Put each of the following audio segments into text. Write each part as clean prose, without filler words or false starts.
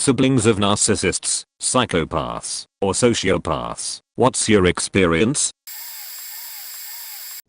siblings of narcissists, psychopaths, or sociopaths. What's your experience?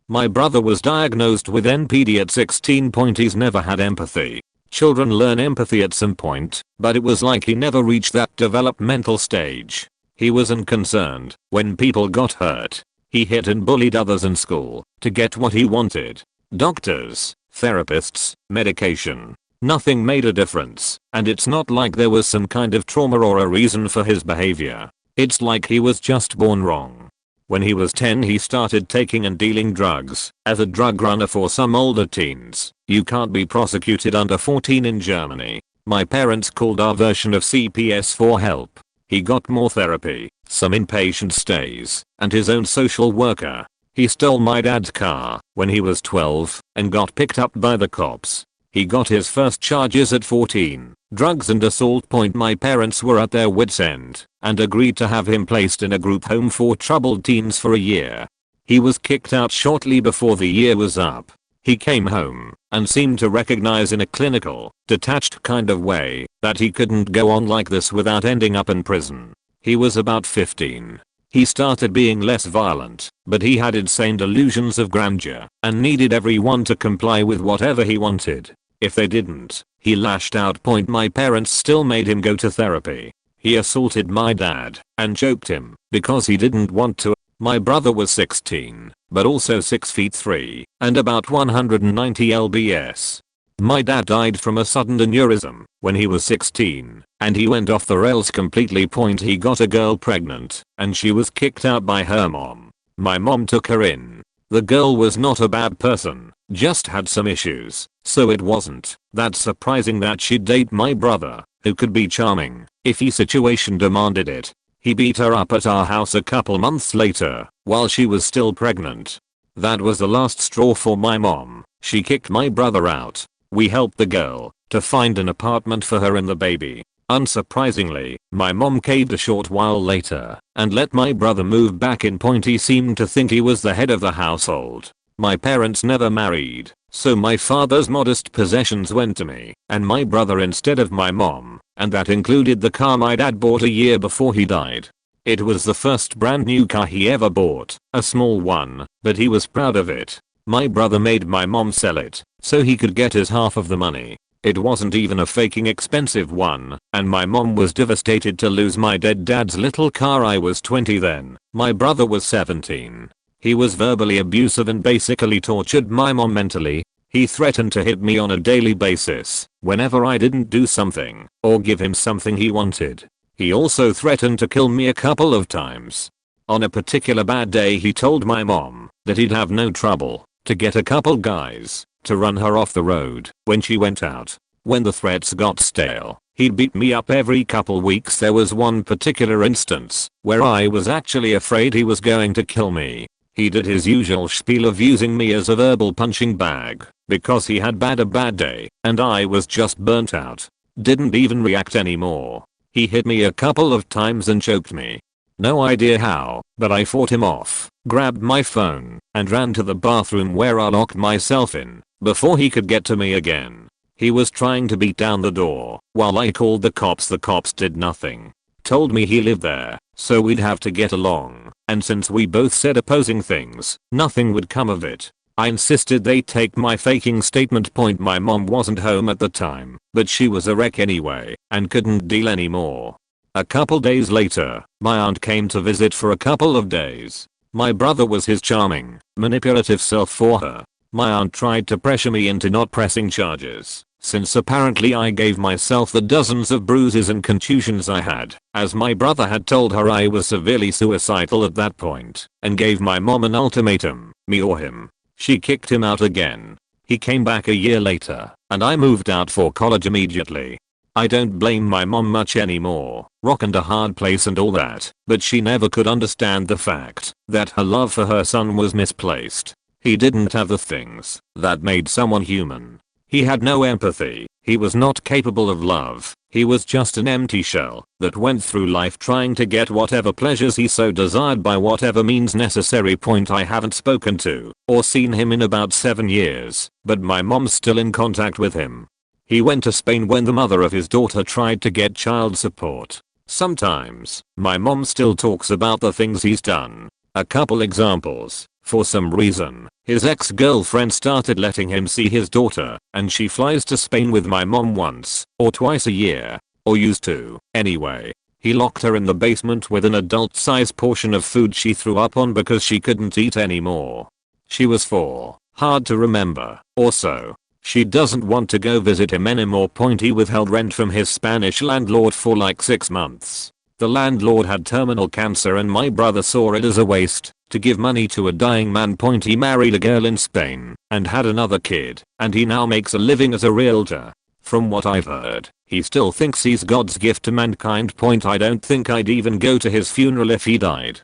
My brother was diagnosed with NPD at 16. He's never had empathy. Children learn empathy at some point, but it was like he never reached that developmental stage. He was unconcerned when people got hurt. He hit and bullied others in school to get what he wanted. Doctors, therapists, medication. Nothing made a difference, and it's not like there was some kind of trauma or a reason for his behavior. It's like he was just born wrong. When he was 10 he started taking and dealing drugs as a drug runner for some older teens. You can't be prosecuted under 14 in Germany. My parents called our version of CPS for help. He got more therapy, some inpatient stays, and his own social worker. He stole my dad's car when he was 12 and got picked up by the cops. He got his first charges at 14, drugs and assault. My parents were at their wits' end and agreed to have him placed in a group home for troubled teens for a year. He was kicked out shortly before the year was up. He came home and seemed to recognize in a clinical, detached kind of way that he couldn't go on like this without ending up in prison. He was about 15. He started being less violent, but he had insane delusions of grandeur and needed everyone to comply with whatever he wanted. If they didn't, he lashed out. My parents still made him go to therapy. He assaulted my dad and choked him because he didn't want to. My brother was 16, but also 6 feet 3 and about 190 lbs. My dad died from a sudden aneurysm when he was 16, and he went off the rails completely. He got a girl pregnant, and she was kicked out by her mom. My mom took her in. The girl was not a bad person, just had some issues, so it wasn't that surprising that she'd date my brother, who could be charming if the situation demanded it. He beat her up at our house a couple months later, while she was still pregnant. That was the last straw for my mom. She kicked my brother out. We helped the girl to find an apartment for her and the baby. Unsurprisingly, my mom caved a short while later and let my brother move back in. He seemed to think he was the head of the household. My parents never married, so my father's modest possessions went to me and my brother instead of my mom, and that included the car my dad bought a year before he died. It was the first brand new car he ever bought, a small one, but he was proud of it. My brother made my mom sell it so he could get his half of the money. It wasn't even a faking expensive one, and my mom was devastated to lose my dead dad's little car. I was 20 then. My brother was 17. He was verbally abusive and basically tortured my mom mentally. He threatened to hit me on a daily basis whenever I didn't do something or give him something he wanted. He also threatened to kill me a couple of times. On a particular bad day he told my mom that he'd have no trouble to get a couple guys to run her off the road when she went out. When the threats got stale, he'd beat me up every couple weeks. There was one particular instance where I was actually afraid he was going to kill me. He did his usual spiel of using me as a verbal punching bag because he had a bad day and I was just burnt out. Didn't even react anymore. He hit me a couple of times and choked me. No idea how, but I fought him off, grabbed my phone, and ran to the bathroom where I locked myself in before he could get to me again. He was trying to beat down the door while I called the cops. The cops did nothing. Told me he lived there, so we'd have to get along, and since we both said opposing things, nothing would come of it. I insisted they take my faking statement. My mom wasn't home at the time, but she was a wreck anyway and couldn't deal anymore. A couple days later, my aunt came to visit for a couple of days. My brother was his charming, manipulative self for her. My aunt tried to pressure me into not pressing charges, since apparently I gave myself the dozens of bruises and contusions I had, as my brother had told her I was severely suicidal at that point, and gave my mom an ultimatum, me or him. She kicked him out again. He came back a year later, and I moved out for college immediately. I don't blame my mom much anymore, rock and a hard place and all that, but she never could understand the fact that her love for her son was misplaced. He didn't have the things that made someone human. He had no empathy. He was not capable of love. He was just an empty shell that went through life trying to get whatever pleasures he so desired by whatever means necessary. I haven't spoken to or seen him in about 7 years, but my mom's still in contact with him. He went to Spain when the mother of his daughter tried to get child support. Sometimes, my mom still talks about the things he's done. A couple examples. For some reason, his ex-girlfriend started letting him see his daughter, and she flies to Spain with my mom once or twice a year. Or used to. Anyway, he locked her in the basement with an adult-size portion of food she threw up on because she couldn't eat anymore. She was 4. Hard to remember. Also, she doesn't want to go visit him anymore. He withheld rent from his Spanish landlord for like 6 months. The landlord had terminal cancer and my brother saw it as a waste to give money to a dying man. He married a girl in Spain and had another kid, and he now makes a living as a realtor. From what I've heard, he still thinks he's God's gift to mankind. I don't think I'd even go to his funeral if he died.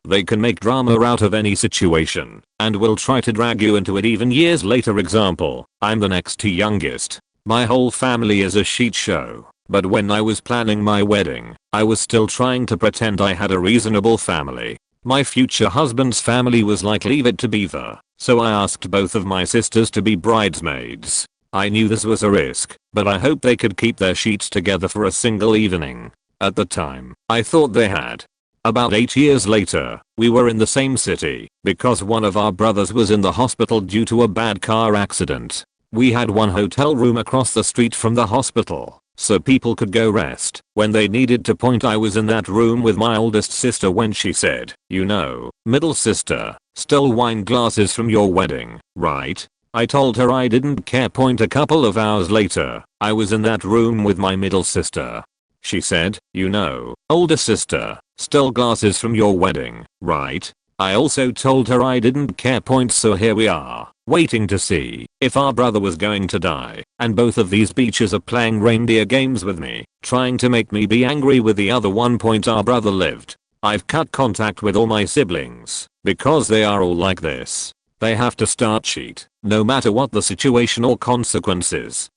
They can make drama out of any situation and will try to drag you into it even years later. Example, I'm the next to youngest. My whole family is a shit show, but when I was planning my wedding, I was still trying to pretend I had a reasonable family. My future husband's family was like leave it to Beaver, so I asked both of my sisters to be bridesmaids. I knew this was a risk, but I hoped they could keep their sheets together for a single evening. At the time, I thought they had. About 8 years later, we were in the same city because one of our brothers was in the hospital due to a bad car accident. We had one hotel room across the street from the hospital, so people could go rest when they needed to. I was in that room with my oldest sister when she said, "You know, middle sister, stole wine glasses from your wedding, right?" I told her I didn't care. A couple of hours later, I was in that room with my middle sister. She said, "You know, older sister, stole glasses from your wedding, right?" I also told her I didn't care. So here we are, waiting to see if our brother was going to die, and both of these bitches are playing reindeer games with me, trying to make me be angry with the other one. Our brother lived. I've cut contact with all my siblings because they are all like this. They have to start shit, no matter what the situation or consequences.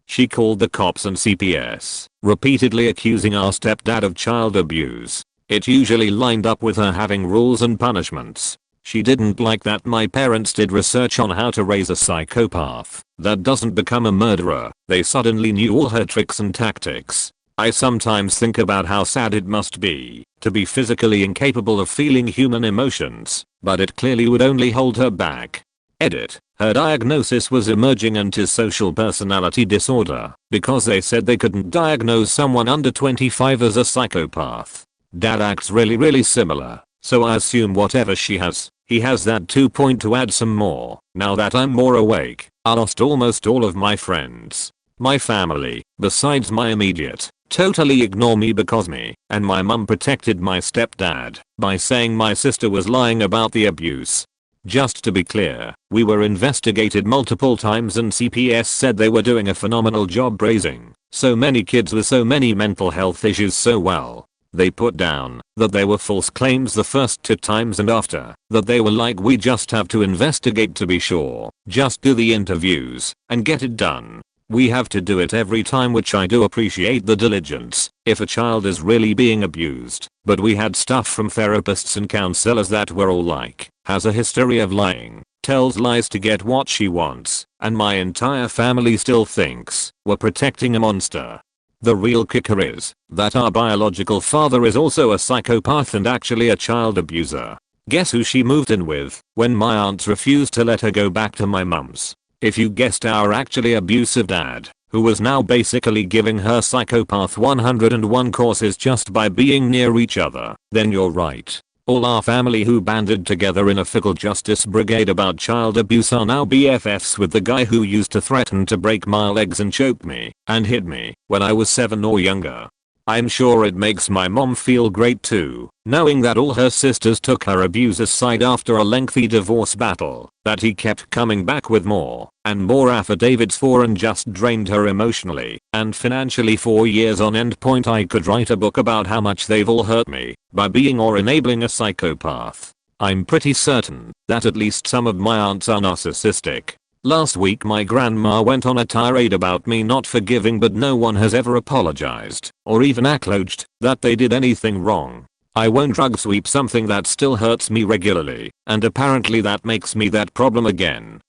She called the cops and CPS, repeatedly accusing our stepdad of child abuse. It usually lined up with her having rules and punishments. She didn't like that my parents did research on how to raise a psychopath that doesn't become a murderer. They suddenly knew all her tricks and tactics. I sometimes think about how sad it must be to be physically incapable of feeling human emotions, but it clearly would only hold her back. Edit. Her diagnosis was emerging antisocial personality disorder because they said they couldn't diagnose someone under 25 as a psychopath. Dad acts really similar, so I assume whatever she has, he has that too. To add some more, now that I'm more awake, I lost almost all of my friends. My family, besides my immediate, totally ignore me because me and my mum protected my stepdad by saying my sister was lying about the abuse. Just to be clear, we were investigated multiple times and CPS said they were doing a phenomenal job raising so many kids with so many mental health issues so well. They put down that they were false claims the first 2 times, and after that they were like, we just have to investigate to be sure, just do the interviews and get it done. We have to do it every time, which I do appreciate the diligence if a child is really being abused, but we had stuff from therapists and counselors that were all like, has a history of lying, tells lies to get what she wants, and my entire family still thinks we're protecting a monster. The real kicker is that our biological father is also a psychopath and actually a child abuser. Guess who she moved in with when my aunts refused to let her go back to my mum's? If you guessed our actually abusive dad, who was now basically giving her Psychopath 101 courses just by being near each other, then you're right. All our family who banded together in a fickle justice brigade about child abuse are now BFFs with the guy who used to threaten to break my legs and choke me and hit me when I was 7 or younger. I'm sure it makes my mom feel great too, knowing that all her sisters took her abuser's side after a lengthy divorce battle that he kept coming back with more and more affidavits for and just drained her emotionally and financially for years on end. I could write a book about how much they've all hurt me by being or enabling a psychopath. I'm pretty certain that at least some of my aunts are narcissistic. Last week my grandma went on a tirade about me not forgiving, but no one has ever apologized or even acknowledged that they did anything wrong. I won't drug sweep something that still hurts me regularly, and apparently that makes me that problem again.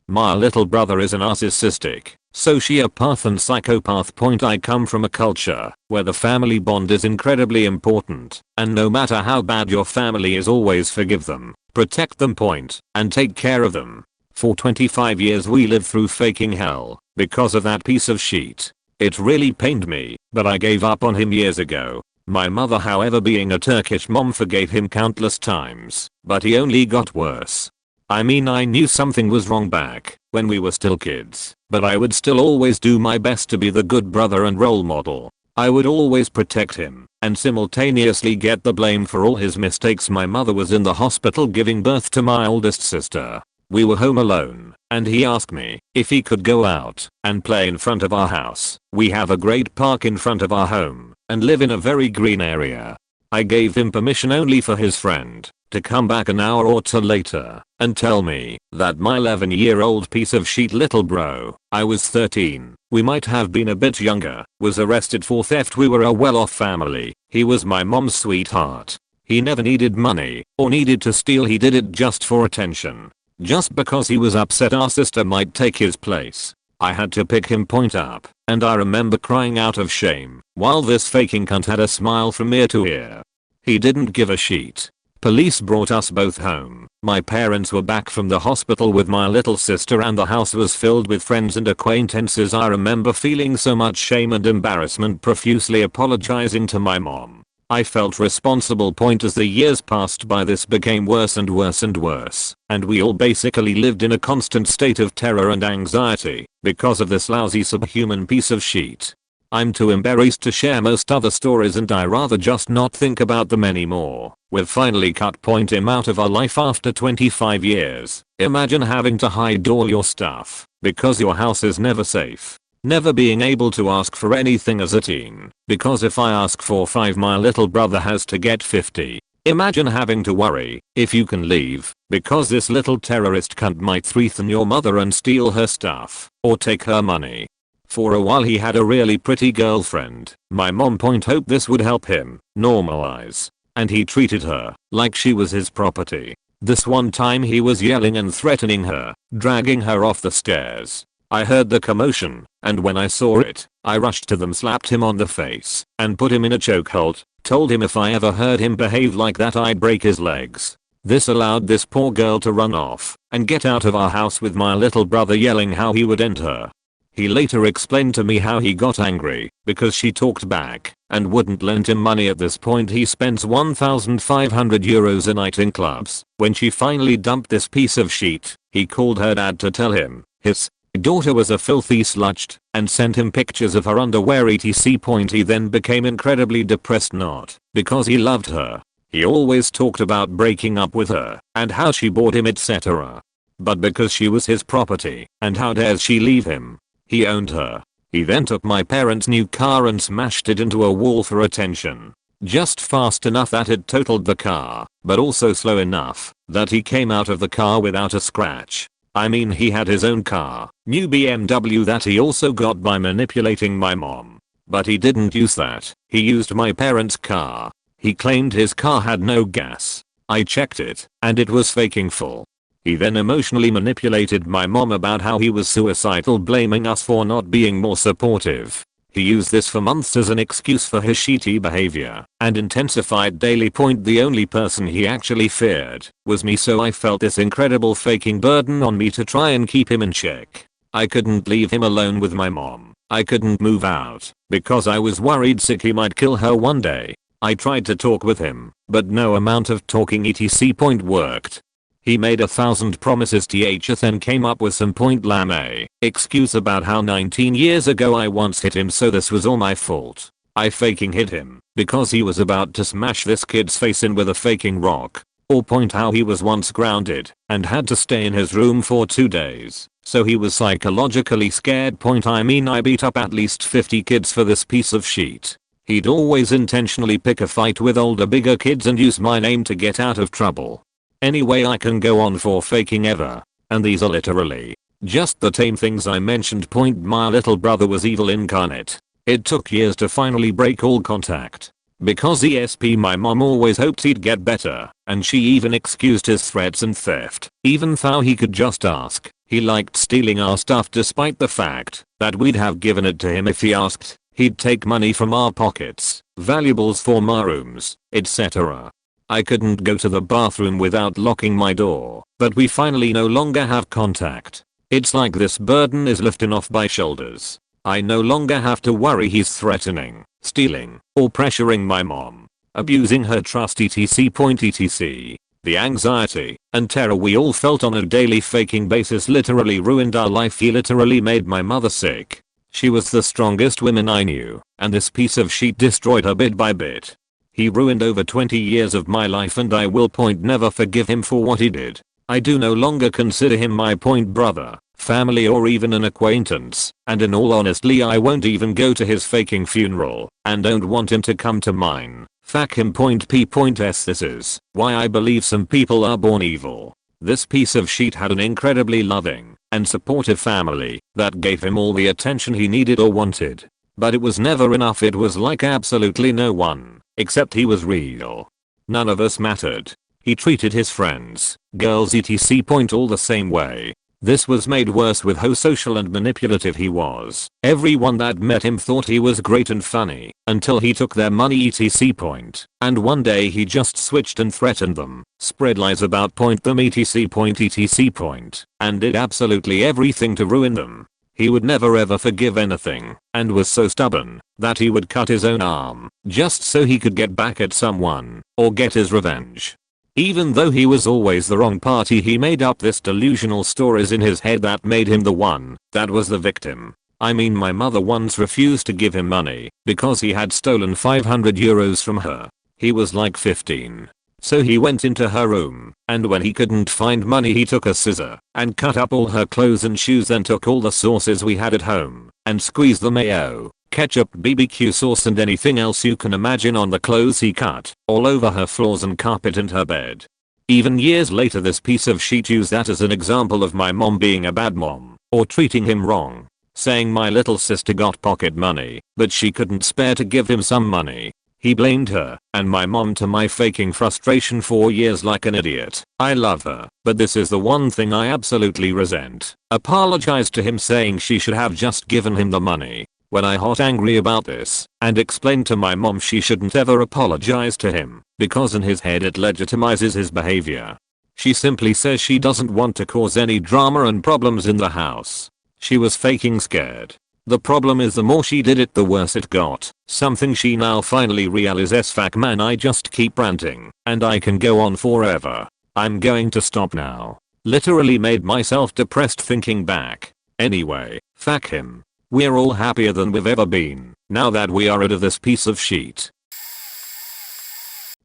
My little brother is a narcissistic, sociopath and psychopath. I come from a culture where the family bond is incredibly important, and no matter how bad your family is, always forgive them, protect them, and take care of them. For 25 years we lived through faking hell because of that piece of shit. It really pained me, but I gave up on him years ago. My mother, however, being a Turkish mom, forgave him countless times, but he only got worse. I mean, I knew something was wrong back when we were still kids, but I would still always do my best to be the good brother and role model. I would always protect him and simultaneously get the blame for all his mistakes. My mother was in the hospital giving birth to my oldest sister. We were home alone, and he asked me if he could go out and play in front of our house. We have a great park in front of our home and live in a very green area. I gave him permission only for his friend to come back an hour or two later and tell me that my 11-year-old piece of shit little bro, I was 13, we might have been a bit younger, was arrested for theft. We were a well-off family. He was my mom's sweetheart. He never needed money or needed to steal. He did it just for attention. Just because he was upset our sister might take his place. I had to pick him up, and I remember crying out of shame while this faking cunt had a smile from ear to ear. He didn't give a shit. Police brought us both home. My parents were back from the hospital with my little sister, and the house was filled with friends and acquaintances. I remember feeling so much shame and embarrassment, profusely apologizing to my mom. I felt responsible. As the years passed by, this became worse and worse and worse, and we all basically lived in a constant state of terror and anxiety because of this lousy subhuman piece of shit. I'm too embarrassed to share most other stories, and I rather just not think about them anymore. We've finally cut him out of our life after 25 years. Imagine having to hide all your stuff because your house is never safe. Never being able to ask for anything as a teen, because if I ask for 5 my little brother has to get 50. Imagine having to worry if you can leave because this little terrorist cunt might threaten your mother and steal her stuff or take her money. For a while he had a really pretty girlfriend. My mom hoped this would help him normalize, and he treated her like she was his property. This one time he was yelling and threatening her, dragging her off the stairs. I heard the commotion, and when I saw it, I rushed to them, slapped him on the face, and put him in a chokehold. Told him if I ever heard him behave like that I'd break his legs. This allowed this poor girl to run off and get out of our house with my little brother yelling how he would end her. He later explained to me how he got angry because she talked back and wouldn't lend him money. At this point he spends 1,500 euros a night in clubs. When she finally dumped this piece of shit, he called her dad to tell him his daughter was a filthy slut and sent him pictures of her underwear etc. He then became incredibly depressed, not because he loved her. He always talked about breaking up with her and how she bored him etc. But because she was his property, and how dares she leave him. He owned her. He then took my parents' new car and smashed it into a wall for attention. Just fast enough that it totaled the car, but also slow enough that he came out of the car without a scratch. I mean, he had his own car, new BMW, that he also got by manipulating my mom. But he didn't use that. He used my parents' car. He claimed his car had no gas. I checked it, and it was faking full. He then emotionally manipulated my mom about how he was suicidal, blaming us for not being more supportive. He used this for months as an excuse for his shitty behavior and intensified daily. The only person he actually feared was me, so I felt this incredible faking burden on me to try and keep him in check. I couldn't leave him alone with my mom. I couldn't move out because I was worried sick he might kill her one day. I tried to talk with him, but no amount of talking etc. worked. He made 1,000 promises then came up with some lame excuse about how 19 years ago I once hit him, so this was all my fault. I faking hit him because he was about to smash this kid's face in with a faking rock. Or how he was once grounded and had to stay in his room for 2 days, so he was psychologically scared. I mean, I beat up at least 50 kids for this piece of shit. He'd always intentionally pick a fight with older, bigger kids and use my name to get out of trouble. Anyway, I can go on for faking ever, and these are literally just the tame things I mentioned. My little brother was evil incarnate. It took years to finally break all contact. Because ESP, my mom always hoped he'd get better, and she even excused his threats and theft, even though he could just ask He liked stealing our stuff despite the fact that we'd have given it to him if he asked. He'd take money from our pockets, valuables from our rooms, etc. I couldn't go to the bathroom without locking my door, but we finally no longer have contact. It's like this burden is lifted off my shoulders. I no longer have to worry he's threatening, stealing, or pressuring my mom, abusing her trust etc. The anxiety and terror we all felt on a daily faking basis literally ruined our life. He literally made my mother sick. She was the strongest woman I knew, and this piece of shit destroyed her bit by bit. He ruined over 20 years of my life and I will never forgive him for what he did. I do no longer consider him my brother, family or even an acquaintance, and in all honesty I won't even go to his faking funeral, and don't want him to come to mine. Fuck him. P.S. This is why I believe some people are born evil. This piece of shit had an incredibly loving and supportive family that gave him all the attention he needed or wanted. But it was never enough. It was like absolutely no one, except he was real. None of us mattered. He treated his friends, girls etc. all the same way. This was made worse with how social and manipulative he was. Everyone that met him thought he was great and funny until he took their money etc. And one day he just switched and threatened them, spread lies about them etc. and did absolutely everything to ruin them. He would never ever forgive anything and was so stubborn that he would cut his own arm just so he could get back at someone or get his revenge. Even though he was always the wrong party, he made up this delusional stories in his head that made him the one that was the victim. I mean, my mother once refused to give him money because he had stolen 500 euros from her. He was like 15. So he went into her room, and when he couldn't find money he took a scissor and cut up all her clothes and shoes, then took all the sauces we had at home and squeezed the mayo, ketchup, BBQ sauce and anything else you can imagine on the clothes he cut, all over her floors and carpet and her bed. Even years later this piece of shit used that as an example of my mom being a bad mom, or treating him wrong, saying my little sister got pocket money, but she couldn't spare to give him some money. He blamed her and my mom to my faking frustration for years like an idiot. I love her, but this is the one thing I absolutely resent. Apologized to him saying she should have just given him the money. When I hot angry about this and explained to my mom she shouldn't ever apologize to him because in his head it legitimizes his behavior. She simply says she doesn't want to cause any drama and problems in the house. She was faking scared. The problem is the more she did it the worse it got. Something she now finally realizes. Fuck man, I just keep ranting and I can go on forever. I'm going to stop now. Literally made myself depressed thinking back. Anyway, fuck him. We're all happier than we've ever been now that we are rid of this piece of shit.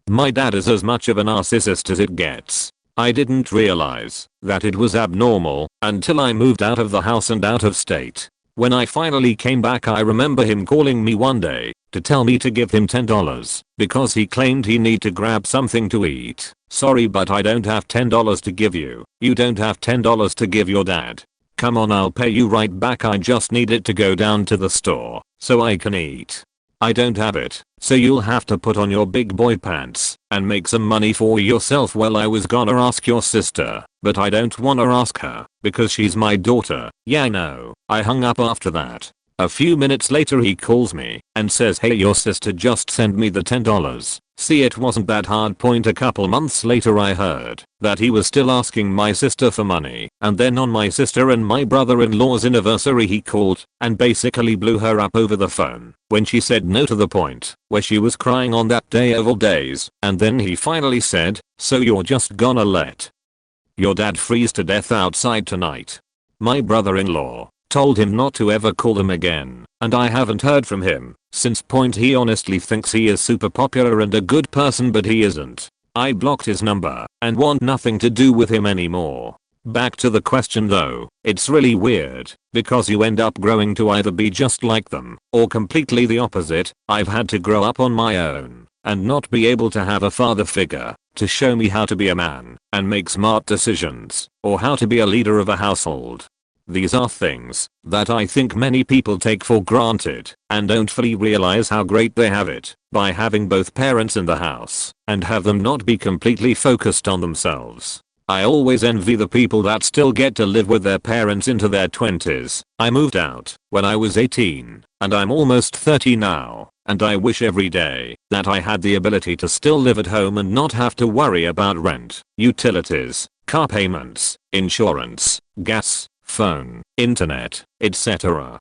My dad is as much of a narcissist as it gets. I didn't realize that it was abnormal until I moved out of the house and out of state. When I finally came back I remember him calling me one day to tell me to give him $10 because he claimed he need to grab something to eat. Sorry, but I don't have $10 to give you. You don't have $10 to give your dad. Come on, I'll pay you right back. I just need it to go down to the store so I can eat. I don't have it, so you'll have to put on your big boy pants and make some money for yourself. Well, I was gonna ask your sister, but I don't wanna ask her because she's my daughter. Yeah, no. I hung up after that. A few minutes later he calls me and says, hey, your sister just sent me the $10. See, it wasn't that hard. A couple months later I heard that he was still asking my sister for money, and then on my sister and my brother-in-law's anniversary he called and basically blew her up over the phone when she said no, to the point where she was crying on that day of all days. And then he finally said, so you're just gonna let your dad freeze to death outside tonight? My brother-in-law told him not to ever call them again, and I haven't heard from him since. He honestly thinks he is super popular and a good person, but he isn't. I blocked his number and want nothing to do with him anymore. Back to the question though, it's really weird because you end up growing to either be just like them or completely the opposite. I've had to grow up on my own and not be able to have a father figure to show me how to be a man and make smart decisions or how to be a leader of a household. These are things that I think many people take for granted and don't fully realize how great they have it by having both parents in the house and have them not be completely focused on themselves. I always envy the people that still get to live with their parents into their 20s. I moved out when I was 18 and I'm almost 30 now, and I wish every day that I had the ability to still live at home and not have to worry about rent, utilities, car payments, insurance, gas, phone, internet, etc.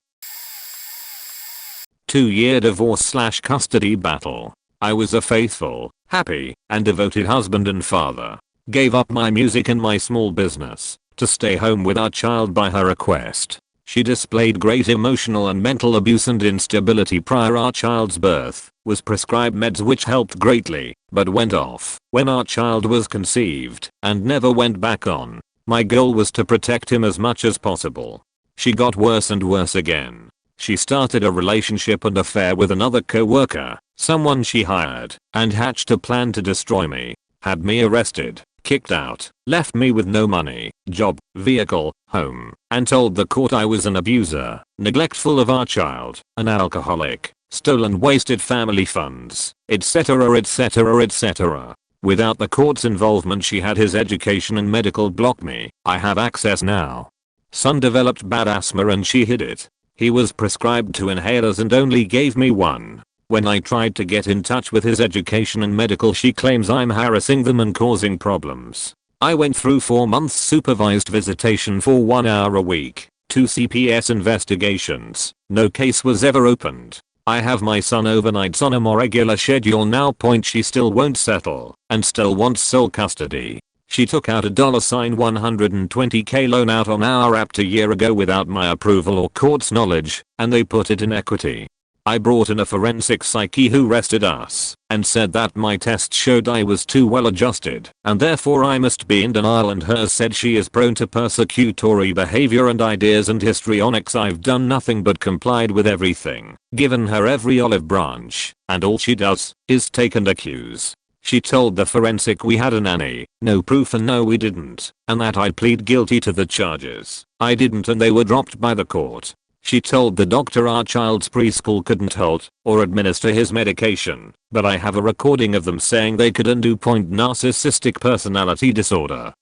2-year divorce/custody battle. I was a faithful, happy, and devoted husband and father. Gave up my music and my small business to stay home with our child by her request. She displayed great emotional and mental abuse and instability prior our child's birth, was prescribed meds which helped greatly, but went off when our child was conceived and never went back on. My goal was to protect him as much as possible. She got worse and worse again. She started a relationship and affair with another co-worker, someone she hired, and hatched a plan to destroy me. Had me arrested, kicked out, left me with no money, job, vehicle, home, and told the court I was an abuser, neglectful of our child, an alcoholic, stolen wasted family funds, etc. etc. etc. Without the court's involvement she had his education and medical block me. I have access now. Son developed bad asthma and she hid it. He was prescribed 2 inhalers and only gave me 1. When I tried to get in touch with his education and medical she claims I'm harassing them and causing problems. I went through 4 months supervised visitation for 1 hour a week, 2 CPS investigations, no case was ever opened. I have my son overnights on a more regular schedule now. She still won't settle and still wants sole custody. She took out a $120k loan out on our app 2 years ago without my approval or court's knowledge, and they put it in equity. I brought in a forensic psyche who arrested us and said that my test showed I was too well adjusted and therefore I must be in denial, and hers said she is prone to persecutory behavior and ideas and histrionics. I've done nothing but complied with everything, given her every olive branch, and all she does is take and accuse. She told the forensic we had a nanny, no proof and no we didn't, and that I'd plead guilty to the charges. I didn't and they were dropped by the court. She told the doctor our child's preschool couldn't halt or administer his medication, but I have a recording of them saying they could and do. Narcissistic personality disorder.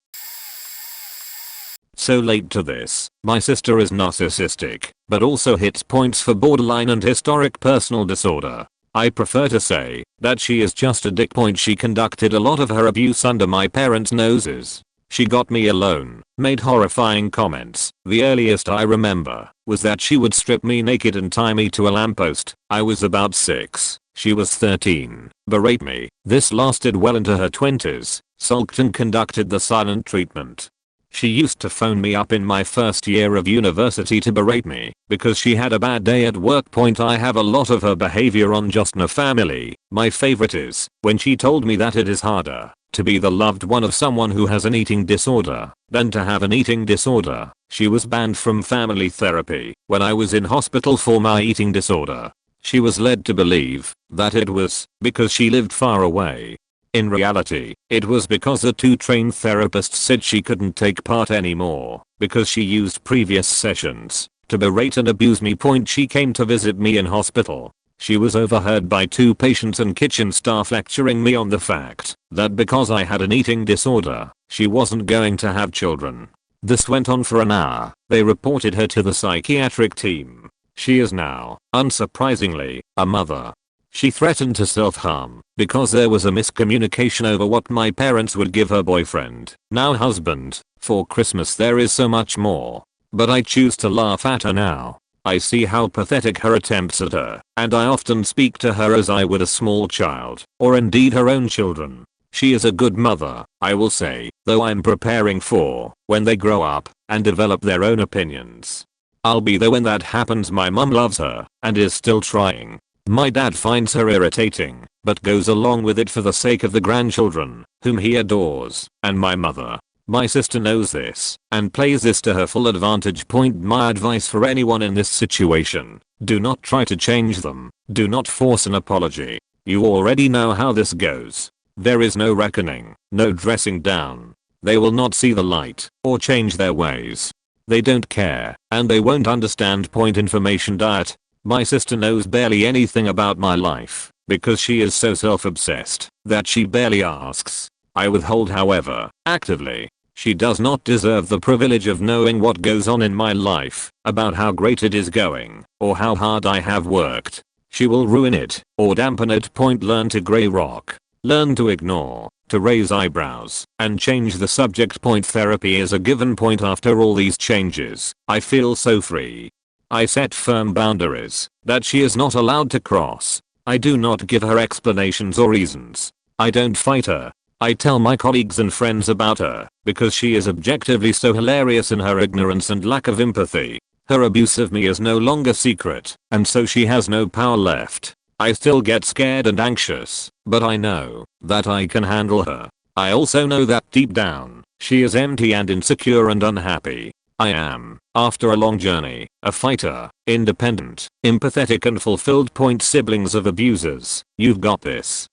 So late to this, my sister is narcissistic, but also hits points for borderline and historic personal disorder. I prefer to say that she is just a dick. She conducted a lot of her abuse under my parents' noses. She got me alone, made horrifying comments. The earliest I remember was that she would strip me naked and tie me to a lamppost. I was about 6. She was 13. Berate me. This lasted well into her 20s. Sulked and conducted the silent treatment. She used to phone me up in my first year of university to berate me because she had a bad day at work. I have a lot of her behavior on Just No Family. My favorite is when she told me that it is harder to be the loved one of someone who has an eating disorder than to have an eating disorder. She was banned from family therapy when I was in hospital for my eating disorder. She was led to believe that it was because she lived far away. In reality, it was because the 2 trained therapists said she couldn't take part anymore because she used previous sessions to berate and abuse me. She came to visit me in hospital. She was overheard by 2 patients and kitchen staff lecturing me on the fact that because I had an eating disorder, she wasn't going to have children. This went on for an hour. They reported her to the psychiatric team. She is now, unsurprisingly, a mother. She threatened to self-harm because there was a miscommunication over what my parents would give her boyfriend, now husband, for Christmas. There is so much more, but I choose to laugh at her now. I see how pathetic her attempts at her, and I often speak to her as I would a small child, or indeed her own children. She is a good mother, I will say, though I'm preparing for when they grow up and develop their own opinions. I'll be there when that happens. My mum loves her and is still trying. My dad finds her irritating, but goes along with it for the sake of the grandchildren, whom he adores, and my mother. My sister knows this, and plays this to her full advantage. My advice for anyone in this situation: do not try to change them, do not force an apology. You already know how this goes. There is no reckoning, no dressing down. They will not see the light, or change their ways. They don't care, and they won't understand. Information diet. My sister knows barely anything about my life, because she is so self-obsessed that she barely asks. I withhold, however, actively. She does not deserve the privilege of knowing what goes on in my life, about how great it is going, or how hard I have worked. She will ruin it, or dampen it. Learn to grey rock. Learn to ignore, to raise eyebrows, and change the subject. Therapy is a given. After all these changes, I feel so free. I set firm boundaries that she is not allowed to cross. I do not give her explanations or reasons. I don't fight her. I tell my colleagues and friends about her, because she is objectively so hilarious in her ignorance and lack of empathy. Her abuse of me is no longer secret, and so she has no power left. I still get scared and anxious, but I know that I can handle her. I also know that deep down, she is empty and insecure and unhappy. I am, after a long journey, a fighter, independent, empathetic and fulfilled. Siblings of abusers, you've got this.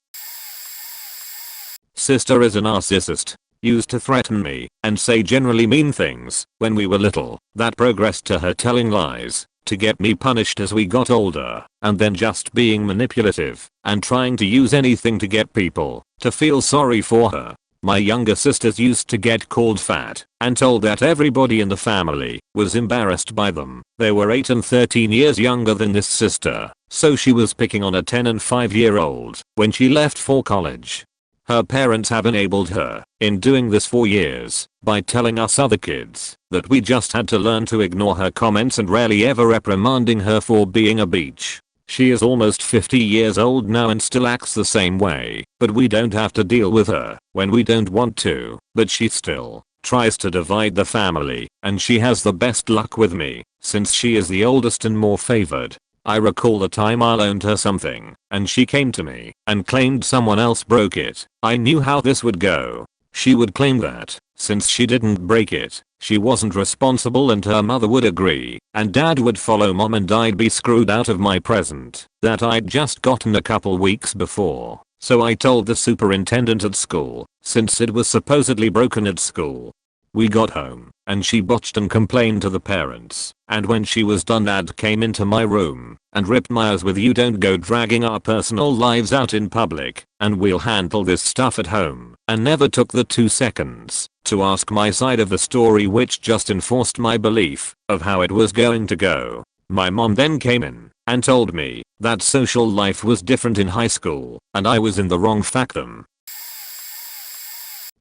Sister is a narcissist. Used to threaten me and say generally mean things when we were little. That progressed to her telling lies to get me punished as we got older, and then just being manipulative and trying to use anything to get people to feel sorry for her. My younger sisters used to get called fat and told that everybody in the family was embarrassed by them. They were 8 and 13 years younger than this sister, so she was picking on a 10 and 5-year-old when she left for college. Her parents have enabled her in doing this for years by telling us other kids that we just had to learn to ignore her comments and rarely ever reprimanding her for being a bitch. She is almost 50 years old now and still acts the same way, but we don't have to deal with her when we don't want to. But she still tries to divide the family, and she has the best luck with me since she is the oldest and more favored. I recall the time I loaned her something, and she came to me and claimed someone else broke it. I knew how this would go. She would claim that, since she didn't break it, she wasn't responsible, and her mother would agree, and dad would follow mom, and I'd be screwed out of my present that I'd just gotten a couple weeks before. So I told the superintendent at school, since it was supposedly broken at school. We got home, and she botched and complained to the parents, and when she was done dad came into my room and ripped my ears with, "You don't go dragging our personal lives out in public, and we'll handle this stuff at home," and never took the 2 seconds to ask my side of the story, which just enforced my belief of how it was going to go. My mom then came in and told me that social life was different in high school, and I was in the wrong factum.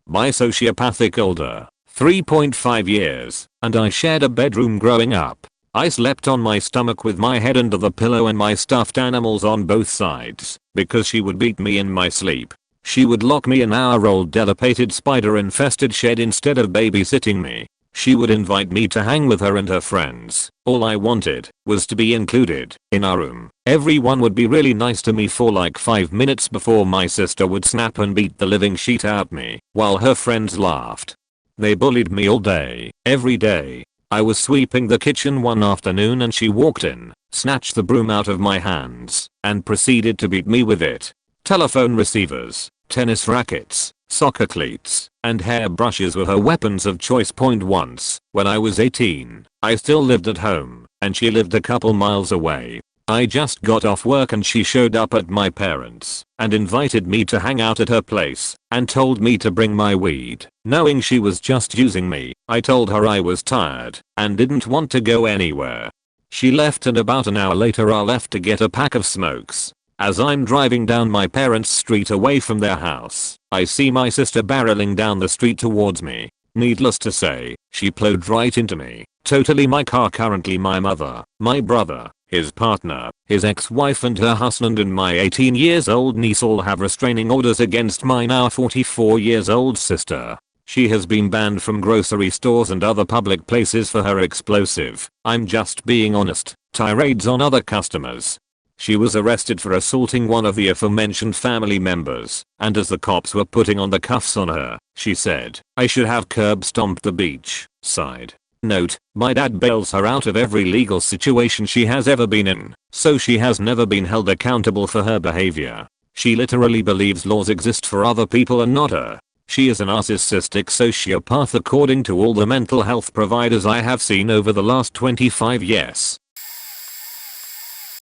My sociopathic older 3.5 years, and I shared a bedroom growing up. I slept on my stomach with my head under the pillow and my stuffed animals on both sides, because she would beat me in my sleep. She would lock me in our old dilapidated spider-infested shed instead of babysitting me. She would invite me to hang with her and her friends. All I wanted was to be included in our room. Everyone would be really nice to me for like 5 minutes before my sister would snap and beat the living shit out me, while her friends laughed. They bullied me all day, every day. I was sweeping the kitchen one afternoon and she walked in, snatched the broom out of my hands, and proceeded to beat me with it. Telephone receivers, tennis rackets, soccer cleats, and hairbrushes were her weapons of choice. Once, when I was 18, I still lived at home, and she lived a couple miles away. I just got off work and she showed up at my parents' and invited me to hang out at her place and told me to bring my weed. Knowing she was just using me, I told her I was tired and didn't want to go anywhere. She left, and about an hour later I left to get a pack of smokes. As I'm driving down my parents' street away from their house, I see my sister barreling down the street towards me. Needless to say, she plowed right into me. Totally my car. Currently my mother, my brother, his partner, his ex-wife and her husband and my 18 years old niece all have restraining orders against my now 44 years old sister. She has been banned from grocery stores and other public places for her explosive, "I'm just being honest," tirades on other customers. She was arrested for assaulting one of the aforementioned family members, and as the cops were putting on the cuffs on her, she said, "I should have curb stomped the beach side." Note, my dad bails her out of every legal situation she has ever been in, so she has never been held accountable for her behavior. She literally believes laws exist for other people and not her. She is a narcissistic sociopath according to all the mental health providers I have seen over the last 25 years.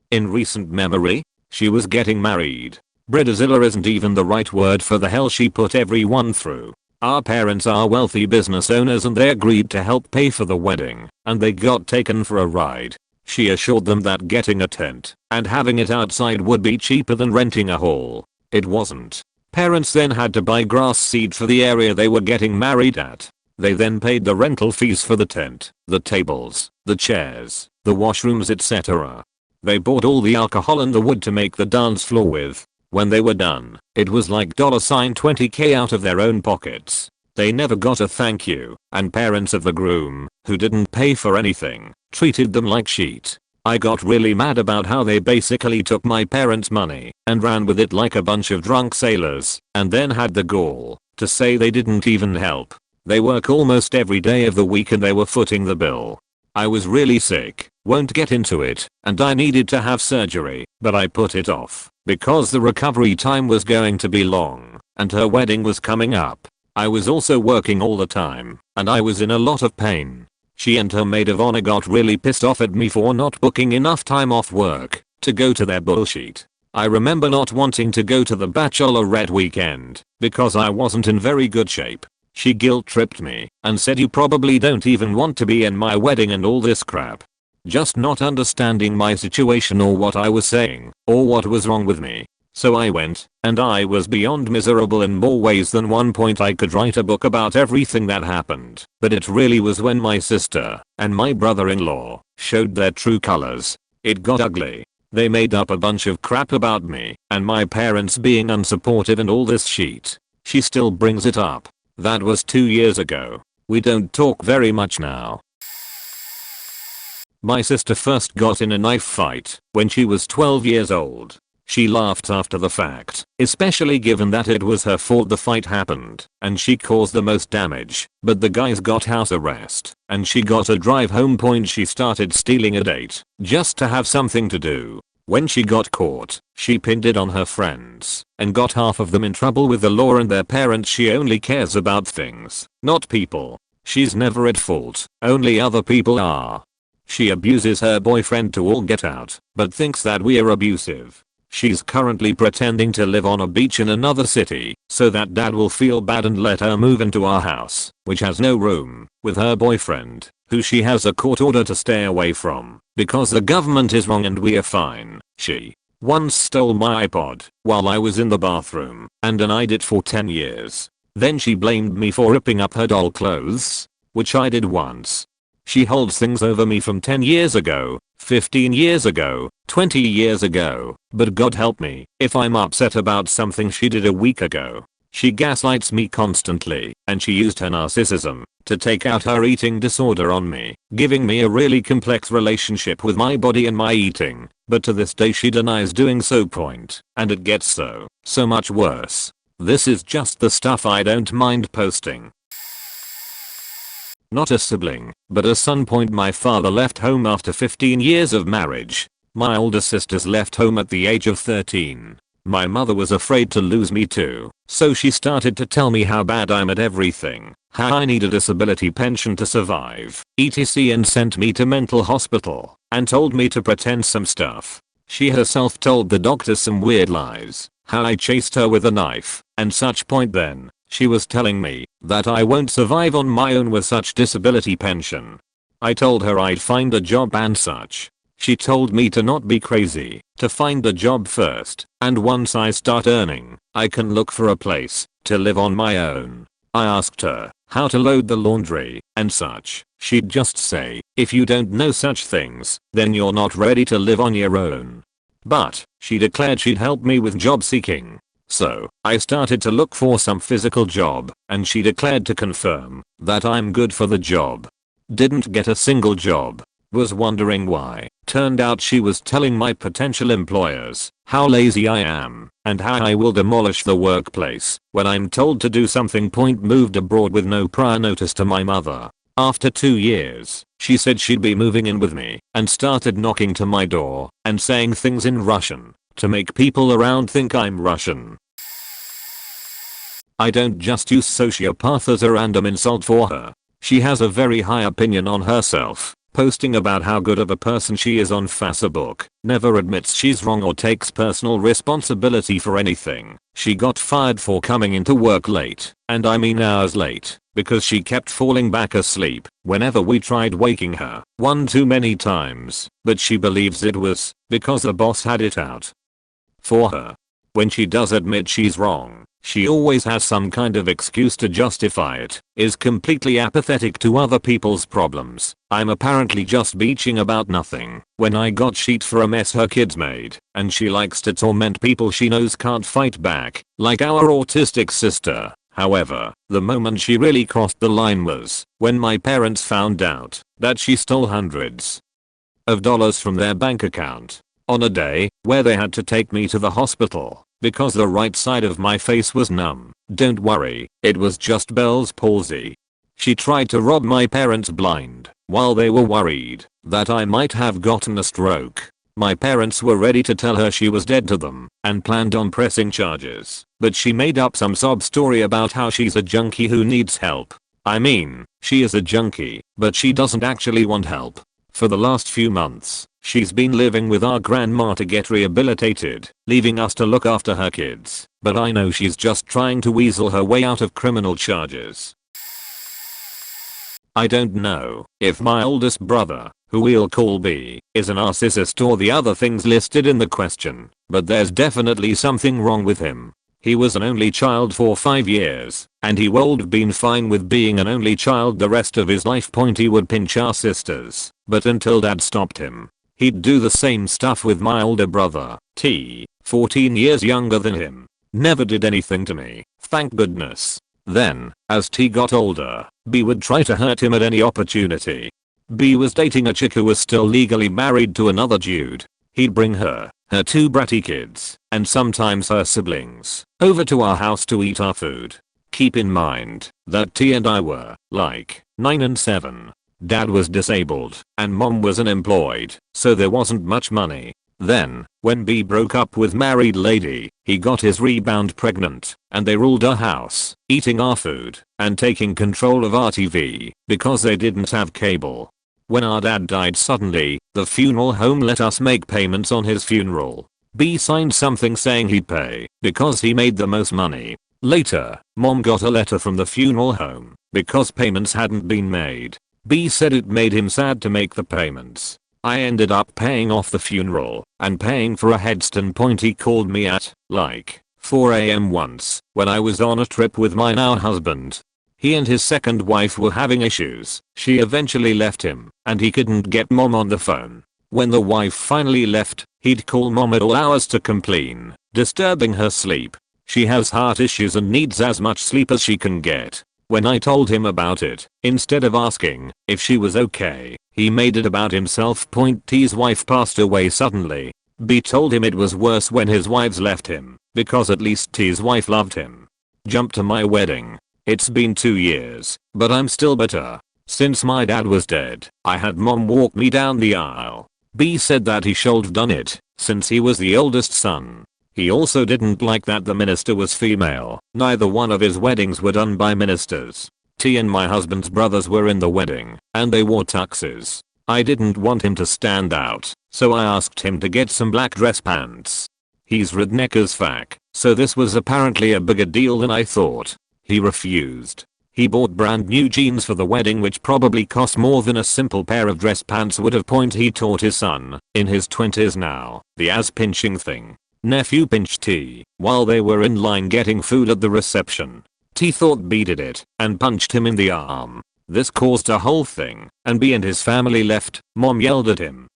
In recent memory, she was getting married. Bridezilla isn't even the right word for the hell she put everyone through. Our parents are wealthy business owners and they agreed to help pay for the wedding, and they got taken for a ride. She assured them that getting a tent and having it outside would be cheaper than renting a hall. It wasn't. Parents then had to buy grass seed for the area they were getting married at. They then paid the rental fees for the tent, the tables, the chairs, the washrooms, etc. They bought all the alcohol and the wood to make the dance floor with. When they were done, it was like $20k out of their own pockets. They never got a thank you, and parents of the groom, who didn't pay for anything, treated them like shit. I got really mad about how they basically took my parents' money and ran with it like a bunch of drunk sailors, and then had the gall to say they didn't even help. They work almost every day of the week and they were footing the bill. I was really sick, won't get into it, and I needed to have surgery, but I put it off because the recovery time was going to be long and her wedding was coming up. I was also working all the time and I was in a lot of pain. She and her maid of honor got really pissed off at me for not booking enough time off work to go to their bullshit. I remember not wanting to go to the bachelorette weekend because I wasn't in very good shape. She guilt tripped me and said you probably don't even want to be in my wedding and all this crap. Just not understanding my situation or what I was saying or what was wrong with me. So I went, and I was beyond miserable in more ways than one. I could write a book about everything that happened, but it really was when my sister and my brother-in-law showed their true colors. It got ugly. They made up a bunch of crap about me and my parents being unsupportive and all this shit. She still brings it up. That was 2 years ago. We don't talk very much now. My sister first got in a knife fight when she was 12 years old. She laughed after the fact, especially given that it was her fault the fight happened and she caused the most damage, but the guys got house arrest and she got a drive home. She started stealing a date just to have something to do. When she got caught, she pinned it on her friends and got half of them in trouble with the law and their parents. She only cares about things, not people. She's never at fault, only other people are. She abuses her boyfriend to all get out, but thinks that we're abusive. She's currently pretending to live on a beach in another city so that dad will feel bad and let her move into our house, which has no room, with her boyfriend, who she has a court order to stay away from because the government is wrong and we're fine. She once stole my iPod while I was in the bathroom and denied it for 10 years. Then she blamed me for ripping up her doll clothes, which I did once. She holds things over me from 10 years ago, 15 years ago, 20 years ago, but God help me if I'm upset about something she did a week ago. She gaslights me constantly, and she used her narcissism to take out her eating disorder on me, giving me a really complex relationship with my body and my eating, but to this day she denies doing so. And it gets so much worse. This is just the stuff I don't mind posting. Not a sibling, but a son. My father left home after 15 years of marriage. My older sisters left home at the age of 13. My mother was afraid to lose me too, so she started to tell me how bad I'm at everything, how I need a disability pension to survive, etc., and sent me to mental hospital and told me to pretend some stuff. She herself told the doctors some weird lies, how I chased her with a knife and such. Then she was telling me that I won't survive on my own with such disability pension. I told her I'd find a job and such. She told me to not be crazy, to find a job first, and once I start earning, I can look for a place to live on my own. I asked her how to load the laundry and such. She'd just say, if you don't know such things, then you're not ready to live on your own. But she declared she'd help me with job seeking. So I started to look for some physical job, and she declared to confirm that I'm good for the job. Didn't get a single job. Was wondering why. Turned out she was telling my potential employers how lazy I am and how I will demolish the workplace when I'm told to do something. Moved abroad with no prior notice to my mother. After 2 years, she said she'd be moving in with me and started knocking to my door and saying things in Russian to make people around think I'm Russian. I don't just use sociopath as a random insult for her. She has a very high opinion on herself. posting about how good of a person she is on Facebook, never admits she's wrong or takes personal responsibility for anything. She got fired for coming into work late, and I mean hours late, because she kept falling back asleep whenever we tried waking her, one too many times, but she believes it was because the boss had it out for her. When she does admit she's wrong, she always has some kind of excuse to justify it, is completely apathetic to other people's problems. I'm apparently just bitching about nothing when I got sheet for a mess her kids made, and she likes to torment people she knows can't fight back, like our autistic sister. However, the moment she really crossed the line was when my parents found out that she stole hundreds of dollars from their bank account on a day where they had to take me to the hospital because the right side of my face was numb. Don't worry, it was just Bell's palsy. She tried to rob my parents blind while they were worried that I might have gotten a stroke. My parents were ready to tell her she was dead to them and planned on pressing charges, but she made up some sob story about how she's a junkie who needs help. I mean, she is a junkie, but she doesn't actually want help. For the last few months, she's been living with our grandma to get rehabilitated, leaving us to look after her kids, but I know she's just trying to weasel her way out of criminal charges. I don't know if my oldest brother, who we'll call B, is a narcissist or the other things listed in the question, but there's definitely something wrong with him. He was an only child for 5 years, and he would have been fine with being an only child the rest of his life. He would pinch our sisters, but until dad stopped him, he'd do the same stuff with my older brother, T, 14 years younger than him. Never did anything to me, thank goodness. Then, as T got older, B would try to hurt him at any opportunity. B was dating a chick who was still legally married to another dude. He'd bring her 2 bratty kids, and sometimes her siblings, over to our house to eat our food. Keep in mind that T and I were, like, 9 and 7. Dad was disabled, and mom was unemployed, so there wasn't much money. Then, when B broke up with married lady, he got his rebound pregnant, and they ruled our house, eating our food, and taking control of our TV, because they didn't have cable. When our dad died suddenly, the funeral home let us make payments on his funeral. B signed something saying he'd pay because he made the most money. Later, mom got a letter from the funeral home because payments hadn't been made. B said it made him sad to make the payments. I ended up paying off the funeral and paying for a headstone. He called me at, like, 4 AM once when I was on a trip with my now husband. He and his second wife were having issues. She eventually left him, and he couldn't get mom on the phone. When the wife finally left, he'd call mom at all hours to complain, disturbing her sleep. She has heart issues and needs as much sleep as she can get. When I told him about it, instead of asking if she was okay, he made it about himself. T's wife passed away suddenly. B told him it was worse when his wives left him, because at least T's wife loved him. Jump to my wedding. It's been 2 years, but I'm still bitter. Since my dad was dead, I had mom walk me down the aisle. B said that he should have done it, since he was the oldest son. He also didn't like that the minister was female. Neither one of his weddings were done by ministers. T and my husband's brothers were in the wedding, and they wore tuxes. I didn't want him to stand out, so I asked him to get some black dress pants. He's redneck as fuck, so this was apparently a bigger deal than I thought. He refused. He bought brand new jeans for the wedding, which probably cost more than a simple pair of dress pants would have. He taught his son, in his 20s now, the ass pinching thing. Nephew pinched T while they were in line getting food at the reception. T thought B did it and punched him in the arm. This caused a whole thing, and B and his family left. Mom yelled at him.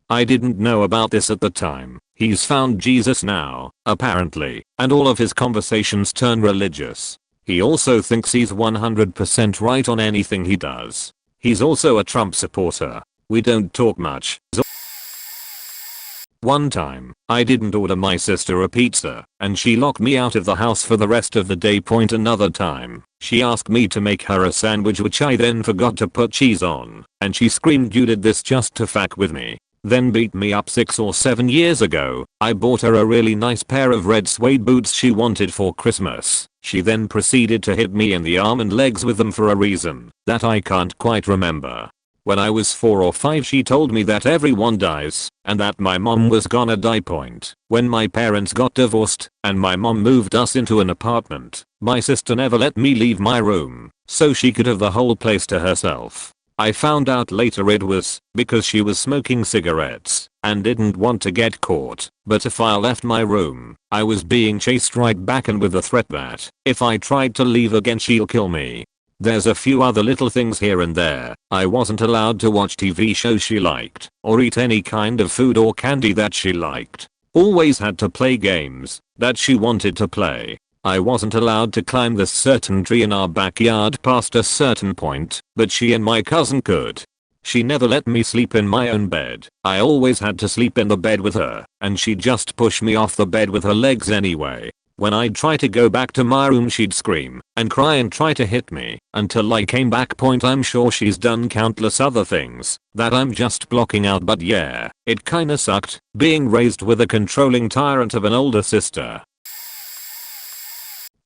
I didn't know about this at the time. He's found Jesus now, apparently, and all of his conversations turn religious. He also thinks he's 100% right on anything he does. He's also a Trump supporter. We don't talk much. One time, I didn't order my sister a pizza, and she locked me out of the house for the rest of the day. Another time, she asked me to make her a sandwich, which I then forgot to put cheese on, and she screamed you did this just to fuck with me. Then beat me up 6 or 7 years ago. I bought her a really nice pair of red suede boots she wanted for Christmas. She then proceeded to hit me in the arm and legs with them for a reason that I can't quite remember. When I was 4 or 5 she told me that everyone dies and that my mom was gonna die. When my parents got divorced and my mom moved us into an apartment, my sister never let me leave my room so she could have the whole place to herself. I found out later it was because she was smoking cigarettes and didn't want to get caught, but if I left my room, I was being chased right back and with the threat that if I tried to leave again she'll kill me. There's a few other little things here and there. I wasn't allowed to watch TV shows she liked or eat any kind of food or candy that she liked. Always had to play games that she wanted to play. I wasn't allowed to climb this certain tree in our backyard past a certain point, but she and my cousin could. She never let me sleep in my own bed. I always had to sleep in the bed with her, and she'd just push me off the bed with her legs anyway. When I'd try to go back to my room she'd scream and cry and try to hit me until I came back. I'm sure she's done countless other things that I'm just blocking out, but yeah, it kinda sucked being raised with a controlling tyrant of an older sister.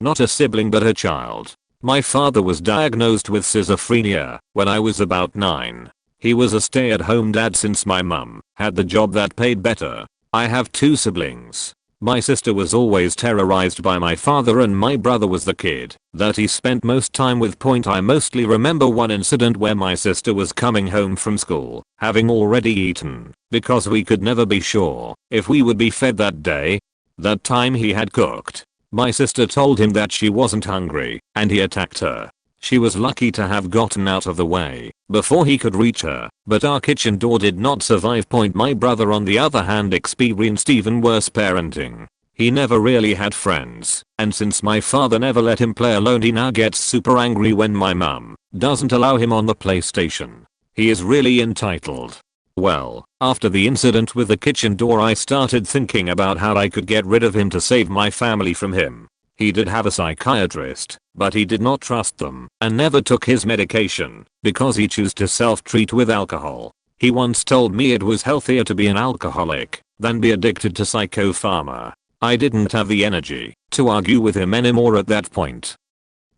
Not a sibling but a child. My father was diagnosed with schizophrenia when I was about 9. He was a stay-at-home dad since my mum had the job that paid better. I have 2 siblings. My sister was always terrorized by my father and my brother was the kid that he spent most time with. I mostly remember one incident where my sister was coming home from school, having already eaten, because we could never be sure if we would be fed that day. That time he had cooked. My sister told him that she wasn't hungry, and he attacked her. She was lucky to have gotten out of the way before he could reach her, but our kitchen door did not survive. My brother on the other hand experienced even worse parenting. He never really had friends, and since my father never let him play alone he now gets super angry when my mum doesn't allow him on the PlayStation. He is really entitled. Well, after the incident with the kitchen door I started thinking about how I could get rid of him to save my family from him. He did have a psychiatrist, but he did not trust them and never took his medication because he chose to self-treat with alcohol. He once told me it was healthier to be an alcoholic than be addicted to psychopharma. I didn't have the energy to argue with him anymore at that point.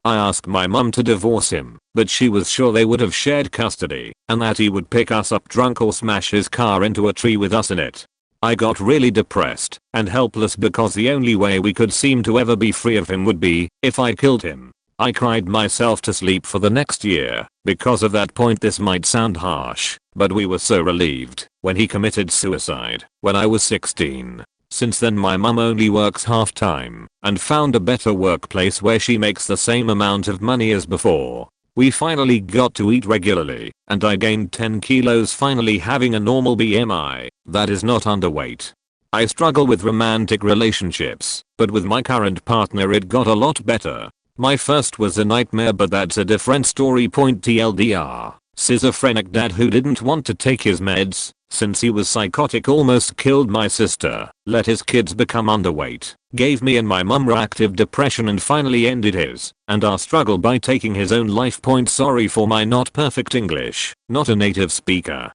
I asked my mum to divorce him, but she was sure they would have shared custody and that he would pick us up drunk or smash his car into a tree with us in it. I got really depressed and helpless because the only way we could seem to ever be free of him would be if I killed him. I cried myself to sleep for the next year because of that. This might sound harsh, but we were so relieved when he committed suicide when I was 16. Since then my mum only works half-time and found a better workplace where she makes the same amount of money as before. We finally got to eat regularly and I gained 10 kilos, finally having a normal BMI that is not underweight. I struggle with romantic relationships, but with my current partner it got a lot better. My first was a nightmare, but that's a different story. TLDR. Schizophrenic dad who didn't want to take his meds since he was psychotic almost killed my sister, let his kids become underweight, gave me and my mum reactive depression and finally ended his and our struggle by taking his own life. Sorry for my not perfect English, not a native speaker.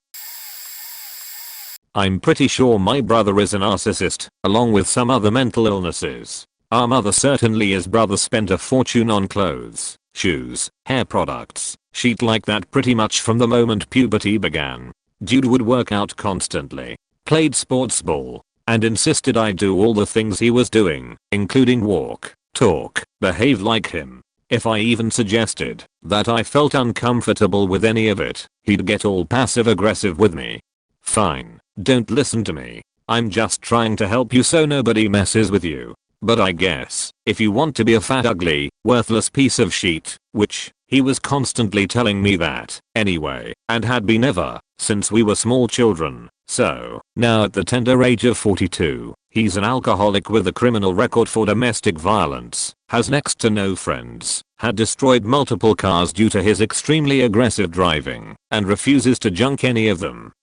I'm pretty sure my brother is a narcissist, along with some other mental illnesses. Our mother certainly is. Brother spent a fortune on clothes, shoes, hair products, shit like that pretty much from the moment puberty began. Dude would work out constantly, played sports ball, and insisted I do all the things he was doing, including walk, talk, behave like him. If I even suggested that I felt uncomfortable with any of it, he'd get all passive aggressive with me. Fine, don't listen to me. I'm just trying to help you so nobody messes with you. But I guess, if you want to be a fat ugly, worthless piece of shit, which, he was constantly telling me that, anyway, and had been ever since we were small children. So, now at the tender age of 42, he's an alcoholic with a criminal record for domestic violence, has next to no friends, had destroyed multiple cars due to his extremely aggressive driving, and refuses to junk any of them.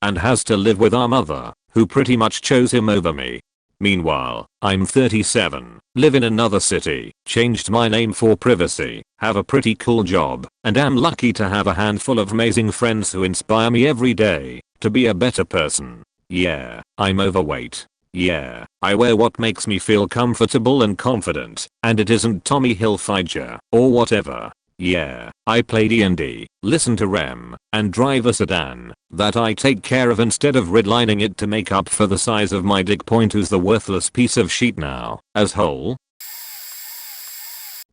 And has to live with our mother, who pretty much chose him over me. Meanwhile, I'm 37, live in another city, changed my name for privacy, have a pretty cool job, and am lucky to have a handful of amazing friends who inspire me every day to be a better person. Yeah, I'm overweight. Yeah, I wear what makes me feel comfortable and confident, and it isn't Tommy Hilfiger or whatever. Yeah, I play D&D, listen to REM, and drive a sedan that I take care of instead of redlining it to make up for the size of my dick. Point who's the worthless piece of shit now, as whole.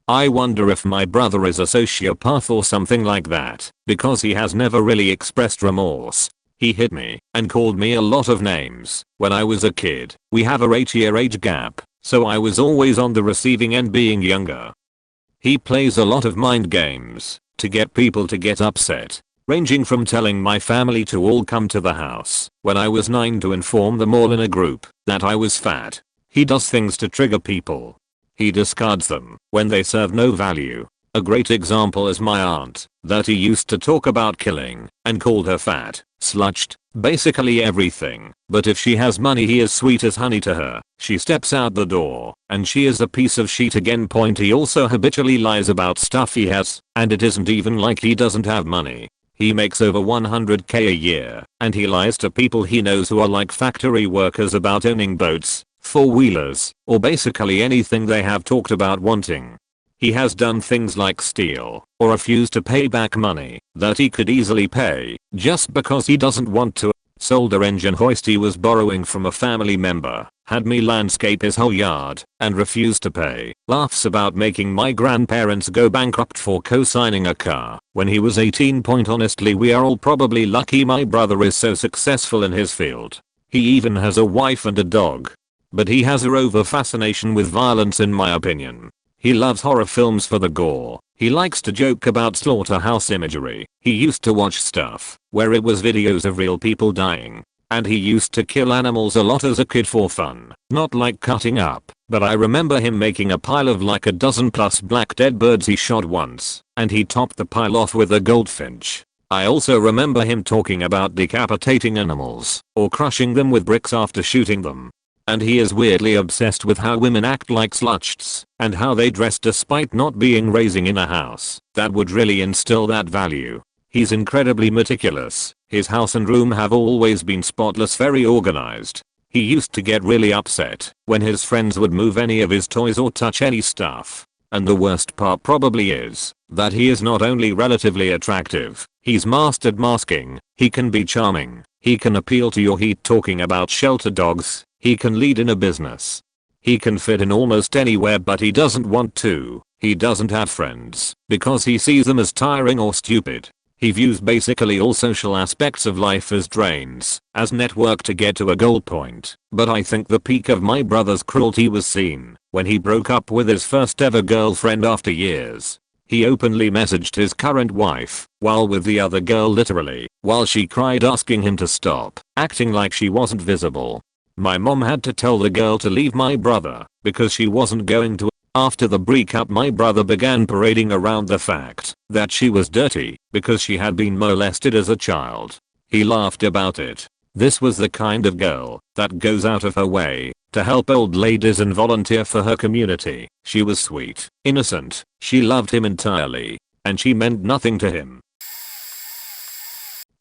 I wonder if my brother is a sociopath or something like that, because he has never really expressed remorse. He hit me and called me a lot of names when I was a kid. We have a 8-year age gap, so I was always on the receiving end being younger. He plays a lot of mind games to get people to get upset, ranging from telling my family to all come to the house when I was 9 to inform them all in a group that I was fat. He does things to trigger people. He discards them when they serve no value. A great example is my aunt, that he used to talk about killing and called her fat, slutched, basically everything. But if she has money he is sweet as honey to her. She steps out the door and she is a piece of shit again. Point he also habitually lies about stuff he has, and it isn't even like he doesn't have money. He makes over 100k a year and he lies to people he knows who are like factory workers about owning boats, four-wheelers, or basically anything they have talked about wanting. He has done things like steal or refuse to pay back money that he could easily pay just because he doesn't want to. Sold a engine hoist he was borrowing from a family member, had me landscape his whole yard, and refused to pay. Laughs about making my grandparents go bankrupt for co-signing a car when he was 18. Honestly, we are all probably lucky my brother is so successful in his field. He even has a wife and a dog. But he has a over fascination with violence in my opinion. He loves horror films for the gore. He likes to joke about slaughterhouse imagery. He used to watch stuff where it was videos of real people dying. And he used to kill animals a lot as a kid for fun. Not like cutting up, but I remember him making a pile of like a dozen plus black dead birds he shot once, and he topped the pile off with a goldfinch. I also remember him talking about decapitating animals or crushing them with bricks after shooting them. And he is weirdly obsessed with how women act like sluts and how they dress despite not being raising in a house that would really instill that value. He's incredibly meticulous. His house and room have always been spotless, very organized. He used to get really upset when his friends would move any of his toys or touch any stuff. And the worst part probably is that he is not only relatively attractive, he's mastered masking. He can be charming. He can appeal to your heat talking about shelter dogs. He can lead in a business. He can fit in almost anywhere, but he doesn't want to. He doesn't have friends because he sees them as tiring or stupid. He views basically all social aspects of life as drains, as network to get to a goal point. But I think the peak of my brother's cruelty was seen when he broke up with his first ever girlfriend after years. He openly messaged his current wife while with the other girl, literally, while she cried asking him to stop, acting like she wasn't visible. My mom had to tell the girl to leave my brother because she wasn't going to. After the breakup, my brother began parading around the fact that she was dirty because she had been molested as a child. He laughed about it. This was the kind of girl that goes out of her way to help old ladies and volunteer for her community. She was sweet, innocent, she loved him entirely, and she meant nothing to him.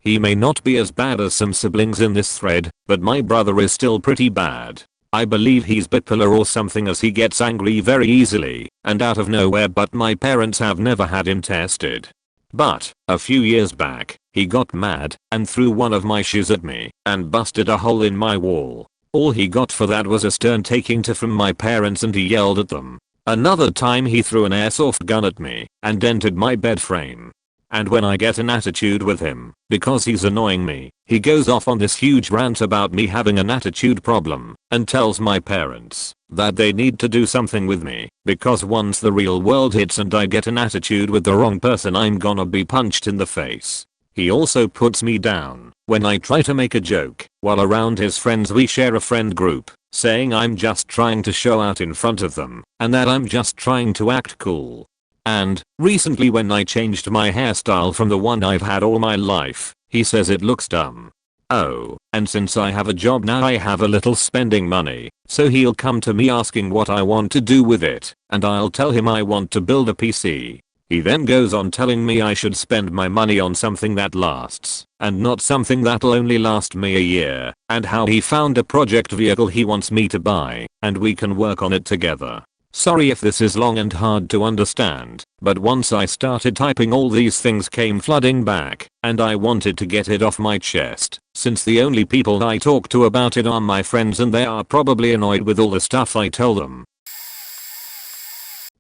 He may not be as bad as some siblings in this thread, but my brother is still pretty bad. I believe he's bipolar or something, as he gets angry very easily and out of nowhere, but my parents have never had him tested. But a few years back, he got mad and threw one of my shoes at me and busted a hole in my wall. All he got for that was a stern taking to from my parents, and he yelled at them. Another time he threw an airsoft gun at me and dented my bed frame. And when I get an attitude with him, because he's annoying me, he goes off on this huge rant about me having an attitude problem and tells my parents that they need to do something with me because once the real world hits and I get an attitude with the wrong person, I'm gonna be punched in the face. He also puts me down when I try to make a joke while around his friends. We share a friend group, saying I'm just trying to show out in front of them and that I'm just trying to act cool. And recently when I changed my hairstyle from the one I've had all my life, he says it looks dumb. Oh, and since I have a job now, I have a little spending money, so he'll come to me asking what I want to do with it, and I'll tell him I want to build a PC. He then goes on telling me I should spend my money on something that lasts, and not something that'll only last me a year, and how he found a project vehicle he wants me to buy, and we can work on it together. Sorry if this is long and hard to understand, but once I started typing all these things came flooding back, and I wanted to get it off my chest, since the only people I talk to about it are my friends and they are probably annoyed with all the stuff I tell them.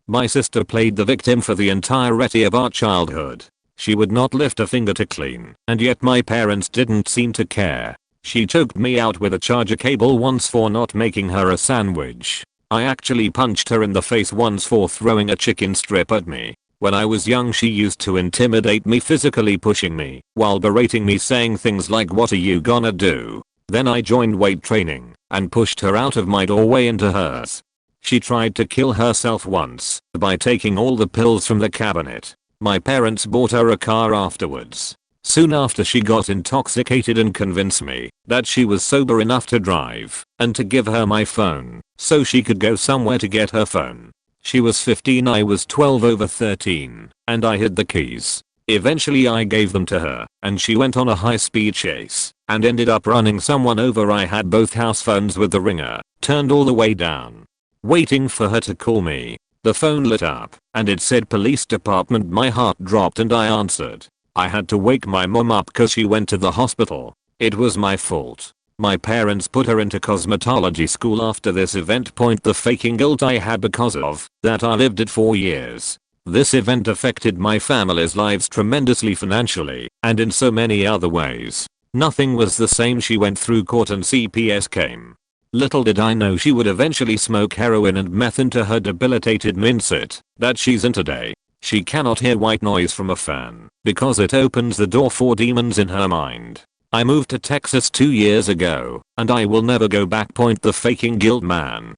My sister played the victim for the entirety of our childhood. She would not lift a finger to clean, and yet my parents didn't seem to care. She choked me out with a charger cable once for not making her a sandwich. I actually punched her in the face once for throwing a chicken strip at me. When I was young she used to intimidate me, physically pushing me, while berating me, saying things like, "What are you gonna do?" Then I joined weight training, and pushed her out of my doorway into hers. She tried to kill herself once, by taking all the pills from the cabinet. My parents bought her a car afterwards. Soon after she got intoxicated and convinced me that she was sober enough to drive, and to give her my phone, so she could go somewhere to get her phone. She was 15, I was 12 over 13, and I hid the keys. Eventually I gave them to her, and she went on a high-speed chase, and ended up running someone over. I had both house phones with the ringer turned all the way down, waiting for her to call me. The phone lit up, and it said police department. My heart dropped and I answered. I had to wake my mom up cause she went to the hospital. It was my fault. My parents put her into cosmetology school after this event. The faking guilt I had because of that I lived it for years. This event affected my family's lives tremendously, financially, and in so many other ways. Nothing was the same. She went through court and CPS came. Little did I know she would eventually smoke heroin and meth into her debilitated mindset that she's in today. She cannot hear white noise from a fan because it opens the door for demons in her mind. I moved to Texas 2 years ago, and I will never go back. The faking guilt man.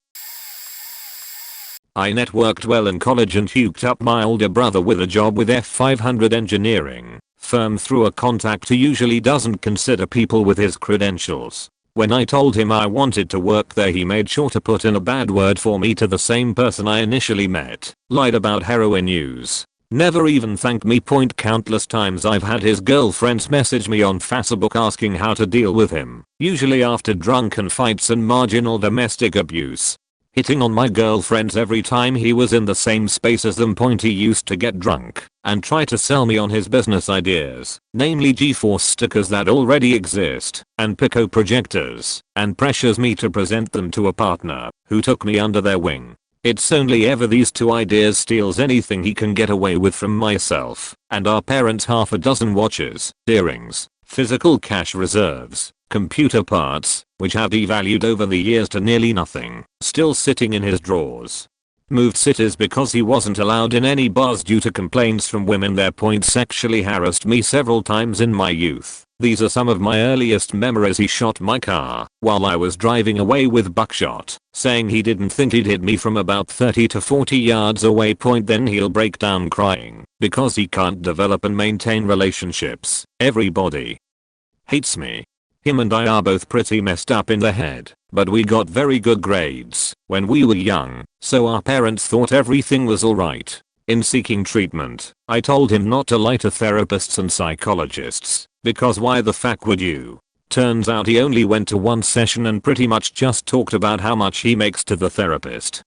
I networked well in college and hooked up my older brother with a job with F500 engineering firm through a contact who usually doesn't consider people with his credentials. When I told him I wanted to work there, he made sure to put in a bad word for me to the same person I initially met, lied about heroin use, never even thanked me. Countless times I've had his girlfriends message me on Facebook asking how to deal with him, usually after drunken fights and marginal domestic abuse. Hitting on my girlfriends every time he was in the same space as them. He used to get drunk and try to sell me on his business ideas, namely GeForce stickers that already exist, and Pico projectors, and pressures me to present them to a partner who took me under their wing. It's only ever these two ideas steals anything he can get away with from myself and our parents. Half a dozen watches, earrings, physical cash reserves, computer parts, which have devalued over the years to nearly nothing, still sitting in his drawers. Moved cities because he wasn't allowed in any bars due to complaints from women there. Sexually harassed me several times in my youth. These are some of my earliest memories. He shot my car while I was driving away with buckshot, saying he didn't think he'd hit me from about 30 to 40 yards away. Then he'll break down crying because he can't develop and maintain relationships. Everybody hates me. Him and I are both pretty messed up in the head, but we got very good grades when we were young, so our parents thought everything was alright. In seeking treatment, I told him not to lie to therapists and psychologists, because why the fuck would you? Turns out he only went to one session and pretty much just talked about how much he makes to the therapist.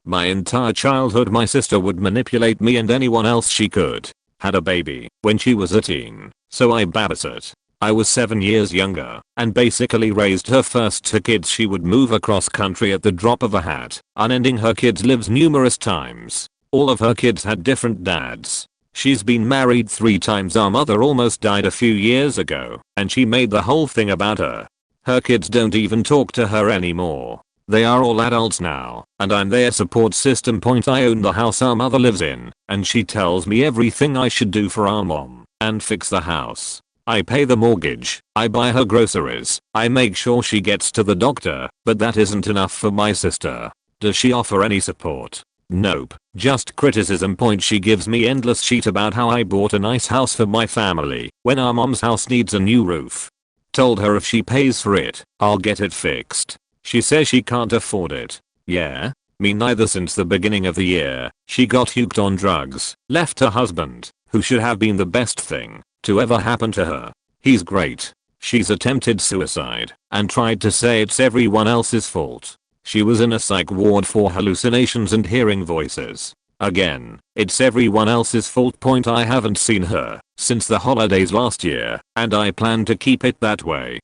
My entire childhood my sister would manipulate me and anyone else she could. Had a baby when she was a teen, so I babysat. I was 7 years younger, and basically raised her first 2 kids. She would move across country at the drop of a hat, unending her kids' lives numerous times. All of her kids had different dads. She's been married 3 times. Our mother almost died a few years ago, and she made the whole thing about her. Her kids don't even talk to her anymore. They are all adults now, and I'm their support system. I own the house our mother lives in, and she tells me everything I should do for our mom, and fix the house. I pay the mortgage, I buy her groceries, I make sure she gets to the doctor, but that isn't enough for my sister. Does she offer any support? Nope, just criticism. She gives me endless shit about how I bought a nice house for my family when our mom's house needs a new roof. Told her if she pays for it, I'll get it fixed. She says she can't afford it. Yeah? Me neither. Since the beginning of the year, she got hooked on drugs, left her husband, who should have been the best thing to ever happen to her. He's great. She's attempted suicide and tried to say it's everyone else's fault. She was in a psych ward for hallucinations and hearing voices. Again, it's everyone else's fault. I haven't seen her since the holidays last year, and I plan to keep it that way.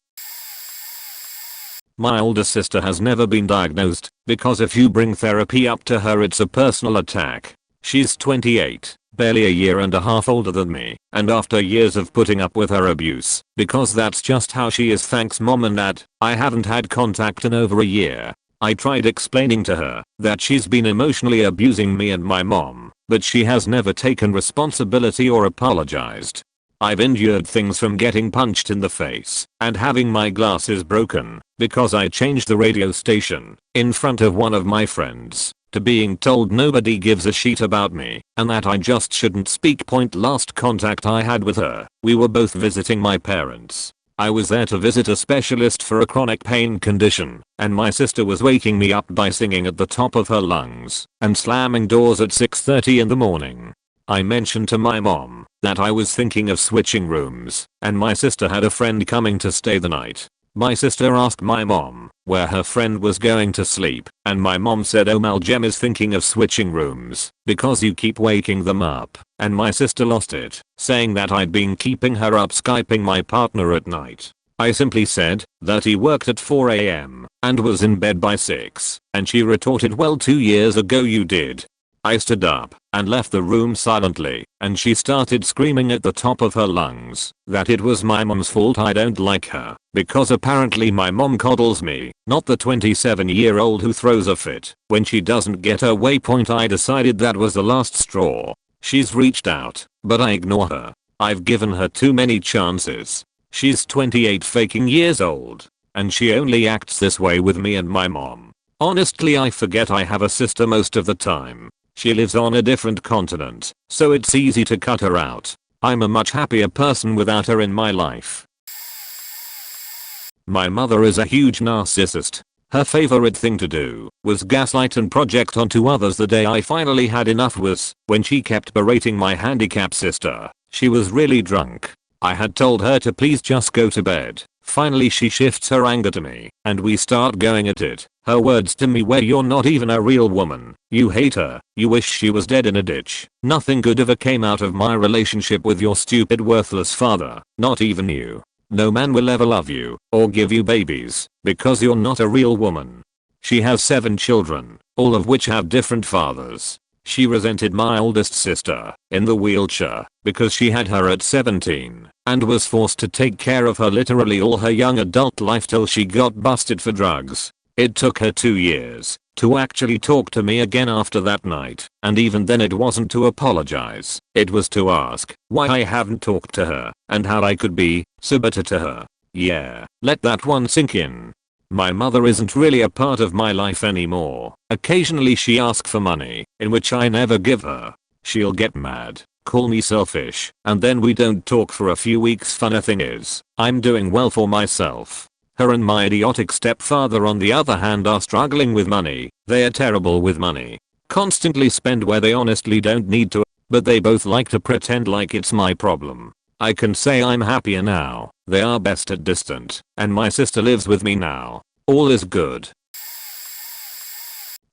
My older sister has never been diagnosed, because if you bring therapy up to her it's a personal attack. She's 28, barely a year and a half older than me, and after years of putting up with her abuse, because that's just how she is, thanks mom and dad, I haven't had contact in over a year. I tried explaining to her that she's been emotionally abusing me and my mom, but she has never taken responsibility or apologized. I've endured things from getting punched in the face and having my glasses broken because I changed the radio station in front of one of my friends, to being told nobody gives a shit about me and that I just shouldn't speak. Last contact I had with her, we were both visiting my parents. I was there to visit a specialist for a chronic pain condition, and my sister was waking me up by singing at the top of her lungs and slamming doors at 6:30 in the morning. I mentioned to my mom that I was thinking of switching rooms, and my sister had a friend coming to stay the night. My sister asked my mom where her friend was going to sleep, and my mom said, "Oh, Maljem is thinking of switching rooms because you keep waking them up," and my sister lost it, saying that I'd been keeping her up Skyping my partner at night. I simply said that he worked at 4 AM and was in bed by 6, and she retorted, "Well, 2 years ago you did." I stood up and left the room silently, and she started screaming at the top of her lungs that it was my mom's fault I don't like her, because apparently my mom coddles me, not the 27-year-old who throws a fit when she doesn't get her way. I decided that was the last straw. She's reached out, but I ignore her. I've given her too many chances. She's 28 faking years old, and she only acts this way with me and my mom. Honestly, I forget I have a sister most of the time. She lives on a different continent, so it's easy to cut her out. I'm a much happier person without her in my life. My mother is a huge narcissist. Her favorite thing to do was gaslight and project onto others. The day I finally had enough was when she kept berating my handicapped sister. She was really drunk. I had told her to please just go to bed. Finally she shifts her anger to me, and we start going at it. Her words to me were, "You're not even a real woman. You hate her. You wish she was dead in a ditch. Nothing good ever came out of my relationship with your stupid, worthless father. Not even you. No man will ever love you or give you babies because you're not a real woman." She has 7 children, all of which have different fathers. She resented my oldest sister, in the wheelchair, because she had her at 17 and was forced to take care of her literally all her young adult life till she got busted for drugs. It took her 2 years to actually talk to me again after that night, and even then it wasn't to apologize. It was to ask why I haven't talked to her and how I could be so bitter to her. Yeah, let that one sink in. My mother isn't really a part of my life anymore. Occasionally she asks for money, in which I never give her. She'll get mad, call me selfish, and then we don't talk for a few weeks. Funny thing is, I'm doing well for myself. Her and my idiotic stepfather on the other hand are struggling with money. They are terrible with money. Constantly spend where they honestly don't need to, but they both like to pretend like it's my problem. I can say I'm happier now. They are best at distant, and my sister lives with me now. All is good.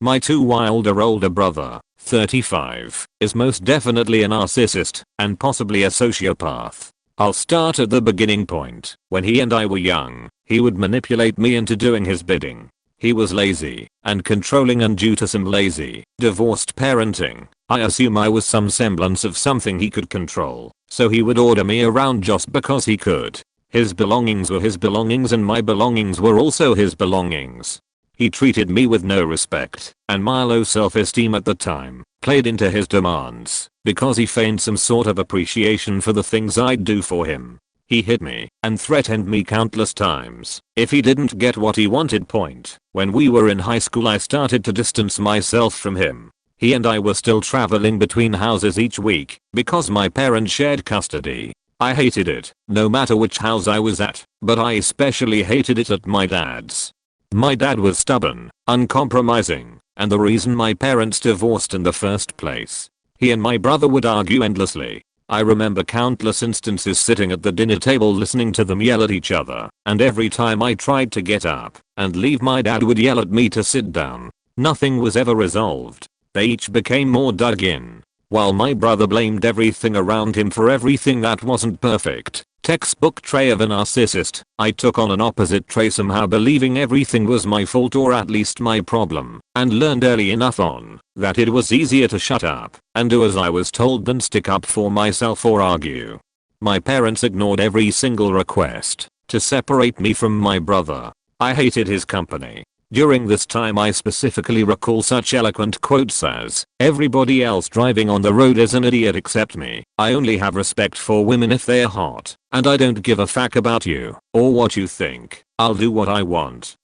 My 2 wilder older brother, 35, is most definitely a narcissist and possibly a sociopath. I'll start at the beginning point. When he and I were young, he would manipulate me into doing his bidding. He was lazy and controlling, and due to some lazy, divorced parenting, I assume I was some semblance of something he could control, so he would order me around just because he could. His belongings were his belongings and my belongings were also his belongings. He treated me with no respect, and my low self-esteem at the time played into his demands because he feigned some sort of appreciation for the things I'd do for him. He hit me and threatened me countless times if he didn't get what he wanted. When we were in high school I started to distance myself from him. He and I were still traveling between houses each week because my parents shared custody. I hated it, no matter which house I was at, but I especially hated it at my dad's. My dad was stubborn, uncompromising, and the reason my parents divorced in the first place. He and my brother would argue endlessly. I remember countless instances sitting at the dinner table listening to them yell at each other, and every time I tried to get up and leave, my dad would yell at me to sit down. Nothing was ever resolved. They each became more dug in, while my brother blamed everything around him for everything that wasn't perfect. Textbook trait of a narcissist. I took on an opposite trait, somehow believing everything was my fault or at least my problem, and learned early enough on that it was easier to shut up and do as I was told than stick up for myself or argue. My parents ignored every single request to separate me from my brother. I hated his company. During this time I specifically recall such eloquent quotes as, "Everybody else driving on the road is an idiot except me. I only have respect for women if they're hot, and I don't give a fuck about you or what you think. I'll do what I want."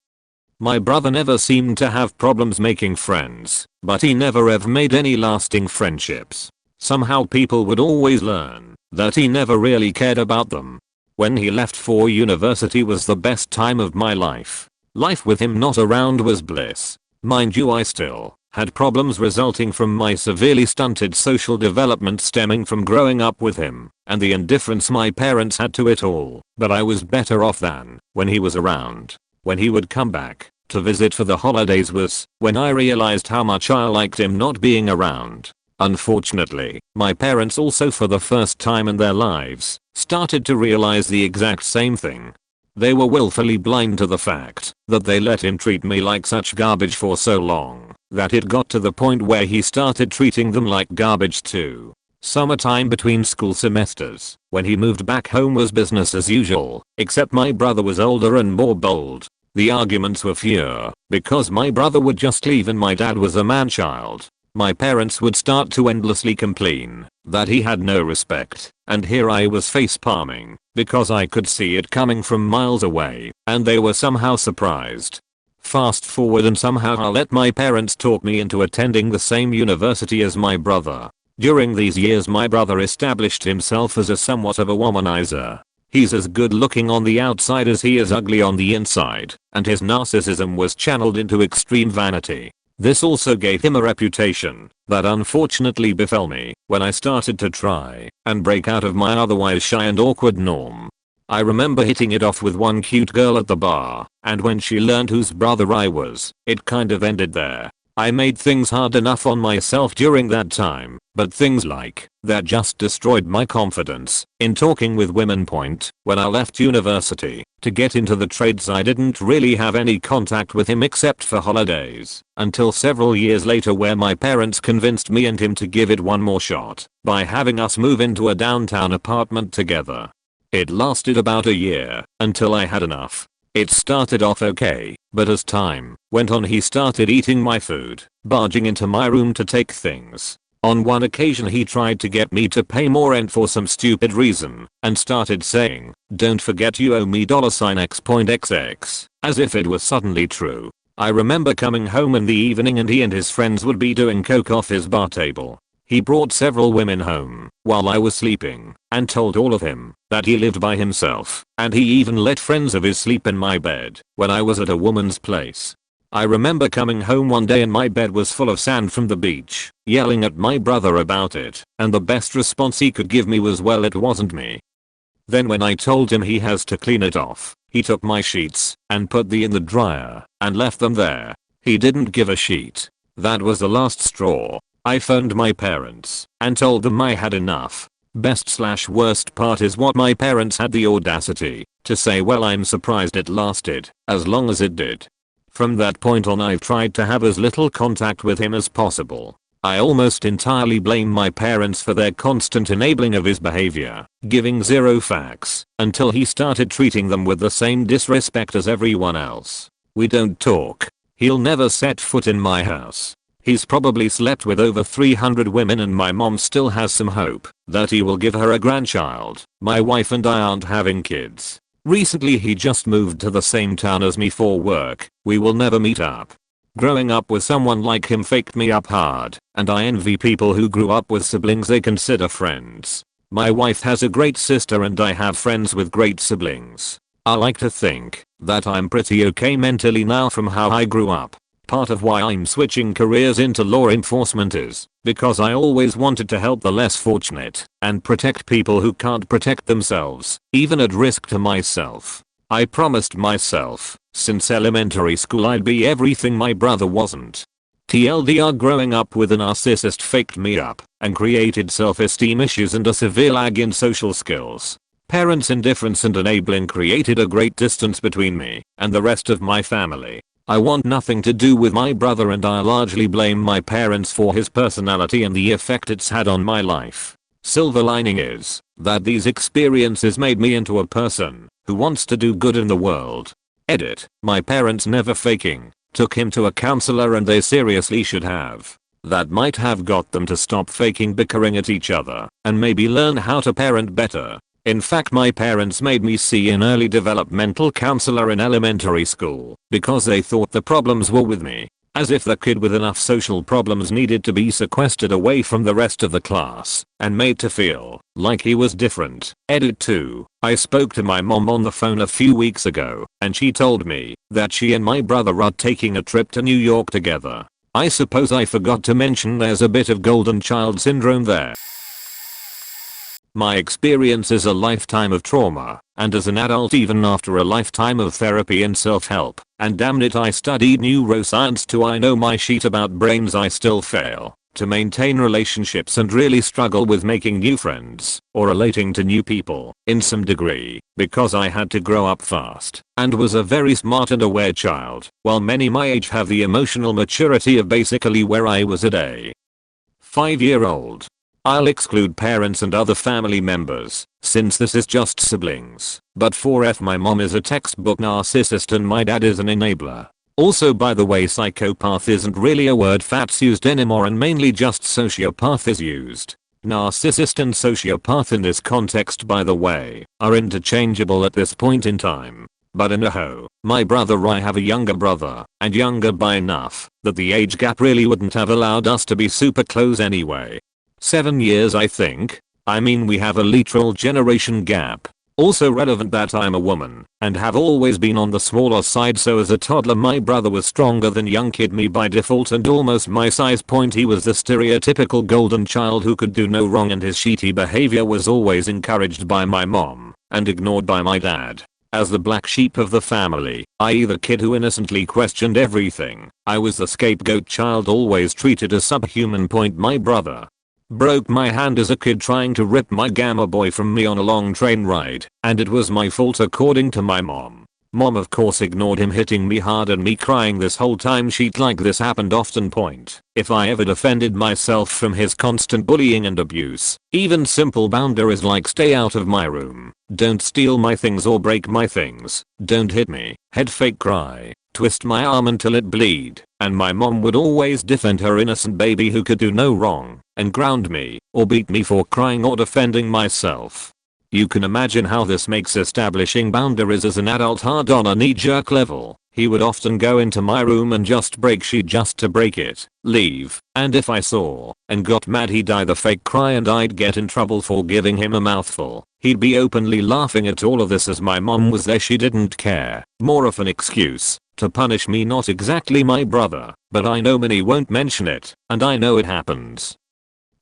My brother never seemed to have problems making friends, but he never ever made any lasting friendships. Somehow people would always learn that he never really cared about them. When he left for university was the best time of my life. Life with him not around was bliss. Mind you, I still had problems resulting from my severely stunted social development stemming from growing up with him and the indifference my parents had to it all, but I was better off than when he was around. When he would come back to visit for the holidays was when I realized how much I liked him not being around. Unfortunately, my parents also for the first time in their lives started to realize the exact same thing. They were willfully blind to the fact that they let him treat me like such garbage for so long that it got to the point where he started treating them like garbage too. Summertime between school semesters, when he moved back home, was business as usual, except my brother was older and more bold. The arguments were fewer because my brother would just leave and my dad was a man-child. My parents would start to endlessly complain that he had no respect, and here I was face-palming because I could see it coming from miles away, and they were somehow surprised. Fast forward and somehow I let my parents talk me into attending the same university as my brother. During these years my brother established himself as a somewhat of a womanizer. He's as good looking on the outside as he is ugly on the inside, and his narcissism was channeled into extreme vanity. This also gave him a reputation that unfortunately befell me when I started to try and break out of my otherwise shy and awkward norm. I remember hitting it off with one cute girl at the bar, and when she learned whose brother I was, it kind of ended there. I made things hard enough on myself during that time, but things like that just destroyed my confidence in talking with women. When I left university to get into the trades, I didn't really have any contact with him except for holidays, until several years later where my parents convinced me and him to give it one more shot by having us move into a downtown apartment together. It lasted about a year until I had enough. It started off okay, but as time went on he started eating my food, barging into my room to take things. On one occasion he tried to get me to pay more rent for some stupid reason, and started saying, "Don't forget you owe me $X.XX, as if it was suddenly true. I remember coming home in the evening and he and his friends would be doing coke off his bar table. He brought several women home while I was sleeping and told all of him that he lived by himself, and he even let friends of his sleep in my bed when I was at a woman's place. I remember coming home one day and my bed was full of sand from the beach, yelling at my brother about it, and the best response he could give me was, "Well, it wasn't me." Then when I told him he has to clean it off, he took my sheets and put them in the dryer and left them there. He didn't give a shit. That was the last straw. I phoned my parents and told them I had enough. Best/worst part is what my parents had the audacity to say, "Well, I'm surprised it lasted as long as it did." From that point on I've tried to have as little contact with him as possible. I almost entirely blame my parents for their constant enabling of his behavior, giving zero facts, until he started treating them with the same disrespect as everyone else. We don't talk. He'll never set foot in my house. He's probably slept with over 300 women and my mom still has some hope that he will give her a grandchild. My wife and I aren't having kids. Recently he just moved to the same town as me for work. We will never meet up. Growing up with someone like him faked me up hard, and I envy people who grew up with siblings they consider friends. My wife has a great sister and I have friends with great siblings. I like to think that I'm pretty okay mentally now from how I grew up. Part of why I'm switching careers into law enforcement is because I always wanted to help the less fortunate and protect people who can't protect themselves, even at risk to myself. I promised myself, since elementary school, I'd be everything my brother wasn't. TLDR, growing up with a narcissist faked me up and created self-esteem issues and a severe lag in social skills. Parents' indifference and enabling created a great distance between me and the rest of my family. I want nothing to do with my brother, and I largely blame my parents for his personality and the effect it's had on my life. Silver lining is that these experiences made me into a person who wants to do good in the world. Edit. My parents never faking took him to a counselor, and they seriously should have. That might have got them to stop faking bickering at each other and maybe learn how to parent better. In fact, my parents made me see an early developmental counselor in elementary school because they thought the problems were with me. As if the kid with enough social problems needed to be sequestered away from the rest of the class and made to feel like he was different. Edit 2. I spoke to my mom on the phone a few weeks ago, and she told me that she and my brother are taking a trip to New York together. I suppose I forgot to mention there's a bit of golden child syndrome there. My experience is a lifetime of trauma, and as an adult, even after a lifetime of therapy and self-help, and damn it, I studied neuroscience too, I know my shit about brains, I still fail to maintain relationships and really struggle with making new friends or relating to new people in some degree because I had to grow up fast and was a very smart and aware child, while many my age have the emotional maturity of basically where I was at a 5-year-old. I'll exclude parents and other family members, since this is just siblings, but 4F, my mom is a textbook narcissist and my dad is an enabler. Also, by the way, psychopath isn't really a word that's used anymore and mainly just sociopath is used. Narcissist and sociopath in this context, by the way, are interchangeable at this point in time. But my brother, I have a younger brother, and younger by enough that the age gap really wouldn't have allowed us to be super close anyway. 7 years, I think. I mean, we have a literal generation gap. Also relevant that I'm a woman and have always been on the smaller side, so as a toddler my brother was stronger than young kid me by default and almost my size. Point, he was the stereotypical golden child who could do no wrong, and his shitty behavior was always encouraged by my mom and ignored by my dad. As the black sheep of the family, i.e. the kid who innocently questioned everything, I was the scapegoat child, always treated as subhuman. Point, my brother broke my hand as a kid trying to rip my Gamma Boy from me on a long train ride, and it was my fault according to my mom. Mom of course ignored him hitting me hard and me crying this whole time. Shit like this happened often. Point, if I ever defended myself from his constant bullying and abuse, even simple boundaries like stay out of my room, don't steal my things or break my things, don't hit me, head fake cry, twist my arm until it bleed, and my mom would always defend her innocent baby who could do no wrong, and ground me or beat me for crying or defending myself. You can imagine how this makes establishing boundaries as an adult hard on a knee-jerk level. He would often go into my room and just break shit just to break it, leave, and if I saw and got mad, he'd either fake cry and I'd get in trouble for giving him a mouthful. He'd be openly laughing at all of this as my mom was there. She didn't care. More of an excuse to punish me, not exactly my brother, but I know many won't mention it, and I know it happens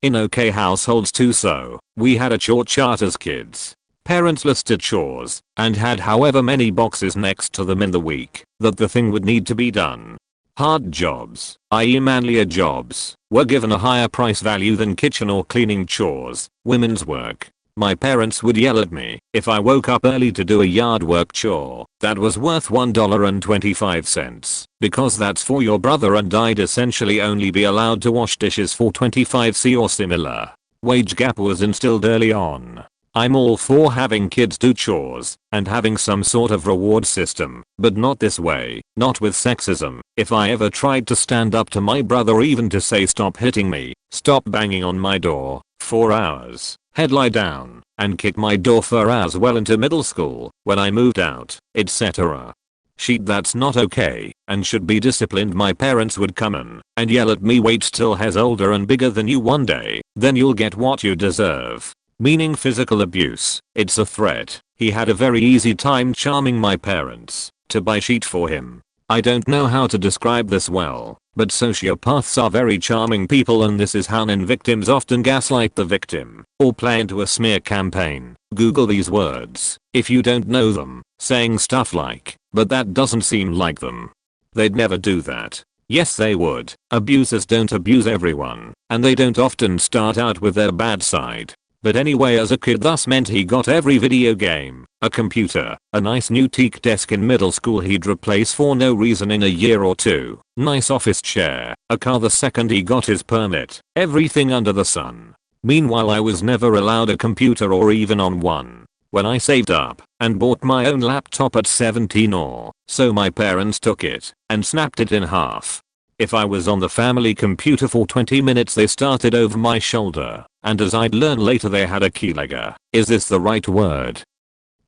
in okay households too. So we had a chore chart as kids. Parents listed chores and had however many boxes next to them in the week that the thing would need to be done. Hard jobs, i.e. manlier jobs, were given a higher price value than kitchen or cleaning chores, women's work. My parents would yell at me if I woke up early to do a yard work chore that was worth $1.25, because that's for your brother and I'd essentially only be allowed to wash dishes for 25 cents or similar. Wage gap was instilled early on. I'm all for having kids do chores and having some sort of reward system, but not this way, not with sexism. If I ever tried to stand up to my brother, even to say stop hitting me, stop banging on my door, 4 hours, head lie down, and kick my door for hours well into middle school, when I moved out, etc. Shit, that's not okay and should be disciplined. My parents would come in and yell at me, wait till he's older and bigger than you one day, then you'll get what you deserve. Meaning physical abuse. It's a threat. He had a very easy time charming my parents to buy shit for him. I don't know how to describe this well, but sociopaths are very charming people, and this is how victims often gaslight the victim or play into a smear campaign. Google these words if you don't know them, saying stuff like, "But that doesn't seem like them." They'd never do that. Yes, they would. Abusers don't abuse everyone, and they don't often start out with their bad side. But anyway, as a kid, thus meant he got every video game, a computer, a nice new teak desk in middle school he'd replace for no reason in a year or two, nice office chair, a car the second he got his permit, everything under the sun. Meanwhile, I was never allowed a computer or even on one. When I saved up and bought my own laptop at 17 or so, my parents took it and snapped it in half. If I was on the family computer for 20 minutes, they started over my shoulder, and as I'd learn later, they had a keylogger, is this the right word?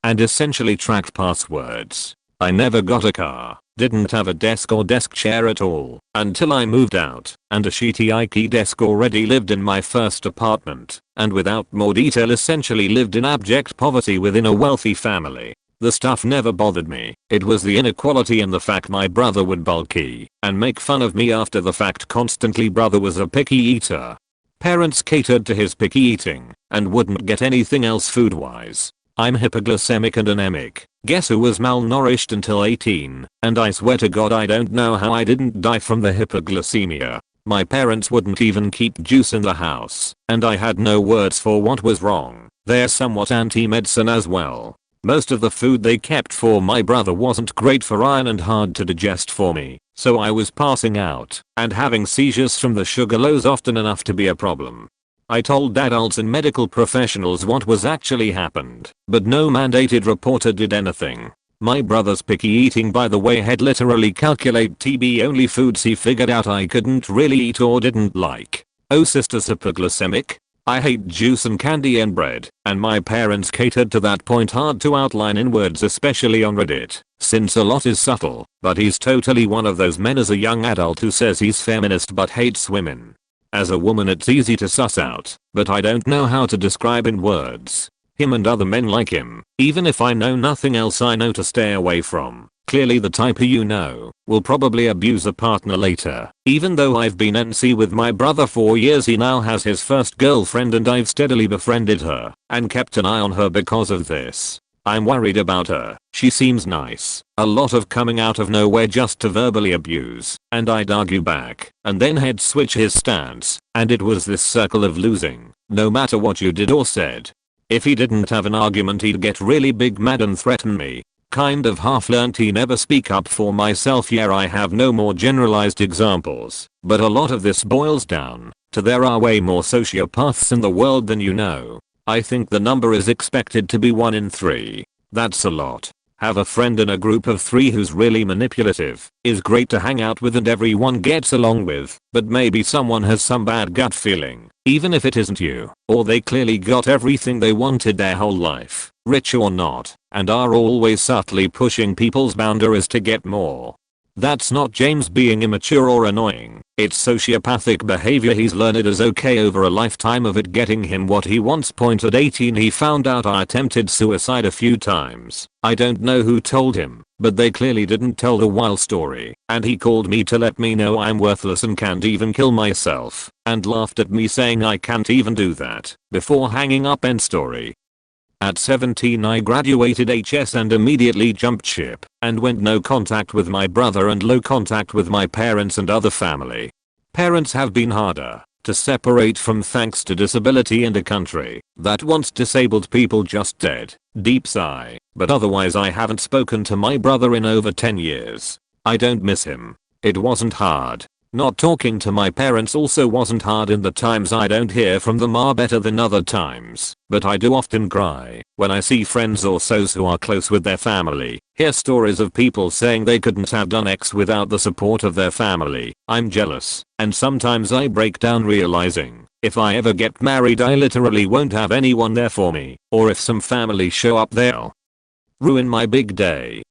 And essentially tracked passwords. I never got a car, didn't have a desk or desk chair at all, until I moved out, and a shitty IKEA desk already lived in my first apartment, and without more detail essentially lived in abject poverty within a wealthy family. The stuff never bothered me. It was the inequality and the fact my brother would bulky and make fun of me after the fact constantly. Brother was a picky eater. Parents catered to his picky eating and wouldn't get anything else food wise. I'm hypoglycemic and anemic. Guess who was malnourished until 18, and I swear to God I don't know how I didn't die from the hypoglycemia. My parents wouldn't even keep juice in the house, and I had no words for what was wrong. They're somewhat anti-medicine as well. Most of the food they kept for my brother wasn't great for iron and hard to digest for me, so I was passing out and having seizures from the sugar lows often enough to be a problem. I told adults and medical professionals what was actually happened, but no mandated reporter did anything. My brother's picky eating, by the way, had literally calculate TB only foods he figured out I couldn't really eat or didn't like. Oh, sister's hypoglycemic? I hate juice and candy and bread, and my parents catered to that point. Hard to outline in words, especially on Reddit, since a lot is subtle, but he's totally one of those men as a young adult who says he's feminist but hates women. As a woman it's easy to suss out, but I don't know how to describe in words. Him and other men like him, even if I know nothing else, I know to stay away from. Clearly the type who you know will probably abuse a partner later. Even though I've been NC with my brother for years, he now has his first girlfriend and I've steadily befriended her and kept an eye on her because of this. I'm worried about her. She seems nice. A lot of coming out of nowhere just to verbally abuse, and I'd argue back, and then he'd switch his stance, and it was this circle of losing, no matter what you did or said. If he didn't have an argument, he'd get really big mad and threaten me. Kind of half learned he never speak up for myself. Yeah, I have no more generalized examples, but a lot of this boils down to there are way more sociopaths in the world than you know. I think the number is expected to be 1 in 3. That's a lot. Have a friend in a group of 3 who's really manipulative, is great to hang out with and everyone gets along with, but maybe someone has some bad gut feeling, even if it isn't you, or they clearly got everything they wanted their whole life, rich or not, and are always subtly pushing people's boundaries to get more. That's not James being immature or annoying, it's sociopathic behavior. He's learned it as okay over a lifetime of it getting him what he wants. At 18 he found out I attempted suicide a few times. I don't know who told him, but they clearly didn't tell the wild story, and he called me to let me know I'm worthless and can't even kill myself, and laughed at me saying I can't even do that, before hanging up. End story. At 17 I graduated HS and immediately jumped ship and went no contact with my brother and low contact with my parents and other family. Parents have been harder to separate from thanks to disability in a country that wants disabled people just dead. Deep sigh. But otherwise I haven't spoken to my brother in over 10 years. I don't miss him. It wasn't hard. Not talking to my parents also wasn't hard. In the times I don't hear from them are better than other times, but I do often cry when I see friends or so's who are close with their family, hear stories of people saying they couldn't have done X without the support of their family. I'm jealous, and sometimes I break down realizing if I ever get married I literally won't have anyone there for me, or if some family show up they'll ruin my big day.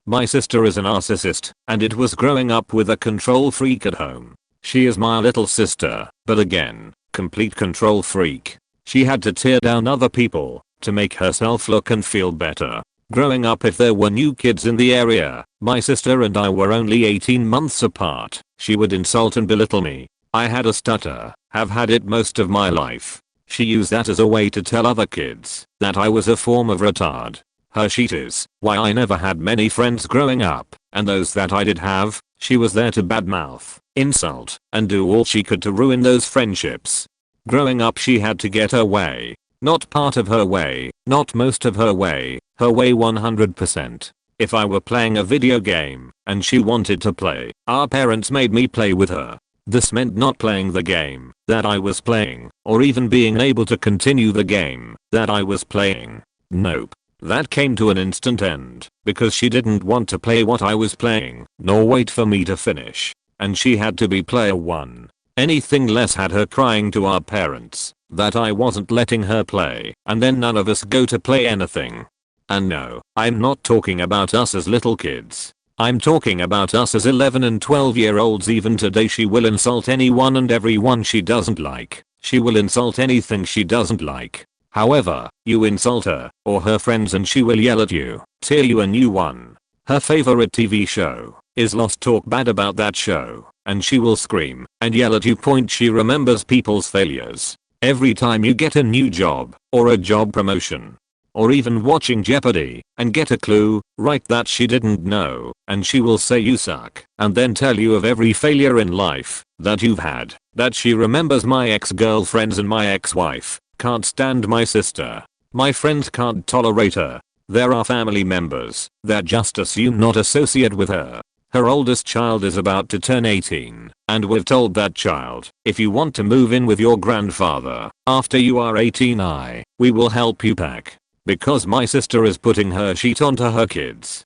My sister is a narcissist, and it was growing up with a control freak at home. She is my little sister, but again, complete control freak. She had to tear down other people to make herself look and feel better. Growing up, if there were new kids in the area, my sister and I were only 18 months apart, she would insult and belittle me. I had a stutter, have had it most of my life. She used that as a way to tell other kids that I was a form of retard. Her shit is why I never had many friends growing up, and those that I did have, she was there to badmouth, insult, and do all she could to ruin those friendships. Growing up, she had to get her way. Not part of her way, not most of her way 100%. If I were playing a video game and she wanted to play, our parents made me play with her. This meant not playing the game that I was playing, or even being able to continue the game that I was playing. Nope. That came to an instant end because she didn't want to play what I was playing, nor wait for me to finish. And she had to be player 1. Anything less had her crying to our parents that I wasn't letting her play, and then none of us go to play anything. And no, I'm not talking about us as little kids. I'm talking about us as 11 and 12-year-olds. Even today she will insult anyone and everyone she doesn't like. She will insult anything she doesn't like. However, you insult her or her friends and she will yell at you, tear you a new one. Her favorite TV show is Lost. Talk bad about that show, and she will scream and yell at you. She remembers people's failures. Every time you get a new job, or a job promotion, or even watching Jeopardy, and get a clue, right, that she didn't know, and she will say you suck, and then tell you of every failure in life that you've had. That she remembers my ex-girlfriends and my ex-wife. Can't stand my sister. My friends can't tolerate her. There are family members that just assume not associate with her. Her oldest child is about to turn 18, and we've told that child, if you want to move in with your grandfather after you are 18, we will help you pack. Because my sister is putting her sheet onto her kids.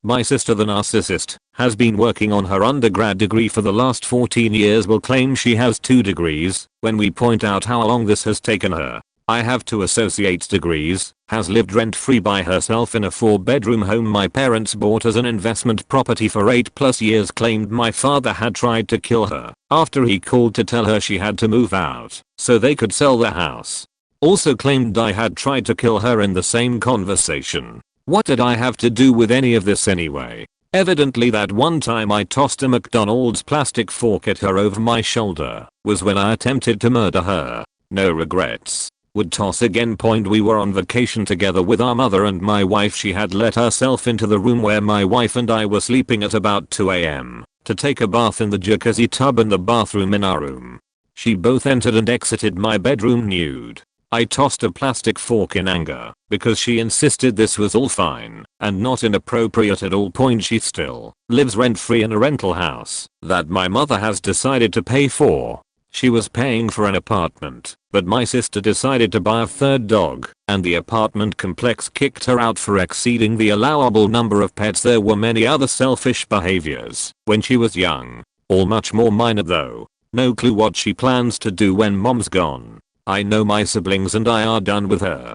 My sister, the narcissist, has been working on her undergrad degree for the last 14 years. Will claim she has 2 degrees when we point out how long this has taken her. I have 2 associate's degrees, has lived rent-free by herself in a 4-bedroom home my parents bought as an investment property for 8+ years. Claimed my father had tried to kill her after he called to tell her she had to move out so they could sell the house. Also claimed I had tried to kill her in the same conversation. What did I have to do with any of this anyway? Evidently that one time I tossed a McDonald's plastic fork at her over my shoulder was when I attempted to murder her. No regrets. Would toss again. We were on vacation together with our mother and my wife. She had let herself into the room where my wife and I were sleeping at about 2 AM to take a bath in the jacuzzi tub in the bathroom in our room. She both entered and exited my bedroom nude. I tossed a plastic fork in anger because she insisted this was all fine and not inappropriate at all. She still lives rent-free in a rental house that my mother has decided to pay for. She was paying for an apartment, but my sister decided to buy a 3rd dog, and the apartment complex kicked her out for exceeding the allowable number of pets. There were many other selfish behaviors when she was young, all much more minor though. No clue what she plans to do when mom's gone. I know my siblings and I are done with her.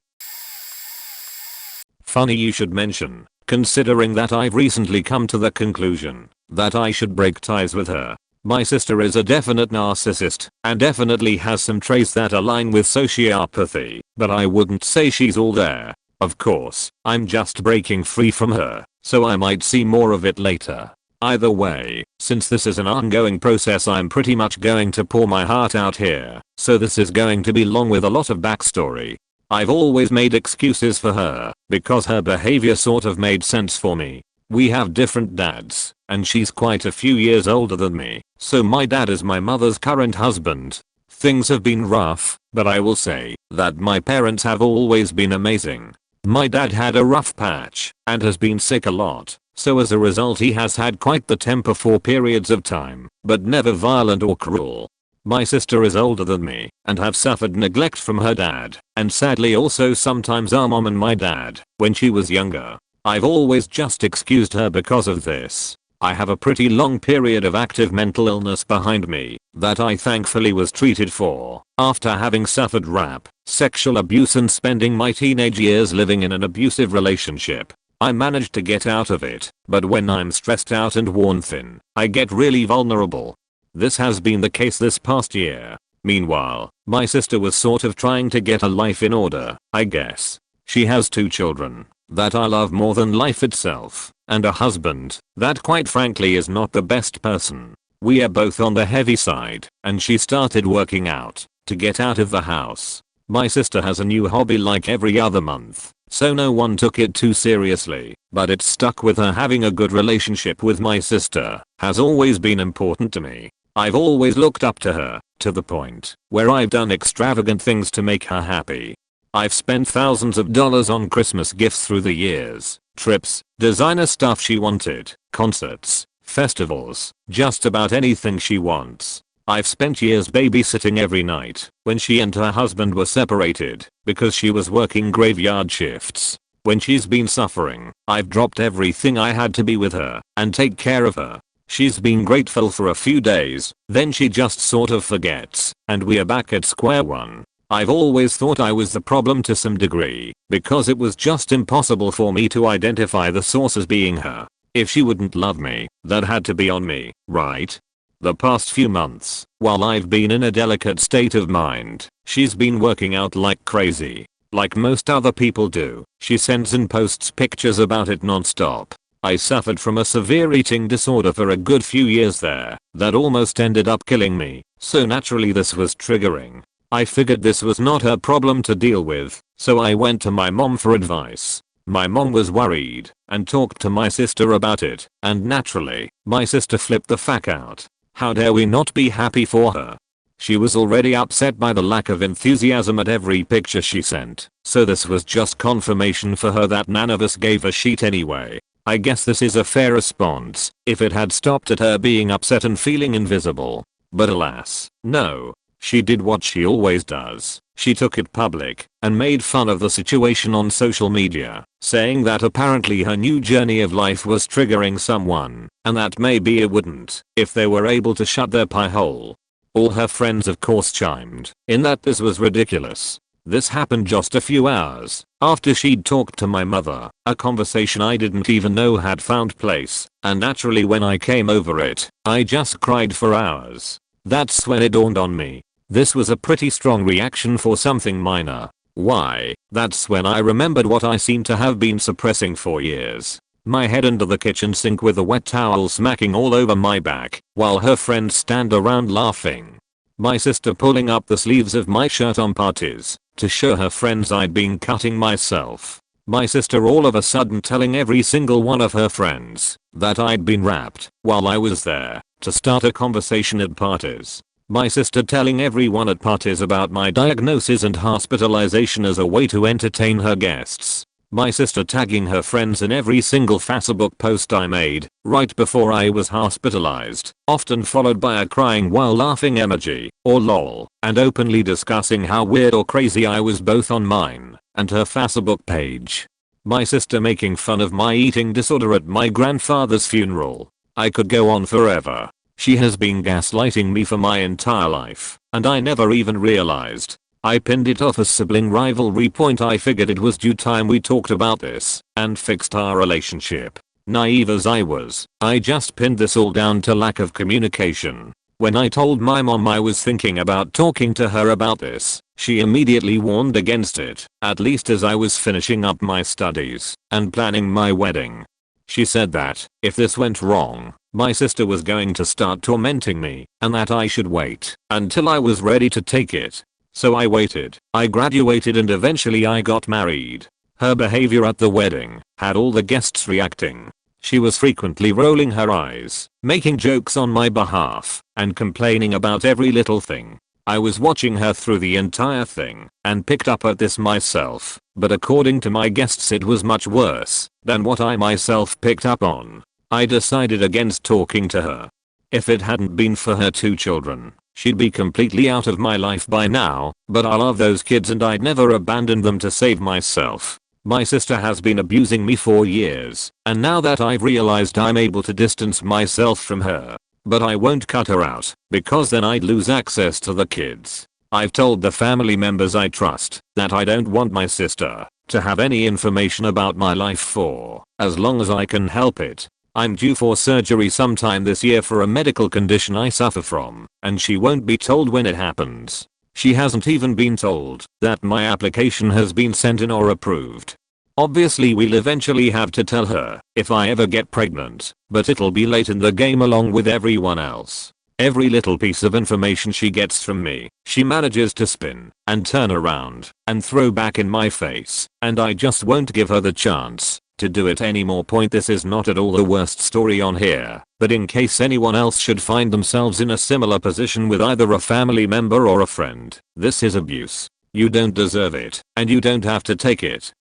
Funny you should mention, considering that I've recently come to the conclusion that I should break ties with her. My sister is a definite narcissist and definitely has some traits that align with sociopathy, but I wouldn't say she's all there. Of course, I'm just breaking free from her, so I might see more of it later. Either way, since this is an ongoing process, I'm pretty much going to pour my heart out here, so this is going to be long with a lot of backstory. I've always made excuses for her because her behavior sort of made sense for me. We have different dads, and she's quite a few years older than me, so my dad is my mother's current husband. Things have been rough, but I will say that my parents have always been amazing. My dad had a rough patch and has been sick a lot, so as a result he has had quite the temper for periods of time, but never violent or cruel. My sister is older than me and have suffered neglect from her dad, and sadly also sometimes our mom and my dad when she was younger. I've always just excused her because of this. I have a pretty long period of active mental illness behind me that I thankfully was treated for after having suffered rap, sexual abuse and spending my teenage years living in an abusive relationship. I managed to get out of it, but when I'm stressed out and worn thin, I get really vulnerable. This has been the case this past year. Meanwhile, my sister was sort of trying to get her life in order, I guess. She has 2 children that I love more than life itself, and a husband that quite frankly is not the best person. We are both on the heavy side, and she started working out to get out of the house. My sister has a new hobby like every other month, so no one took it too seriously, but it stuck with her. Having a good relationship with my sister has always been important to me. I've always looked up to her, to the point where I've done extravagant things to make her happy. I've spent thousands of dollars on Christmas gifts through the years, trips, designer stuff she wanted, concerts, festivals, just about anything she wants. I've spent years babysitting every night when she and her husband were separated because she was working graveyard shifts. When she's been suffering, I've dropped everything I had to be with her and take care of her. She's been grateful for a few days, then she just sort of forgets, and we are back at square one. I've always thought I was the problem to some degree, because it was just impossible for me to identify the source as being her. If she wouldn't love me, that had to be on me, right? The past few months, while I've been in a delicate state of mind, she's been working out like crazy. Like most other people do, she sends and posts pictures about it non-stop. I suffered from a severe eating disorder for a good few years there that almost ended up killing me, so naturally this was triggering. I figured this was not her problem to deal with, so I went to my mom for advice. My mom was worried and talked to my sister about it, and naturally, my sister flipped the fuck out. How dare we not be happy for her? She was already upset by the lack of enthusiasm at every picture she sent, so this was just confirmation for her that none of us gave a shit anyway. I guess this is a fair response if it had stopped at her being upset and feeling invisible. But alas, no. She did what she always does. She took it public and made fun of the situation on social media, saying that apparently her new journey of life was triggering someone, and that maybe it wouldn't if they were able to shut their pie hole. All her friends of course chimed in that this was ridiculous. This happened just a few hours after she'd talked to my mother, a conversation I didn't even know had found place, and naturally when I came over it, I just cried for hours. That's when it dawned on me. This was a pretty strong reaction for something minor. Why? That's when I remembered what I seemed to have been suppressing for years. My head under the kitchen sink with a wet towel smacking all over my back, while her friends stand around laughing. My sister pulling up the sleeves of my shirt on parties to show her friends I'd been cutting myself. My sister all of a sudden telling every single one of her friends that I'd been rapped while I was there to start a conversation at parties. My sister telling everyone at parties about my diagnosis and hospitalization as a way to entertain her guests. My sister tagging her friends in every single Facebook post I made right before I was hospitalized, often followed by a crying while laughing emoji or lol, and openly discussing how weird or crazy I was both on mine and her Facebook page. My sister making fun of my eating disorder at my grandfather's funeral. I could go on forever. She has been gaslighting me for my entire life, and I never even realized. I pinned it off as sibling rivalry. I figured it was due time we talked about this and fixed our relationship. Naive as I was, I just pinned this all down to lack of communication. When I told my mom I was thinking about talking to her about this, she immediately warned against it, at least as I was finishing up my studies and planning my wedding. She said that if this went wrong, my sister was going to start tormenting me and that I should wait until I was ready to take it. So I waited. I graduated and eventually I got married. Her behavior at the wedding had all the guests reacting. She was frequently rolling her eyes, making jokes on my behalf, and complaining about every little thing. I was watching her through the entire thing and picked up at this myself, but according to my guests it was much worse than what I myself picked up on. I decided against talking to her. If it hadn't been for her 2 children, she'd be completely out of my life by now, but I love those kids and I'd never abandon them to save myself. My sister has been abusing me for years, and now that I've realized I'm able to distance myself from her. But I won't cut her out, because then I'd lose access to the kids. I've told the family members I trust that I don't want my sister to have any information about my life for as long as I can help it. I'm due for surgery sometime this year for a medical condition I suffer from, and she won't be told when it happens. She hasn't even been told that my application has been sent in or approved. Obviously we'll eventually have to tell her if I ever get pregnant, but it'll be late in the game along with everyone else. Every little piece of information she gets from me, she manages to spin and turn around and throw back in my face, and I just won't give her the chance to do it anymore. This is not at all the worst story on here, but in case anyone else should find themselves in a similar position with either a family member or a friend, this is abuse. You don't deserve it, and you don't have to take it.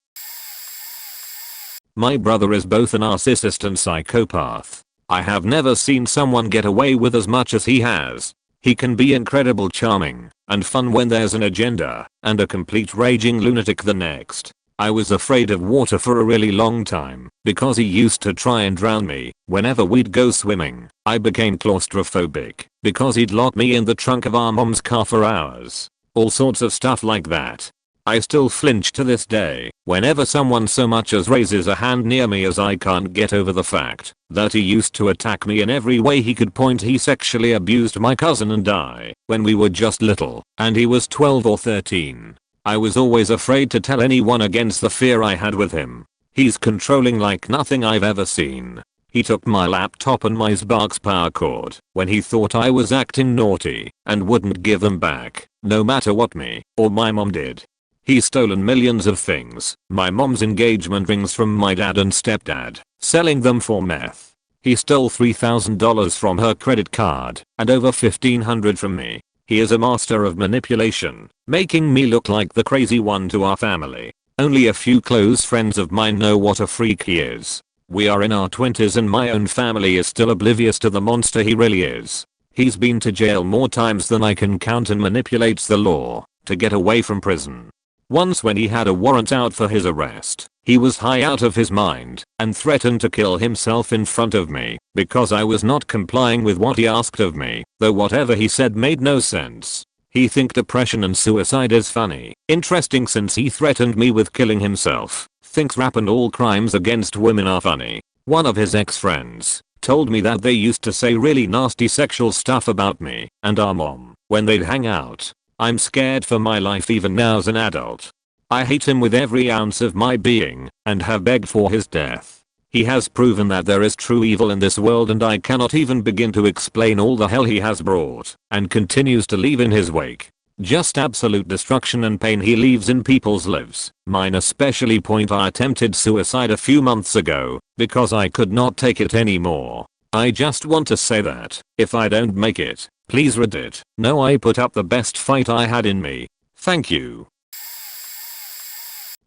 My brother is both a narcissist and psychopath. I have never seen someone get away with as much as he has. He can be incredible charming and fun when there's an agenda, and a complete raging lunatic the next. I was afraid of water for a really long time because he used to try and drown me whenever we'd go swimming. I became claustrophobic because he'd lock me in the trunk of our mom's car for hours. All sorts of stuff like that. I still flinch to this day whenever someone so much as raises a hand near me, as I can't get over the fact that he used to attack me in every way he could point. He sexually abused my cousin and I when we were just little, and he was 12 or 13. I was always afraid to tell anyone against the fear I had with him. He's controlling like nothing I've ever seen. He took my laptop and my Xbox power cord when he thought I was acting naughty and wouldn't give them back, no matter what me or my mom did. He's stolen millions of things, my mom's engagement rings from my dad and stepdad, selling them for meth. He stole $3,000 from her credit card and over $1,500 from me. He is a master of manipulation, making me look like the crazy one to our family. Only a few close friends of mine know what a freak he is. We are in our 20s and my own family is still oblivious to the monster he really is. He's been to jail more times than I can count and manipulates the law to get away from prison. Once when he had a warrant out for his arrest, he was high out of his mind and threatened to kill himself in front of me because I was not complying with what he asked of me, though whatever he said made no sense. He think depression and suicide is funny. Interesting, since he threatened me with killing himself. Thinks rap and all crimes against women are funny. One of his ex-friends told me that they used to say really nasty sexual stuff about me and our mom when they'd hang out. I'm scared for my life even now as an adult. I hate him with every ounce of my being and have begged for his death. He has proven that there is true evil in this world, and I cannot even begin to explain all the hell he has brought and continues to leave in his wake. Just absolute destruction and pain he leaves in people's lives. Mine especially. I attempted suicide a few months ago because I could not take it anymore. I just want to say that if I don't make it, please read it. No, I put up the best fight I had in me. Thank you.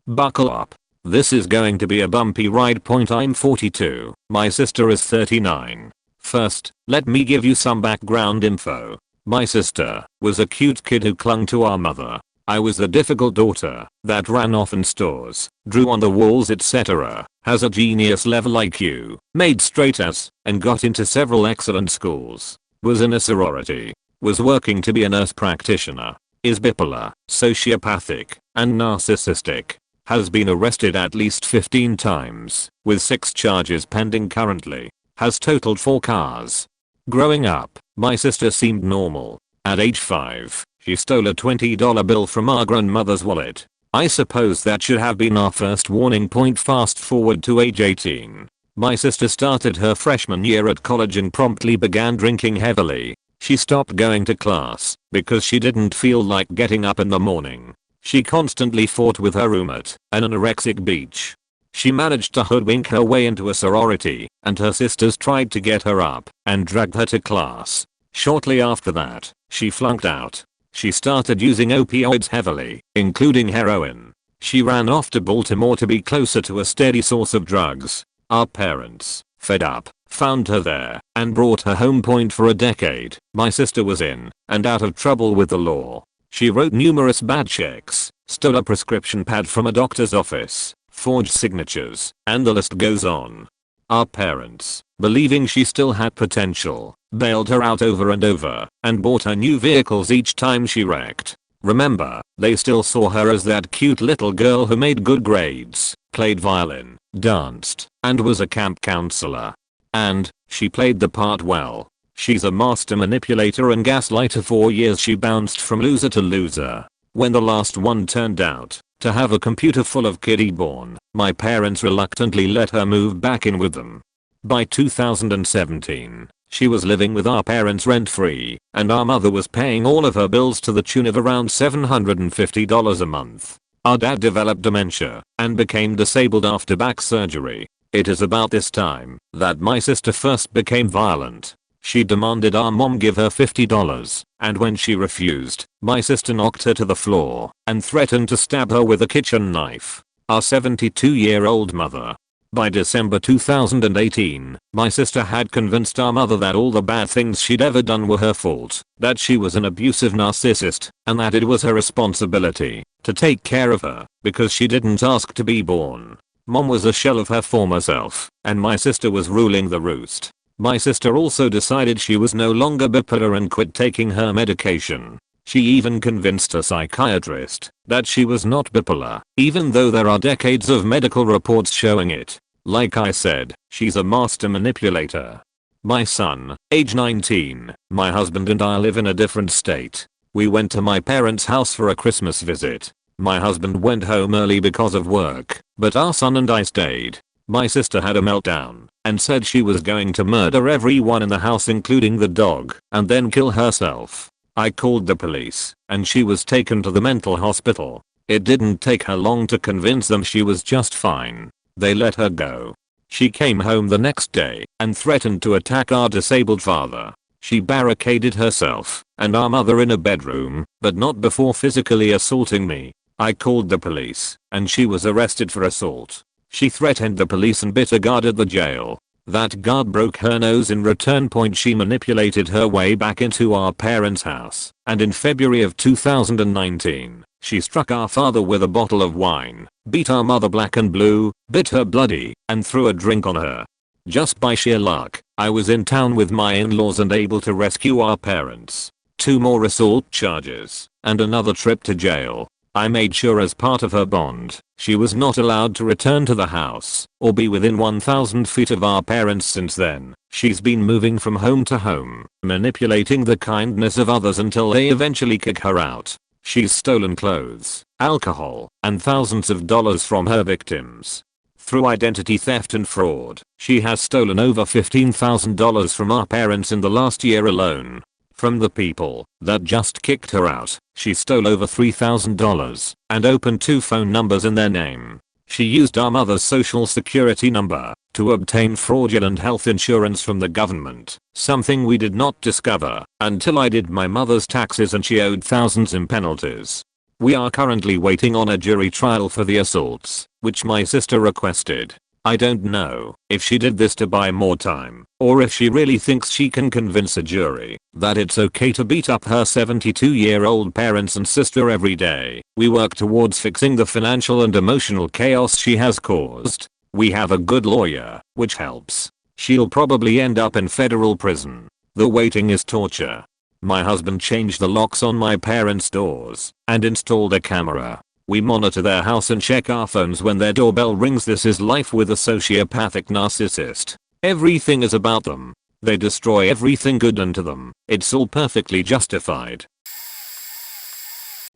Buckle up. This is going to be a bumpy ride. I'm 42. My sister is 39. First, let me give you some background info. My sister was a cute kid who clung to our mother. I was the difficult daughter that ran off in stores, drew on the walls, etc. Has a genius level IQ, made straight A's, and got into several excellent schools. Was in a sorority. Was working to be a nurse practitioner. Is bipolar, sociopathic, and narcissistic. Has been arrested at least 15 times, with 6 charges pending currently. Has totaled 4 cars. Growing up, my sister seemed normal. At age 5, she stole a $20 bill from our grandmother's wallet. I suppose that should have been our first warning point. Fast forward to age 18. My sister started her freshman year at college and promptly began drinking heavily. She stopped going to class because she didn't feel like getting up in the morning. She constantly fought with her roommate, an anorexic bitch. She managed to hoodwink her way into a sorority, and her sisters tried to get her up and dragged her to class. Shortly after that, she flunked out. She started using opioids heavily, including heroin. She ran off to Baltimore to be closer to a steady source of drugs. Our parents, fed up, found her there and brought her home. For a decade, my sister was in and out of trouble with the law. She wrote numerous bad checks, stole a prescription pad from a doctor's office, forged signatures, and the list goes on. Our parents, believing she still had potential, bailed her out over and over and bought her new vehicles each time she wrecked. Remember, they still saw her as that cute little girl who made good grades, played violin, danced, and was a camp counselor. And she played the part well. She's a master manipulator and gaslighter. For years she bounced from loser to loser. When the last one turned out to have a computer full of kiddie porn, my parents reluctantly let her move back in with them. By 2017, she was living with our parents rent-free, and our mother was paying all of her bills to the tune of around $750 a month. Our dad developed dementia and became disabled after back surgery. It is about this time that my sister first became violent. She demanded our mom give her $50, and when she refused, my sister knocked her to the floor and threatened to stab her with a kitchen knife. Our 72-year-old mother. By December 2018, my sister had convinced our mother that all the bad things she'd ever done were her fault, that she was an abusive narcissist, and that it was her responsibility to take care of her because she didn't ask to be born. Mom was a shell of her former self, and my sister was ruling the roost. My sister also decided she was no longer bipolar and quit taking her medication. She even convinced a psychiatrist that she was not bipolar, even though there are decades of medical reports showing it. Like I said, she's a master manipulator. My son, age 19, my husband and I live in a different state. We went to my parents' house for a Christmas visit. My husband went home early because of work, but our son and I stayed. My sister had a meltdown and said she was going to murder everyone in the house including the dog and then kill herself. I called the police and she was taken to the mental hospital. It didn't take her long to convince them she was just fine. They let her go. She came home the next day and threatened to attack our disabled father. She barricaded herself and our mother in a bedroom, but not before physically assaulting me. I called the police and she was arrested for assault. She threatened the police and bit a guard at the jail. That guard broke her nose in return. She manipulated her way back into our parents' house, and in February of 2019, she struck our father with a bottle of wine, beat our mother black and blue, bit her bloody, and threw a drink on her. Just by sheer luck, I was in town with my in-laws and able to rescue our parents. 2 more assault charges, and another trip to jail. I made sure as part of her bond, she was not allowed to return to the house or be within 1,000 feet of our parents. Since then, she's been moving from home to home, manipulating the kindness of others until they eventually kick her out. She's stolen clothes, alcohol, and thousands of dollars from her victims. Through identity theft and fraud, she has stolen over $15,000 from our parents in the last year alone. From the people that just kicked her out, she stole over $3,000 and opened 2 phone numbers in their name. She used our mother's social security number to obtain fraudulent health insurance from the government, something we did not discover until I did my mother's taxes and she owed thousands in penalties. We are currently waiting on a jury trial for the assaults, which my sister requested. I don't know if she did this to buy more time or if she really thinks she can convince a jury that it's okay to beat up her 72-year-old parents and sister every day. We work towards fixing the financial and emotional chaos she has caused. We have a good lawyer, which helps. She'll probably end up in federal prison. The waiting is torture. My husband changed the locks on my parents' doors and installed a camera. We monitor their house and check our phones when their doorbell rings. This is life with a sociopathic narcissist. Everything is about them. They destroy everything good unto them. It's all perfectly justified.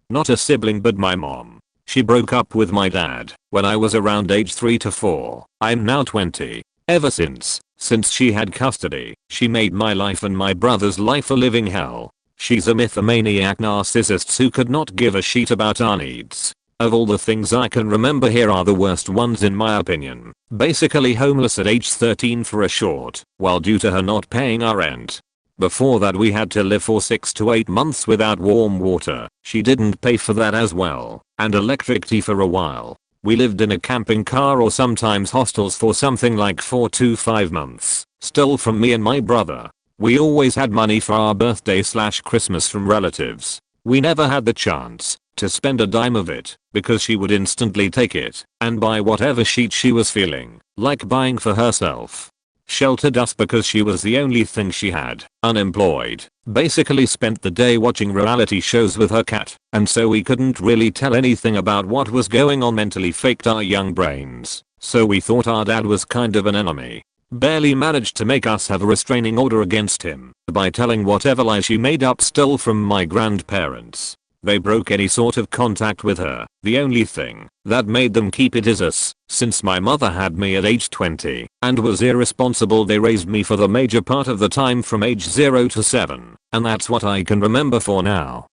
Not a sibling but my mom. She broke up with my dad when I was around age 3 to 4. I'm now 20. Ever since she had custody, she made my life and my brother's life a living hell. She's a mythomaniac narcissist who could not give a shit about our needs. Of all the things I can remember, here are the worst ones in my opinion. Basically homeless at age 13 for a short while due to her not paying our rent. Before that we had to live for 6 to 8 months without warm water. She didn't pay for that as well. And electric tea for a while. We lived in a camping car or sometimes hostels for something like 4 to 5 months. Stole from me and my brother. We always had money for our birthday/Christmas from relatives. We never had the chance to spend a dime of it because she would instantly take it and buy whatever shit she was feeling like buying for herself. Sheltered us because she was the only thing she had. Unemployed. Basically spent the day watching reality shows with her cat, and so we couldn't really tell anything about what was going on mentally. Faked our young brains, so we thought our dad was kind of an enemy. barely managed to make us have a restraining order against him by telling whatever lie she made up stole from my grandparents. They broke any sort of contact with her. The only thing that made them keep it is us. Since my mother had me at age 20 and was irresponsible, they raised me for the major part of the time from age 0 to 7, and that's what I can remember for now.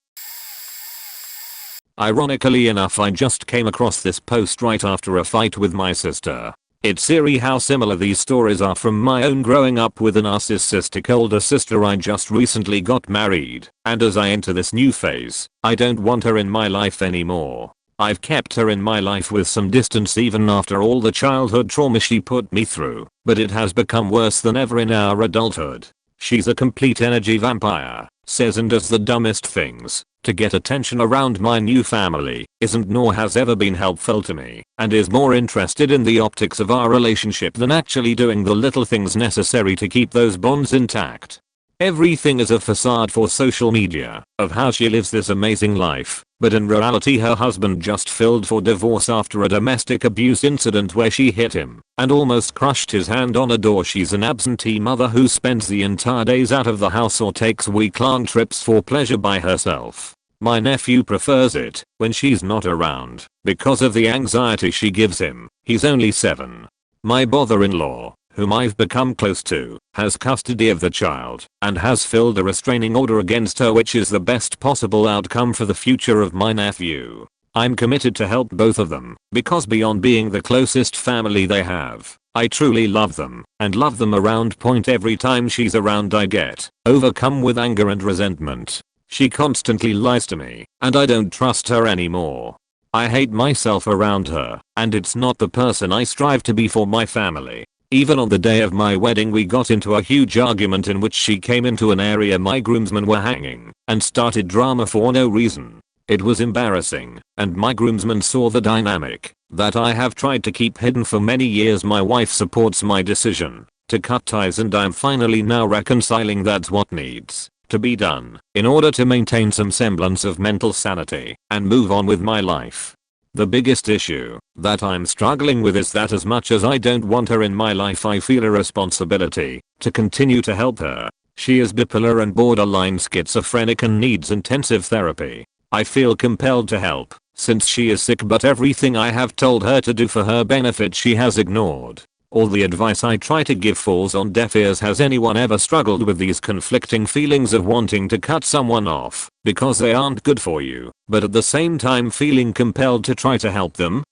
Ironically enough, I just came across this post right after a fight with my sister. It's eerie how similar these stories are from my own growing up with a narcissistic older sister. I just recently got married, and as I enter this new phase, I don't want her in my life anymore. I've kept her in my life with some distance even after all the childhood trauma she put me through, but it has become worse than ever in our adulthood. She's a complete energy vampire, says and does the dumbest things to get attention around my new family, isn't nor has ever been helpful to me, and is more interested in the optics of our relationship than actually doing the little things necessary to keep those bonds intact. Everything is a facade for social media of how she lives this amazing life, but in reality her husband just filed for divorce after a domestic abuse incident where she hit him and almost crushed his hand on a door. She's an absentee mother who spends the entire days out of the house or takes week-long trips for pleasure by herself. My nephew prefers it when she's not around because of the anxiety she gives him. He's only 7. My brother-in-law, whom I've become close to, has custody of the child and has filed a restraining order against her, which is the best possible outcome for the future of my nephew. I'm committed to help both of them because beyond being the closest family they have, I truly love them and love them around. Every time she's around I get overcome with anger and resentment. She constantly lies to me and I don't trust her anymore. I hate myself around her, and it's not the person I strive to be for my family. Even on the day of my wedding we got into a huge argument in which she came into an area my groomsmen were hanging and started drama for no reason. It was embarrassing, and my groomsmen saw the dynamic that I have tried to keep hidden for many years. My wife supports my decision to cut ties, and I'm finally now reconciling that's what needs to be done in order to maintain some semblance of mental sanity and move on with my life. The biggest issue that I'm struggling with is that as much as I don't want her in my life, I feel a responsibility to continue to help her. She is bipolar and borderline schizophrenic and needs intensive therapy. I feel compelled to help since she is sick, but everything I have told her to do for her benefit she has ignored. All the advice I try to give falls on deaf ears. Has anyone ever struggled with these conflicting feelings of wanting to cut someone off because they aren't good for you, but at the same time feeling compelled to try to help them?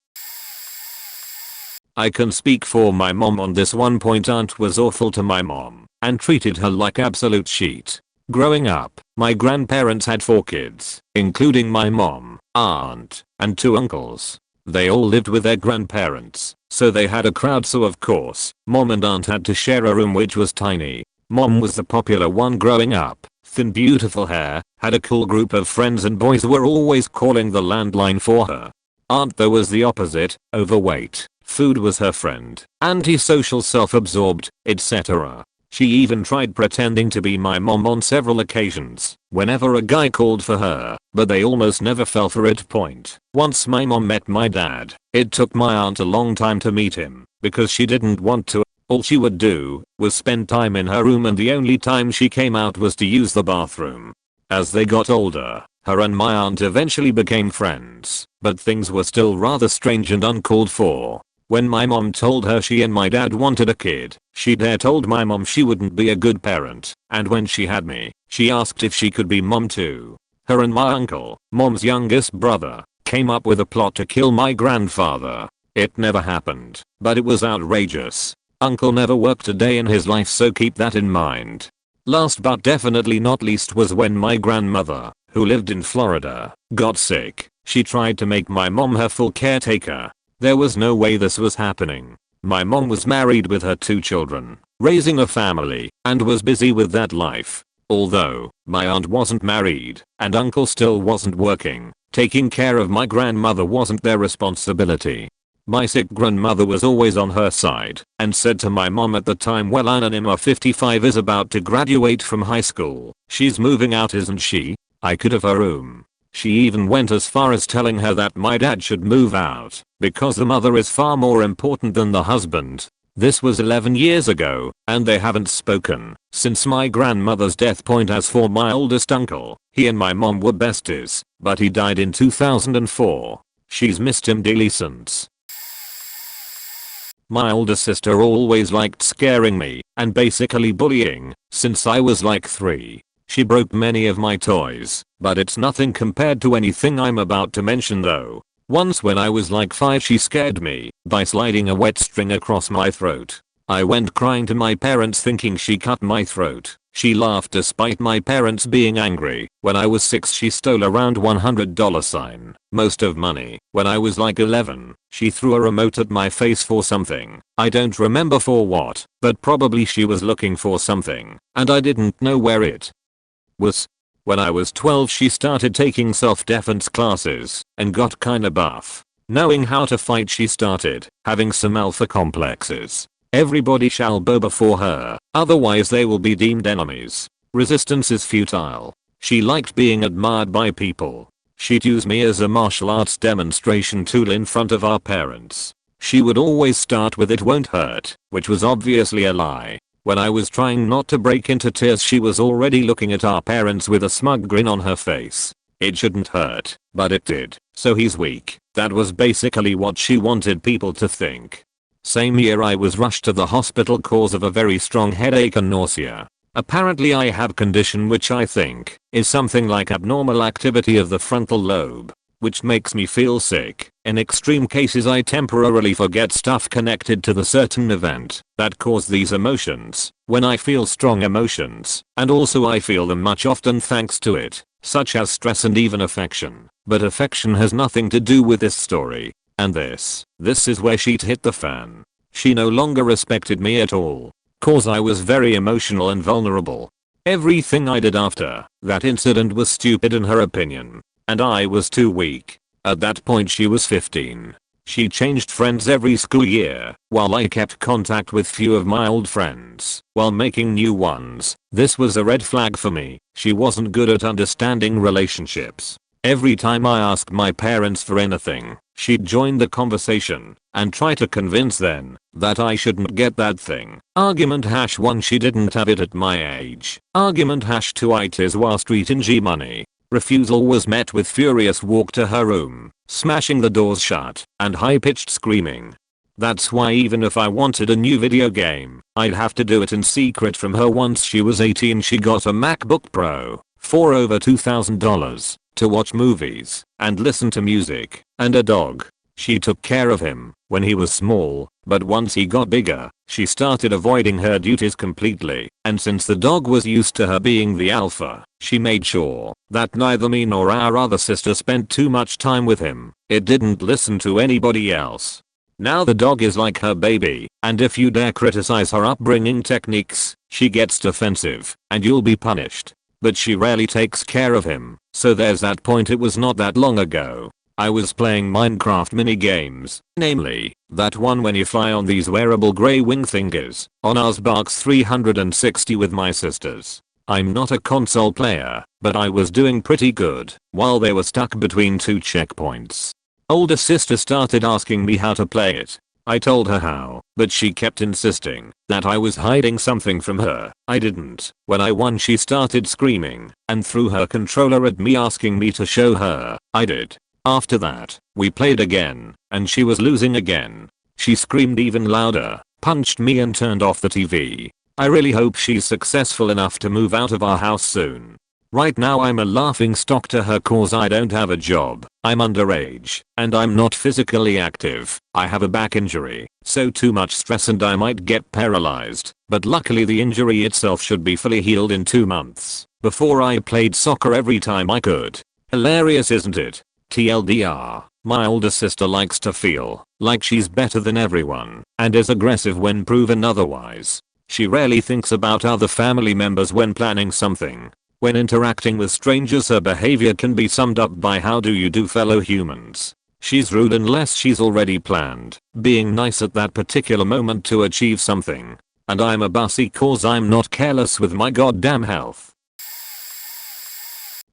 I can speak for my mom on this one point. Aunt was awful to my mom and treated her like absolute shit. Growing up, my grandparents had 4 kids, including my mom, aunt, and 2 uncles. They all lived with their grandparents, so they had a crowd, so of course, mom and aunt had to share a room which was tiny. Mom was the popular one growing up, thin beautiful hair, had a cool group of friends and boys were always calling the landline for her. Aunt though was the opposite, overweight, food was her friend, antisocial, self-absorbed, etc. She even tried pretending to be my mom on several occasions whenever a guy called for her, but they almost never fell for it. Once my mom met my dad, it took my aunt a long time to meet him because she didn't want to. All she would do was spend time in her room, and the only time she came out was to use the bathroom. As they got older, her and my aunt eventually became friends, but things were still rather strange and uncalled for. When my mom told her she and my dad wanted a kid, she told my mom she wouldn't be a good parent, and when she had me, she asked if she could be mom too. Her and my uncle, mom's youngest brother, came up with a plot to kill my grandfather. It never happened, but it was outrageous. Uncle never worked a day in his life, so keep that in mind. Last but definitely not least was when my grandmother, who lived in Florida, got sick. She tried to make my mom her full caretaker. There was no way this was happening. My mom was married with her 2 children, raising a family, and was busy with that life. Although my aunt wasn't married and uncle still wasn't working, taking care of my grandmother wasn't their responsibility. My sick grandmother was always on her side and said to my mom at the time, well, Anonymous 55 is about to graduate from high school. She's moving out, isn't she? I could have her room. She even went as far as telling her that my dad should move out because the mother is far more important than the husband. This was 11 years ago, and they haven't spoken since my grandmother's death. Point as for my oldest uncle, he and my mom were besties, but he died in 2004. She's missed him daily since. My older sister always liked scaring me and basically bullying since I was like 3. She broke many of my toys, but it's nothing compared to anything I'm about to mention though. Once when I was like 5, she scared me by sliding a wet string across my throat. I went crying to my parents thinking she cut my throat. She laughed despite my parents being angry. When I was 6, she stole around $100 most of money. When I was like 11, she threw a remote at my face for something. I don't remember for what, but probably she was looking for something, and I didn't know where it was. When I was 12, she started taking self-defense classes and got kinda buff. Knowing how to fight, she started having some alpha complexes. Everybody shall bow before her, otherwise they will be deemed enemies. Resistance is futile. She liked being admired by people. She'd use me as a martial arts demonstration tool in front of our parents. She would always start with "it won't hurt," which was obviously a lie. When I was trying not to break into tears, she was already looking at our parents with a smug grin on her face. It shouldn't hurt, but it did, so he's weak. That was basically what she wanted people to think. Same year I was rushed to the hospital cause of a very strong headache and nausea. Apparently I have condition which I think is something like abnormal activity of the frontal lobe, which makes me feel sick. In extreme cases I temporarily forget stuff connected to the certain event that caused these emotions. When I feel strong emotions, and also I feel them much often thanks to it, such as stress and even affection. But affection has nothing to do with this story. And this is where shit hit the fan. She no longer respected me at all, cause I was very emotional and vulnerable. Everything I did after that incident was stupid in her opinion, and I was too weak. At that point she was 15. She changed friends every school year, while I kept contact with few of my old friends while making new ones. This was a red flag for me. She wasn't good at understanding relationships. Every time I asked my parents for anything, she'd join the conversation and try to convince them that I shouldn't get that thing. Argument #1, she didn't have it at my age. Argument #2, it is Wall Street in G money. Refusal was met with furious walk to her room, smashing the doors shut, and high-pitched screaming. That's why even if I wanted a new video game, I'd have to do it in secret from her. Once she was 18, she got a MacBook Pro for over $2,000 to watch movies and listen to music, and a dog. She took care of him when he was small, but once he got bigger, she started avoiding her duties completely, and since the dog was used to her being the alpha, she made sure that neither me nor our other sister spent too much time with him. It didn't listen to anybody else. Now the dog is like her baby, and if you dare criticize her upbringing techniques, she gets defensive, and you'll be punished. But she rarely takes care of him, so there's that point. It was not that long ago. I was playing Minecraft mini games, namely, that one when you fly on these wearable grey wing thingies, on Xbox 360 with my sisters. I'm not a console player, but I was doing pretty good while they were stuck between 2 checkpoints. Older sister started asking me how to play it. I told her how, but she kept insisting that I was hiding something from her. I didn't. When I won, she started screaming and threw her controller at me, asking me to show her. I did. After that, we played again, and she was losing again. She screamed even louder, punched me, and turned off the TV. I really hope she's successful enough to move out of our house soon. Right now I'm a laughing stock to her cause I don't have a job, I'm underage, and I'm not physically active. I have a back injury, so too much stress and I might get paralyzed, but luckily the injury itself should be fully healed in 2 months. Before I played soccer every time I could. Hilarious, isn't it? TLDR, my older sister likes to feel like she's better than everyone and is aggressive when proven otherwise. She rarely thinks about other family members when planning something. When interacting with strangers, her behavior can be summed up by "how do you do, fellow humans." She's rude unless she's already planned being nice at that particular moment to achieve something. And I'm a bussy cause I'm not careless with my goddamn health.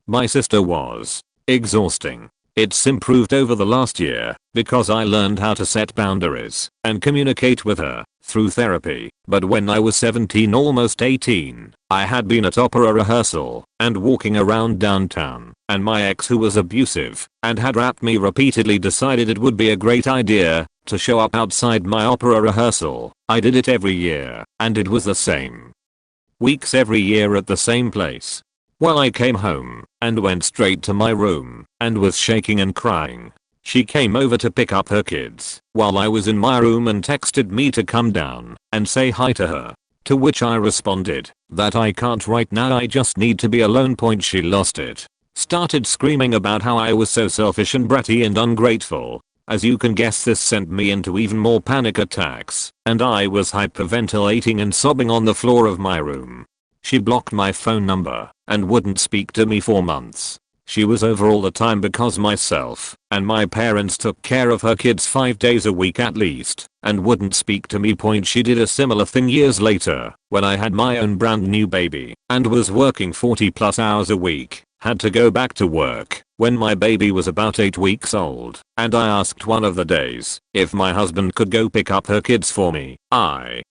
My sister was exhausting. It's improved over the last year because I learned how to set boundaries and communicate with her. through therapy, but when I was 17 almost 18, I had been at opera rehearsal and walking around downtown, and my ex, who was abusive and had rapped me repeatedly, decided it would be a great idea to show up outside my opera rehearsal. I did it every year, and it was the same weeks every year at the same place. Well, I came home and went straight to my room and was shaking and crying. She came over to pick up her kids while I was in my room and texted me to come down and say hi to her. To which I responded that I can't right now, I just need to be alone. She lost it. Started screaming about how I was so selfish and bratty and ungrateful. As you can guess, this sent me into even more panic attacks, and I was hyperventilating and sobbing on the floor of my room. She blocked my phone number and wouldn't speak to me for months. She was over all the time because myself and my parents took care of her kids 5 days a week at least, and wouldn't speak to me. She did a similar thing years later when I had my own brand new baby and was working 40+ hours a week. Had to go back to work when my baby was about 8 weeks old, and I asked one of the days if my husband could go pick up her kids for me. I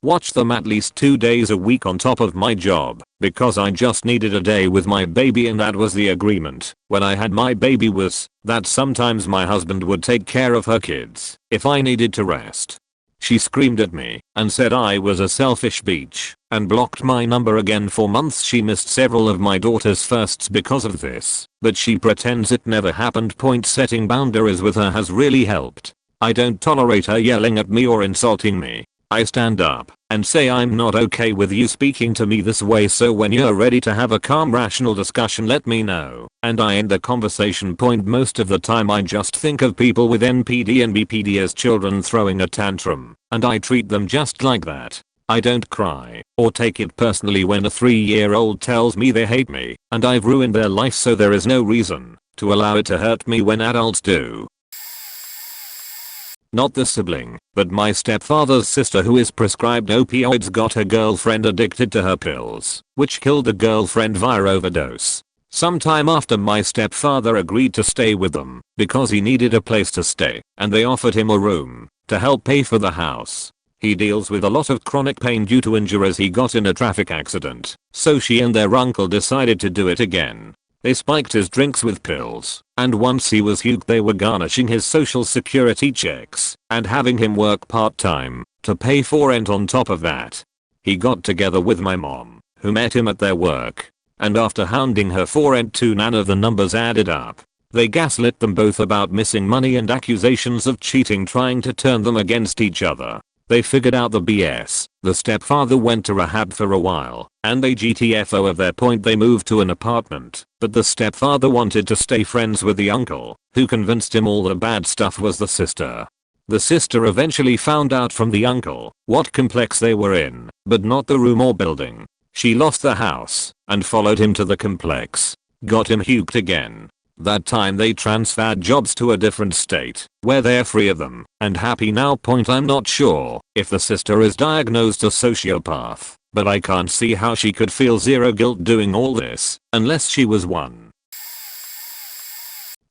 watched them at least 2 days a week on top of my job because I just needed a day with my baby, and that was the agreement when I had my baby, was that sometimes my husband would take care of her kids if I needed to rest. She screamed at me and said I was a selfish bitch and blocked my number again for months. She missed several of my daughter's firsts because of this, but she pretends it never happened. Setting boundaries with her has really helped. I don't tolerate her yelling at me or insulting me. I stand up and say I'm not okay with you speaking to me this way, so when you're ready to have a calm, rational discussion, let me know, and I end the conversation. Most of the time I just think of people with NPD and BPD as children throwing a tantrum, and I treat them just like that. I don't cry or take it personally when a 3-year-old tells me they hate me and I've ruined their life, so there is no reason to allow it to hurt me when adults do. Not the sibling, but my stepfather's sister, who is prescribed opioids, got her girlfriend addicted to her pills, which killed the girlfriend via overdose. Sometime after, my stepfather agreed to stay with them because he needed a place to stay, and they offered him a room to help pay for the house. He deals with a lot of chronic pain due to injuries he got in a traffic accident, so she and their uncle decided to do it again. They spiked his drinks with pills, and once he was hooked, they were garnishing his social security checks and having him work part-time to pay for rent on top of that. He got together with my mom, who met him at their work, and after hounding her for rent too, none of the numbers added up. They gaslit them both about missing money and accusations of cheating, trying to turn them against each other. They figured out the BS. The stepfather went to rehab for a while, and they GTFO of their point. They moved to an apartment, but the stepfather wanted to stay friends with the uncle, who convinced him all the bad stuff was the sister. The sister eventually found out from the uncle what complex they were in, but not the room or building. She lost the house and followed him to the complex, got him hooked again. That time they transferred jobs to a different state, where they're free of them and happy now. I'm not sure if the sister is diagnosed a sociopath, but I can't see how she could feel zero guilt doing all this, unless she was one.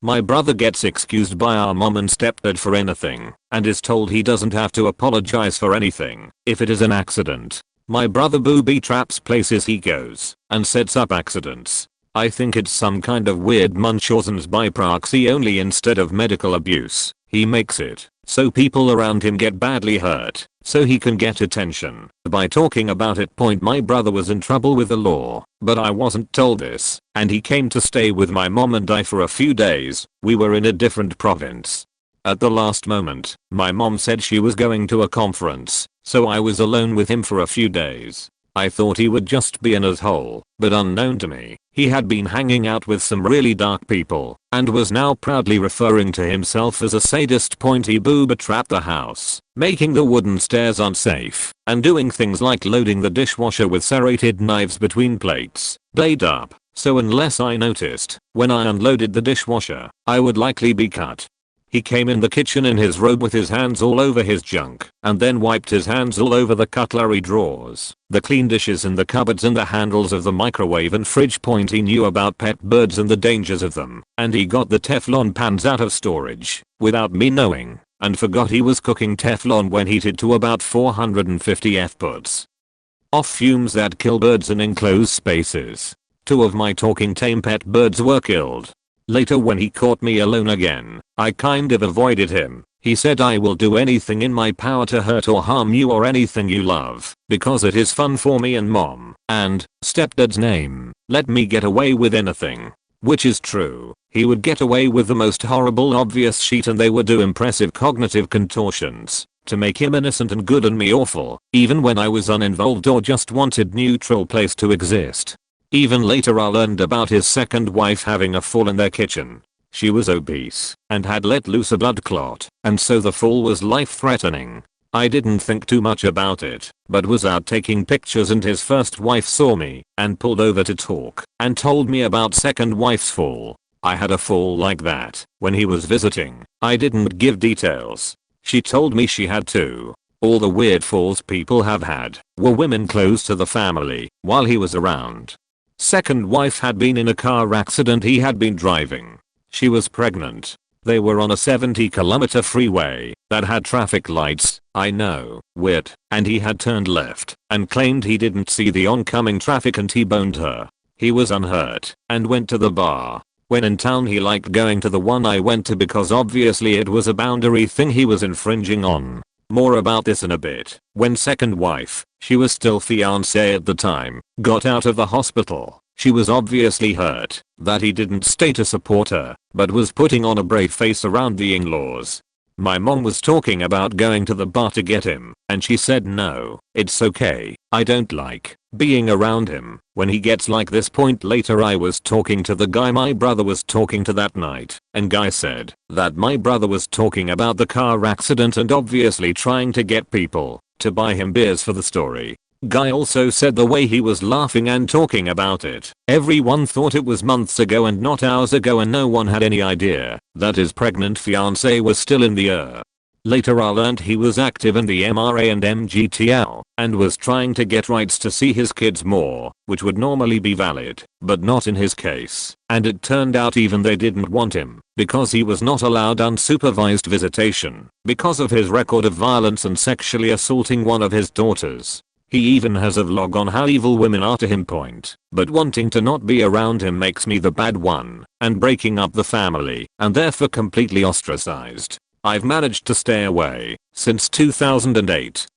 My brother gets excused by our mom and stepdad for anything, and is told he doesn't have to apologize for anything if it is an accident. My brother booby traps places he goes and sets up accidents. I think it's some kind of weird Munchausen's by proxy only. Instead of medical abuse, he makes it so people around him get badly hurt so he can get attention by talking about it. My brother was in trouble with the law, but I wasn't told this, and he came to stay with my mom and I for a few days. We were in a different province. At the last moment, my mom said she was going to a conference, so I was alone with him for a few days. I thought he would just be an asshole, but unknown to me, he had been hanging out with some really dark people and was now proudly referring to himself as a sadist. He booby trapped the house, making the wooden stairs unsafe and doing things like loading the dishwasher with serrated knives between plates, blade up, so unless I noticed when I unloaded the dishwasher, I would likely be cut. He came in the kitchen in his robe with his hands all over his junk, and then wiped his hands all over the cutlery drawers, the clean dishes in the cupboards, and the handles of the microwave and fridge. He knew about pet birds and the dangers of them, and he got the Teflon pans out of storage without me knowing. and forgot he was cooking Teflon when heated to about 450 F-puts. Off fumes that kill birds in enclosed spaces. 2 of my talking tame pet birds were killed. Later when he caught me alone again, I kind of avoided him. He said, I will do anything in my power to hurt or harm you or anything you love, because it is fun for me and mom, and, stepdad's name, let me get away with anything. Which is true. He would get away with the most horrible obvious shit and they would do impressive cognitive contortions to make him innocent and good and me awful, even when I was uninvolved or just wanted neutral place to exist. Even later I learned about his second wife having a fall in their kitchen. She was obese and had let loose a blood clot, and so the fall was life-threatening. I didn't think too much about it, but was out taking pictures and his first wife saw me and pulled over to talk and told me about second wife's fall. I had a fall like that when he was visiting. I didn't give details. She told me she had too. All the weird falls people have had were women close to the family while he was around. Second wife had been in a car accident he had been driving. She was pregnant. They were on a 70-kilometer freeway that had traffic lights, I know, weird, and he had turned left and claimed he didn't see the oncoming traffic and T-boned her. He was unhurt and went to the bar. When in town he liked going to the one I went to because obviously it was a boundary thing he was infringing on. More about this in a bit. When second wife, she was still fiancé at the time, got out of the hospital. She was obviously hurt that he didn't stay to support her, but was putting on a brave face around the in-laws. My mom was talking about going to the bar to get him, and she said no, it's okay, I don't like being around him when he gets like this. Point later I was talking to the guy my brother was talking to that night, and guy said that my brother was talking about the car accident and obviously trying to get people to buy him beers for the story. Guy also said the way he was laughing and talking about it, everyone thought it was months ago and not hours ago and no one had any idea that his pregnant fiancée was still in the air. Later I learned he was active in the MRA and MGTL and was trying to get rights to see his kids more, which would normally be valid, but not in his case, and it turned out even they didn't want him because he was not allowed unsupervised visitation because of his record of violence and sexually assaulting one of his daughters. He even has a vlog on how evil women are to him. But wanting to not be around him makes me the bad one and breaking up the family and therefore completely ostracized. I've managed to stay away since 2008.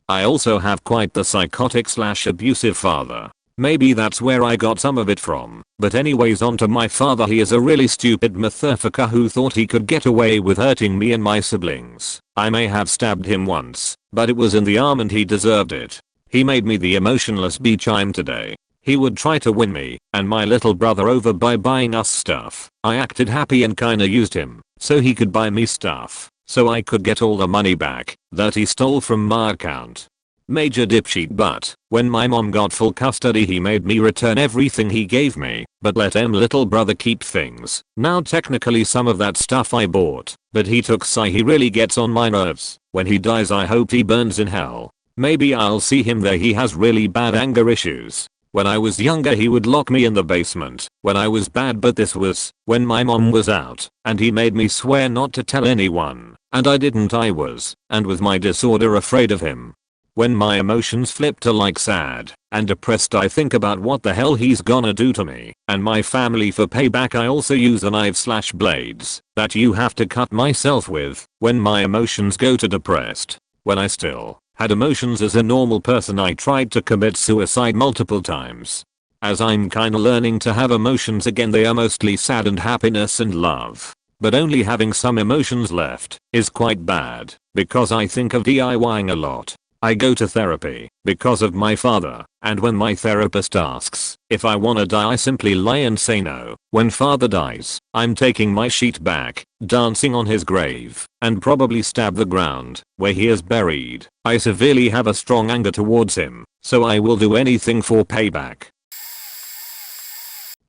I also have quite the psychotic/abusive father. Maybe that's where I got some of it from. But anyways, on to my father. He is a really stupid motherfucker who thought he could get away with hurting me and my siblings. I may have stabbed him once, but it was in the arm and he deserved it. He made me the emotionless beach I am today. He would try to win me and my little brother over by buying us stuff. I acted happy and kinda used him so he could buy me stuff so I could get all the money back that he stole from my account. Major dipshit, but when my mom got full custody he made me return everything he gave me, but let little brother keep things. Now technically some of that stuff I bought, but he took he really gets on my nerves. When he dies I hope he burns in hell. Maybe I'll see him there. He has really bad anger issues. When I was younger he would lock me in the basement when I was bad, but this was when my mom was out and he made me swear not to tell anyone, and I didn't. I was, and with my disorder, afraid of him. When my emotions flip to like sad and depressed I think about what the hell he's gonna do to me and my family for payback. I also use the knives/blades that you have to cut myself with when my emotions go to depressed. When I still had emotions as a normal person I tried to commit suicide multiple times. As I'm kinda learning to have emotions again, they are mostly sad and happiness and love. But only having some emotions left is quite bad because I think of DIYing a lot. I go to therapy because of my father, and when my therapist asks if I wanna die I simply lie and say no. When father dies, I'm taking my sheet back, dancing on his grave, and probably stab the ground where he is buried. I severely have a strong anger towards him, so I will do anything for payback.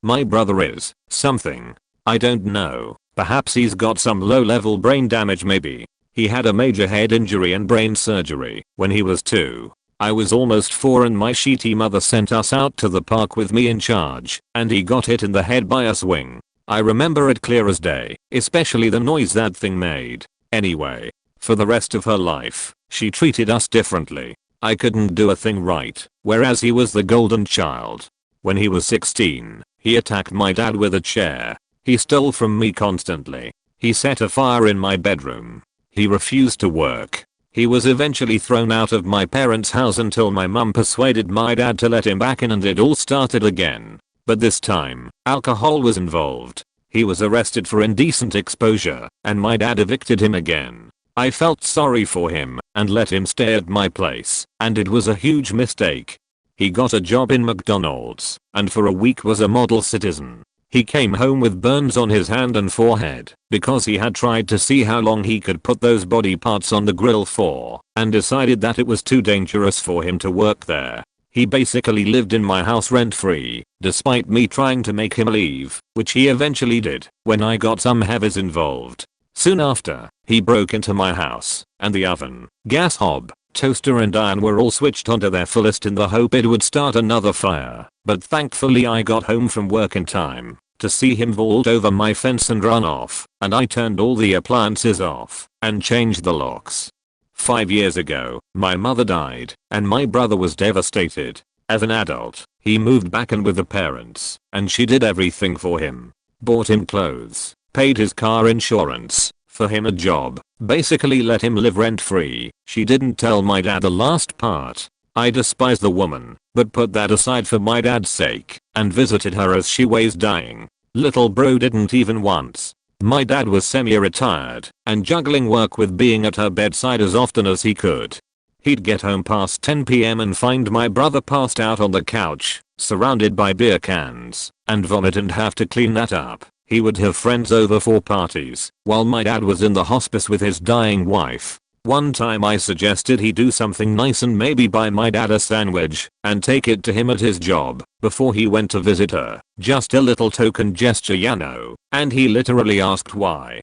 My brother is something. I don't know. Perhaps he's got some low-level brain damage maybe. He had a major head injury and brain surgery when he was 2. I was almost 4 and my shitty mother sent us out to the park with me in charge, and he got hit in the head by a swing. I remember it clear as day, especially the noise that thing made. Anyway, for the rest of her life, she treated us differently. I couldn't do a thing right, whereas he was the golden child. When he was 16, he attacked my dad with a chair. He stole from me constantly. He set a fire in my bedroom. He refused to work. He was eventually thrown out of my parents' house until my mum persuaded my dad to let him back in, and it all started again. But this time, alcohol was involved. He was arrested for indecent exposure, and my dad evicted him again. I felt sorry for him and let him stay at my place, and it was a huge mistake. He got a job in McDonald's and for a week was a model citizen. He came home with burns on his hand and forehead because he had tried to see how long he could put those body parts on the grill for and decided that it was too dangerous for him to work there. He basically lived in my house rent-free, despite me trying to make him leave, which he eventually did when I got some heavies involved. Soon after, he broke into my house, and the oven, gas hob, toaster and iron were all switched onto their fullest in the hope it would start another fire, but thankfully I got home from work in time to see him vault over my fence and run off, and I turned all the appliances off and changed the locks. 5 years ago, my mother died, and my brother was devastated. As an adult, he moved back in with the parents, and she did everything for him. Bought him clothes, paid his car insurance, for him a job, basically let him live rent-free. She didn't tell my dad the last part. I despise the woman, but put that aside for my dad's sake, and visited her as she was dying. Little bro didn't even once. My dad was semi-retired and juggling work with being at her bedside as often as he could. He'd get home past 10 PM and find my brother passed out on the couch, surrounded by beer cans, and vomit and have to clean that up. He would have friends over for parties, while my dad was in the hospice with his dying wife. One time I suggested he do something nice and maybe buy my dad a sandwich and take it to him at his job before he went to visit her. Just a little token gesture, you know, and he literally asked why.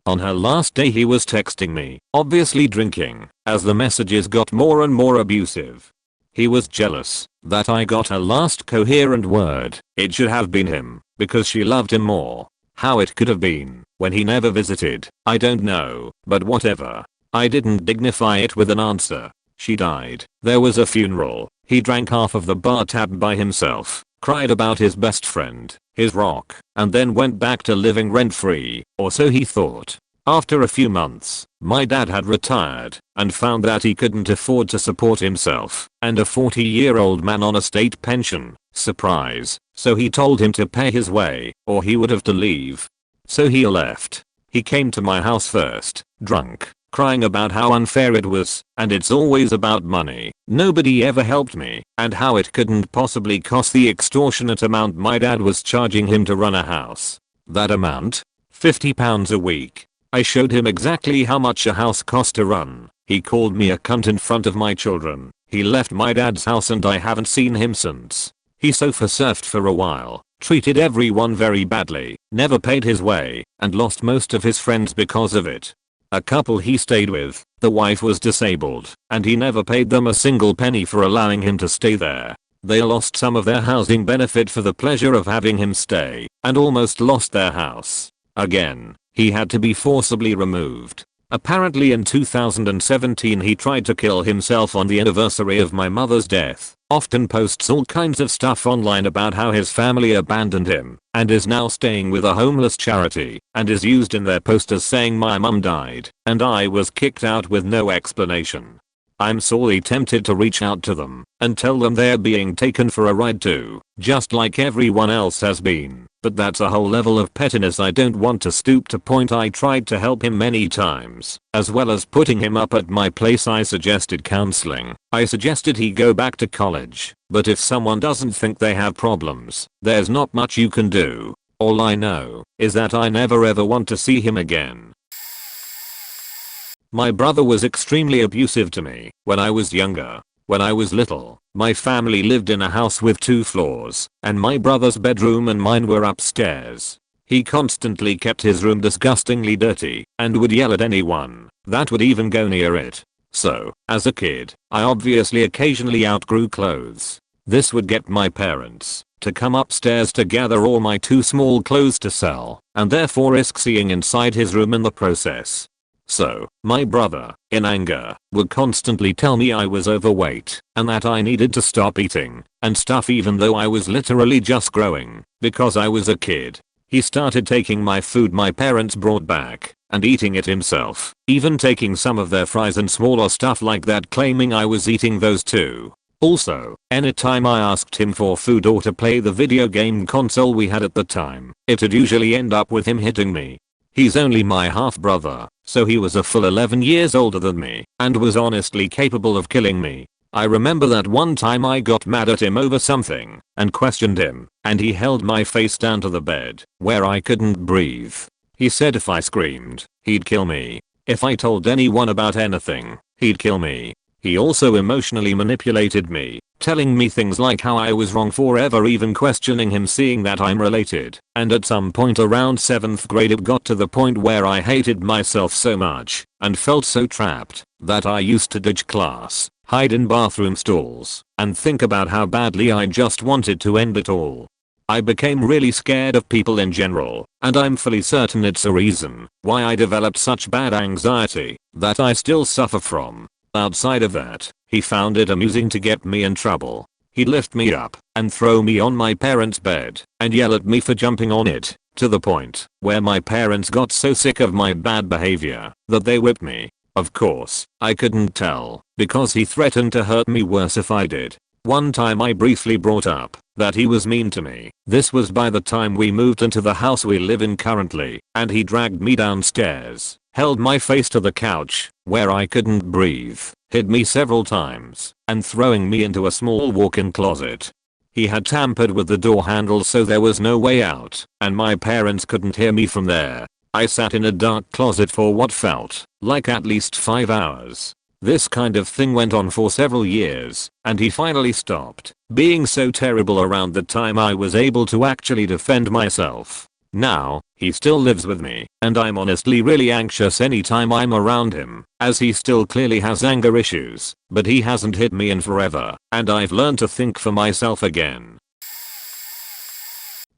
On her last day he was texting me, obviously drinking, as the messages got more and more abusive. He was jealous that I got her last coherent word. It should have been him, because she loved him more. How it could have been when he never visited, I don't know, but whatever. I didn't dignify it with an answer. She died. There was a funeral. He drank half of the bar tab by himself, cried about his best friend, his rock, and then went back to living rent-free, or so he thought. After a few months, my dad had retired and found that he couldn't afford to support himself and a 40-year-old man on a state pension. Surprise. So he told him to pay his way or he would have to leave. So he left. He came to my house first, drunk, crying about how unfair it was, and it's always about money. Nobody ever helped me, and how it couldn't possibly cost the extortionate amount my dad was charging him to run a house. That amount? £50 a week. I showed him exactly how much a house cost to run. He called me a cunt in front of my children. He left my dad's house and I haven't seen him since. He sofa surfed for a while, treated everyone very badly, never paid his way, and lost most of his friends because of it. A couple he stayed with, the wife was disabled, and he never paid them a single penny for allowing him to stay there. They lost some of their housing benefit for the pleasure of having him stay, and almost lost their house. Again, he had to be forcibly removed. Apparently in 2017 he tried to kill himself on the anniversary of my mother's death. Often posts all kinds of stuff online about how his family abandoned him and is now staying with a homeless charity, and is used in their posters saying my mum died and I was kicked out with no explanation. I'm sorely tempted to reach out to them and tell them they're being taken for a ride too, just like everyone else has been, but that's a whole level of pettiness I don't want to stoop to. Point I tried to help him many times, as well as putting him up at my place. I suggested counseling. I suggested he go back to college, but if someone doesn't think they have problems, there's not much you can do. All I know is that I never ever want to see him again. My brother was extremely abusive to me when I was younger. When I was little, my family lived in a house with 2 floors, and my brother's bedroom and mine were upstairs. He constantly kept his room disgustingly dirty and would yell at anyone that would even go near it. So, as a kid, I obviously occasionally outgrew clothes. This would get my parents to come upstairs to gather all my too small clothes to sell, and therefore risk seeing inside his room in the process. So, my brother, in anger, would constantly tell me I was overweight and that I needed to stop eating and stuff even though I was literally just growing because I was a kid. He started taking my food my parents brought back and eating it himself, even taking some of their fries and smaller stuff like that, claiming I was eating those too. Also, anytime I asked him for food or to play the video game console we had at the time, it'd usually end up with him hitting me. He's only my half brother, so he was a full 11 years older than me and was honestly capable of killing me. I remember that one time I got mad at him over something and questioned him, and he held my face down to the bed where I couldn't breathe. He said if I screamed, he'd kill me. If I told anyone about anything, he'd kill me. He also emotionally manipulated me, telling me things like how I was wrong for ever even questioning him, seeing that I'm related, and at some point around 7th grade it got to the point where I hated myself so much and felt so trapped that I used to ditch class, hide in bathroom stalls, and think about how badly I just wanted to end it all. I became really scared of people in general, and I'm fully certain it's a reason why I developed such bad anxiety that I still suffer from. Outside of that, he found it amusing to get me in trouble. He'd lift me up and throw me on my parents' bed and yell at me for jumping on it, to the point where my parents got so sick of my bad behavior that they whipped me. Of course, I couldn't tell because he threatened to hurt me worse if I did. One time I briefly brought up that he was mean to me. This was by the time we moved into the house we live in currently, and he dragged me downstairs, held my face to the couch where I couldn't breathe, hit me several times, and throwing me into a small walk-in closet. He had tampered with the door handle so there was no way out, and my parents couldn't hear me from there. I sat in a dark closet for what felt like at least 5 hours. This kind of thing went on for several years, and he finally stopped being so terrible around the time I was able to actually defend myself. Now, he still lives with me, and I'm honestly really anxious anytime I'm around him, as he still clearly has anger issues, but he hasn't hit me in forever, and I've learned to think for myself again.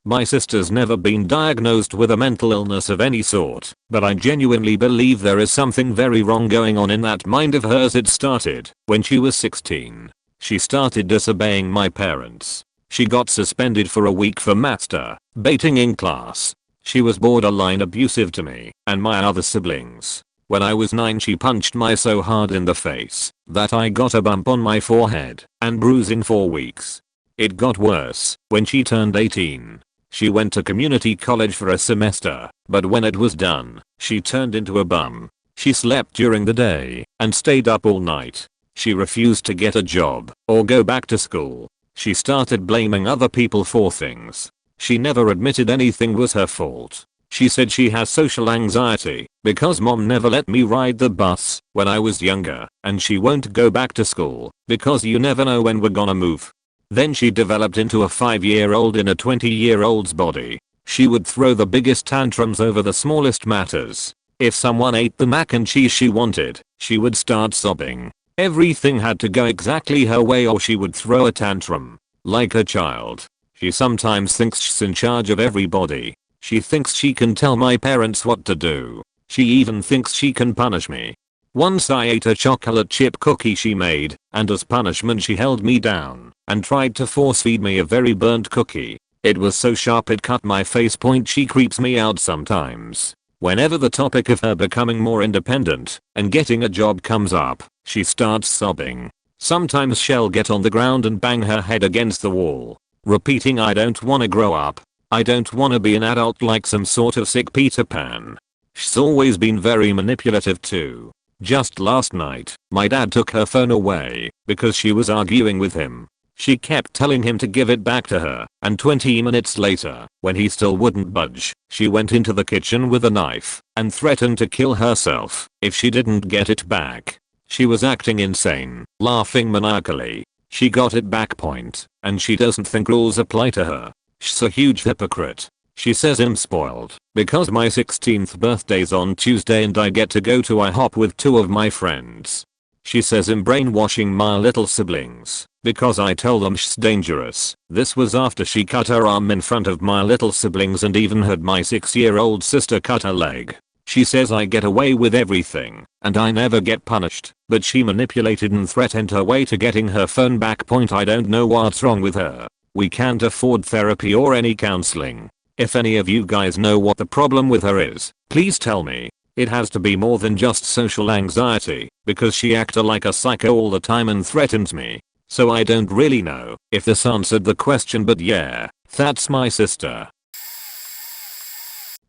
My sister's never been diagnosed with a mental illness of any sort, but I genuinely believe there is something very wrong going on in that mind of hers. It started when she was 16. She started disobeying my parents. She got suspended for a week for masturbating in class. She was borderline abusive to me and my other siblings. When I was 9 she punched me so hard in the face that I got a bump on my forehead and bruising for weeks. It got worse when she turned 18. She went to community college for a semester, but when it was done, she turned into a bum. She slept during the day and stayed up all night. She refused to get a job or go back to school. She started blaming other people for things. She never admitted anything was her fault. She said she has social anxiety because mom never let me ride the bus when I was younger, and she won't go back to school because you never know when we're gonna move. Then she developed into a 5-year-old in a 20-year-old's body. She would throw the biggest tantrums over the smallest matters. If someone ate the mac and cheese she wanted, she would start sobbing. Everything had to go exactly her way or she would throw a tantrum. Like a child. She sometimes thinks she's in charge of everybody. She thinks she can tell my parents what to do. She even thinks she can punish me. Once I ate a chocolate chip cookie she made, and as punishment she held me down and tried to force feed me a very burnt cookie. It was so sharp it cut my face point. She creeps me out sometimes. Whenever the topic of her becoming more independent and getting a job comes up, she starts sobbing. Sometimes she'll get on the ground and bang her head against the wall, repeating I don't wanna grow up. I don't wanna be an adult, like some sort of sick Peter Pan. She's always been very manipulative too. Just last night, my dad took her phone away because she was arguing with him. She kept telling him to give it back to her, and 20 minutes later, when he still wouldn't budge, she went into the kitchen with a knife and threatened to kill herself if she didn't get it back. She was acting insane, laughing maniacally. She got it back point, and she doesn't think rules apply to her. She's a huge hypocrite. She says I'm spoiled because my 16th birthday's on Tuesday and I get to go to IHOP with 2 of my friends. She says I'm brainwashing my little siblings because I tell them sh's dangerous. This was after she cut her arm in front of my little siblings and even had my 6-year-old sister cut her leg. She says I get away with everything and I never get punished, but she manipulated and threatened her way to getting her phone back. I don't know what's wrong with her. We can't afford therapy or any counseling. If any of you guys know what the problem with her is, please tell me. It has to be more than just social anxiety, because she acted like a psycho all the time and threatens me. So I don't really know if this answered the question, but yeah, that's my sister.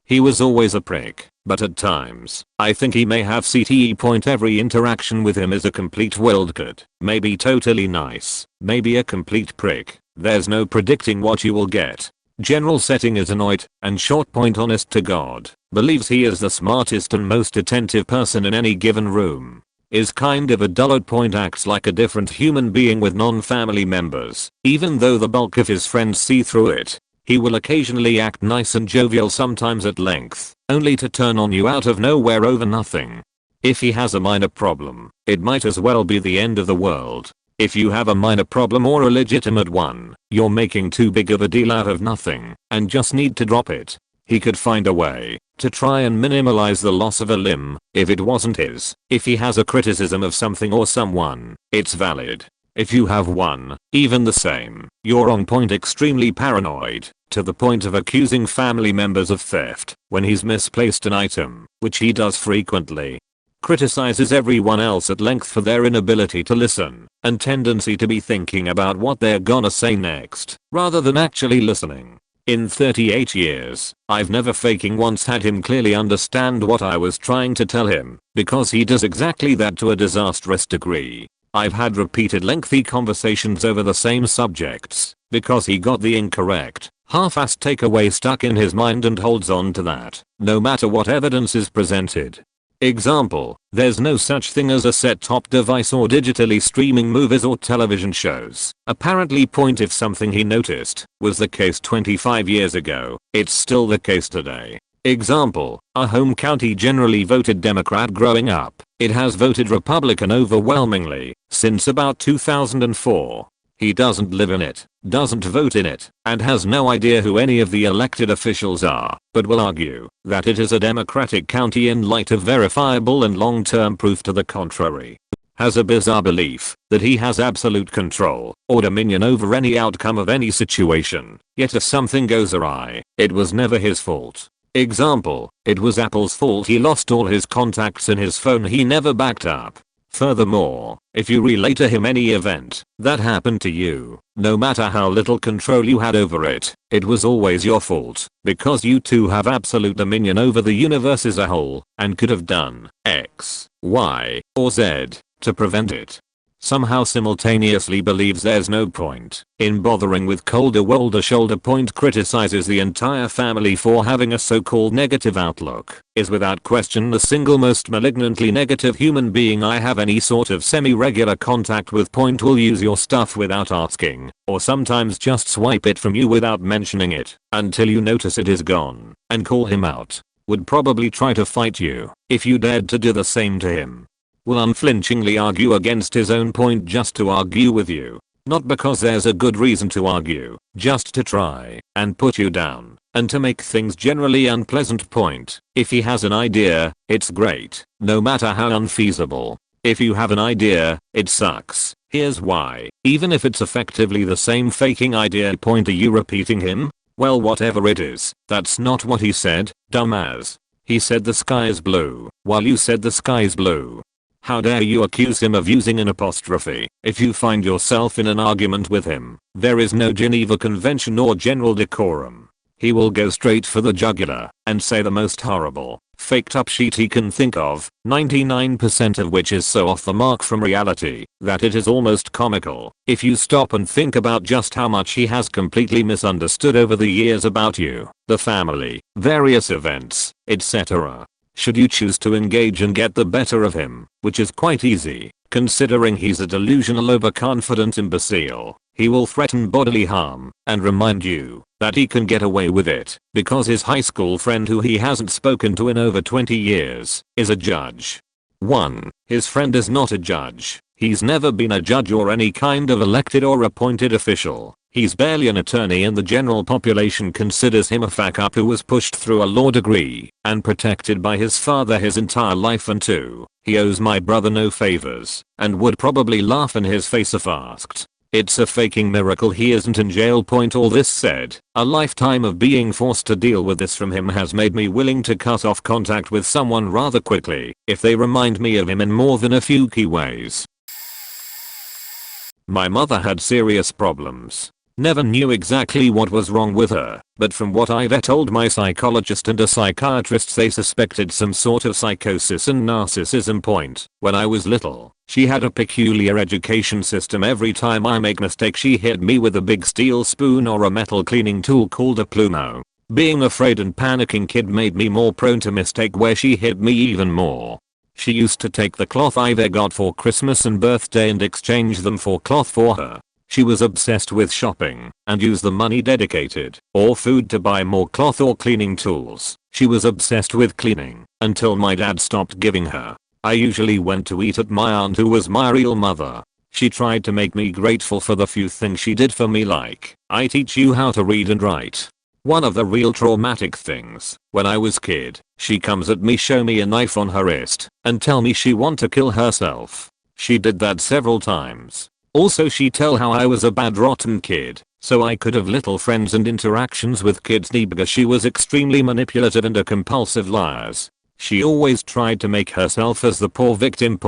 He was always a prick, but at times, I think he may have CTE. Every interaction with him is a complete wildcat. Maybe totally nice, maybe a complete prick. There's no predicting what you will get. General setting is annoyed, and short. Honest to God, believes he is the smartest and most attentive person in any given room. Is kind of a dullard. Acts like a different human being with non-family members, even though the bulk of his friends see through it. He will occasionally act nice and jovial, sometimes at length, only to turn on you out of nowhere over nothing. If he has a minor problem, it might as well be the end of the world. If you have a minor problem or a legitimate one, you're making too big of a deal out of nothing and just need to drop it. He could find a way to try and minimize the loss of a limb if it wasn't his. If he has a criticism of something or someone, it's valid. If you have one, even the same, you're on point. Extremely paranoid, to the point of accusing family members of theft when he's misplaced an item, which he does frequently. Criticizes everyone else at length for their inability to listen and tendency to be thinking about what they're gonna say next rather than actually listening. In 38 years, I've never faking once had him clearly understand what I was trying to tell him, because he does exactly that to a disastrous degree. I've had repeated lengthy conversations over the same subjects because he got the incorrect, half-assed takeaway stuck in his mind and holds on to that, no matter what evidence is presented. Example, there's no such thing as a set-top device or digitally streaming movies or television shows. Apparently. If something he noticed was the case 25 years ago, it's still the case today. Example, our home county generally voted Democrat growing up. It has voted Republican overwhelmingly since about 2004. He doesn't live in it, doesn't vote in it, and has no idea who any of the elected officials are, but will argue that it is a Democratic county in light of verifiable and long-term proof to the contrary. Has a bizarre belief that he has absolute control or dominion over any outcome of any situation, yet if something goes awry, it was never his fault. Example, it was Apple's fault he lost all his contacts in his phone he never backed up. Furthermore, if you relate to him any event that happened to you, no matter how little control you had over it, it was always your fault, because you too have absolute dominion over the universe as a whole, and could have done X, Y, or Z to prevent it. Somehow simultaneously believes there's no point in bothering with colder shoulder. Criticizes the entire family for having a so-called negative outlook. Is without question the single most malignantly negative human being I have any sort of semi-regular contact with. Will use your stuff without asking, or sometimes just swipe it from you without mentioning it until you notice it is gone and call him out. Would probably try to fight you if you dared to do the same to him. Will unflinchingly argue against his own point just to argue with you. Not because there's a good reason to argue, just to try and put you down and to make things generally unpleasant. If he has an idea, it's great, no matter how unfeasible. If you have an idea, it sucks. Here's why. Even if it's effectively the same faking idea. Are you repeating him? Well, whatever it is, that's not what he said, dumbass. He said the sky is blue, while you said the sky is blue. How dare you accuse him of using an apostrophe? If you find yourself in an argument with him, there is no Geneva Convention or general decorum. He will go straight for the jugular and say the most horrible, faked up shit he can think of, 99% of which is so off the mark from reality that it is almost comical. If you stop and think about just how much he has completely misunderstood over the years about you, the family, various events, etc. Should you choose to engage and get the better of him, which is quite easy, considering he's a delusional overconfident imbecile, he will threaten bodily harm and remind you that he can get away with it because his high school friend who he hasn't spoken to in over 20 years is a judge. 1. His friend is not a judge. He's never been a judge or any kind of elected or appointed official. He's barely an attorney and the general population considers him a fuck up who was pushed through a law degree and protected by his father his entire life. And 2. He owes my brother no favors and would probably laugh in his face if asked. It's a faking miracle he isn't in jail. All this said, a lifetime of being forced to deal with this from him has made me willing to cut off contact with someone rather quickly if they remind me of him in more than a few key ways. My mother had serious problems. Never knew exactly what was wrong with her, but from what I've told my psychologist and a psychiatrist, they suspected some sort of psychosis and narcissism. When I was little, she had a peculiar education system. Every time I make mistake she hit me with a big steel spoon or a metal cleaning tool called a plumo. Being afraid and panicking kid made me more prone to mistake, where she hit me even more. She used to take the cloth I got for Christmas and birthday and exchange them for cloth for her. She was obsessed with shopping and used the money dedicated or food to buy more cloth or cleaning tools. She was obsessed with cleaning until my dad stopped giving her. I usually went to eat at my aunt, who was my real mother. She tried to make me grateful for the few things she did for me, like, I teach you how to read and write. One of the real traumatic things, when I was kid, she comes at me, show me a knife on her wrist, and tell me she want to kill herself. She did that several times. Also she tell how I was a bad rotten kid, so I could have little friends and interactions with kids because she was extremely manipulative and a compulsive liar. She always tried to make herself as the poor victim.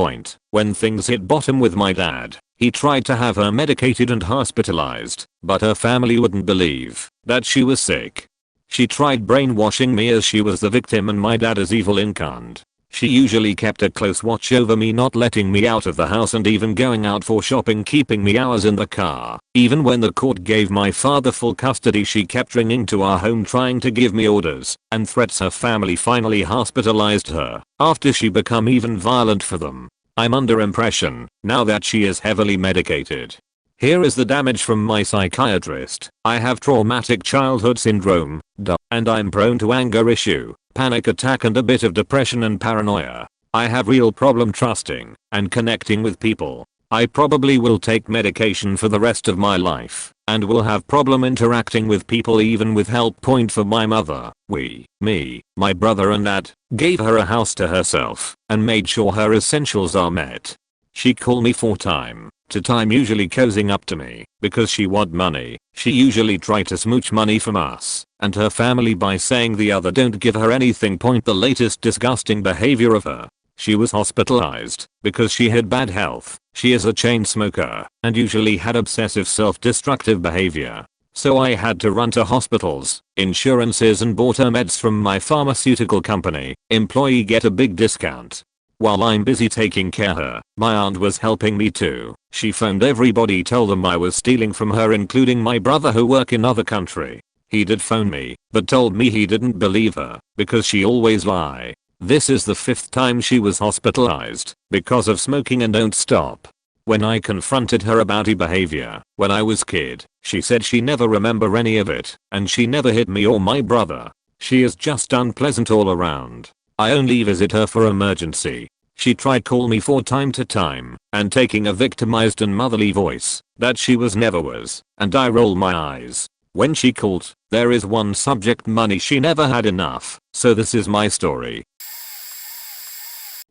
When things hit bottom with my dad, he tried to have her medicated and hospitalized, but her family wouldn't believe that she was sick. She tried brainwashing me as she was the victim and my dad as evil incarnate. She usually kept a close watch over me, not letting me out of the house and even going out for shopping, keeping me hours in the car. Even when the court gave my father full custody, she kept ringing to our home trying to give me orders and threats. Her family finally hospitalized her after she became even violent for them. I'm under impression now that she is heavily medicated. Here is the damage from my psychiatrist. I have traumatic childhood syndrome, and I'm prone to anger issue, panic attack and a bit of depression and paranoia. I have real problem trusting and connecting with people. I probably will take medication for the rest of my life and will have problem interacting with people, even with help. For my mother, me, my brother and dad gave her a house to herself and made sure her essentials are met. She called me for time to time, usually cozying up to me because she want money. She usually try to smooch money from us and her family by saying the other don't give her anything. The latest disgusting behavior of her. She was hospitalized because she had bad health. She is a chain smoker and usually had obsessive self-destructive behavior. So I had to run to hospitals, insurances and bought her meds from my pharmaceutical company. Employee get a big discount. While I'm busy taking care of her, my aunt was helping me too. She phoned everybody, told them I was stealing from her, including my brother who work in other country. He did phone me, but told me he didn't believe her because she always lie. This is the 5th time she was hospitalized because of smoking and don't stop. When I confronted her about her behavior when I was kid, she said she never remember any of it and she never hit me or my brother. She is just unpleasant all around. I only visit her for emergency. She tried call me for time to time and taking a victimized and motherly voice that she was never was, and I roll my eyes. When she called, there is one subject: money. She never had enough. So this is my story.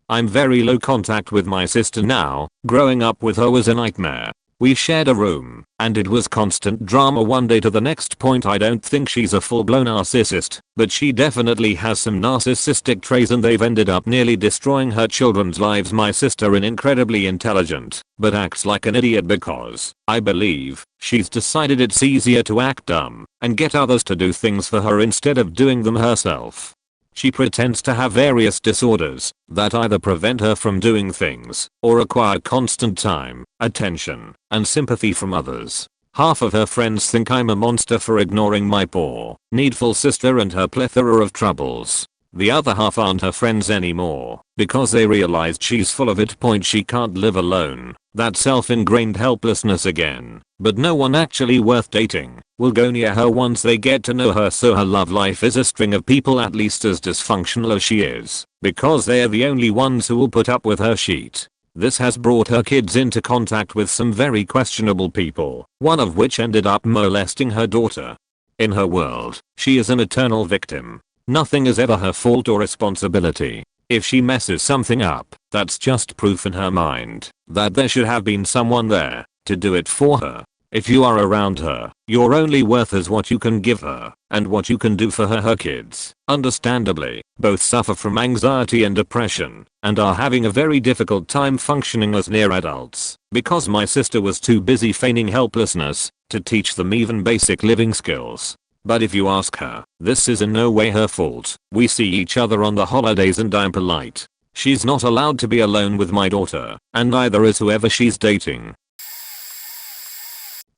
I'm very low contact with my sister now. Growing up with her was a nightmare. We shared a room, and it was constant drama one day to the next. I don't think she's a full-blown narcissist, but she definitely has some narcissistic traits and they've ended up nearly destroying her children's lives. My sister is incredibly intelligent, but acts like an idiot because, I believe, she's decided it's easier to act dumb and get others to do things for her instead of doing them herself. She pretends to have various disorders that either prevent her from doing things or require constant time, attention, and sympathy from others. Half of her friends think I'm a monster for ignoring my poor, needful sister and her plethora of troubles. The other half aren't her friends anymore because they realized she's full of it. She can't live alone. That self-ingrained helplessness again. But no one actually worth dating will go near her once they get to know her, so her love life is a string of people at least as dysfunctional as she is, because they are the only ones who will put up with her shit. This has brought her kids into contact with some very questionable people, one of which ended up molesting her daughter. In her world, she is an eternal victim. Nothing is ever her fault or responsibility. If she messes something up, that's just proof in her mind that there should have been someone there to do it for her. If you are around her, your only worth is what you can give her and what you can do for her. Her kids, understandably, both suffer from anxiety and depression and are having a very difficult time functioning as near adults because my sister was too busy feigning helplessness to teach them even basic living skills. But if you ask her, this is in no way her fault. We see each other on the holidays and I'm polite. She's not allowed to be alone with my daughter, and neither is whoever she's dating.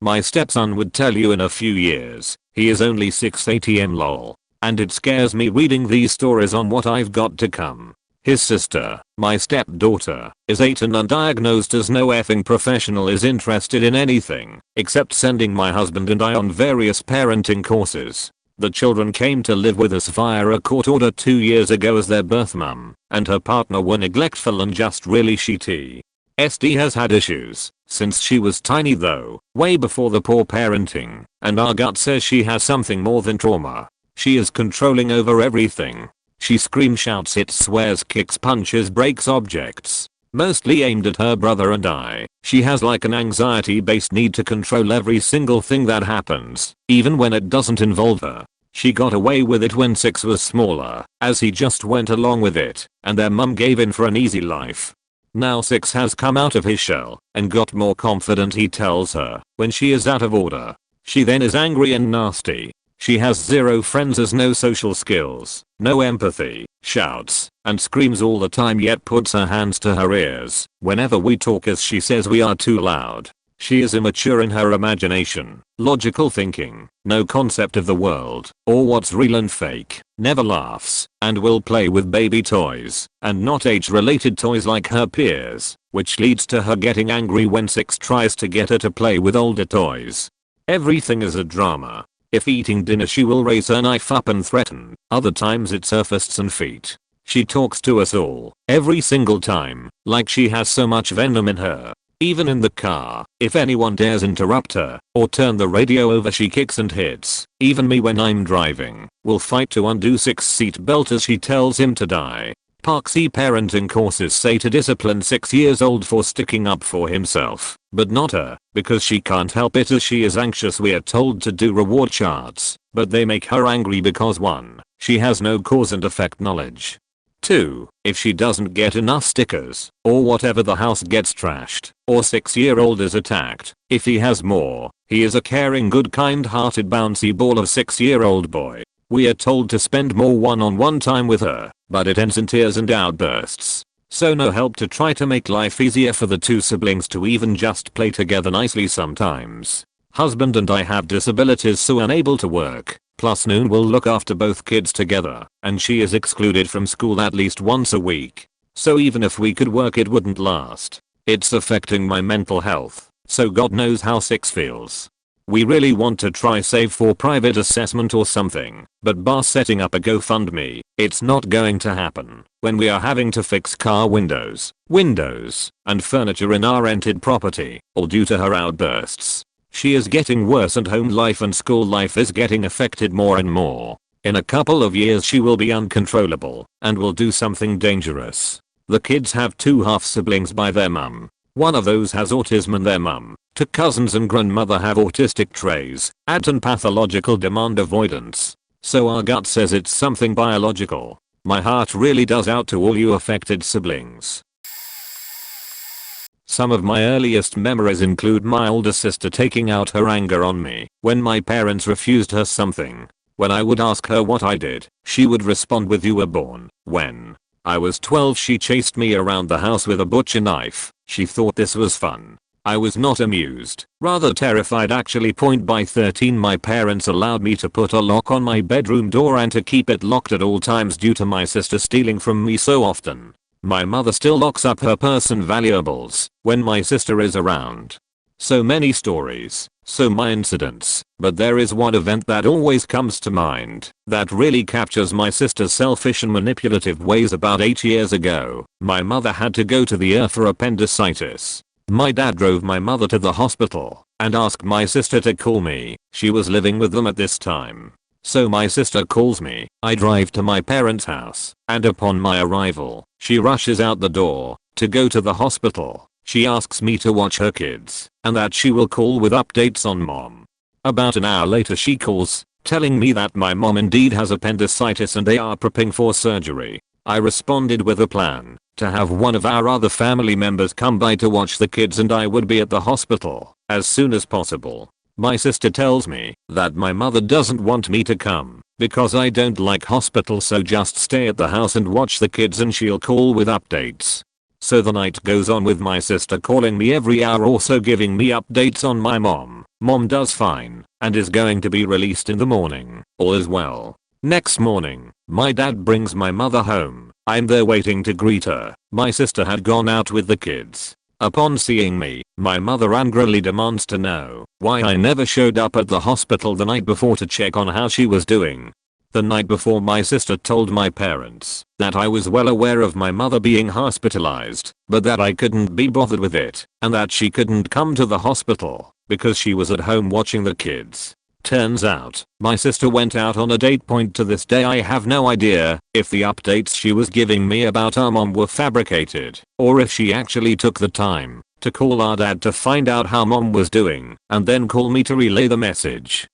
My stepson would tell you in a few years, he is only 6 ATM lol. And it scares me reading these stories on what I've got to come. His sister, my stepdaughter, is 8 and undiagnosed as no effing professional is interested in anything except sending my husband and I on various parenting courses. The children came to live with us via a court order 2 years ago as their birth mum and her partner were neglectful and just really shitty. SD has had issues since she was tiny though, way before the poor parenting, and our gut says she has something more than trauma. She is controlling over everything. She screams, shouts, hits, swears, kicks, punches, breaks objects. Mostly aimed at her brother and I. She has like an anxiety-based need to control every single thing that happens, even when it doesn't involve her. She got away with it when 6 was smaller, as he just went along with it, and their mum gave in for an easy life. Now 6 has come out of his shell and got more confident, he tells her, when she is out of order. She then is angry and nasty. She has 0 friends, has no social skills, no empathy, shouts and screams all the time, yet puts her hands to her ears whenever we talk as she says we are too loud. She is immature in her imagination, logical thinking, no concept of the world or what's real and fake, never laughs, and will play with baby toys and not age-related toys like her peers, which leads to her getting angry when 6 tries to get her to play with older toys. Everything is a drama. If eating dinner she will raise her knife up and threaten, other times it's her fists and feet. She talks to us all, every single time, like she has so much venom in her. Even in the car, if anyone dares interrupt her or turn the radio over she kicks and hits. Even me when I'm driving, will fight to undo 6's seat belt as she tells him to die. Parksy parenting courses say to discipline 6-year-old for sticking up for himself, but not her, because she can't help it as she is anxious. We are told to do reward charts, but they make her angry because 1. She has no cause and effect knowledge. 2. If she doesn't get enough stickers, or whatever, the house gets trashed, or 6-year-old is attacked. If he has more, he is a caring, good, kind-hearted bouncy ball of 6-year-old boy. We are told to spend more one-on-one time with her, but it ends in tears and outbursts. So no help to try to make life easier for the 2 siblings to even just play together nicely sometimes. Husband and I have disabilities, so unable to work, plus Noon will look after both kids together, and she is excluded from school at least once a week. So even if we could work it wouldn't last. It's affecting my mental health, so God knows how 6 feels. We really want to try save for private assessment or something, but bar setting up a GoFundMe, it's not going to happen when we are having to fix car windows, and furniture in our rented property, all due to her outbursts. She is getting worse and home life and school life is getting affected more and more. In a couple of years she will be uncontrollable and will do something dangerous. The kids have 2 half siblings by their mum. One of those has autism and their mum, 2 cousins and grandmother have autistic traits, and pathological demand avoidance. So our gut says it's something biological. My heart really does out to all you affected siblings. Some of my earliest memories include my older sister taking out her anger on me when my parents refused her something. When I would ask her what I did, she would respond with, "You were born." When I was 12 she chased me around the house with a butcher knife. She thought this was fun. I was not amused, rather terrified actually. By 13 my parents allowed me to put a lock on my bedroom door and to keep it locked at all times due to my sister stealing from me so often. My mother still locks up her purse and valuables when my sister is around. So many stories, so many incidents, but there is one event that always comes to mind that really captures my sister's selfish and manipulative ways. About 8 years ago, my mother had to go to the ER for appendicitis. My dad drove my mother to the hospital and asked my sister to call me. She was living with them at this time. So my sister calls me, I drive to my parents' house, and upon my arrival, she rushes out the door to go to the hospital. She asks me to watch her kids and that she will call with updates on mom. About an hour later she calls, telling me that my mom indeed has appendicitis and they are prepping for surgery. I responded with a plan to have one of our other family members come by to watch the kids and I would be at the hospital as soon as possible. My sister tells me that my mother doesn't want me to come because I don't like hospitals, so just stay at the house and watch the kids and she'll call with updates. So the night goes on with my sister calling me every hour, also giving me updates on my mom. Mom does fine and is going to be released in the morning. All is well. Next morning, my dad brings my mother home. I'm there waiting to greet her. My sister had gone out with the kids. Upon seeing me, my mother angrily demands to know why I never showed up at the hospital the night before to check on how she was doing. The night before, my sister told my parents that I was well aware of my mother being hospitalized, but that I couldn't be bothered with it, and that she couldn't come to the hospital because she was at home watching the kids. Turns out, my sister went out on a date. To this day I have no idea if the updates she was giving me about our mom were fabricated, or if she actually took the time to call our dad to find out how mom was doing, and then call me to relay the message.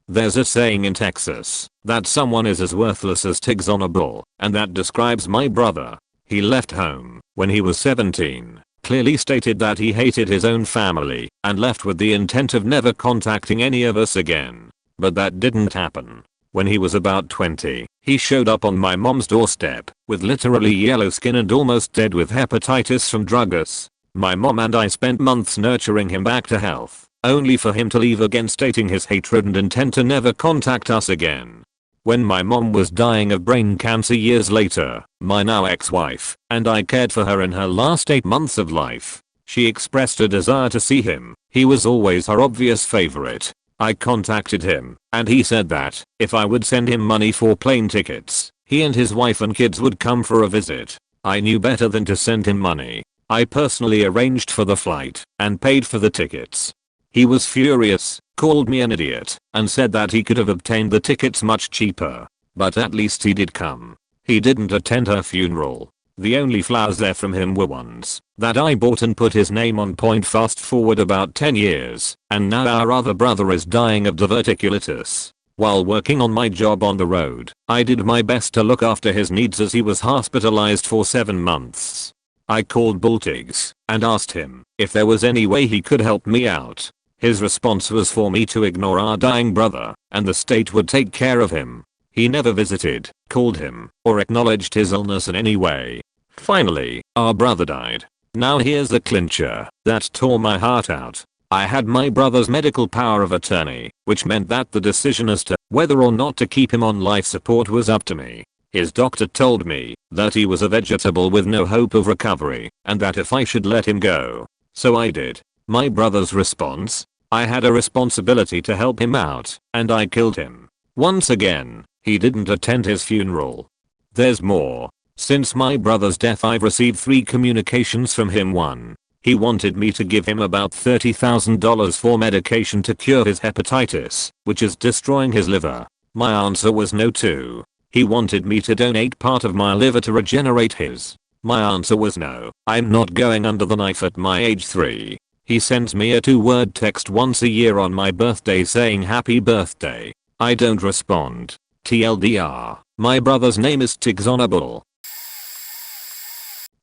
There's a saying in Texas that someone is as worthless as tiggs on a bull, and that describes my brother. He left home when he was 17, clearly stated that he hated his own family, and left with the intent of never contacting any of us again. But that didn't happen. When he was about 20, he showed up on my mom's doorstep with literally yellow skin and almost dead with hepatitis from drug use. My mom and I spent months nurturing him back to health, only for him to leave again, stating his hatred and intent to never contact us again. When my mom was dying of brain cancer years later, my now ex-wife and I cared for her in her last 8 months of life. She expressed a desire to see him. He was always her obvious favorite. I contacted him, and he said that if I would send him money for plane tickets, he and his wife and kids would come for a visit. I knew better than to send him money. I personally arranged for the flight and paid for the tickets. He was furious, called me an idiot, and said that he could have obtained the tickets much cheaper. But at least he did come. He didn't attend her funeral. The only flowers there from him were ones that I bought and put his name on. Fast forward about 10 years, and now our other brother is dying of diverticulitis. While working on my job on the road, I did my best to look after his needs as he was hospitalized for 7 months. I called Baltigs and asked him if there was any way he could help me out. His response was for me to ignore our dying brother, and the state would take care of him. He never visited, called him, or acknowledged his illness in any way. Finally, our brother died. Now here's the clincher that tore my heart out. I had my brother's medical power of attorney, which meant that the decision as to whether or not to keep him on life support was up to me. His doctor told me that he was a vegetable with no hope of recovery, and that if I should let him go. So I did. My brother's response? I had a responsibility to help him out, and I killed him. Once again, he didn't attend his funeral. There's more. Since my brother's death I've received 3 communications from him. 1. He wanted me to give him about $30,000 for medication to cure his hepatitis, which is destroying his liver. My answer was no. 2. He wanted me to donate part of my liver to regenerate his. My answer was no. I'm not going under the knife at my age. 3. He sends me a 2-word text once a year on my birthday saying happy birthday. I don't respond. TLDR, my brother's name is Tigzonable.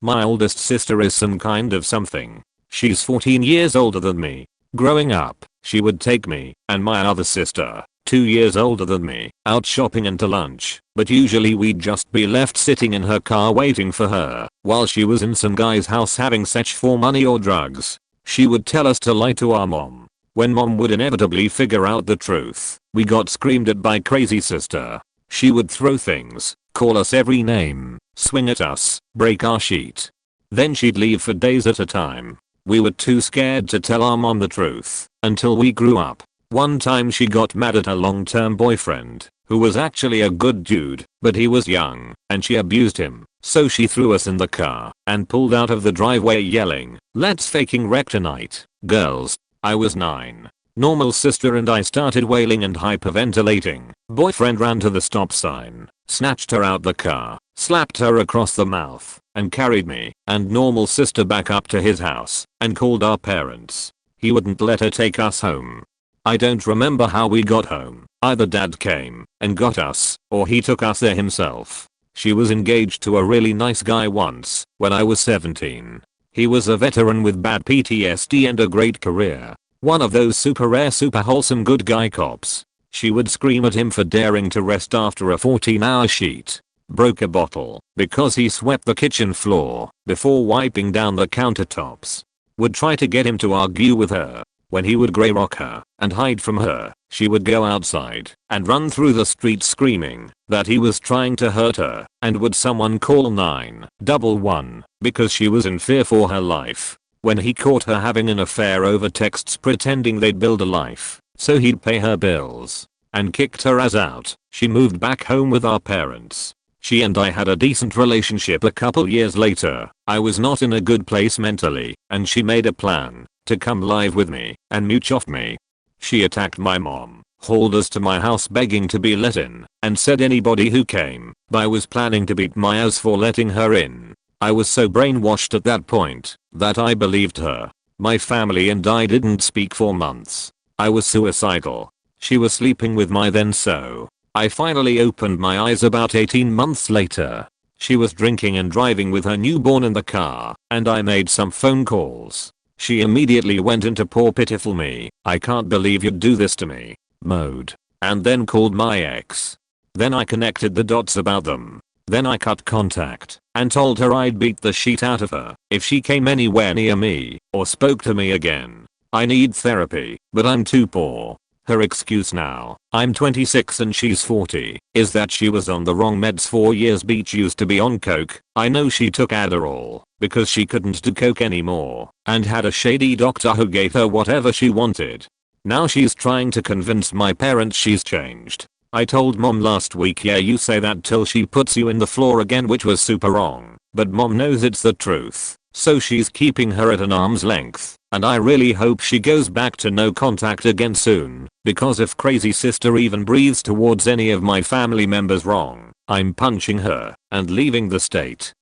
My oldest sister is some kind of something. She's 14 years older than me. Growing up, she would take me and my other sister, 2 years older than me, out shopping and to lunch, but usually we'd just be left sitting in her car waiting for her. while she was in some guy's house having sex for money or drugs. She would tell us to lie to our mom. When mom would inevitably figure out the truth, we got screamed at by crazy sister. She would throw things, call us every name, swing at us, break our sheet. Then she'd leave for days at a time. We were too scared to tell our mom the truth until we grew up. One time she got mad at her long-term boyfriend, who was actually a good dude, but he was young, and she abused him. So she threw us in the car and pulled out of the driveway yelling, "Let's faking wreck tonight, girls." I was 9. Normal sister and I started wailing and hyperventilating. Boyfriend ran to the stop sign, snatched her out the car, slapped her across the mouth, and carried me and normal sister back up to his house and called our parents. He wouldn't let her take us home. I don't remember how we got home. Either dad came and got us, or he took us there himself. She was engaged to a really nice guy once, when I was 17. He was a veteran with bad PTSD and a great career. One of those super rare super wholesome good guy cops. She would scream at him for daring to rest after a 14-hour sheet. Broke a bottle because he swept the kitchen floor before wiping down the countertops. Would try to get him to argue with her. When he would grey rock her and hide from her, she would go outside and run through the street screaming that he was trying to hurt her, and would someone call 911 because she was in fear for her life. When he caught her having an affair over texts pretending they'd build a life so he'd pay her bills, and kicked her ass out, she moved back home with our parents. She and I had a decent relationship a couple years later. I was not in a good place mentally, and she made a plan to come live with me and mooch off me. She attacked my mom, hauled us to my house begging to be let in, and said anybody who came by was planning to beat my ass for letting her in. I was so brainwashed at that point that I believed her. My family and I didn't speak for months. I was suicidal. She was sleeping with my then so. I finally opened my eyes about 18 months later. She was drinking and driving with her newborn in the car, and I made some phone calls. She immediately went into poor pitiful me, "I can't believe you'd do this to me" mode, and then called my ex. Then I connected the dots about them. Then I cut contact and told her I'd beat the shit out of her if she came anywhere near me or spoke to me again. I need therapy, but I'm too poor. Her excuse now, I'm 26 and she's 40, is that she was on the wrong meds 4 years. Beach used to be on coke. I know she took Adderall because she couldn't do coke anymore and had a shady doctor who gave her whatever she wanted. Now she's trying to convince my parents she's changed. I told mom last week, yeah, you say that till she puts you in the floor again, which was super wrong, but mom knows it's the truth, so she's keeping her at an arm's length, and I really hope she goes back to no contact again soon, because if crazy sister even breathes towards any of my family members wrong, I'm punching her and leaving the state.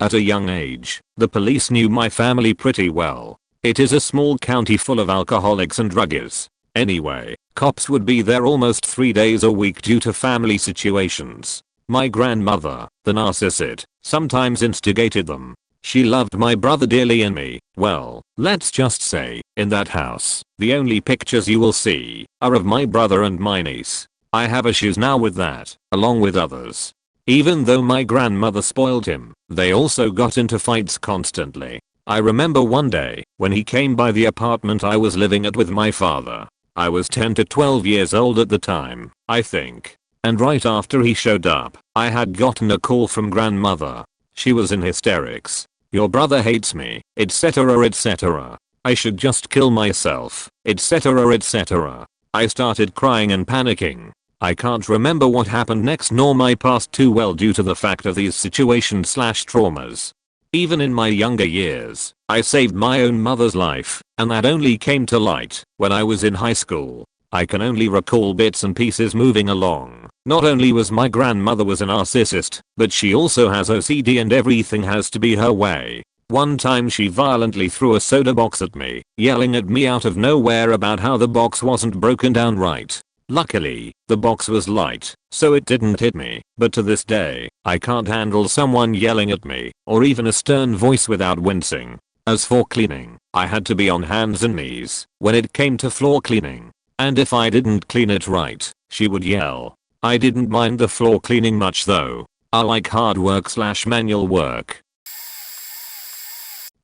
At a young age, the police knew my family pretty well. It is a small county full of alcoholics and druggies. Anyway, cops would be there almost 3 days a week due to family situations. My grandmother, the narcissist, sometimes instigated them. She loved my brother dearly and me. Well, let's just say, in that house, the only pictures you will see are of my brother and my niece. I have issues now with that, along with others. Even though my grandmother spoiled him, they also got into fights constantly. I remember one day, when he came by the apartment I was living at with my father. I was 10 to 12 years old at the time, I think. And right after he showed up, I had gotten a call from grandmother. She was in hysterics. "Your brother hates me, etc, etc. I should just kill myself, etc, etc." I started crying and panicking. I can't remember what happened next nor my past too well due to the fact of these situations/traumas. Even in my younger years, I saved my own mother's life, and that only came to light when I was in high school. I can only recall bits and pieces moving along. Not only was my grandmother was a narcissist, but she also has OCD and everything has to be her way. One time she violently threw a soda box at me, yelling at me out of nowhere about how the box wasn't broken down right. Luckily, the box was light, so it didn't hit me, but to this day, I can't handle someone yelling at me, or even a stern voice without wincing. As for cleaning, I had to be on hands and knees when it came to floor cleaning. And if I didn't clean it right, she would yell. I didn't mind the floor cleaning much though. I like hard work / manual work.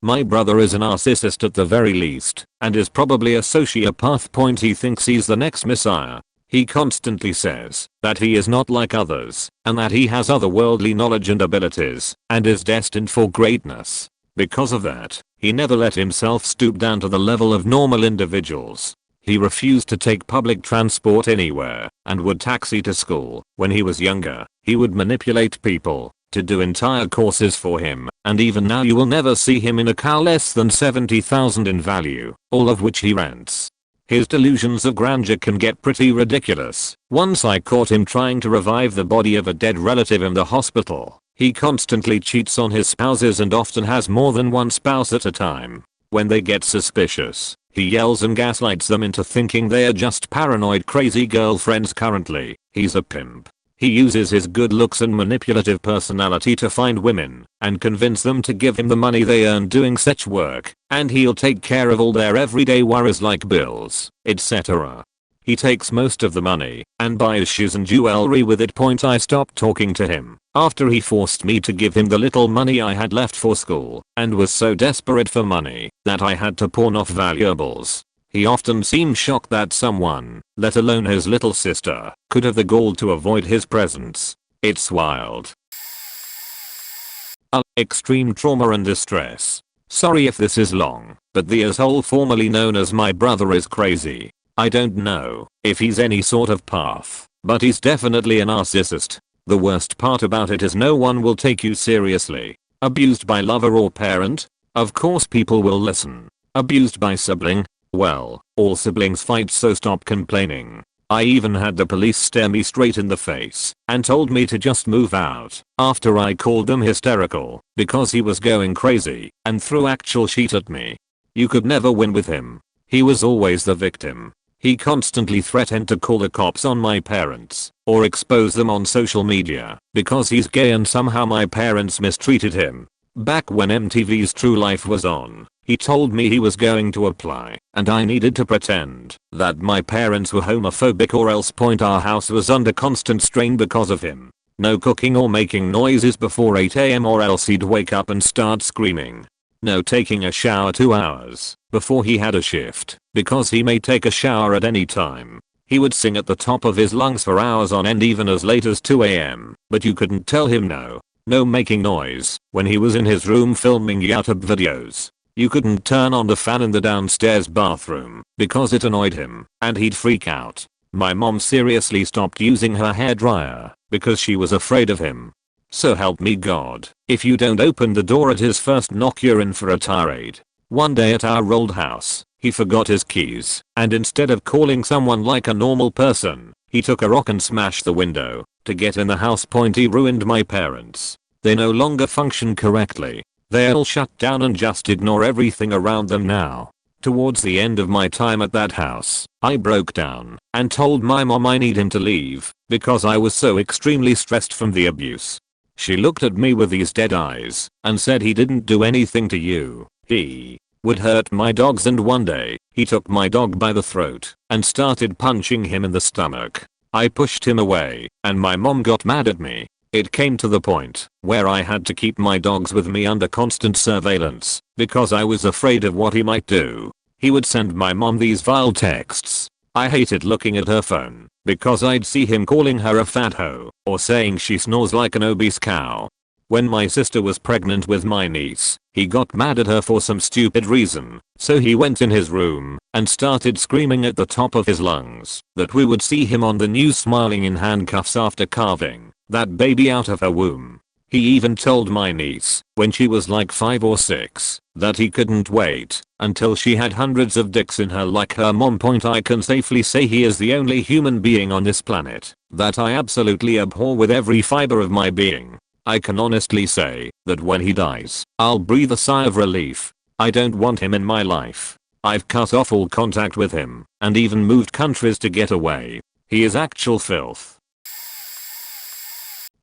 My brother is a narcissist at the very least, and is probably a sociopath. He thinks he's the next messiah. He constantly says that he is not like others, and that he has otherworldly knowledge and abilities, and is destined for greatness. Because of that, he never let himself stoop down to the level of normal individuals. He refused to take public transport anywhere, and would taxi to school. When he was younger, he would manipulate people to do entire courses for him, and even now you will never see him in a car less than 70,000 in value, all of which he rents. His delusions of grandeur can get pretty ridiculous. Once I caught him trying to revive the body of a dead relative in the hospital. He constantly cheats on his spouses and often has more than one spouse at a time. When they get suspicious, he yells and gaslights them into thinking they are just paranoid crazy girlfriends. Currently, he's a pimp. He uses his good looks and manipulative personality to find women and convince them to give him the money they earn doing such work, and he'll take care of all their everyday worries like bills, etc. He takes most of the money and buys shoes and jewelry with it. I stopped talking to him after he forced me to give him the little money I had left for school, and was so desperate for money that I had to pawn off valuables. He often seemed shocked that someone, let alone his little sister, could have the gall to avoid his presence. It's wild. Extreme trauma and distress. Sorry if this is long, but the asshole formerly known as my brother is crazy. I don't know if he's any sort of path, but he's definitely a narcissist. The worst part about it is no one will take you seriously. Abused by lover or parent? Of course people will listen. Abused by sibling? Well, all siblings fight, so stop complaining. I even had the police stare me straight in the face and told me to just move out after I called them hysterical because he was going crazy and threw actual shit at me. You could never win with him. He was always the victim. He constantly threatened to call the cops on my parents or expose them on social media because he's gay, and somehow my parents mistreated him. Back when MTV's True Life was on, he told me he was going to apply, and I needed to pretend that my parents were homophobic or else. Our house was under constant strain because of him. No cooking or making noises before 8 AM or else he'd wake up and start screaming. No taking a shower 2 hours before he had a shift because he may take a shower at any time. He would sing at the top of his lungs for hours on end, even as late as 2 AM, but you couldn't tell him no. No making noise when he was in his room filming YouTube videos. You couldn't turn on the fan in the downstairs bathroom because it annoyed him and he'd freak out. My mom seriously stopped using her hairdryer because she was afraid of him. So help me God, if you don't open the door at his first knock you're in for a tirade. One day at our old house, he forgot his keys, and instead of calling someone like a normal person, he took a rock and smashed the window to get in the house. He ruined my parents. They no longer function correctly. They're all shut down and just ignore everything around them now. Towards the end of my time at that house, I broke down and told my mom I need him to leave because I was so extremely stressed from the abuse. She looked at me with these dead eyes and said, he didn't do anything to you. He would hurt my dogs, and one day, he took my dog by the throat and started punching him in the stomach. I pushed him away and my mom got mad at me. It came to the point where I had to keep my dogs with me under constant surveillance because I was afraid of what he might do. He would send my mom these vile texts. I hated looking at her phone because I'd see him calling her a fat hoe or saying she snores like an obese cow. When my sister was pregnant with my niece, he got mad at her for some stupid reason, so he went in his room and started screaming at the top of his lungs that we would see him on the news smiling in handcuffs after carving that baby out of her womb. He even told my niece, when she was like 5 or 6, that he couldn't wait until she had hundreds of dicks in her like her mom. I can safely say he is the only human being on this planet that I absolutely abhor with every fiber of my being. I can honestly say that when he dies, I'll breathe a sigh of relief. I don't want him in my life. I've cut off all contact with him and even moved countries to get away. He is actual filth.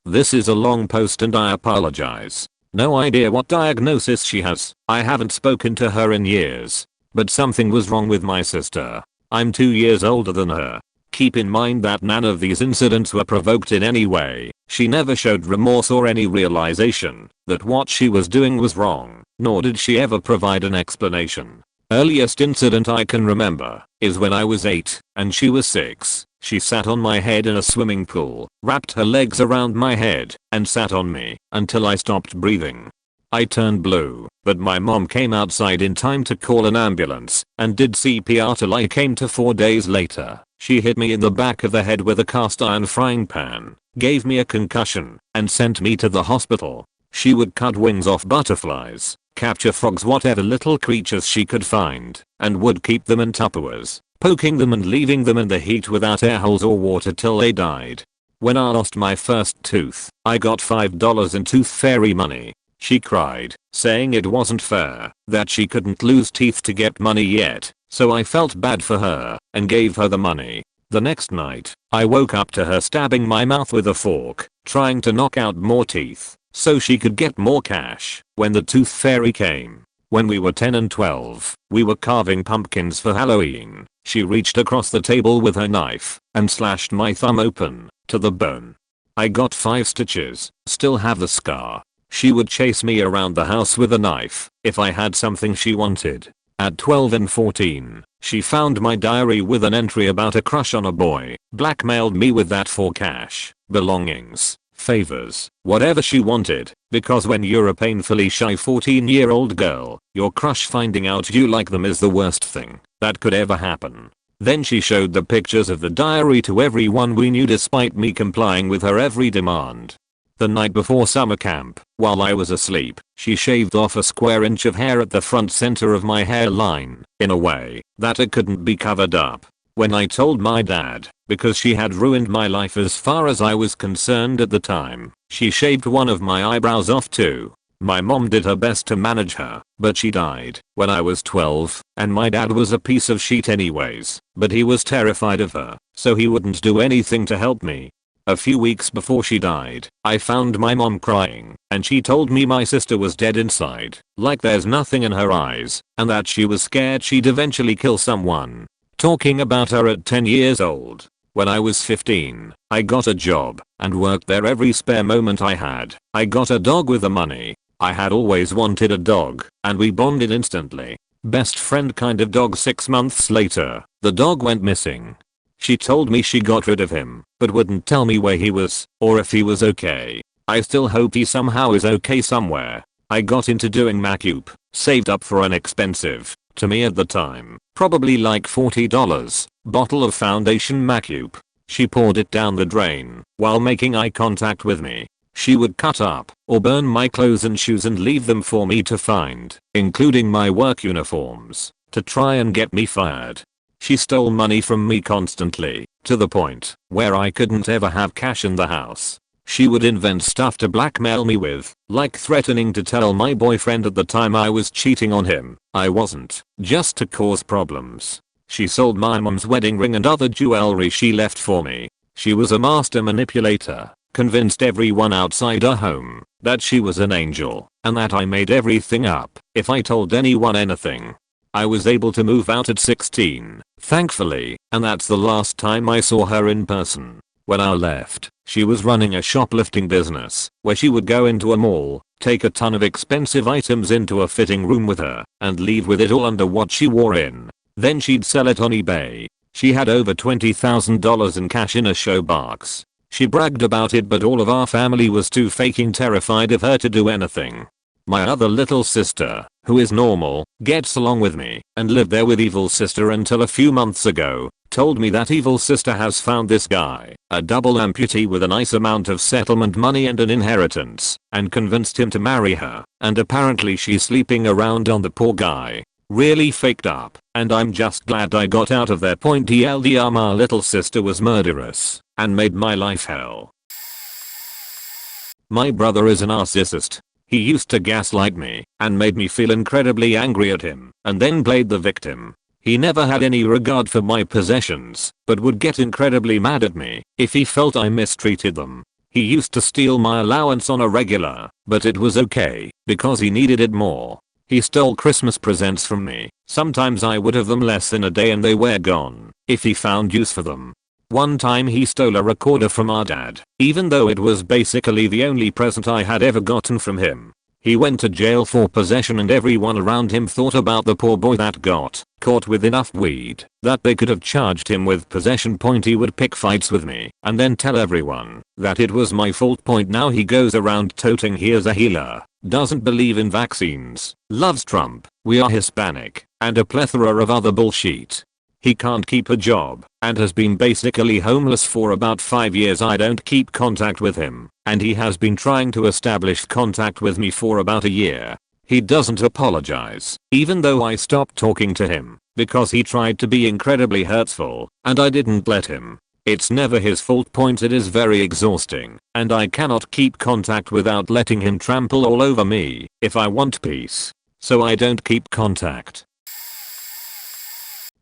This is a long post and I apologize. No idea what diagnosis she has. I haven't spoken to her in years. But something was wrong with my sister. I'm 2 years older than her. Keep in mind that none of these incidents were provoked in any way. She never showed remorse or any realization that what she was doing was wrong, nor did she ever provide an explanation. Earliest incident I can remember is when I was 8 and she was 6. She sat on my head in a swimming pool, wrapped her legs around my head, and sat on me until I stopped breathing. I turned blue, but my mom came outside in time to call an ambulance and did CPR till I came to. 4 days later, she hit me in the back of the head with a cast iron frying pan, gave me a concussion, and sent me to the hospital. She would cut wings off butterflies, capture frogs, whatever little creatures she could find, and would keep them in Tupperwares, poking them and leaving them in the heat without air holes or water till they died. When I lost my first tooth, I got $5 in tooth fairy money. She cried, saying it wasn't fair, that she couldn't lose teeth to get money yet, so I felt bad for her and gave her the money. The next night, I woke up to her stabbing my mouth with a fork, trying to knock out more teeth so she could get more cash when the tooth fairy came. When we were 10 and 12, we were carving pumpkins for Halloween. She reached across the table with her knife and slashed my thumb open to the bone. I got 5 stitches, still have the scar. She would chase me around the house with a knife if I had something she wanted. At 12 and 14, she found my diary with an entry about a crush on a boy, blackmailed me with that for cash, belongings, favors, whatever she wanted, because when you're a painfully shy 14-year-old girl, your crush finding out you like them is the worst thing that could ever happen. Then she showed the pictures of the diary to everyone we knew despite me complying with her every demand. The night before summer camp, while I was asleep, she shaved off a square inch of hair at the front center of my hairline, in a way that it couldn't be covered up. When I told my dad, because she had ruined my life as far as I was concerned at the time, she shaved one of my eyebrows off too. My mom did her best to manage her, but she died when I was 12, and my dad was a piece of shit anyways, but he was terrified of her, so he wouldn't do anything to help me. A few weeks before she died, I found my mom crying, and she told me my sister was dead inside, like there's nothing in her eyes, and that she was scared she'd eventually kill someone. Talking about her at 10 years old. When I was 15, I got a job and worked there every spare moment I had. I got a dog with the money. I had always wanted a dog, and we bonded instantly. Best friend kind of dog. 6 months later, the dog went missing. She told me she got rid of him, but wouldn't tell me where he was, or if he was okay. I still hope he somehow is okay somewhere. I got into doing makeup, saved up for an expensive, to me at the time, probably like $40, bottle of foundation makeup. She poured it down the drain while making eye contact with me. She would cut up or burn my clothes and shoes and leave them for me to find, including my work uniforms, to try and get me fired. She stole money from me constantly, to the point where I couldn't ever have cash in the house. She would invent stuff to blackmail me with, like threatening to tell my boyfriend at the time I was cheating on him. I wasn't, just to cause problems. She sold my mom's wedding ring and other jewelry she left for me. She was a master manipulator, convinced everyone outside her home that she was an angel, and that I made everything up if I told anyone anything. I was able to move out at 16, thankfully, and that's the last time I saw her in person. When I left, she was running a shoplifting business where she would go into a mall, take a ton of expensive items into a fitting room with her, and leave with it all under what she wore in. Then she'd sell it on eBay. She had over $20,000 in cash in a showbox. She bragged about it, but all of our family was too fucking terrified of her to do anything. My other little sister, who is normal, gets along with me, and lived there with evil sister until a few months ago, told me that evil sister has found this guy, a double amputee with a nice amount of settlement money and an inheritance, and convinced him to marry her, and apparently she's sleeping around on the poor guy. Really faked up, and I'm just glad I got out of there. TLDR, my little sister was murderous, and made my life hell. My brother is a narcissist. He used to gaslight me and made me feel incredibly angry at him, and then played the victim. He never had any regard for my possessions, but would get incredibly mad at me if he felt I mistreated them. He used to steal my allowance on a regular, but it was okay because he needed it more. He stole Christmas presents from me. Sometimes I would have them less than a day and they were gone if he found use for them. One time he stole a recorder from our dad, even though it was basically the only present I had ever gotten from him. He went to jail for possession and everyone around him thought about the poor boy that got caught with enough weed that they could have charged him with possession. He would pick fights with me and then tell everyone that it was my fault. Now he goes around toting here's a healer, doesn't believe in vaccines, loves Trump, we are Hispanic, and a plethora of other bullshit. He can't keep a job and has been basically homeless for about 5 years. I don't keep contact with him and he has been trying to establish contact with me for about a year. He doesn't apologize, even though I stopped talking to him because he tried to be incredibly hurtful and I didn't let him. It's never his fault. It is very exhausting and I cannot keep contact without letting him trample all over me if I want peace. So I don't keep contact.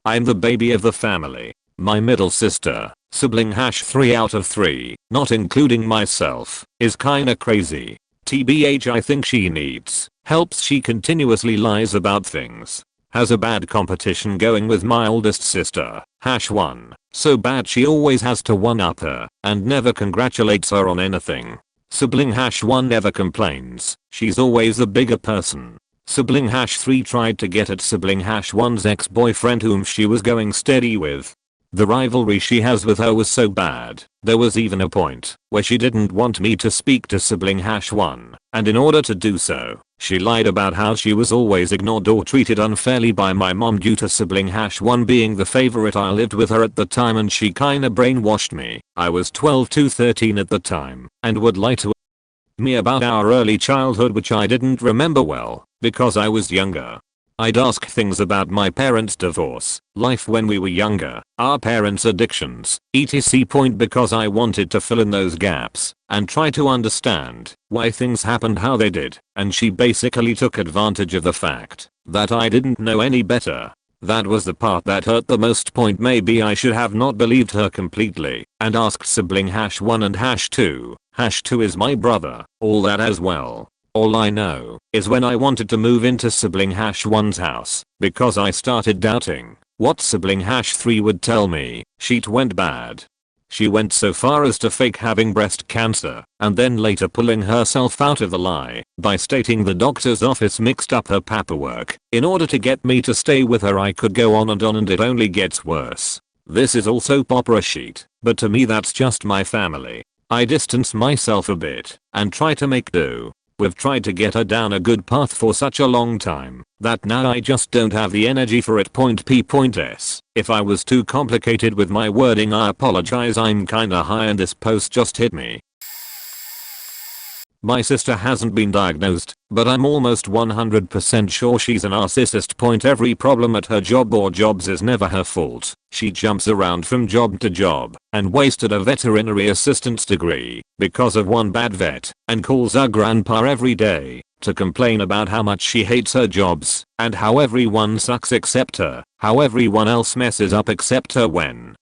I'm the baby of the family. My middle sister, sibling #3 out of 3, not including myself, is kinda crazy. TBH, I think she needs help. She continuously lies about things. Has a bad competition going with my oldest sister, #1, so bad she always has to one-up her and never congratulates her on anything. Sibling #1 never complains, she's always the bigger person. Sibling #3 tried to get at sibling #1's ex-boyfriend whom she was going steady with. The rivalry she has with her was so bad, there was even a point where she didn't want me to speak to sibling #1, and in order to do so, she lied about how she was always ignored or treated unfairly by my mom due to sibling #1 being the favorite. I lived with her at the time and she kinda brainwashed me. I was 12 to 13 at the time and would lie to me about our early childhood, which I didn't remember well because I was younger. I'd ask things about my parents' divorce, life when we were younger, our parents' addictions, etc. because I wanted to fill in those gaps and try to understand why things happened how they did, and she basically took advantage of the fact that I didn't know any better. That was the part that hurt the most. Maybe I should have not believed her completely and asked sibling #1 and #2. #2 is my brother, all that as well. All I know is when I wanted to move into sibling #1's house because I started doubting what sibling #3 would tell me, shit went bad. She went so far as to fake having breast cancer and then later pulling herself out of the lie by stating the doctor's office mixed up her paperwork in order to get me to stay with her. I could go on and it only gets worse. This is all soap opera shit, but to me that's just my family. I distance myself a bit and try to make do. We've tried to get her down a good path for such a long time that now I just don't have the energy for it. P.S. If I was too complicated with my wording, I apologize. I'm kinda high and this post just hit me. My sister hasn't been diagnosed, but I'm almost 100% sure she's a narcissist. Every problem at her job or jobs is never her fault. She jumps around from job to job and wasted a veterinary assistant's degree because of one bad vet and calls her grandpa every day to complain about how much she hates her jobs and how everyone sucks except her, how everyone else messes up except her. When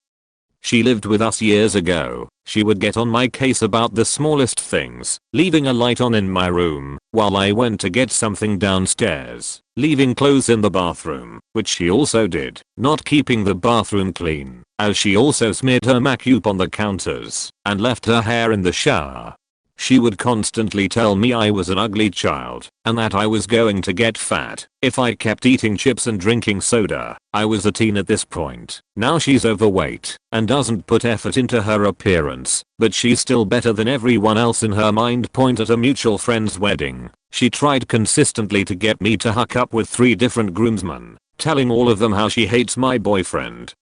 she lived with us years ago, she would get on my case about the smallest things, leaving a light on in my room while I went to get something downstairs, leaving clothes in the bathroom, which she also did, not keeping the bathroom clean, as she also smeared her makeup on the counters and left her hair in the shower. She would constantly tell me I was an ugly child and that I was going to get fat if I kept eating chips and drinking soda. I was a teen at this point. Now she's overweight and doesn't put effort into her appearance, but she's still better than everyone else in her mind. At a mutual friend's wedding, she tried consistently to get me to hook up with 3 different groomsmen, telling all of them how she hates my boyfriend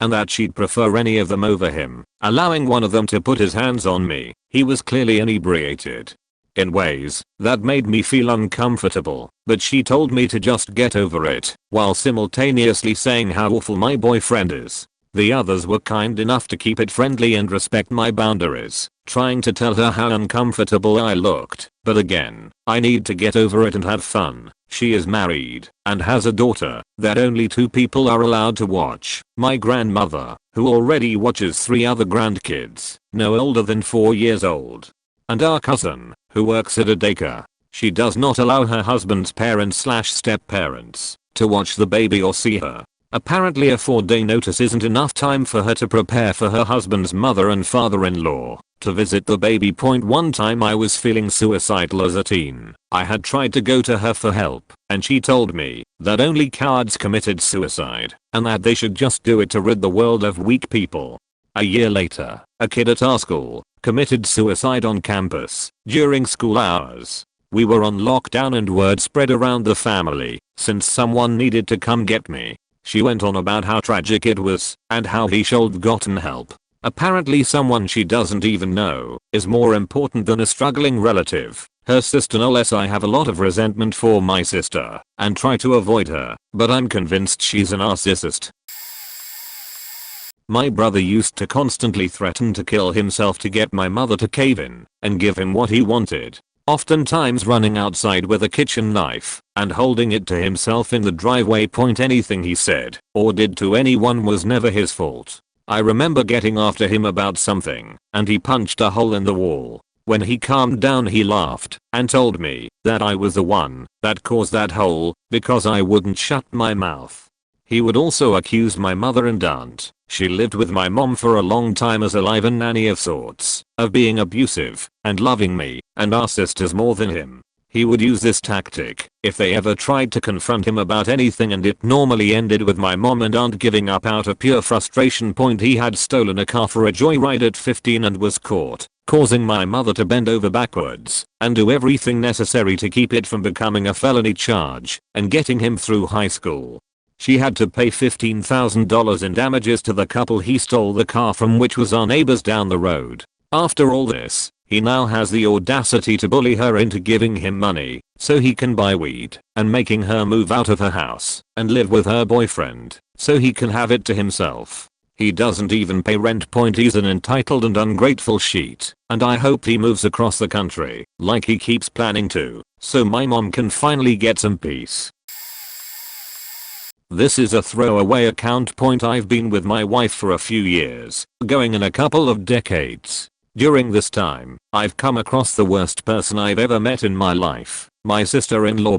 and that she'd prefer any of them over him, allowing one of them to put his hands on me. He was clearly inebriated in ways that made me feel uncomfortable, but she told me to just get over it while simultaneously saying how awful my boyfriend is. The others were kind enough to keep it friendly and respect my boundaries, trying to tell her how uncomfortable I looked, but again, I need to get over it and have fun. She is married and has a daughter that only 2 people are allowed to watch. My grandmother, who already watches 3 other grandkids, no older than 4 years old. And our cousin, who works at a daycare. She does not allow her husband's parents/step-parents to watch the baby or see her. Apparently a 4-day notice isn't enough time for her to prepare for her husband's mother and father-in-law to visit the baby. One time I was feeling suicidal as a teen. I had tried to go to her for help, and she told me that only cowards committed suicide, and that they should just do it to rid the world of weak people. A year later, a kid at our school committed suicide on campus during school hours. We were on lockdown and word spread around the family since someone needed to come get me. She went on about how tragic it was and how he should have gotten help. Apparently someone she doesn't even know is more important than a struggling relative. Her sister. No less. I have a lot of resentment for my sister and try to avoid her, but I'm convinced she's a narcissist. My brother used to constantly threaten to kill himself to get my mother to cave in and give him what he wanted. Oftentimes running outside with a kitchen knife and holding it to himself in the driveway. Anything he said or did to anyone was never his fault. I remember getting after him about something and he punched a hole in the wall. When he calmed down he laughed and told me that I was the one that caused that hole because I wouldn't shut my mouth. He would also accuse my mother and aunt, she lived with my mom for a long time as a live-in nanny of sorts, of being abusive and loving me and our sisters more than him. He would use this tactic if they ever tried to confront him about anything, and it normally ended with my mom and aunt giving up out of pure frustration. He had stolen a car for a joyride at 15 and was caught, causing my mother to bend over backwards and do everything necessary to keep it from becoming a felony charge and getting him through high school. She had to pay $15,000 in damages to the couple he stole the car from, which was our neighbors down the road. After all this, he now has the audacity to bully her into giving him money so he can buy weed and making her move out of her house and live with her boyfriend so he can have it to himself. He doesn't even pay rent. He's an entitled and ungrateful sheet, and I hope he moves across the country like he keeps planning to, so my mom can finally get some peace. This is a throwaway account. I've been with my wife for a few years, going in a couple of decades. During this time, I've come across the worst person I've ever met in my life, my sister-in-law.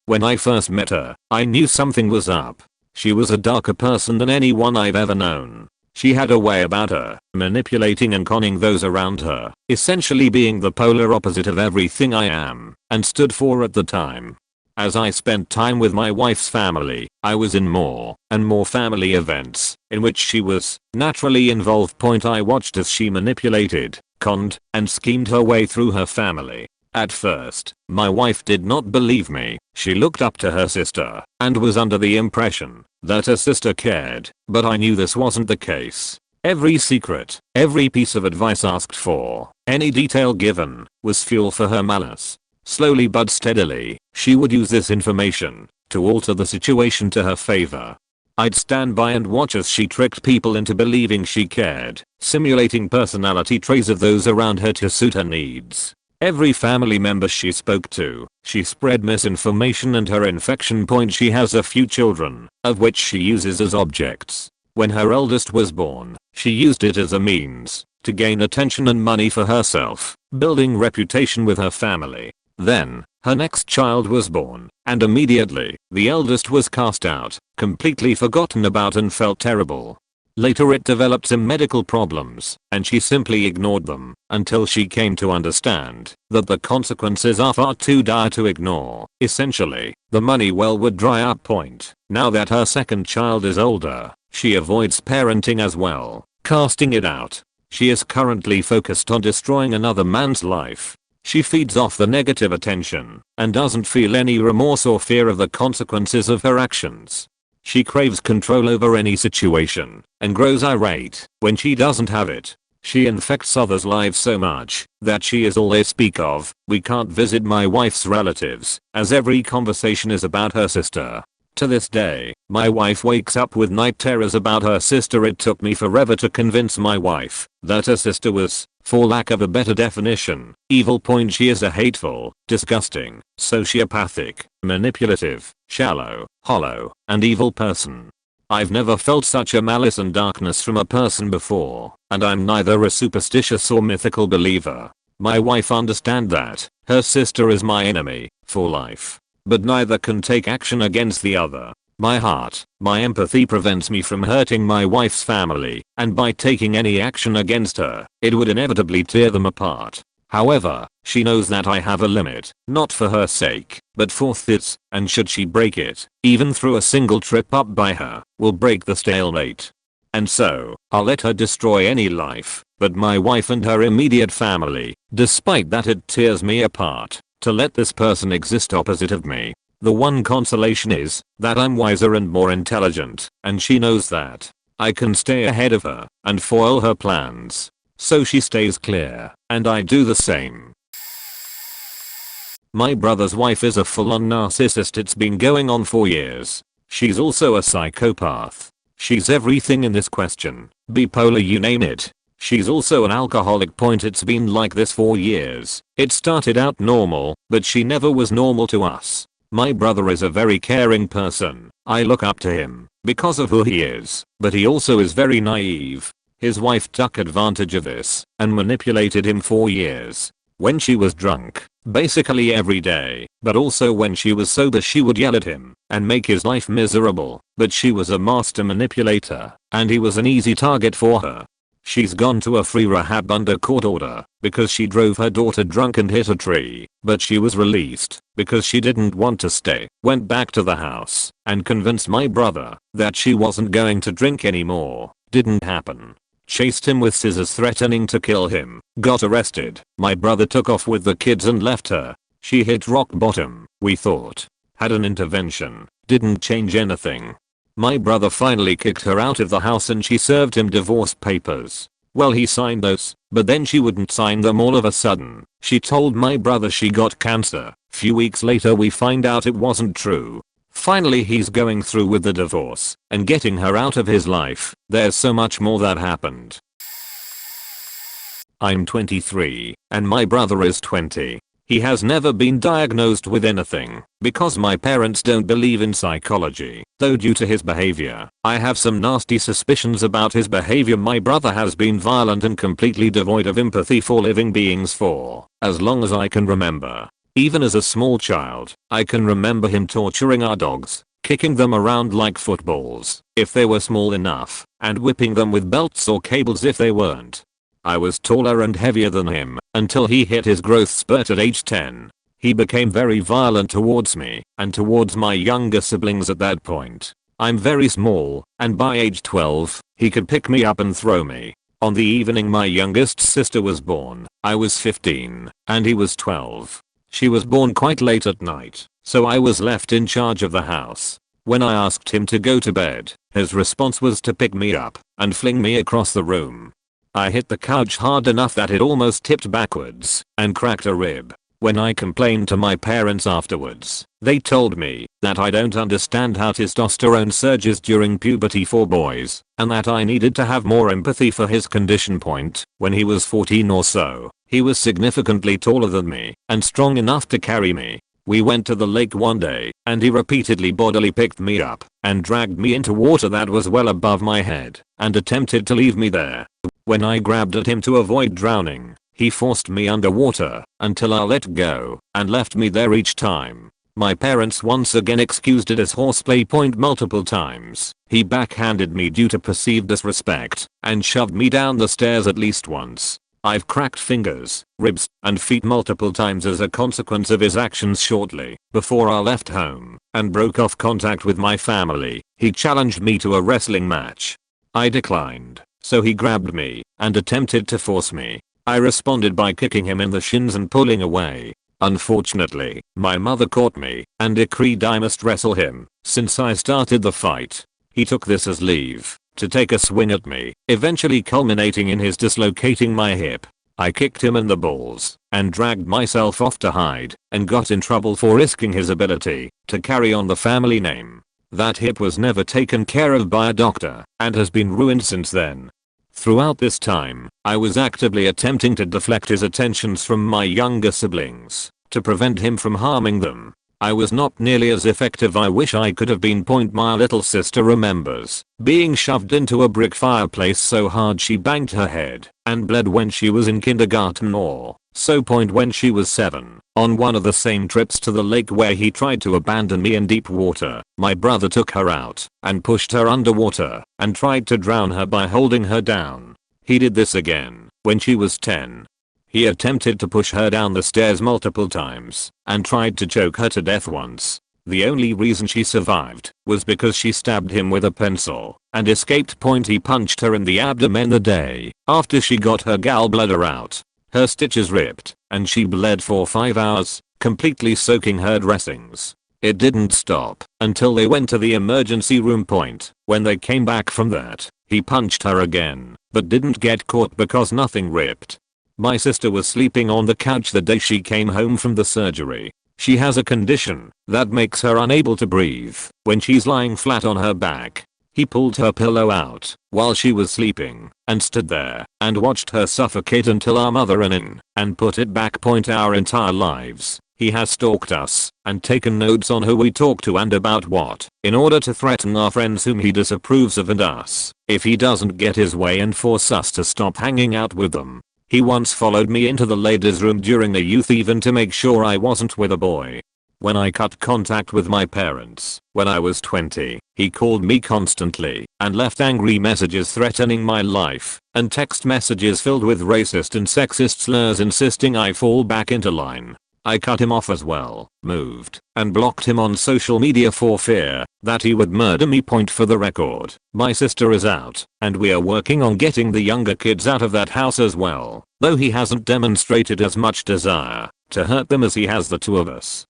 When I first met her, I knew something was up. She was a darker person than anyone I've ever known. She had a way about her, manipulating and conning those around her, essentially being the polar opposite of everything I am and stood for at the time. As I spent time with my wife's family, I was in more and more family events in which she was naturally involved. I watched as she manipulated, conned, and schemed her way through her family. At first, my wife did not believe me. She looked up to her sister and was under the impression that her sister cared, but I knew this wasn't the case. Every secret, every piece of advice asked for, any detail given, was fuel for her malice. Slowly but steadily, she would use this information to alter the situation to her favor. I'd stand by and watch as she tricked people into believing she cared, simulating personality traits of those around her to suit her needs. Every family member she spoke to, she spread misinformation and her infection. She has a few children, of which she uses as objects. When her eldest was born, she used it as a means to gain attention and money for herself, building reputation with her family. Then, her next child was born, and immediately, the eldest was cast out, completely forgotten about, and felt terrible. Later it developed some medical problems, and she simply ignored them, until she came to understand that the consequences are far too dire to ignore. Essentially, the money well would dry up. Now that her second child is older, she avoids parenting as well, casting it out. She is currently focused on destroying another man's life. She feeds off the negative attention and doesn't feel any remorse or fear of the consequences of her actions. She craves control over any situation and grows irate when she doesn't have it. She infects others' lives so much that she is all they speak of. We can't visit my wife's relatives as every conversation is about her sister. To this day, my wife wakes up with night terrors about her sister. It took me forever to convince my wife that her sister was, for lack of a better definition, evil. She is a hateful, disgusting, sociopathic, manipulative, shallow, hollow, and evil person. I've never felt such a malice and darkness from a person before, and I'm neither a superstitious or mythical believer. My wife understands that her sister is my enemy for life, but neither can take action against the other. My heart, my empathy prevents me from hurting my wife's family, and by taking any action against her, it would inevitably tear them apart. However, she knows that I have a limit, not for her sake, but for this, and should she break it, even through a single trip up by her, will break the stalemate. And so, I'll let her destroy any life, but my wife and her immediate family, despite that it tears me apart, to let this person exist opposite of me. The one consolation is, that I'm wiser and more intelligent, and she knows that. I can stay ahead of her, and foil her plans. So she stays clear, and I do the same. My brother's wife is a full-on narcissist. It's been going on for years. She's also a psychopath. She's everything in this question. Bipolar, you name it. She's also an alcoholic. It's been like this for years. It started out normal, but she never was normal to us. My brother is a very caring person. I look up to him because of who he is, but he also is very naive. His wife took advantage of this and manipulated him for years. When she was drunk, basically every day, but also when she was sober, she would yell at him and make his life miserable. But she was a master manipulator, and he was an easy target for her. She's gone to a free rehab under court order because she drove her daughter drunk and hit a tree, but she was released because she didn't want to stay. Went back to the house and convinced my brother that she wasn't going to drink anymore. Didn't happen. Chased him with scissors, threatening to kill him. Got arrested. My brother took off with the kids and left her. She hit rock bottom, we thought. Had an intervention. Didn't change anything. My brother finally kicked her out of the house and she served him divorce papers. Well, he signed those, but then she wouldn't sign them all of a sudden. She told my brother she got cancer. Few weeks later we find out it wasn't true. Finally he's going through with the divorce and getting her out of his life. There's so much more that happened. I'm 23 and my brother is 20. He has never been diagnosed with anything because my parents don't believe in psychology, though due to his behavior, I have some nasty suspicions about his behavior. My brother has been violent and completely devoid of empathy for living beings for as long as I can remember. Even as a small child, I can remember him torturing our dogs, kicking them around like footballs if they were small enough, and whipping them with belts or cables if they weren't. I was taller and heavier than him until he hit his growth spurt at age 10. He became very violent towards me and towards my younger siblings at that point. I'm very small, and by age 12, he could pick me up and throw me. On the evening my youngest sister was born, I was 15, and he was 12. She was born quite late at night, so I was left in charge of the house. When I asked him to go to bed, his response was to pick me up and fling me across the room. I hit the couch hard enough that it almost tipped backwards and cracked a rib. When I complained to my parents afterwards, they told me that I don't understand how testosterone surges during puberty for boys, and that I needed to have more empathy for his condition. When he was 14 or so, he was significantly taller than me and strong enough to carry me. We went to the lake one day and he repeatedly bodily picked me up and dragged me into water that was well above my head and attempted to leave me there. When I grabbed at him to avoid drowning, he forced me underwater until I let go and left me there each time. My parents once again excused it as horseplay. Multiple times, he backhanded me due to perceived disrespect and shoved me down the stairs at least once. I've cracked fingers, ribs, and feet multiple times as a consequence of his actions. Shortly before I left home and broke off contact with my family, he challenged me to a wrestling match. I declined, so he grabbed me and attempted to force me. I responded by kicking him in the shins and pulling away. Unfortunately, my mother caught me and decreed I must wrestle him since I started the fight. He took this as leave to take a swing at me, eventually culminating in his dislocating my hip. I kicked him in the balls and dragged myself off to hide and got in trouble for risking his ability to carry on the family name. That hip was never taken care of by a doctor and has been ruined since then. Throughout this time, I was actively attempting to deflect his attentions from my younger siblings to prevent him from harming them. I was not nearly as effective. I wish I could have been. My little sister remembers being shoved into a brick fireplace so hard she banged her head and bled when she was in kindergarten, or so when she was 7. On one of the same trips to the lake where he tried to abandon me in deep water, my brother took her out and pushed her underwater and tried to drown her by holding her down. He did this again when she was 10. He attempted to push her down the stairs multiple times and tried to choke her to death once. The only reason she survived was because she stabbed him with a pencil and escaped. He punched her in the abdomen the day after she got her gallbladder out. Her stitches ripped and she bled for 5 hours, completely soaking her dressings. It didn't stop until they went to the emergency room. When they came back from that, he punched her again, but didn't get caught because nothing ripped. My sister was sleeping on the couch the day she came home from the surgery. She has a condition that makes her unable to breathe when she's lying flat on her back. He pulled her pillow out while she was sleeping and stood there and watched her suffocate until our mother ran in and put it back. Our entire lives, he has stalked us and taken notes on who we talk to and about what, in order to threaten our friends whom he disapproves of and us if he doesn't get his way and force us to stop hanging out with them. He once followed me into the ladies' room during a youth event to make sure I wasn't with a boy. When I cut contact with my parents when I was 20, he called me constantly and left angry messages threatening my life and text messages filled with racist and sexist slurs insisting I fall back into line. I cut him off as well, moved, and blocked him on social media for fear that he would murder me. For the record, my sister is out, and we are working on getting the younger kids out of that house as well, though he hasn't demonstrated as much desire to hurt them as he has the two of us.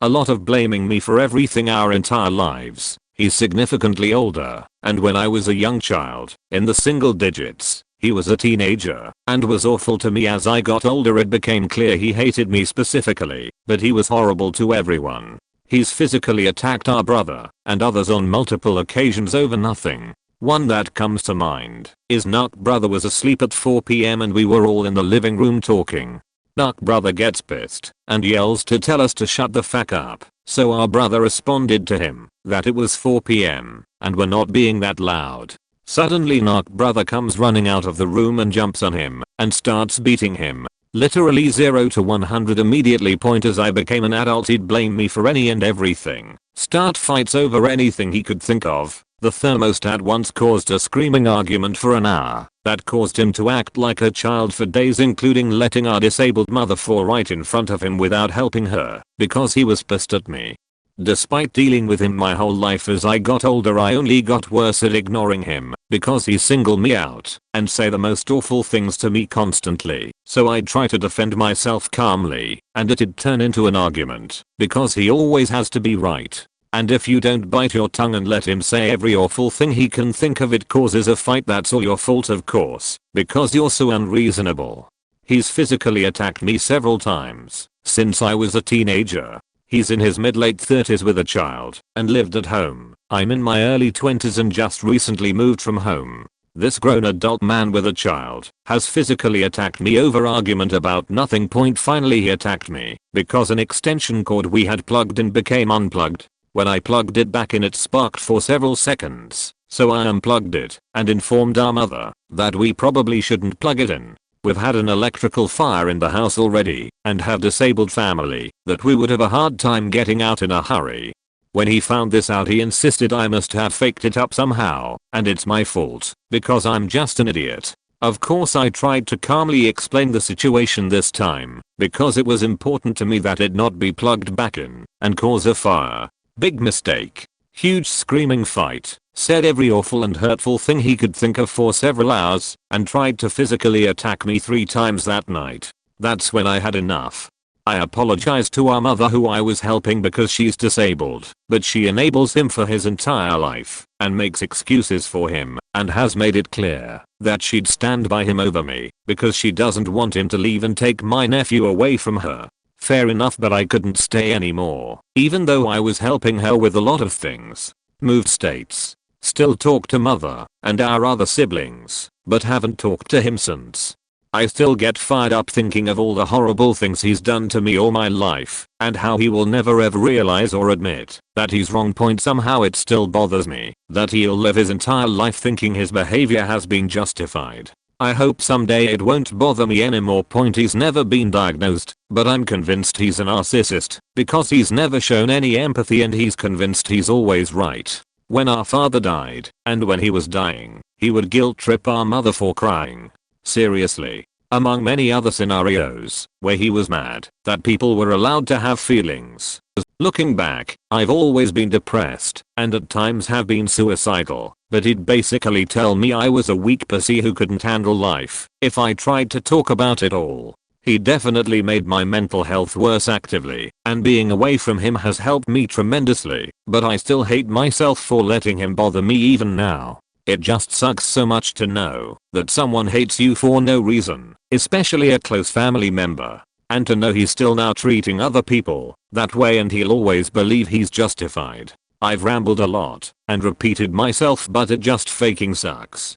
A lot of blaming me for everything our entire lives. He's significantly older, and when I was a young child, in the single digits, he was a teenager and was awful to me. As I got older it became clear he hated me specifically, but he was horrible to everyone. He's physically attacked our brother and others on multiple occasions over nothing. One that comes to mind is Narc brother was asleep at 4 PM and we were all in the living room talking. Narc brother gets pissed and yells to tell us to shut the fuck up, so our brother responded to him that it was 4 PM and we're not being that loud. Suddenly Narc brother comes running out of the room and jumps on him and starts beating him. Literally 0 to 100 immediately. As I became an adult he'd blame me for any and everything. Start fights over anything he could think of. The thermostat once caused a screaming argument for an hour that caused him to act like a child for days, including letting our disabled mother fall right in front of him without helping her because he was pissed at me. Despite dealing with him my whole life, as I got older I only got worse at ignoring him because he singled me out and say the most awful things to me constantly. So I'd try to defend myself calmly and it'd turn into an argument because he always has to be right. And if you don't bite your tongue and let him say every awful thing he can think of, it causes a fight. That's all your fault, of course, because you're so unreasonable. He's physically attacked me several times since I was a teenager. He's in his mid-late 30s with a child and lived at home. I'm in my early 20s and just recently moved from home. This grown adult man with a child has physically attacked me over argument about nothing. Finally he attacked me because an extension cord we had plugged in became unplugged. When I plugged it back in it sparked for several seconds, so I unplugged it and informed our mother that we probably shouldn't plug it in. We've had an electrical fire in the house already and have disabled family that we would have a hard time getting out in a hurry. When he found this out he insisted I must have faked it up somehow and it's my fault because I'm just an idiot. Of course I tried to calmly explain the situation this time because it was important to me that it not be plugged back in and cause a fire. Big mistake. Huge screaming fight. Said every awful and hurtful thing he could think of for several hours and tried to physically attack me 3 times that night. That's when I had enough. I apologized to our mother who I was helping because she's disabled, but she enables him for his entire life and makes excuses for him and has made it clear that she'd stand by him over me because she doesn't want him to leave and take my nephew away from her. Fair enough, but I couldn't stay anymore, even though I was helping her with a lot of things. Moved states. Still talk to mother and our other siblings, but haven't talked to him since. I still get fired up thinking of all the horrible things he's done to me all my life, and how he will never ever realize or admit that he's wrong. Somehow it still bothers me that he'll live his entire life thinking his behavior has been justified. I hope someday it won't bother me anymore. He's never been diagnosed, but I'm convinced he's a narcissist because he's never shown any empathy and he's convinced he's always right. When our father died, and when he was dying, he would guilt trip our mother for crying. Seriously. Among many other scenarios where he was mad that people were allowed to have feelings. Looking back, I've always been depressed and at times have been suicidal, but he'd basically tell me I was a weak pussy who couldn't handle life if I tried to talk about it all. He definitely made my mental health worse actively, and being away from him has helped me tremendously, but I still hate myself for letting him bother me even now. It just sucks so much to know that someone hates you for no reason, especially a close family member, and to know he's still now treating other people that way and he'll always believe he's justified. I've rambled a lot and repeated myself, but it just faking sucks.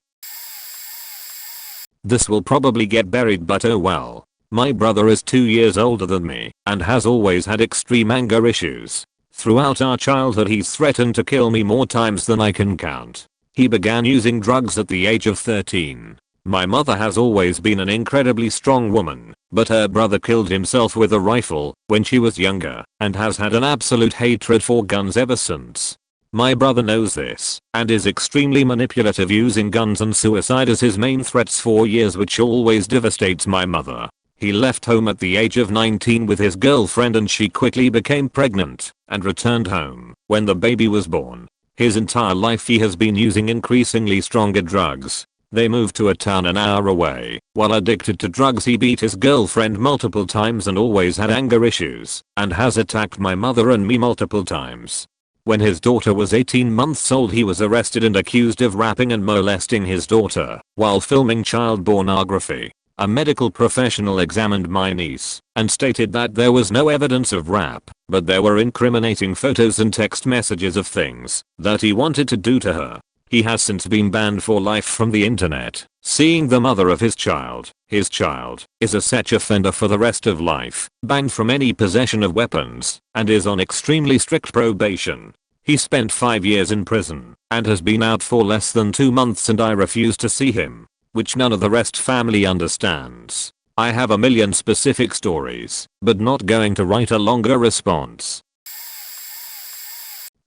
This will probably get buried, but oh well. My brother is 2 years older than me and has always had extreme anger issues. Throughout our childhood he's threatened to kill me more times than I can count. He began using drugs at the age of 13. My mother has always been an incredibly strong woman, but her brother killed himself with a rifle when she was younger and has had an absolute hatred for guns ever since. My brother knows this and is extremely manipulative, using guns and suicide as his main threats for years, which always devastates my mother. He left home at the age of 19 with his girlfriend and she quickly became pregnant and returned home when the baby was born. His entire life he has been using increasingly stronger drugs. They moved to a town an hour away. While addicted to drugs he beat his girlfriend multiple times and always had anger issues and has attacked my mother and me multiple times. When his daughter was 18 months old he was arrested and accused of raping and molesting his daughter while filming child pornography. A medical professional examined my niece and stated that there was no evidence of rap, but there were incriminating photos and text messages of things that he wanted to do to her. He has since been banned for life from the internet. Seeing the mother of his child is a sex offender for the rest of life, banned from any possession of weapons, and is on extremely strict probation. He spent 5 years in prison and has been out for less than 2 months, and I refuse to see him, which none of the rest family understands. I have a million specific stories, but not going to write a longer response.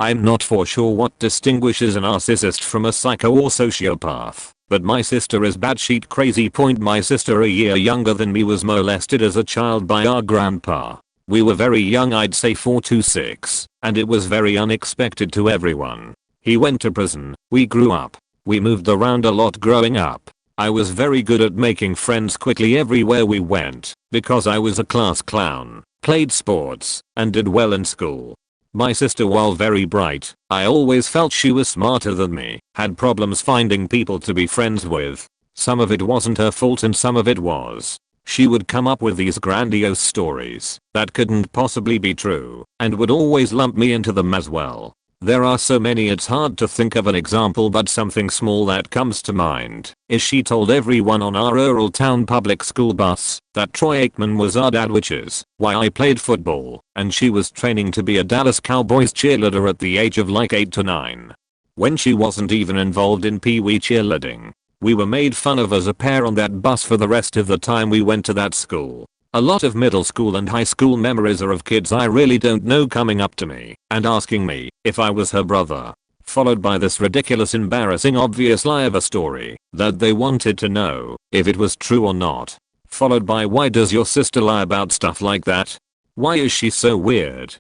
I'm not for sure what distinguishes a narcissist from a psycho or sociopath, but my sister is batshit crazy. My sister, a year younger than me, was molested as a child by our grandpa. We were very young, I'd say 4 to 6, and it was very unexpected to everyone. He went to prison, we grew up. We moved around a lot growing up. I was very good at making friends quickly everywhere we went because I was a class clown, played sports, and did well in school. My sister, while very bright, I always felt she was smarter than me, had problems finding people to be friends with. Some of it wasn't her fault and some of it was. She would come up with these grandiose stories that couldn't possibly be true and would always lump me into them as well. There are so many it's hard to think of an example, but something small that comes to mind is she told everyone on our rural town public school bus that Troy Aikman was our dad, which is why I played football, and she was training to be a Dallas Cowboys cheerleader at the age of like 8 to 9. When she wasn't even involved in pee-wee cheerleading. We were made fun of as a pair on that bus for the rest of the time we went to that school. A lot of middle school and high school memories are of kids I really don't know coming up to me and asking me if I was her brother, followed by this ridiculous, embarrassing, obvious lie of a story that they wanted to know if it was true or not, followed by why does your sister lie about stuff like that? Why is she so weird?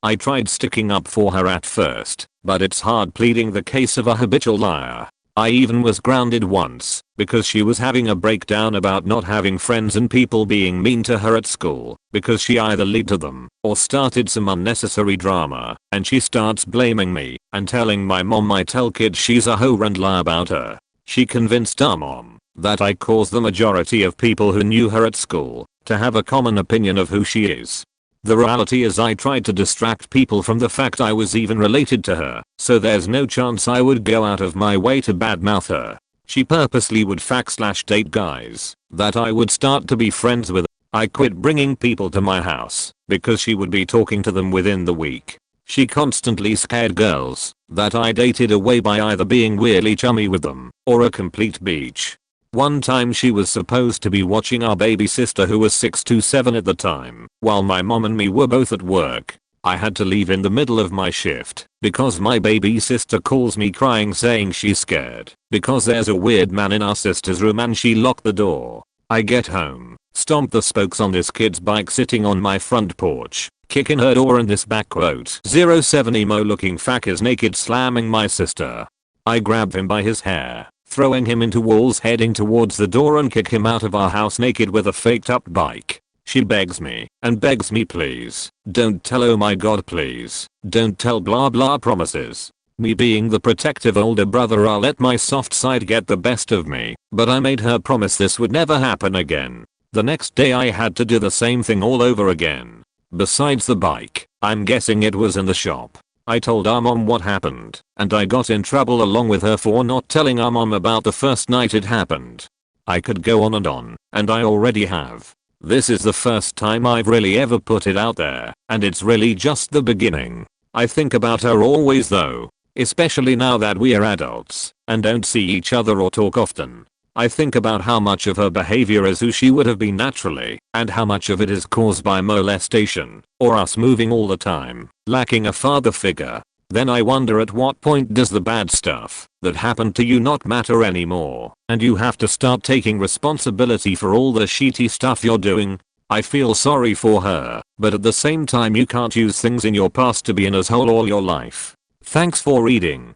I tried sticking up for her at first, but it's hard pleading the case of a habitual liar. I even was grounded once because she was having a breakdown about not having friends and people being mean to her at school because she either lied to them or started some unnecessary drama, and she starts blaming me and telling my mom I tell kids she's a hoe and lie about her. She convinced our mom that I caused the majority of people who knew her at school to have a common opinion of who she is. The reality is I tried to distract people from the fact I was even related to her, so there's no chance I would go out of my way to badmouth her. She purposely would /date guys that I would start to be friends with. I quit bringing people to my house because she would be talking to them within the week. She constantly scared girls that I dated away by either being weirdly chummy with them or a complete beach. One time she was supposed to be watching our baby sister who was 6 to 7 at the time while my mom and me were both at work. I had to leave in the middle of my shift because my baby sister calls me crying saying she's scared because there's a weird man in our sister's room and she locked the door. I get home, stomp the spokes on this kid's bike sitting on my front porch, kick in her door and this back quote 07 emo looking fuck is naked slamming my sister. I grab him by his hair, throwing him into walls heading towards the door and kick him out of our house naked with a faked up bike. She begs me and begs me please, don't tell, oh my god please, don't tell, blah blah promises. Me being the protective older brother, I'll let my soft side get the best of me, but I made her promise this would never happen again. The next day I had to do the same thing all over again. Besides the bike, I'm guessing it was in the shop. I told our mom what happened, and I got in trouble along with her for not telling our mom about the first night it happened. I could go on, and I already have. This is the first time I've really ever put it out there, and it's really just the beginning. I think about her always though. Especially now that we are adults and don't see each other or talk often. I think about how much of her behavior is who she would have been naturally and how much of it is caused by molestation or us moving all the time, lacking a father figure. Then I wonder at what point does the bad stuff that happened to you not matter anymore and you have to start taking responsibility for all the shitty stuff you're doing. I feel sorry for her, but at the same time you can't use things in your past to be an asshole all your life. Thanks for reading.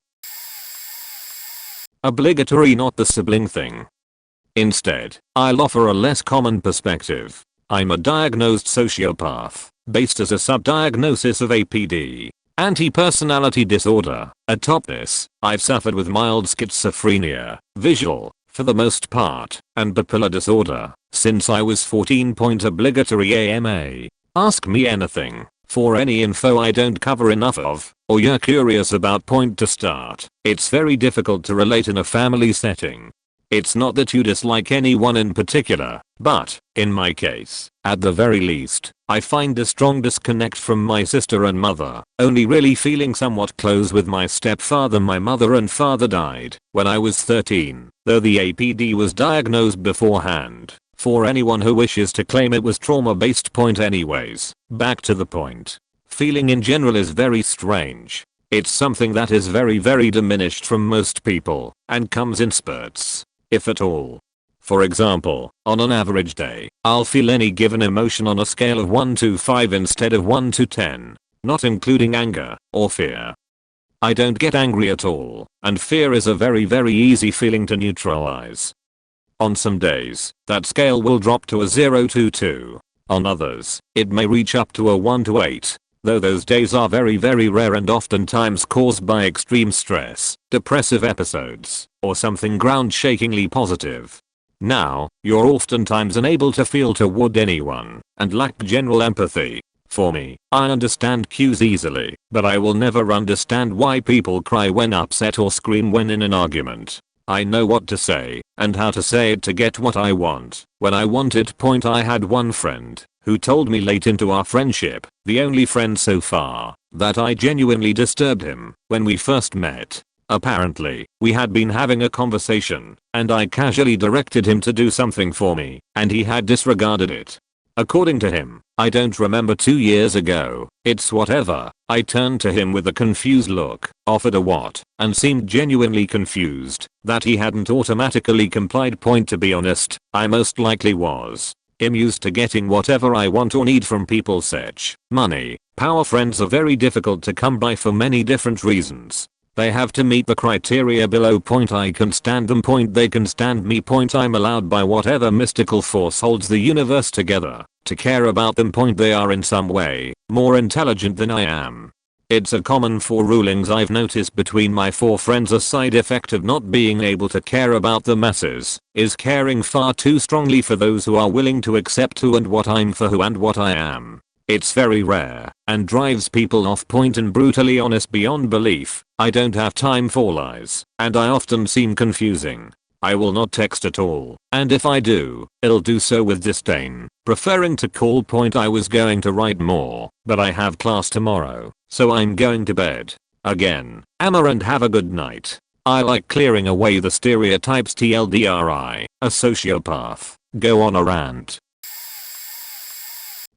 Obligatory, not the sibling thing. Instead, I'll offer a less common perspective. I'm a diagnosed sociopath, based as a subdiagnosis of APD, anti-personality disorder. Atop this, I've suffered with mild schizophrenia, visual, for the most part, and bipolar disorder, since I was 14. Obligatory AMA. Ask me anything. For any info I don't cover enough of, or you're curious about, to start. It's very difficult to relate in a family setting. It's not that you dislike anyone in particular, but, in my case, at the very least, I find a strong disconnect from my sister and mother, only really feeling somewhat close with my stepfather. My mother and father died when I was 13, though the APD was diagnosed beforehand. For anyone who wishes to claim it was trauma-based. Anyways, back to the point. Feeling in general is very strange. It's something that is very diminished from most people and comes in spurts, if at all. For example, on an average day, I'll feel any given emotion on a scale of 1 to 5 instead of 1 to 10, not including anger or fear. I don't get angry at all, and fear is a very easy feeling to neutralize. On some days, that scale will drop to a 0 to 2. On others, it may reach up to a 1 to 8, though those days are very rare and oftentimes caused by extreme stress, depressive episodes, or something ground-shakingly positive. Now, you're oftentimes unable to feel toward anyone, and lack general empathy. For me, I understand cues easily, but I will never understand why people cry when upset or scream when in an argument. I know what to say, and how to say it to get what I want, when I want it. I had one friend, who told me late into our friendship, the only friend so far, that I genuinely disturbed him, when we first met. Apparently, we had been having a conversation, and I casually directed him to do something for me, and he had disregarded it. According to him, I don't remember 2 years ago, it's whatever. I turned to him with a confused look, offered a what, and seemed genuinely confused that he hadn't automatically complied. To be honest, I most likely was. I'm used to getting whatever I want or need from people such money, power. Friends are very difficult to come by for many different reasons. They have to meet the criteria below. I can stand them. They can stand me. I'm allowed by whatever mystical force holds the universe together to care about them. They are in some way more intelligent than I am. It's a common 4 rulings I've noticed between my 4 friends. A side effect of not being able to care about the masses is caring far too strongly for those who are willing to accept who and what I'm for who and what I am. It's very rare and drives people off. And brutally honest beyond belief, I don't have time for lies, and I often seem confusing. I will not text at all, and if I do, I'll do so with disdain, preferring to call. Point I was going to write more, but I have class tomorrow, so I'm going to bed. Again, Amma, and have a good night. I like clearing away the stereotypes. TLDRI, a sociopath. Go on a rant.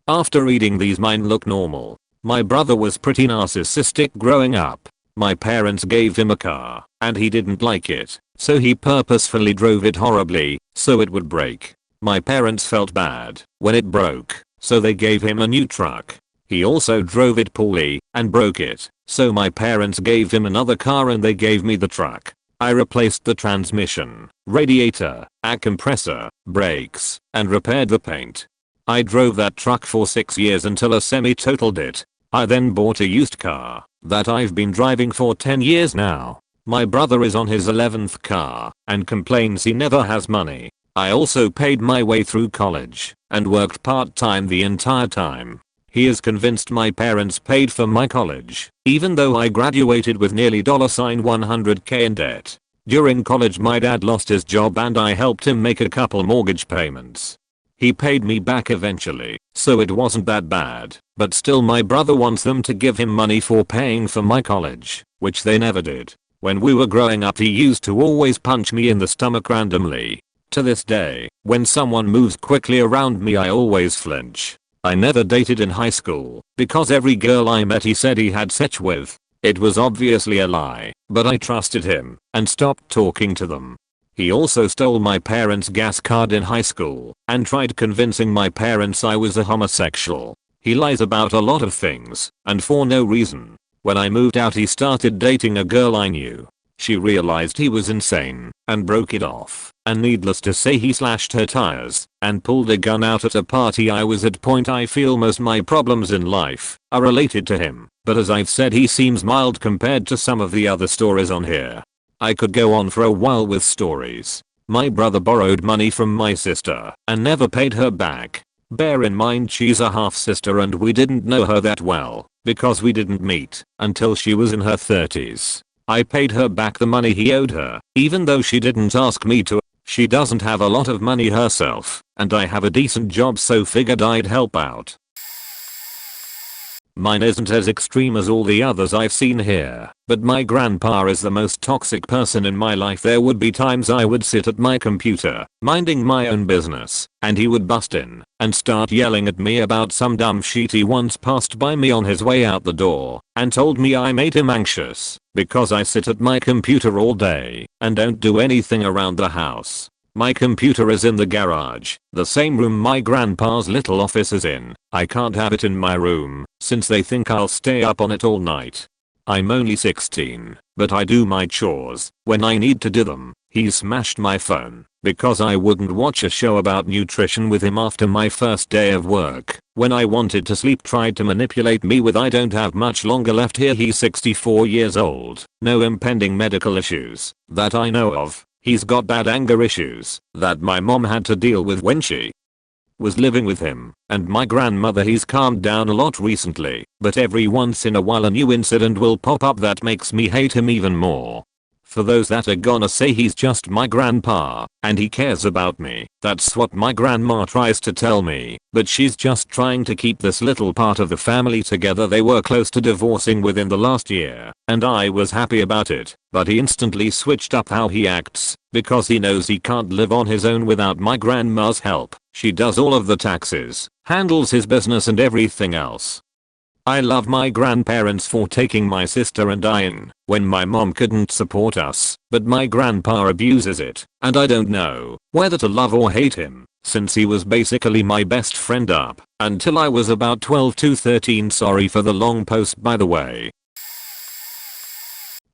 After reading these, mine look normal. My brother was pretty narcissistic growing up. My parents gave him a car, and he didn't like it, so he purposefully drove it horribly, so it would break. My parents felt bad when it broke, so they gave him a new truck. He also drove it poorly and broke it, so my parents gave him another car and they gave me the truck. I replaced the transmission, radiator, air compressor, brakes, and repaired the paint. I drove that truck for 6 years until a semi totaled it. I then bought a used car that I've been driving for 10 years now. My brother is on his 11th car and complains he never has money. I also paid my way through college and worked part-time the entire time. He is convinced my parents paid for my college, even though I graduated with nearly $100k in debt. During college my dad lost his job and I helped him make a couple mortgage payments. He paid me back eventually, so it wasn't that bad, but still my brother wants them to give him money for paying for my college, which they never did. When we were growing up he used to always punch me in the stomach randomly. To this day, when someone moves quickly around me I always flinch. I never dated in high school, because every girl I met he said he had sex with. It was obviously a lie, but I trusted him and stopped talking to them. He also stole my parents' gas card in high school and tried convincing my parents I was a homosexual. He lies about a lot of things and for no reason. When I moved out he started dating a girl I knew. She realized he was insane and broke it off, and needless to say he slashed her tires and pulled a gun out at a party I was at. Point I feel most my problems in life are related to him, but as I've said he seems mild compared to some of the other stories on here. I could go on for a while with stories. My brother borrowed money from my sister and never paid her back. Bear in mind she's a half sister and we didn't know her that well because we didn't meet until she was in her 30s. I paid her back the money he owed her, even though she didn't ask me to. She doesn't have a lot of money herself, and I have a decent job, so figured I'd help out. Mine isn't as extreme as all the others I've seen here, but my grandpa is the most toxic person in my life. There would be times I would sit at my computer, minding my own business, and he would bust in and start yelling at me about some dumb shit. He once passed by me on his way out the door and told me I made him anxious because I sit at my computer all day and don't do anything around the house. My computer is in the garage, the same room my grandpa's little office is in. I can't have it in my room, since they think I'll stay up on it all night. I'm only 16, but I do my chores when I need to do them. He smashed my phone because I wouldn't watch a show about nutrition with him after my first day of work. When I wanted to sleep tried to manipulate me with I don't have much longer left here. He's 64 years old, no impending medical issues that I know of. He's got bad anger issues that my mom had to deal with when she was living with him, and my grandmother. He's calmed down a lot recently, but every once in a while a new incident will pop up that makes me hate him even more. For those that are gonna say he's just my grandpa and he cares about me, that's what my grandma tries to tell me, but she's just trying to keep this little part of the family together. They were close to divorcing within the last year, and I was happy about it, but he instantly switched up how he acts because he knows he can't live on his own without my grandma's help. She does all of the taxes, handles his business and everything else. I love my grandparents for taking my sister and I in when my mom couldn't support us, but my grandpa abuses it, and I don't know whether to love or hate him, since he was basically my best friend up until I was about 12 to 13. Sorry for the long post, by the way.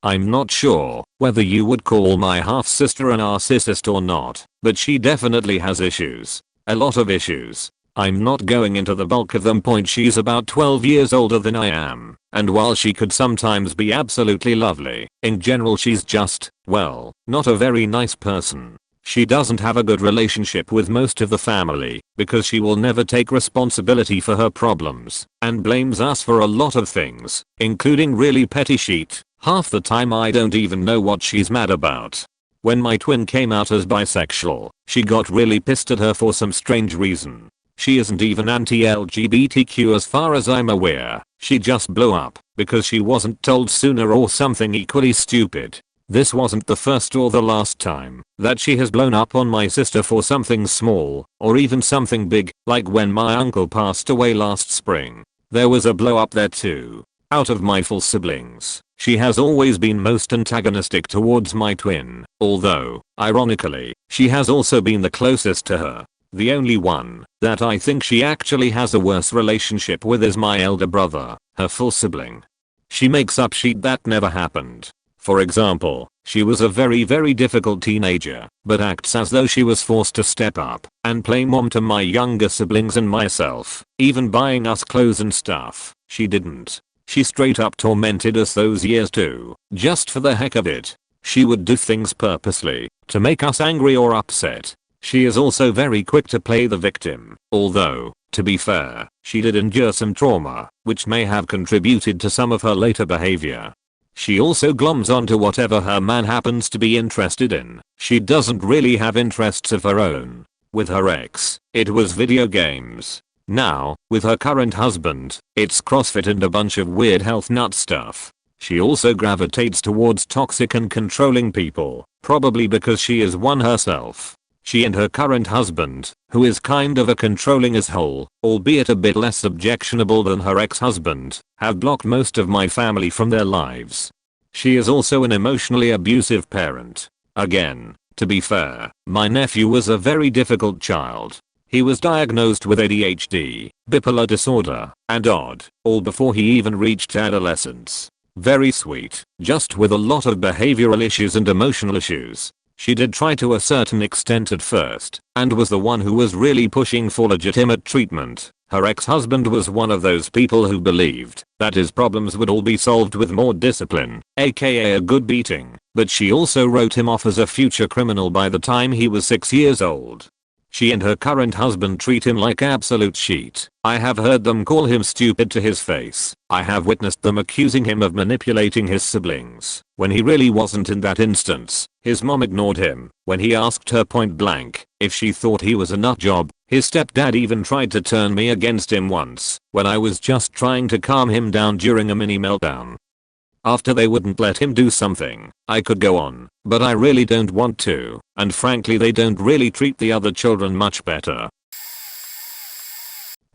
I'm not sure whether you would call my half sister a narcissist or not, but she definitely has issues. A lot of issues. I'm not going into the bulk of them. Point she's about 12 years older than I am, and while she could sometimes be absolutely lovely, in general she's just, well, not a very nice person. She doesn't have a good relationship with most of the family because she will never take responsibility for her problems and blames us for a lot of things, including really petty shit. Half the time I don't even know what she's mad about. When my twin came out as bisexual, she got really pissed at her for some strange reason. She isn't even anti-LGBTQ as far as I'm aware. She just blew up because she wasn't told sooner or something equally stupid. This wasn't the first or the last time that she has blown up on my sister for something small or even something big, like when my uncle passed away last spring. There was a blow up there too. Out of my full siblings, she has always been most antagonistic towards my twin, although, ironically, she has also been the closest to her. The only one that I think she actually has a worse relationship with is my elder brother, her full sibling. She makes up shit that never happened. For example, she was a very difficult teenager, but acts as though she was forced to step up and play mom to my younger siblings and myself, even buying us clothes and stuff. She didn't. She straight up tormented us those years too, just for the heck of it. She would do things purposely to make us angry or upset. She is also very quick to play the victim, although, to be fair, she did endure some trauma, which may have contributed to some of her later behavior. She also gloms onto whatever her man happens to be interested in. She doesn't really have interests of her own. With her ex, it was video games. Now, with her current husband, it's CrossFit and a bunch of weird health nut stuff. She also gravitates towards toxic and controlling people, probably because she is one herself. She and her current husband, who is kind of a controlling asshole, albeit a bit less objectionable than her ex-husband, have blocked most of my family from their lives. She is also an emotionally abusive parent. Again, to be fair, my nephew was a very difficult child. He was diagnosed with ADHD, bipolar disorder, and odd, all before he even reached adolescence. Very sweet, just with a lot of behavioral issues and emotional issues. She did try to a certain extent at first, and was the one who was really pushing for legitimate treatment. Her ex-husband was one of those people who believed that his problems would all be solved with more discipline, aka a good beating, but she also wrote him off as a future criminal by the time he was 6 years old. She and her current husband treat him like absolute shit. I have heard them call him stupid to his face. I have witnessed them accusing him of manipulating his siblings, when he really wasn't in that instance. His mom ignored him when he asked her point blank if she thought he was a nut job. His stepdad even tried to turn me against him once when I was just trying to calm him down during a mini meltdown. After they wouldn't let him do something, I could go on, but I really don't want to, and frankly they don't really treat the other children much better.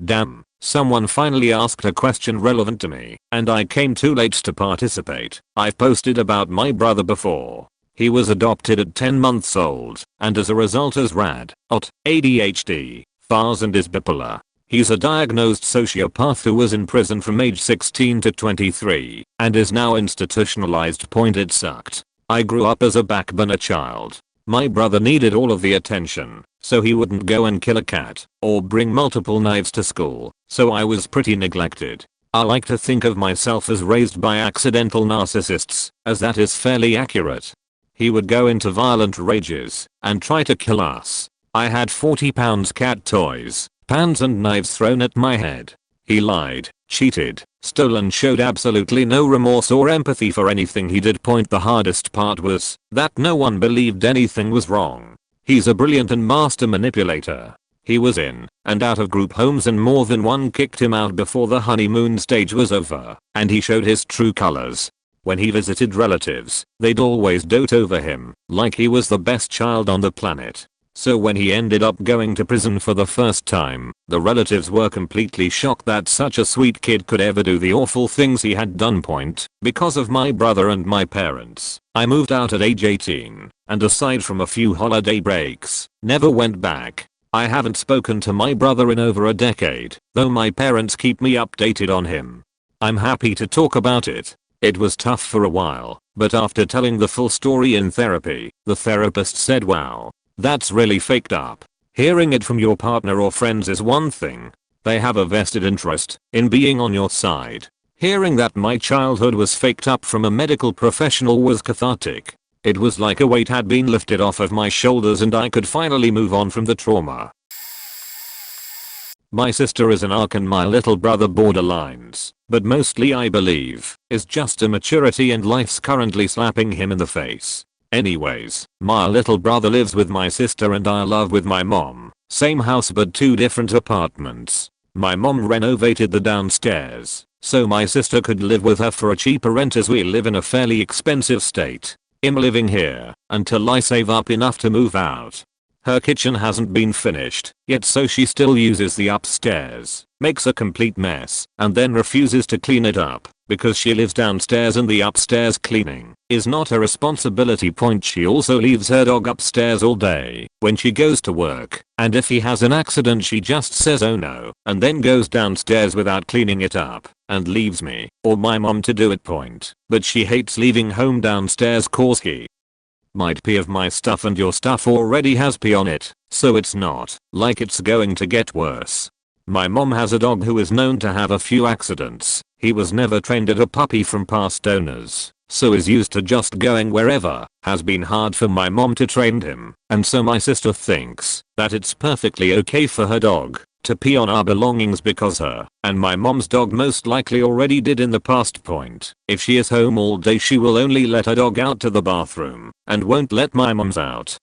Damn, someone finally asked a question relevant to me, and I came too late to participate. I've posted about my brother before. He was adopted at 10 months old, and as a result has ADHD, FARS and is bipolar. He's a diagnosed sociopath who was in prison from age 16 to 23, and is now institutionalized. It sucked. I grew up as a backburner child. My brother needed all of the attention, so he wouldn't go and kill a cat, or bring multiple knives to school, so I was pretty neglected. I like to think of myself as raised by accidental narcissists, as that is fairly accurate. He would go into violent rages, and try to kill us. I had 40-pound cat toys, pans and knives thrown at my head. He lied, cheated, stole and showed absolutely no remorse or empathy for anything he did. The hardest part was that no one believed anything was wrong. He's a brilliant and master manipulator. He was in and out of group homes and more than one kicked him out before the honeymoon stage was over, and he showed his true colors. When he visited relatives, they'd always dote over him, like he was the best child on the planet. So when he ended up going to prison for the first time, the relatives were completely shocked that such a sweet kid could ever do the awful things he had done. Because of my brother and my parents, I moved out at age 18, and aside from a few holiday breaks, never went back. I haven't spoken to my brother in over a decade, though my parents keep me updated on him. I'm happy to talk about it. It was tough for a while, but after telling the full story in therapy, the therapist said, "Wow, that's really faked up. Hearing it from your partner or friends is one thing. They have a vested interest in being on your side. Hearing that my childhood was faked up from a medical professional was cathartic. It was like a weight had been lifted off of my shoulders and I could finally move on from the trauma." My sister is an arc and my little brother borderlines, but mostly I believe is just immaturity and life's currently slapping him in the face. Anyways, my little brother lives with my sister and I live with my mom. Same house but 2 different apartments. My mom renovated the downstairs, so my sister could live with her for a cheaper rent as we live in a fairly expensive state. I'm living here until I save up enough to move out. Her kitchen hasn't been finished yet, so she still uses the upstairs, makes a complete mess, and then refuses to clean it up because she lives downstairs and the upstairs cleaning is not her responsibility. She also leaves her dog upstairs all day when she goes to work, and if he has an accident she just says oh no and then goes downstairs without cleaning it up and leaves me or my mom to do it. But she hates leaving home downstairs cause he might pee of my stuff and your stuff already has pee on it, so it's not like it's going to get worse. My mom has a dog who is known to have a few accidents. He was never trained at a puppy from past owners, so is used to just going wherever. Has been hard for my mom to train him, and so my sister thinks that it's perfectly okay for her dog to pee on our belongings because her and my mom's dog most likely already did in the past. If she is home all day she will only let her dog out to the bathroom and won't let my mom's out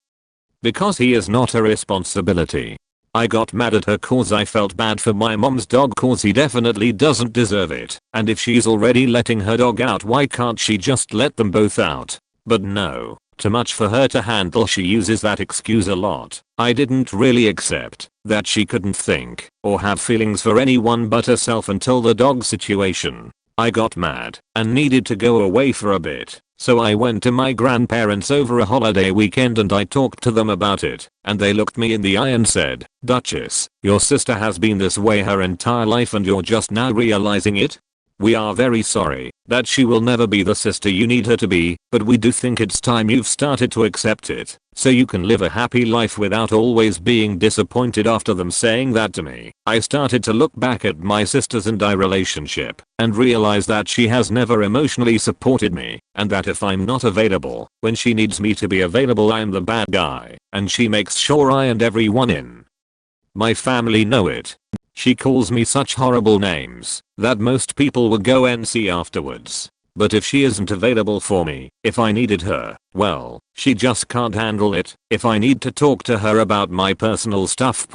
because he is not her responsibility. I got mad at her cause I felt bad for my mom's dog cause he definitely doesn't deserve it, and if she's already letting her dog out why can't she just let them both out? But no, too much for her to handle. She uses that excuse a lot. I didn't really accept that she couldn't think or have feelings for anyone but herself until the dog situation. I got mad and needed to go away for a bit, so I went to my grandparents over a holiday weekend and I talked to them about it, and they looked me in the eye and said, "Duchess, your sister has been this way her entire life and you're just now realizing it? We are very sorry that she will never be the sister you need her to be, but we do think it's time you've started to accept it, so you can live a happy life without always being disappointed." After them saying that to me, I started to look back at my sister's and I relationship and realize that she has never emotionally supported me, and that if I'm not available when she needs me to be available I'm the bad guy, and she makes sure I and everyone in my family know it. She calls me such horrible names that most people would go and see afterwards. But if she isn't available for me, if I needed her, well, she just can't handle it. If I need to talk to her about my personal stuff,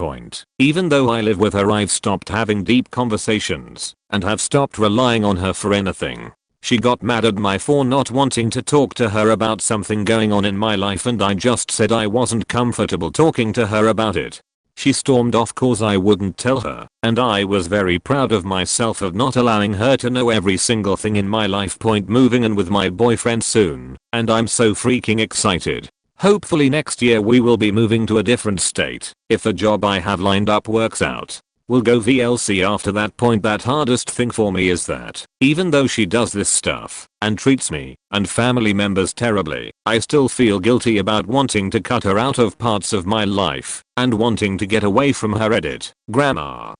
even though I live with her I've stopped having deep conversations and have stopped relying on her for anything. She got mad at me for not wanting to talk to her about something going on in my life and I just said I wasn't comfortable talking to her about it. She stormed off cause I wouldn't tell her, and I was very proud of myself of not allowing her to know every single thing in my life. Moving in with my boyfriend soon, and I'm so freaking excited. Hopefully next year we will be moving to a different state if the job I have lined up works out. We'll go VLC after that point. That hardest thing for me is that even though she does this stuff and treats me and family members terribly, I still feel guilty about wanting to cut her out of parts of my life and wanting to get away from her. Edit. Grandma.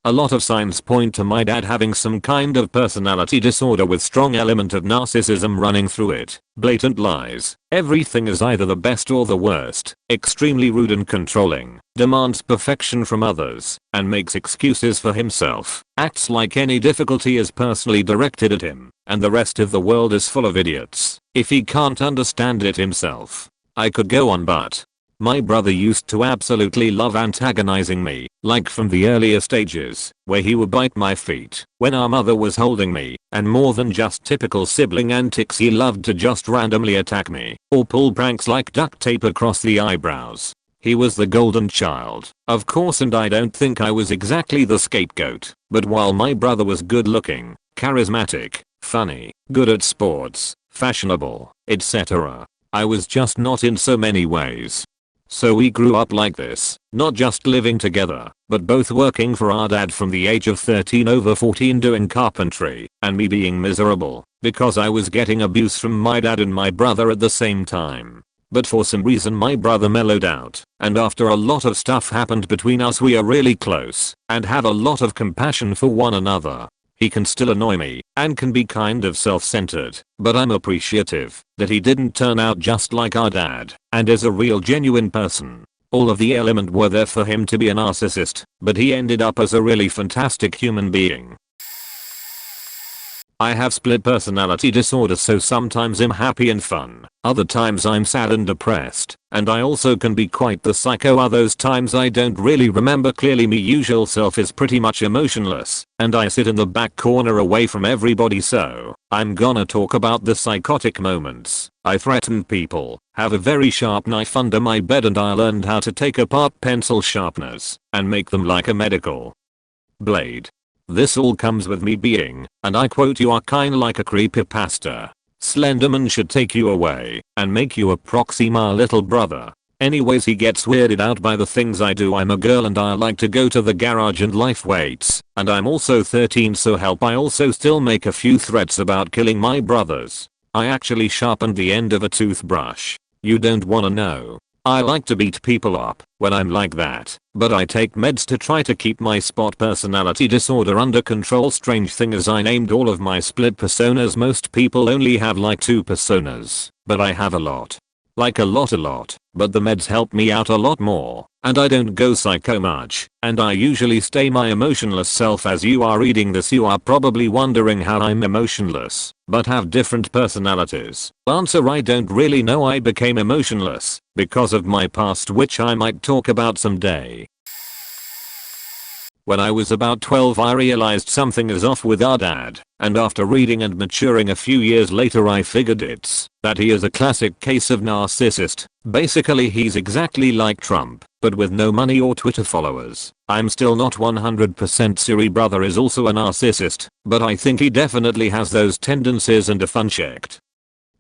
A lot of signs point to my dad having some kind of personality disorder with strong element of narcissism running through it. Blatant lies. Everything is either the best or the worst. Extremely rude and controlling. Demands perfection from others and makes excuses for himself. Acts like any difficulty is personally directed at him and the rest of the world is full of idiots if he can't understand it himself. I could go on, but my brother used to absolutely love antagonizing me, like from the earlier stages, where he would bite my feet when our mother was holding me, and more than just typical sibling antics, he loved to just randomly attack me, or pull pranks like duct tape across the eyebrows. He was the golden child, of course, and I don't think I was exactly the scapegoat, but while my brother was good looking, charismatic, funny, good at sports, fashionable, etc., I was just not in so many ways. So we grew up like this, not just living together, but both working for our dad from the age of 13 over 14 doing carpentry, and me being miserable because I was getting abuse from my dad and my brother at the same time. But for some reason my brother mellowed out, and after a lot of stuff happened between us we are really close and have a lot of compassion for one another. He can still annoy me and can be kind of self-centered, but I'm appreciative that he didn't turn out just like our dad and is a real genuine person. All of the elements were there for him to be a narcissist, but he ended up as a really fantastic human being. I have split personality disorder, so sometimes I'm happy and fun, other times I'm sad and depressed, and I also can be quite the psycho. Are those times I don't really remember clearly. My usual self is pretty much emotionless, and I sit in the back corner away from everybody, so I'm gonna talk about the psychotic moments. I threatened people, have a very sharp knife under my bed, and I learned how to take apart pencil sharpeners and make them like a medical blade. This all comes with me being, and I quote, "You are kinda like a creepypasta. Slenderman should take you away and make you a proxy, my little brother." Anyways, he gets weirded out by the things I do. I'm a girl and I like to go to the garage and lift weights, and I'm also 13, so help, I also still make a few threats about killing my brothers. I actually sharpened the end of a toothbrush. You don't wanna know. I like to beat people up when I'm like that, but I take meds to try to keep my spot personality disorder under control. Strange thing is I named all of my split personas. Most people only have like 2 personas, but I have a lot. Like a lot, but the meds help me out a lot more, and I don't go psycho much, and I usually stay my emotionless self. As you are reading this, you are probably wondering how I'm emotionless, but have different personalities. Answer: I don't really know. I became emotionless because of my past, which I might talk about someday. When I was about 12, I realized something is off with our dad, and after reading and maturing a few years later, I figured it's that he is a classic case of narcissist. Basically, he's exactly like Trump, but with no money or Twitter followers. I'm still not 100% sure brother is also a narcissist, but I think he definitely has those tendencies and if unchecked,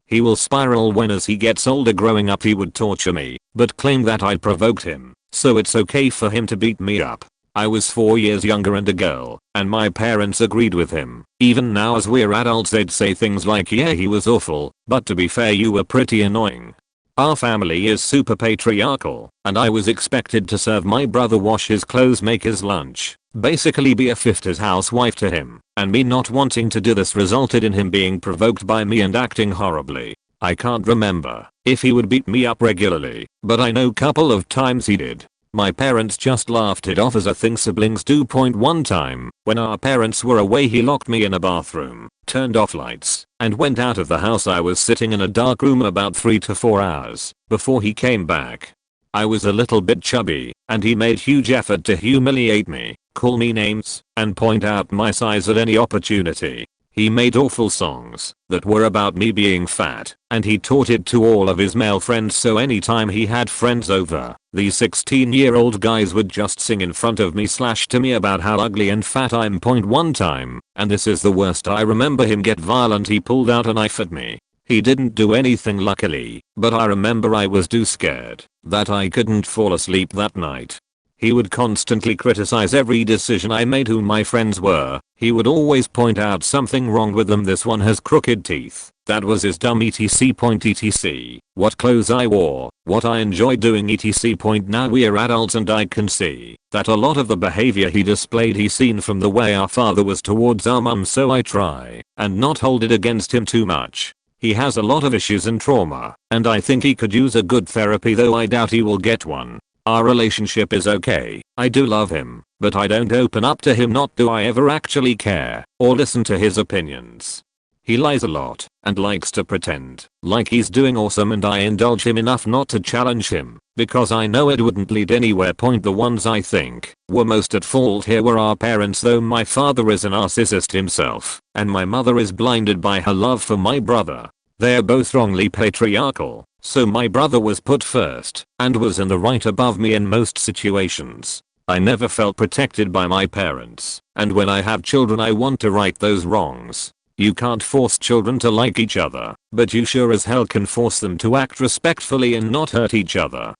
he will spiral when as he gets older. Growing up, he would torture me, but claim that I provoked him, so it's okay for him to beat me up. I was 4 years younger and a girl, and my parents agreed with him. Even now as we're adults, they'd say things like, "Yeah, he was awful, but to be fair, you were pretty annoying." Our family is super patriarchal, and I was expected to serve my brother, wash his clothes, make his lunch, basically be a fifth housewife to him, and me not wanting to do this resulted in him being provoked by me and acting horribly. I can't remember if he would beat me up regularly, but I know couple of times he did. My parents just laughed it off as a thing siblings do. One time, when our parents were away, he locked me in a bathroom, turned off lights, and went out of the house. I was sitting in a dark room about 3 to 4 hours before he came back. I was a little bit chubby, and he made huge effort to humiliate me, call me names, and point out my size at any opportunity. He made awful songs that were about me being fat, and he taught it to all of his male friends, so anytime he had friends over, these 16-year-old guys would just sing in front of me / to me about how ugly and fat I'm. One time, and this is the worst, I remember him get violent. He pulled out a knife at me. He didn't do anything luckily, but I remember I was too scared that I couldn't fall asleep that night. He would constantly criticize every decision I made, who my friends were. He would always point out something wrong with them. This one has crooked teeth. That was his dumb etc. What clothes I wore, what I enjoyed doing etc. Now we're adults and I can see that a lot of the behavior he displayed he seen from the way our father was towards our mum, so I try and not hold it against him too much. He has a lot of issues and trauma, and I think he could use a good therapy, though I doubt he will get one. Our relationship is okay. I do love him, but I don't open up to him. Not do I ever actually care or listen to his opinions. He lies a lot and likes to pretend like he's doing awesome, and I indulge him enough not to challenge him because I know it wouldn't lead anywhere. The ones I think were most at fault here were our parents, though my father is a narcissist himself and my mother is blinded by her love for my brother. They're both wrongly patriarchal, so my brother was put first and was in the right above me in most situations. I never felt protected by my parents, and when I have children I want to right those wrongs. You can't force children to like each other, but you sure as hell can force them to act respectfully and not hurt each other.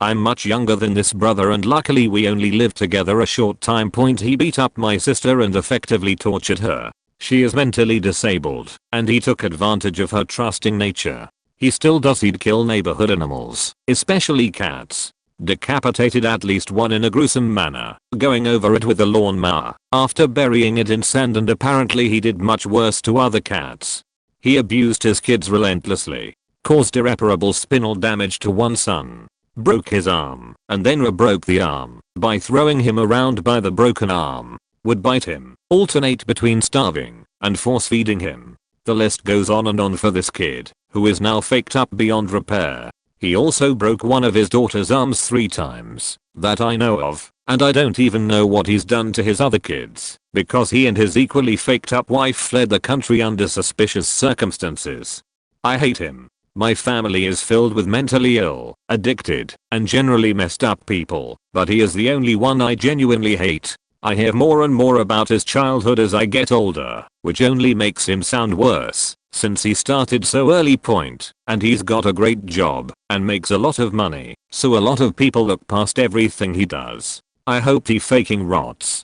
I'm much younger than this brother, and luckily we only lived together a short time. He beat up my sister and effectively tortured her. She is mentally disabled, and he took advantage of her trusting nature. He still does. He'd kill neighborhood animals, especially cats. Decapitated at least one in a gruesome manner, going over it with a lawnmower after burying it in sand, and apparently he did much worse to other cats. He abused his kids relentlessly, caused irreparable spinal damage to one son, broke his arm, and then broke the arm by throwing him around by the broken arm. would bite him, alternate between starving and force feeding him. The list goes on and on for this kid, who is now faked up beyond repair. He also broke one of his daughter's arms 3 times, that I know of, and I don't even know what he's done to his other kids, because he and his equally faked up wife fled the country under suspicious circumstances. I hate him. My family is filled with mentally ill, addicted, and generally messed up people, but he is the only one I genuinely hate. I hear more and more about his childhood as I get older, which only makes him sound worse, since he started so early point, and he's got a great job, and makes a lot of money, so a lot of people look past everything he does. I hope he faking rots.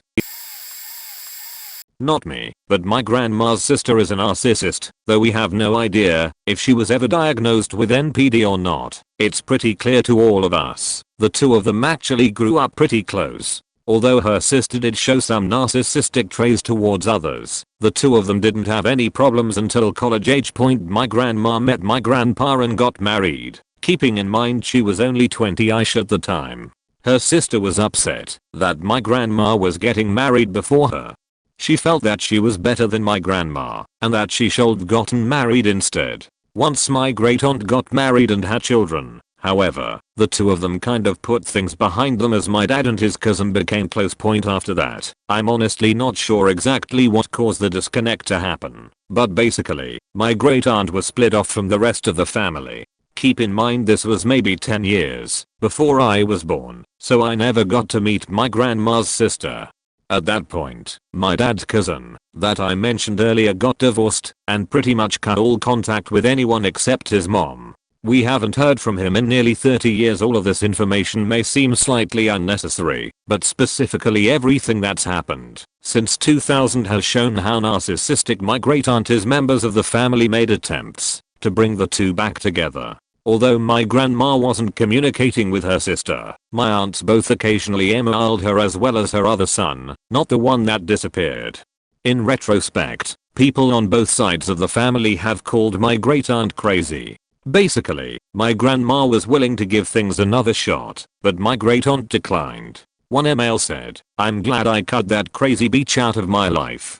Not me, but my grandma's sister is a narcissist, though we have no idea if she was ever diagnosed with NPD or not. It's pretty clear to all of us. The two of them actually grew up pretty close. Although her sister did show some narcissistic traits towards others, the two of them didn't have any problems until college age point. My grandma met my grandpa and got married, keeping in mind she was only 20ish at the time. Her sister was upset that my grandma was getting married before her. She felt that she was better than my grandma, and that she should have gotten married instead. Once my great aunt got married and had children, however, the two of them kind of put things behind them as my dad and his cousin became close point after that. I'm honestly not sure exactly what caused the disconnect to happen, but basically, my great aunt was split off from the rest of the family. Keep in mind this was maybe 10 years before I was born, so I never got to meet my grandma's sister. At that point, my dad's cousin, that I mentioned earlier, got divorced and pretty much cut all contact with anyone except his mom. We haven't heard from him in nearly 30 years. All of this information may seem slightly unnecessary, but specifically everything that's happened since 2000 has shown how narcissistic my great aunt is. Members of the family made attempts to bring the two back together. Although my grandma wasn't communicating with her sister, my aunts both occasionally emailed her as well as her other son, not the one that disappeared. In retrospect, people on both sides of the family have called my great aunt crazy. Basically, my grandma was willing to give things another shot, but my great aunt declined. One email said, "I'm glad I cut that crazy bitch out of my life."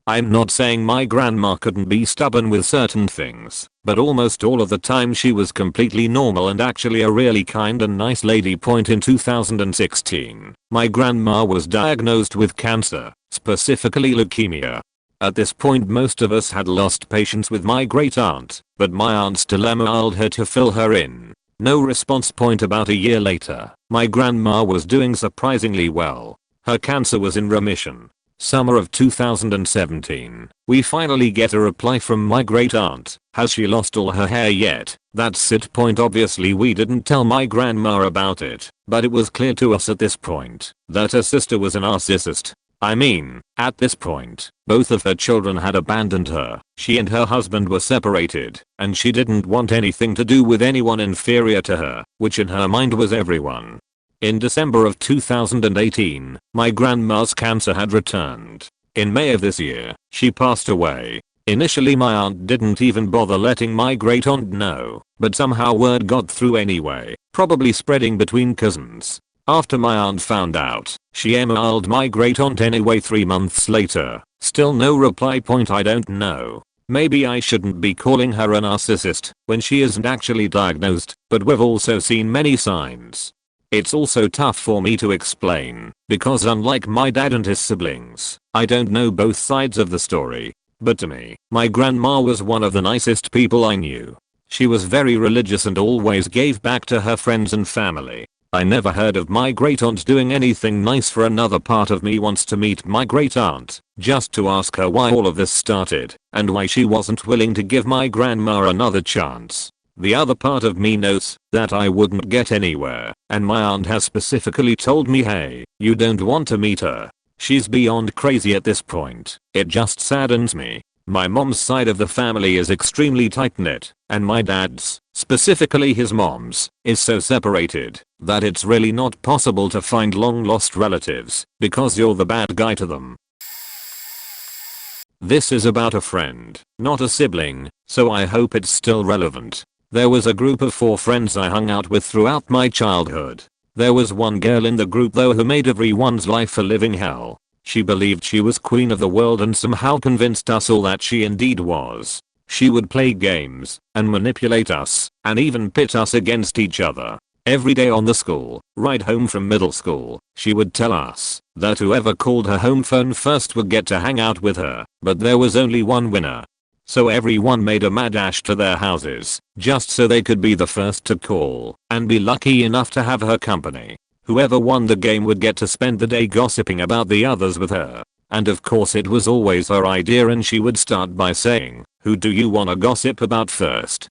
I'm not saying my grandma couldn't be stubborn with certain things, but almost all of the time she was completely normal and actually a really kind and nice lady. In 2016, my grandma was diagnosed with cancer, specifically leukemia. At this point most of us had lost patience with my great aunt, but my aunt still emailed her to fill her in. No response. About a year later, my grandma was doing surprisingly well. Her cancer was in remission. Summer of 2017, we finally get a reply from my great aunt. Has she lost all her hair yet? That's it. Obviously we didn't tell my grandma about it, but it was clear to us at this point that her sister was a narcissist. I mean, at this point, both of her children had abandoned her. She and her husband were separated, and she didn't want anything to do with anyone inferior to her, which in her mind was everyone. In December of 2018, my grandma's cancer had returned. In May of this year, she passed away. Initially my aunt didn't even bother letting my great aunt know, but somehow word got through anyway, probably spreading between cousins. After my aunt found out, she emailed my great aunt anyway 3 months later. Still no reply. I don't know. Maybe I shouldn't be calling her a narcissist when she isn't actually diagnosed, but we've also seen many signs. It's also tough for me to explain, because unlike my dad and his siblings, I don't know both sides of the story. But to me, my grandma was one of the nicest people I knew. She was very religious and always gave back to her friends and family. I never heard of my great aunt doing anything nice for another. Part of me wants to meet my great aunt, just to ask her why all of this started, and why she wasn't willing to give my grandma another chance. The other part of me knows that I wouldn't get anywhere, and my aunt has specifically told me, hey, you don't want to meet her. She's beyond crazy at this point. It just saddens me. My mom's side of the family is extremely tight-knit, and my dad's, specifically his mom's, is so separated that it's really not possible to find long-lost relatives, because you're the bad guy to them. This is about a friend, not a sibling, so I hope it's still relevant. There was a group of 4 friends I hung out with throughout my childhood. There was one girl in the group though who made everyone's life a living hell. She believed she was queen of the world and somehow convinced us all that she indeed was. She would play games and manipulate us and even pit us against each other. Every day on the school ride home from middle school, she would tell us that whoever called her home phone first would get to hang out with her, but there was only one winner. So everyone made a mad dash to their houses just so they could be the first to call and be lucky enough to have her company. Whoever won the game would get to spend the day gossiping about the others with her. And of course it was always her idea and she would start by saying, "Who do you wanna gossip about first?"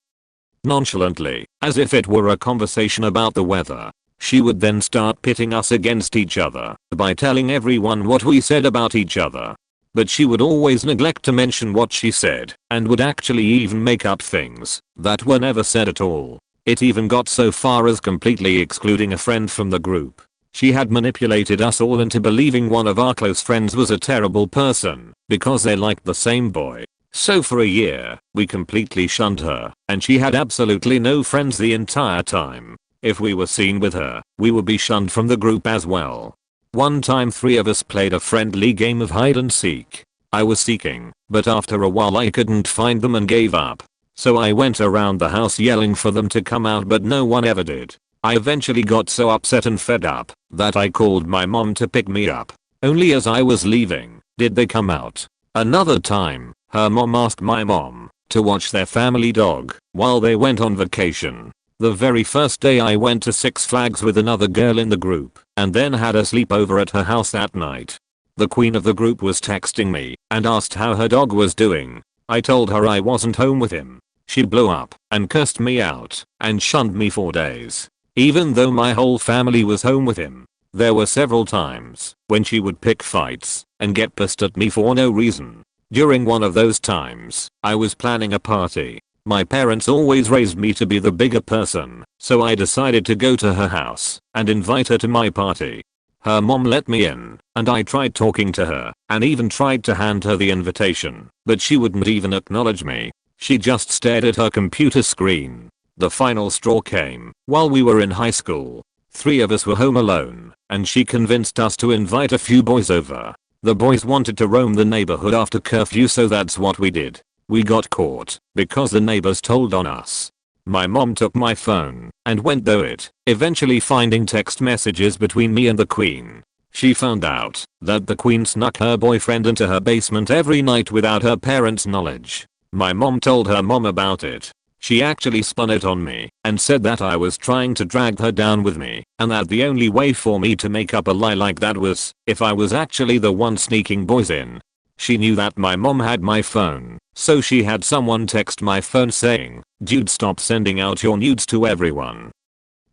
Nonchalantly, as if it were a conversation about the weather. She would then start pitting us against each other by telling everyone what we said about each other. But she would always neglect to mention what she said and would actually even make up things that were never said at all. It even got so far as completely excluding a friend from the group. She had manipulated us all into believing one of our close friends was a terrible person because they liked the same boy. So for a year, we completely shunned her, and she had absolutely no friends the entire time. If we were seen with her, we would be shunned from the group as well. One time 3 of us played a friendly game of hide and seek. I was seeking, but after a while I couldn't find them and gave up. So I went around the house yelling for them to come out but no one ever did. I eventually got so upset and fed up that I called my mom to pick me up. Only as I was leaving did they come out. Another time, her mom asked my mom to watch their family dog while they went on vacation. The very first day I went to Six Flags with another girl in the group and then had a sleepover at her house that night. The queen of the group was texting me and asked how her dog was doing. I told her I wasn't home with him. She blew up and cursed me out and shunned me for days. Even though my whole family was home with him. There were several times when she would pick fights and get pissed at me for no reason. During one of those times, I was planning a party. My parents always raised me to be the bigger person, so I decided to go to her house and invite her to my party. Her mom let me in, and I tried talking to her and even tried to hand her the invitation, but she wouldn't even acknowledge me. She just stared at her computer screen. The final straw came while we were in high school. 3 of us were home alone, and she convinced us to invite a few boys over. The boys wanted to roam the neighborhood after curfew, so that's what we did. We got caught because the neighbors told on us. My mom took my phone and went through it, eventually finding text messages between me and the queen. She found out that the queen snuck her boyfriend into her basement every night without her parents' knowledge. My mom told her mom about it. She actually spun it on me and said that I was trying to drag her down with me and that the only way for me to make up a lie like that was if I was actually the one sneaking boys in. She knew that my mom had my phone, so she had someone text my phone saying, "Dude, stop sending out your nudes to everyone."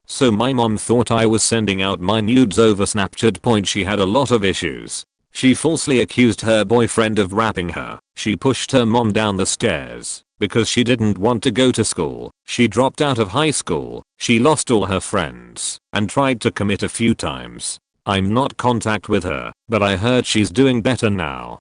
So my mom thought I was sending out my nudes over Snapchat. She had a lot of issues. She falsely accused her boyfriend of rapping her. She pushed her mom down the stairs because she didn't want to go to school. She dropped out of high school. She lost all her friends and tried to commit a few times. I'm not contact with her, but I heard she's doing better now.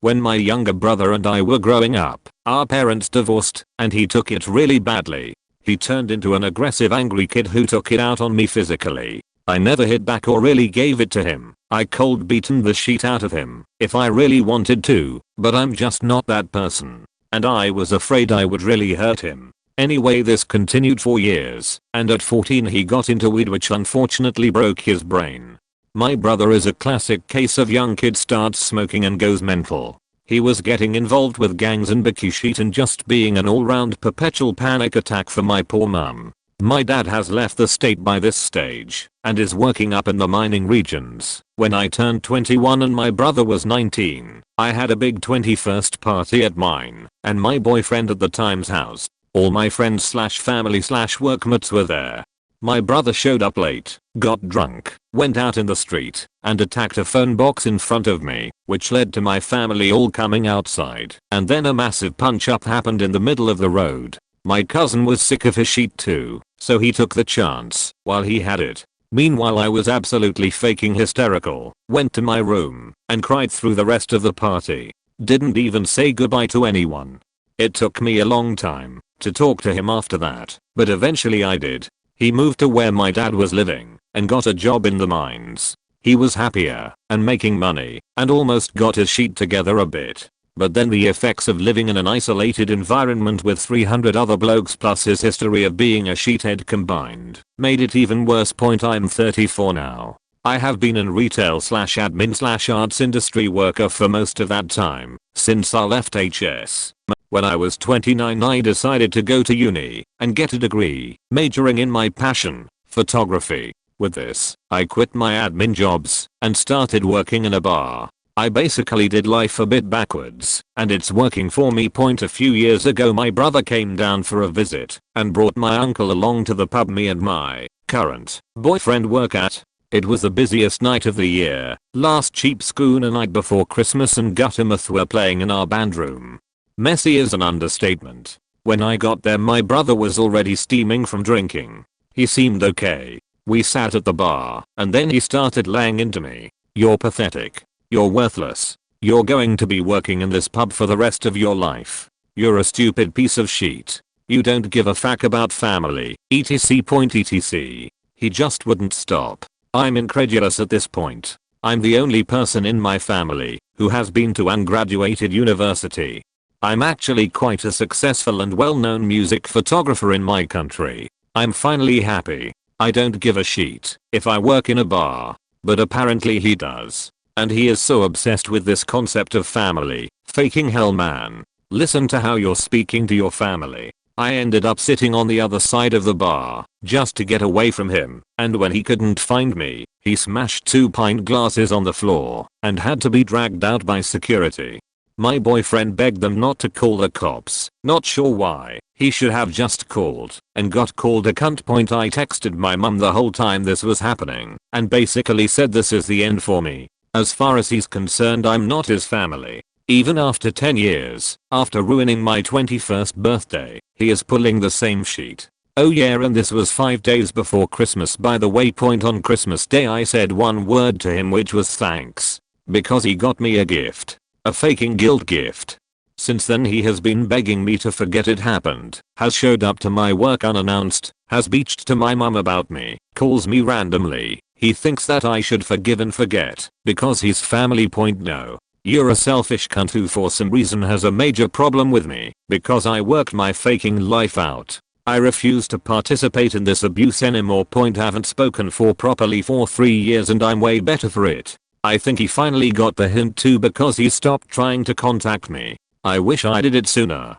When my younger brother and I were growing up, our parents divorced and he took it really badly. He turned into an aggressive, angry kid who took it out on me physically. I never hit back or really gave it to him. I cold beaten the shit out of him if I really wanted to, but I'm just not that person. And I was afraid I would really hurt him. Anyway, this continued for years, and at 14 he got into weed, which unfortunately broke his brain. My brother is a classic case of young kid starts smoking and goes mental. He was getting involved with gangs and Bicky shit and just being an all-round perpetual panic attack for my poor mum. My dad has left the state by this stage and is working up in the mining regions. When I turned 21 and my brother was 19, I had a big 21st party at mine and my boyfriend at the time's house. All my friends slash family slash workmates were there. My brother showed up late, got drunk, went out in the street, and attacked a phone box in front of me, which led to my family all coming outside, and then a massive punch-up happened in the middle of the road. My cousin was sick of his shit too, so he took the chance while he had it. Meanwhile, I was absolutely faking hysterical, went to my room, and cried through the rest of the party. Didn't even say goodbye to anyone. It took me a long time to talk to him after that, but eventually I did. He moved to where my dad was living and got a job in the mines. He was happier and making money and almost got his sheet together a bit. But then the effects of living in an isolated environment with 300 other blokes plus his history of being a sheethead combined made it even worse. I'm 34 now. I have been in retail/admin/arts industry worker for most of that time since I left HS. When I was 29 I decided to go to uni and get a degree majoring in my passion, photography. With this, I quit my admin jobs and started working in a bar. I basically did life a bit backwards, and it's working for me. A few years ago my brother came down for a visit and brought my uncle along to the pub me and my current boyfriend work at. It was the busiest night of the year, last cheap schooner night before Christmas, and Guttermouth were playing in our band room. Messy is an understatement. When I got there my brother was already steaming from drinking. He seemed okay. We sat at the bar, and then he started laying into me. "You're pathetic. You're worthless. You're going to be working in this pub for the rest of your life. You're a stupid piece of shit. You don't give a fuck about family, etc. He just wouldn't stop. I'm incredulous at this point. I'm the only person in my family who has been to ungraduated university. I'm actually quite a successful and well-known music photographer in my country. I'm finally happy. I don't give a shit if I work in a bar. But apparently he does. And he is so obsessed with this concept of family. Faking hell, man. Listen to how you're speaking to your family." I ended up sitting on the other side of the bar just to get away from him, and when he couldn't find me, he smashed 2 pint glasses on the floor and had to be dragged out by security. My boyfriend begged them not to call the cops, not sure why. He should have just called and got called a cunt. I texted my mum the whole time this was happening and basically said this is the end for me. As far as he's concerned I'm not his family. Even after 10 years, after ruining my 21st birthday, he is pulling the same shit. Oh yeah, and this was 5 days before Christmas by the way. On Christmas Day I said one word to him which was thanks. Because he got me a gift. A faking guilt gift. Since then he has been begging me to forget it happened, has showed up to my work unannounced, has beached to my mum about me, calls me randomly. He thinks that I should forgive and forget because he's family. No. You're a selfish cunt who for some reason has a major problem with me because I worked my faking life out. I refuse to participate in this abuse anymore. Haven't spoken properly for 3 years and I'm way better for it. I think he finally got the hint too because he stopped trying to contact me. I wish I did it sooner.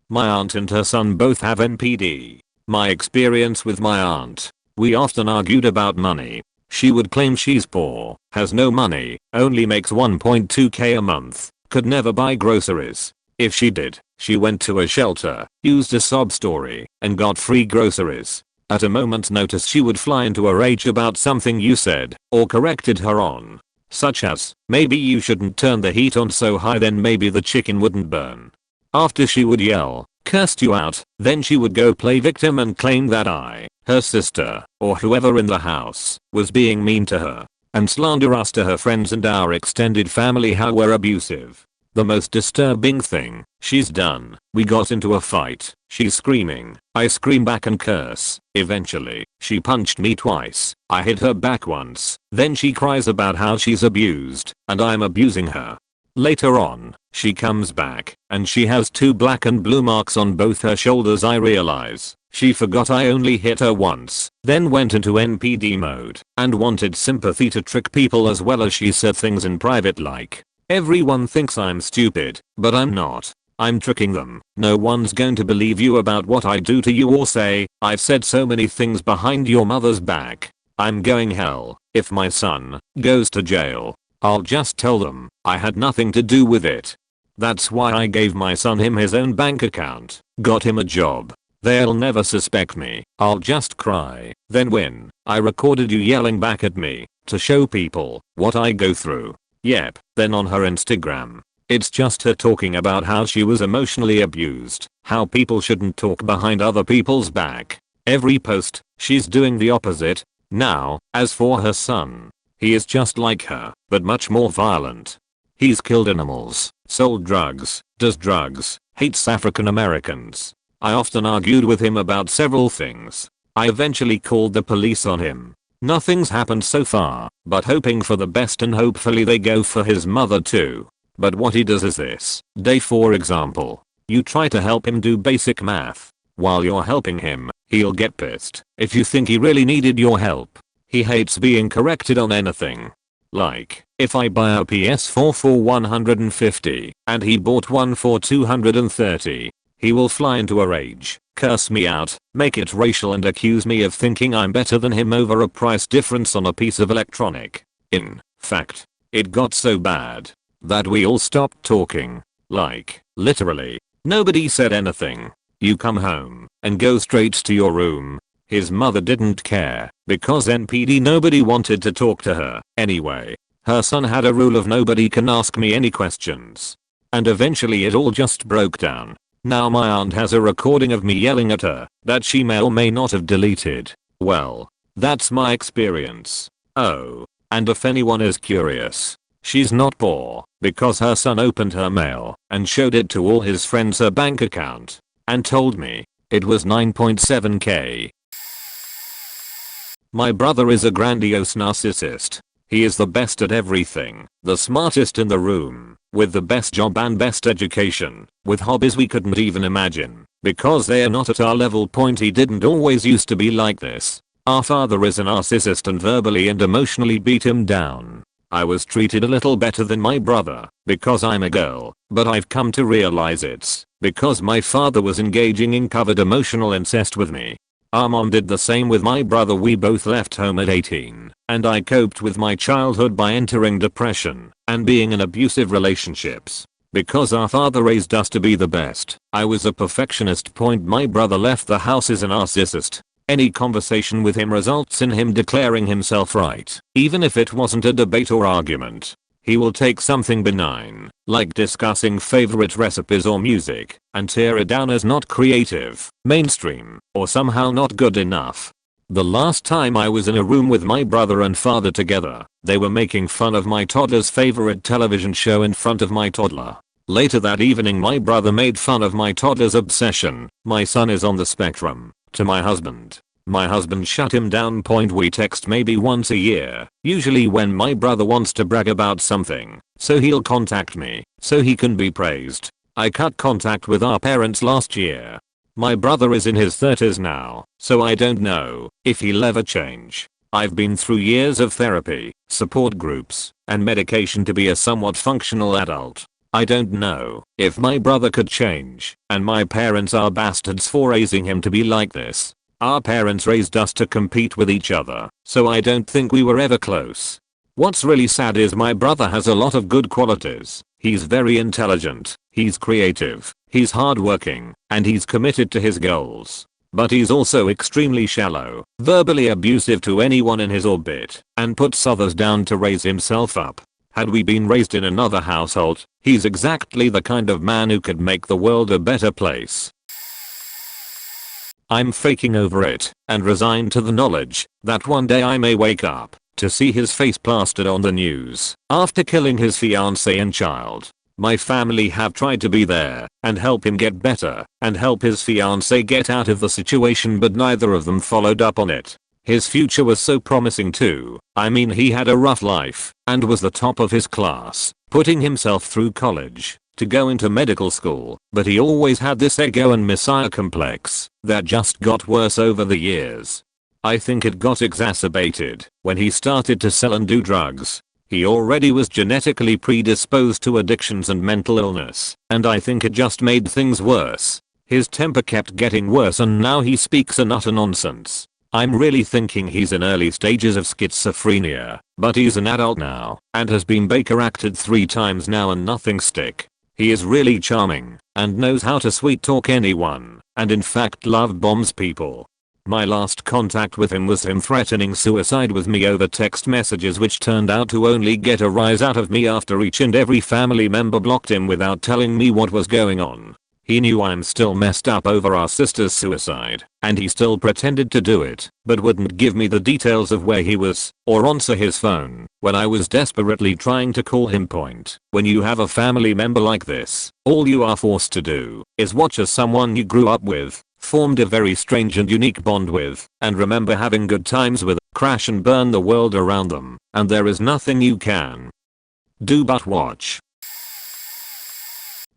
My aunt and her son both have NPD. My experience with my aunt. We often argued about money. She would claim she's poor, has no money, only makes 1.2k a month, could never buy groceries. If she did, she went to a shelter, used a sob story, and got free groceries. At a moment's notice she would fly into a rage about something you said or corrected her on. Such as, maybe you shouldn't turn the heat on so high, then maybe the chicken wouldn't burn. After she would yell, cursed you out, then she would go play victim and claim that I, her sister, or whoever in the house, was being mean to her, and slander us to her friends and our extended family how we're abusive. The most disturbing thing she's done, we got into a fight, she's screaming, I scream back and curse. Eventually, she punched me twice, I hit her back once, then she cries about how she's abused, and I'm abusing her. Later on, she comes back, and she has 2 black and blue marks on both her shoulders. I realize she forgot I only hit her once, then went into NPD mode, and wanted sympathy to trick people as well as she said things in private like, everyone thinks I'm stupid, but I'm not. I'm tricking them. No one's going to believe you about what I do to you or say, I've said so many things behind your mother's back. I'm going hell. If my son goes to jail, I'll just tell them I had nothing to do with it. That's why I gave my son his own bank account, got him a job. They'll never suspect me. I'll just cry, then win. I recorded you yelling back at me to show people what I go through. Yep, then on her Instagram, it's just her talking about how she was emotionally abused, how people shouldn't talk behind other people's back. Every post, she's doing the opposite. Now, as for her son, he is just like her, but much more violent. He's killed animals, sold drugs, does drugs, hates African Americans. I often argued with him about several things. I eventually called the police on him. Nothing's happened so far, but hoping for the best and hopefully they go for his mother too. But what he does is this. Day for example. You try to help him do basic math. While you're helping him, he'll get pissed if you think he really needed your help. He hates being corrected on anything. Like, if I buy a PS4 for 150 and he bought one for 230, he will fly into a rage, curse me out, make it racial and accuse me of thinking I'm better than him over a price difference on a piece of electronic. In fact, it got so bad that we all stopped talking. Like, literally, nobody said anything. You come home and go straight to your room. His mother didn't care because NPD nobody wanted to talk to her. Anyway, her son had a rule of nobody can ask me any questions. And eventually it all just broke down. Now my aunt has a recording of me yelling at her that she may or may not have deleted. Well, that's my experience. Oh, and if anyone is curious, she's not poor because her son opened her mail and showed it to all his friends her bank account and told me it was 9.7k. My brother is a grandiose narcissist. He is the best at everything, the smartest in the room, with the best job and best education, with hobbies we couldn't even imagine. Because they are not at our level point, he didn't always used to be like this. Our father is a narcissist and verbally and emotionally beat him down. I was treated a little better than my brother because I'm a girl, but I've come to realize it's because my father was engaging in covert emotional incest with me. Our mom did the same with my brother. We both left home at 18, and I coped with my childhood by entering depression and being in abusive relationships. Because our father raised us to be the best, I was a perfectionist. My brother left the house as a narcissist. Any conversation with him results in him declaring himself right, even if it wasn't a debate or argument. He will take something benign, like discussing favorite recipes or music, and tear it down as not creative, mainstream, or somehow not good enough. The last time I was in a room with my brother and father together, they were making fun of my toddler's favorite television show in front of my toddler. Later that evening my brother made fun of my toddler's obsession, my son is on the spectrum, to my husband. My husband shut him down. We text maybe once a year, usually when my brother wants to brag about something, so he'll contact me, so he can be praised. I cut contact with our parents last year. My brother is in his 30s now, so I don't know if he'll ever change. I've been through years of therapy, support groups, and medication to be a somewhat functional adult. I don't know if my brother could change, and my parents are bastards for raising him to be like this. Our parents raised us to compete with each other, so I don't think we were ever close. What's really sad is my brother has a lot of good qualities. He's very intelligent, he's creative, he's hardworking, and he's committed to his goals. But he's also extremely shallow, verbally abusive to anyone in his orbit, and puts others down to raise himself up. Had we been raised in another household, he's exactly the kind of man who could make the world a better place. I'm faking over it and resigned to the knowledge that one day I may wake up to see his face plastered on the news after killing his fiancée and child. My family have tried to be there and help him get better and help his fiancée get out of the situation, but neither of them followed up on it. His future was so promising too. I mean, he had a rough life and was the top of his class, putting himself through college to go into medical school, but he always had this ego and messiah complex that just got worse over the years. I think it got exacerbated when he started to sell and do drugs. He already was genetically predisposed to addictions and mental illness, and I think it just made things worse. His temper kept getting worse and now he speaks an utter nonsense. I'm really thinking he's in early stages of schizophrenia, but he's an adult now and has been Baker acted 3 times now and nothing stick. He is really charming and knows how to sweet talk anyone, and in fact love bombs people. My last contact with him was him threatening suicide with me over text messages, which turned out to only get a rise out of me after each and every family member blocked him without telling me what was going on. He knew I'm still messed up over our sister's suicide, and he still pretended to do it, but wouldn't give me the details of where he was, or answer his phone, when I was desperately trying to call him. When you have a family member like this, all you are forced to do is watch as someone you grew up with, formed a very strange and unique bond with, and remember having good times with. crash and burn the world around them, and there is nothing you can do but watch.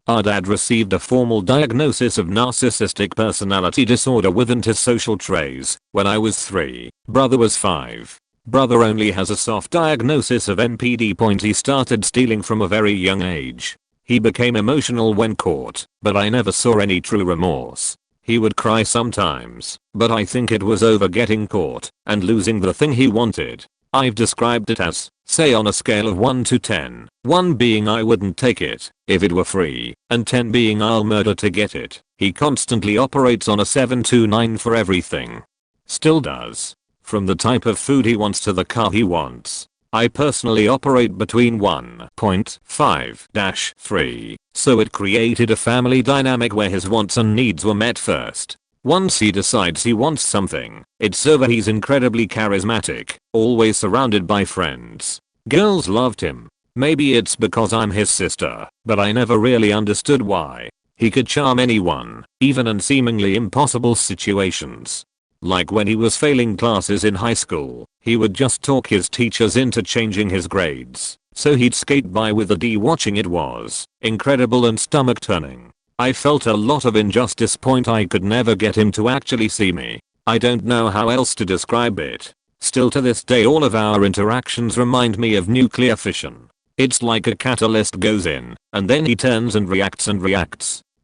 Our dad received a formal diagnosis of narcissistic personality disorder with antisocial traits when I was 3. Brother was 5. Brother only has a soft diagnosis of NPD. He started stealing from a very young age. He became emotional when caught, but I never saw any true remorse. He would cry sometimes, but I think it was over getting caught and losing the thing he wanted. I've described it as, say on a scale of 1 to 10, 1 being I wouldn't take it if it were free, and 10 being I'll murder to get it. He constantly operates on a 7 to 9 for everything. Still does. From the type of food he wants to the car he wants. I personally operate between 1.5-3, so it created a family dynamic where his wants and needs were met first. Once he decides he wants something, it's over. He's incredibly charismatic, always surrounded by friends. Girls loved him. Maybe it's because I'm his sister, but I never really understood why. He could charm anyone, even in seemingly impossible situations. Like when he was failing classes in high school, he would just talk his teachers into changing his grades, so he'd skate by with a D. Watching it was incredible and stomach turning. I felt a lot of injustice. I could never get him to actually see me. I don't know how else to describe it. Still to this day all of our interactions remind me of nuclear fission. It's like a catalyst goes in, and then he turns and reacts.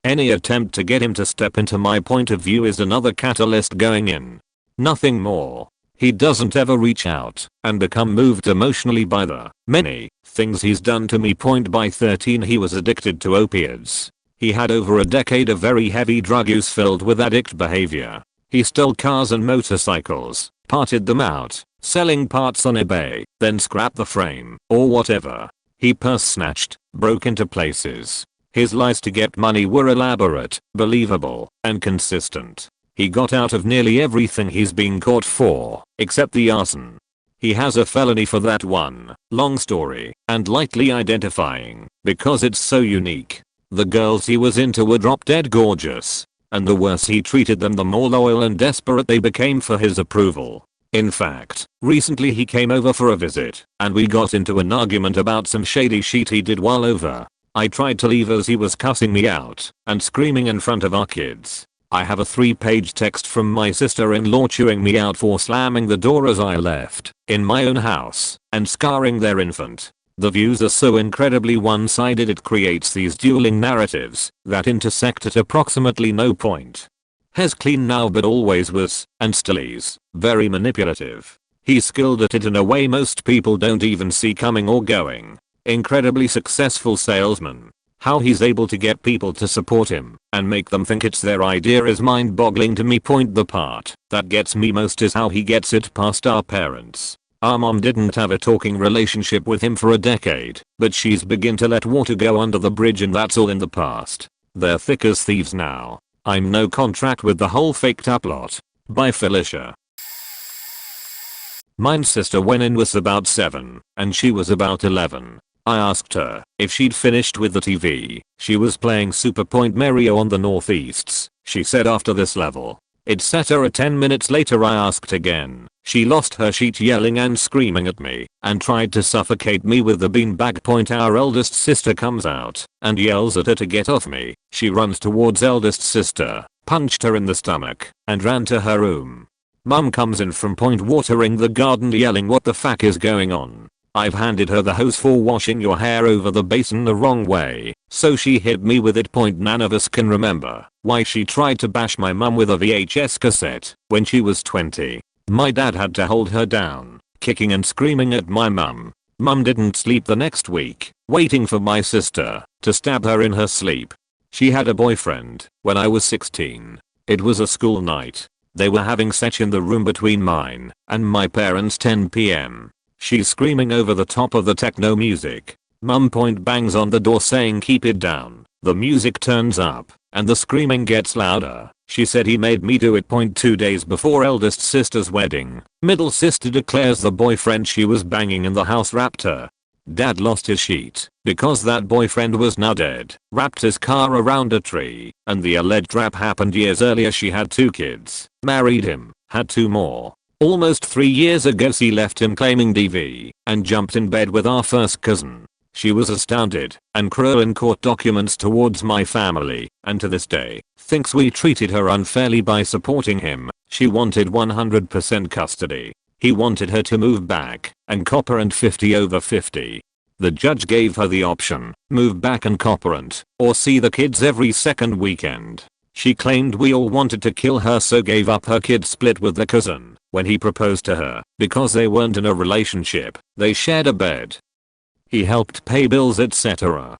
Any attempt to get him to step into my point of view is another catalyst going in. Nothing more. He doesn't ever reach out and become moved emotionally by the many things he's done to me. By 13 he was addicted to opiates. He had over a decade of very heavy drug use filled with addict behavior. He stole cars and motorcycles, parted them out, selling parts on eBay, then scrapped the frame, or whatever. He purse snatched, broke into places. His lies to get money were elaborate, believable, and consistent. He got out of nearly everything he's been caught for, except the arson. He has a felony for that one. Long story, and lightly identifying, because it's so unique. The girls he was into were drop dead gorgeous, and the worse he treated them the more loyal and desperate they became for his approval. In fact, recently he came over for a visit, and we got into an argument about some shady shit he did while over. I tried to leave as he was cussing me out and screaming in front of our kids. I have a 3-page text from my sister-in-law chewing me out for slamming the door as I left, in my own house, and scarring their infant. The views are so incredibly one-sided it creates these dueling narratives that intersect at approximately no point. Hair's clean now but always was, and still is, very manipulative. He's skilled at it in a way most people don't even see coming or going. Incredibly successful salesman. How he's able to get people to support him and make them think it's their idea is mind-boggling to me. The part that gets me most is how he gets it past our parents. Our mom didn't have a talking relationship with him for a decade, but she's begin to let water go under the bridge, and that's all in the past. They're thick as thieves now. I'm no contract with the whole faked up lot. By Felicia. Mine's sister went in was about 7, and she was about 11. I asked her if she'd finished with the TV. She was playing Super Point Mario on the Northeasts. She said after this level. It set her at 10 minutes later. I asked again. She lost her shit yelling and screaming at me and tried to suffocate me with the beanbag. Our eldest sister comes out and yells at her to get off me. She runs towards eldest sister, punched her in the stomach, and ran to her room. Mum comes in from watering the garden yelling what the fuck is going on. I've handed her the hose for washing your hair over the basin the wrong way, so she hit me with it. None of us can remember why she tried to bash my mum with a VHS cassette when she was 20. My dad had to hold her down, kicking and screaming at my mum. Mum didn't sleep the next week, waiting for my sister to stab her in her sleep. She had a boyfriend when I was 16. It was a school night. They were having sex in the room between mine and my parents. 10 p.m. She's screaming over the top of the techno music. Mum bangs on the door saying keep it down. The music turns up and the screaming gets louder. She said he made me do it. 2 days before eldest sister's wedding, middle sister declares the boyfriend she was banging in the house rapped her. Dad lost his shit because that boyfriend was now dead, wrapped his car around a tree, and the alleged rap happened years earlier. She had 2 kids, married him, had 2 more. Almost 3 years ago she left him claiming DV and jumped in bed with our first cousin. She was astounded and cruel in court documents towards my family, and to this day, thinks we treated her unfairly by supporting him. She wanted 100% custody. He wanted her to move back and cooperate 50 over 50. The judge gave her the option, move back and cooperate, or see the kids every second weekend. She claimed we all wanted to kill her, so gave up her kid split with the cousin when he proposed to her because they weren't in a relationship, they shared a bed. He helped pay bills etc.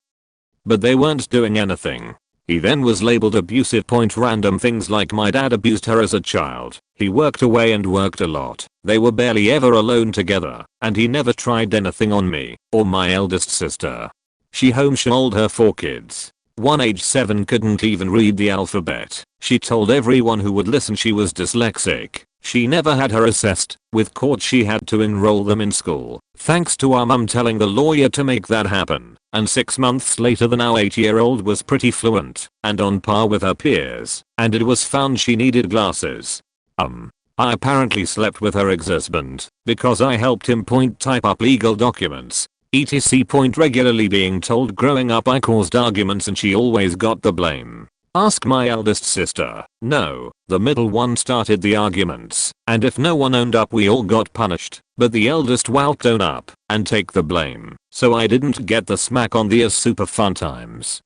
But they weren't doing anything. He then was labeled abusive. Random things like my dad abused her as a child. He worked away and worked a lot. They were barely ever alone together, and he never tried anything on me or my eldest sister. She homeschooled her 4 kids. One age 7 couldn't even read the alphabet. She told everyone who would listen she was dyslexic. She never had her assessed. With court she had to enroll them in school, thanks to our mum telling the lawyer to make that happen. And 6 months later the now 8-year-old was pretty fluent and on par with her peers, and it was found she needed glasses. I apparently slept with her ex-husband because I helped him type up legal documents. etc. Regularly being told growing up I caused arguments and she always got the blame. Ask my eldest sister. No, the middle one started the arguments, and if no one owned up we all got punished, but the eldest won't own up and take the blame, so I didn't get the smack on the super fun times.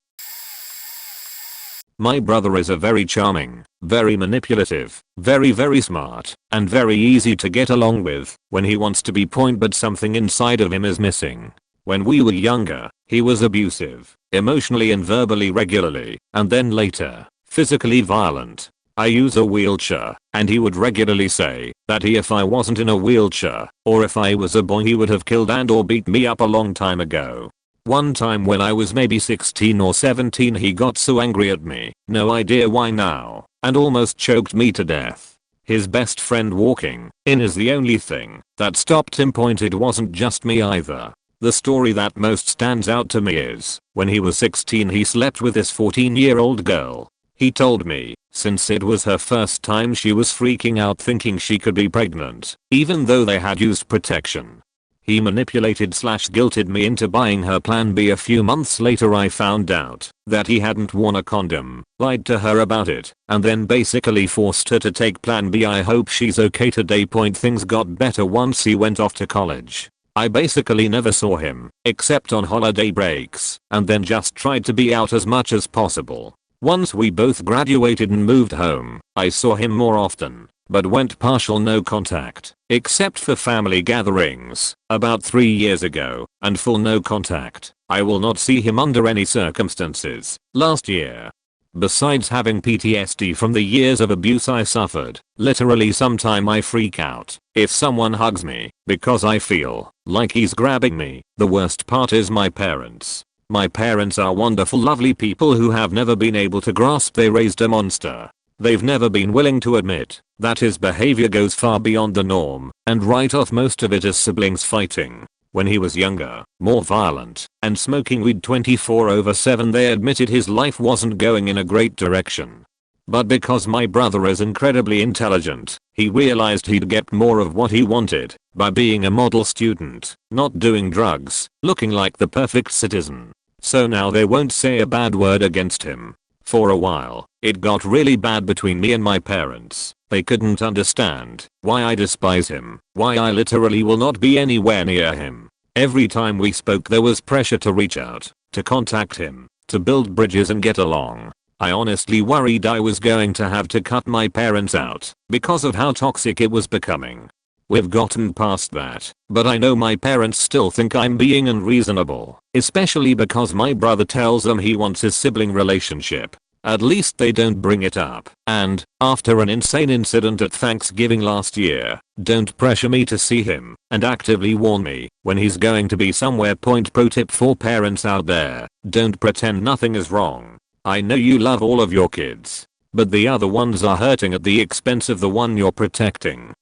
My brother is a very charming, very manipulative, very smart, and very easy to get along with when he wants to be but something inside of him is missing. When we were younger, he was abusive, emotionally and verbally regularly, and then later, physically violent. I use a wheelchair, and he would regularly say that if I wasn't in a wheelchair, or if I was a boy he would have killed and or beat me up a long time ago. One time when I was maybe 16 or 17 he got so angry at me, no idea why now, and almost choked me to death. His best friend walking in is the only thing that stopped him. It wasn't just me either. The story that most stands out to me is when he was 16 he slept with this 14-year-old girl. He told me, since it was her first time she was freaking out thinking she could be pregnant, even though they had used protection. He manipulated/guilted me into buying her Plan B. A few months later I found out that he hadn't worn a condom, lied to her about it, and then basically forced her to take Plan B. I hope she's okay today. Things got better once he went off to college. I basically never saw him, except on holiday breaks, and then just tried to be out as much as possible. Once we both graduated and moved home, I saw him more often, but went partial no contact, except for family gatherings, about 3 years ago, and full no contact. I will not see him under any circumstances. Last year. Besides having PTSD from the years of abuse I suffered, literally sometime I freak out if someone hugs me because I feel like he's grabbing me. The worst part is my parents. My parents are wonderful lovely people who have never been able to grasp they raised a monster. They've never been willing to admit that his behavior goes far beyond the norm and write off most of it as siblings fighting. When he was younger, more violent, and smoking weed 24/7 they admitted his life wasn't going in a great direction. But because my brother is incredibly intelligent, he realized he'd get more of what he wanted by being a model student, not doing drugs, looking like the perfect citizen. So now they won't say a bad word against him. For a while, it got really bad between me and my parents. They couldn't understand why I despise him, why I literally will not be anywhere near him. Every time we spoke there was pressure to reach out, to contact him, to build bridges and get along. I honestly worried I was going to have to cut my parents out because of how toxic it was becoming. We've gotten past that, but I know my parents still think I'm being unreasonable, especially because my brother tells them he wants his sibling relationship. At least they don't bring it up. And, after an insane incident at Thanksgiving last year, don't pressure me to see him, and actively warn me when he's going to be somewhere. Pro tip for parents out there, don't pretend nothing is wrong. I know you love all of your kids, but the other ones are hurting at the expense of the one you're protecting.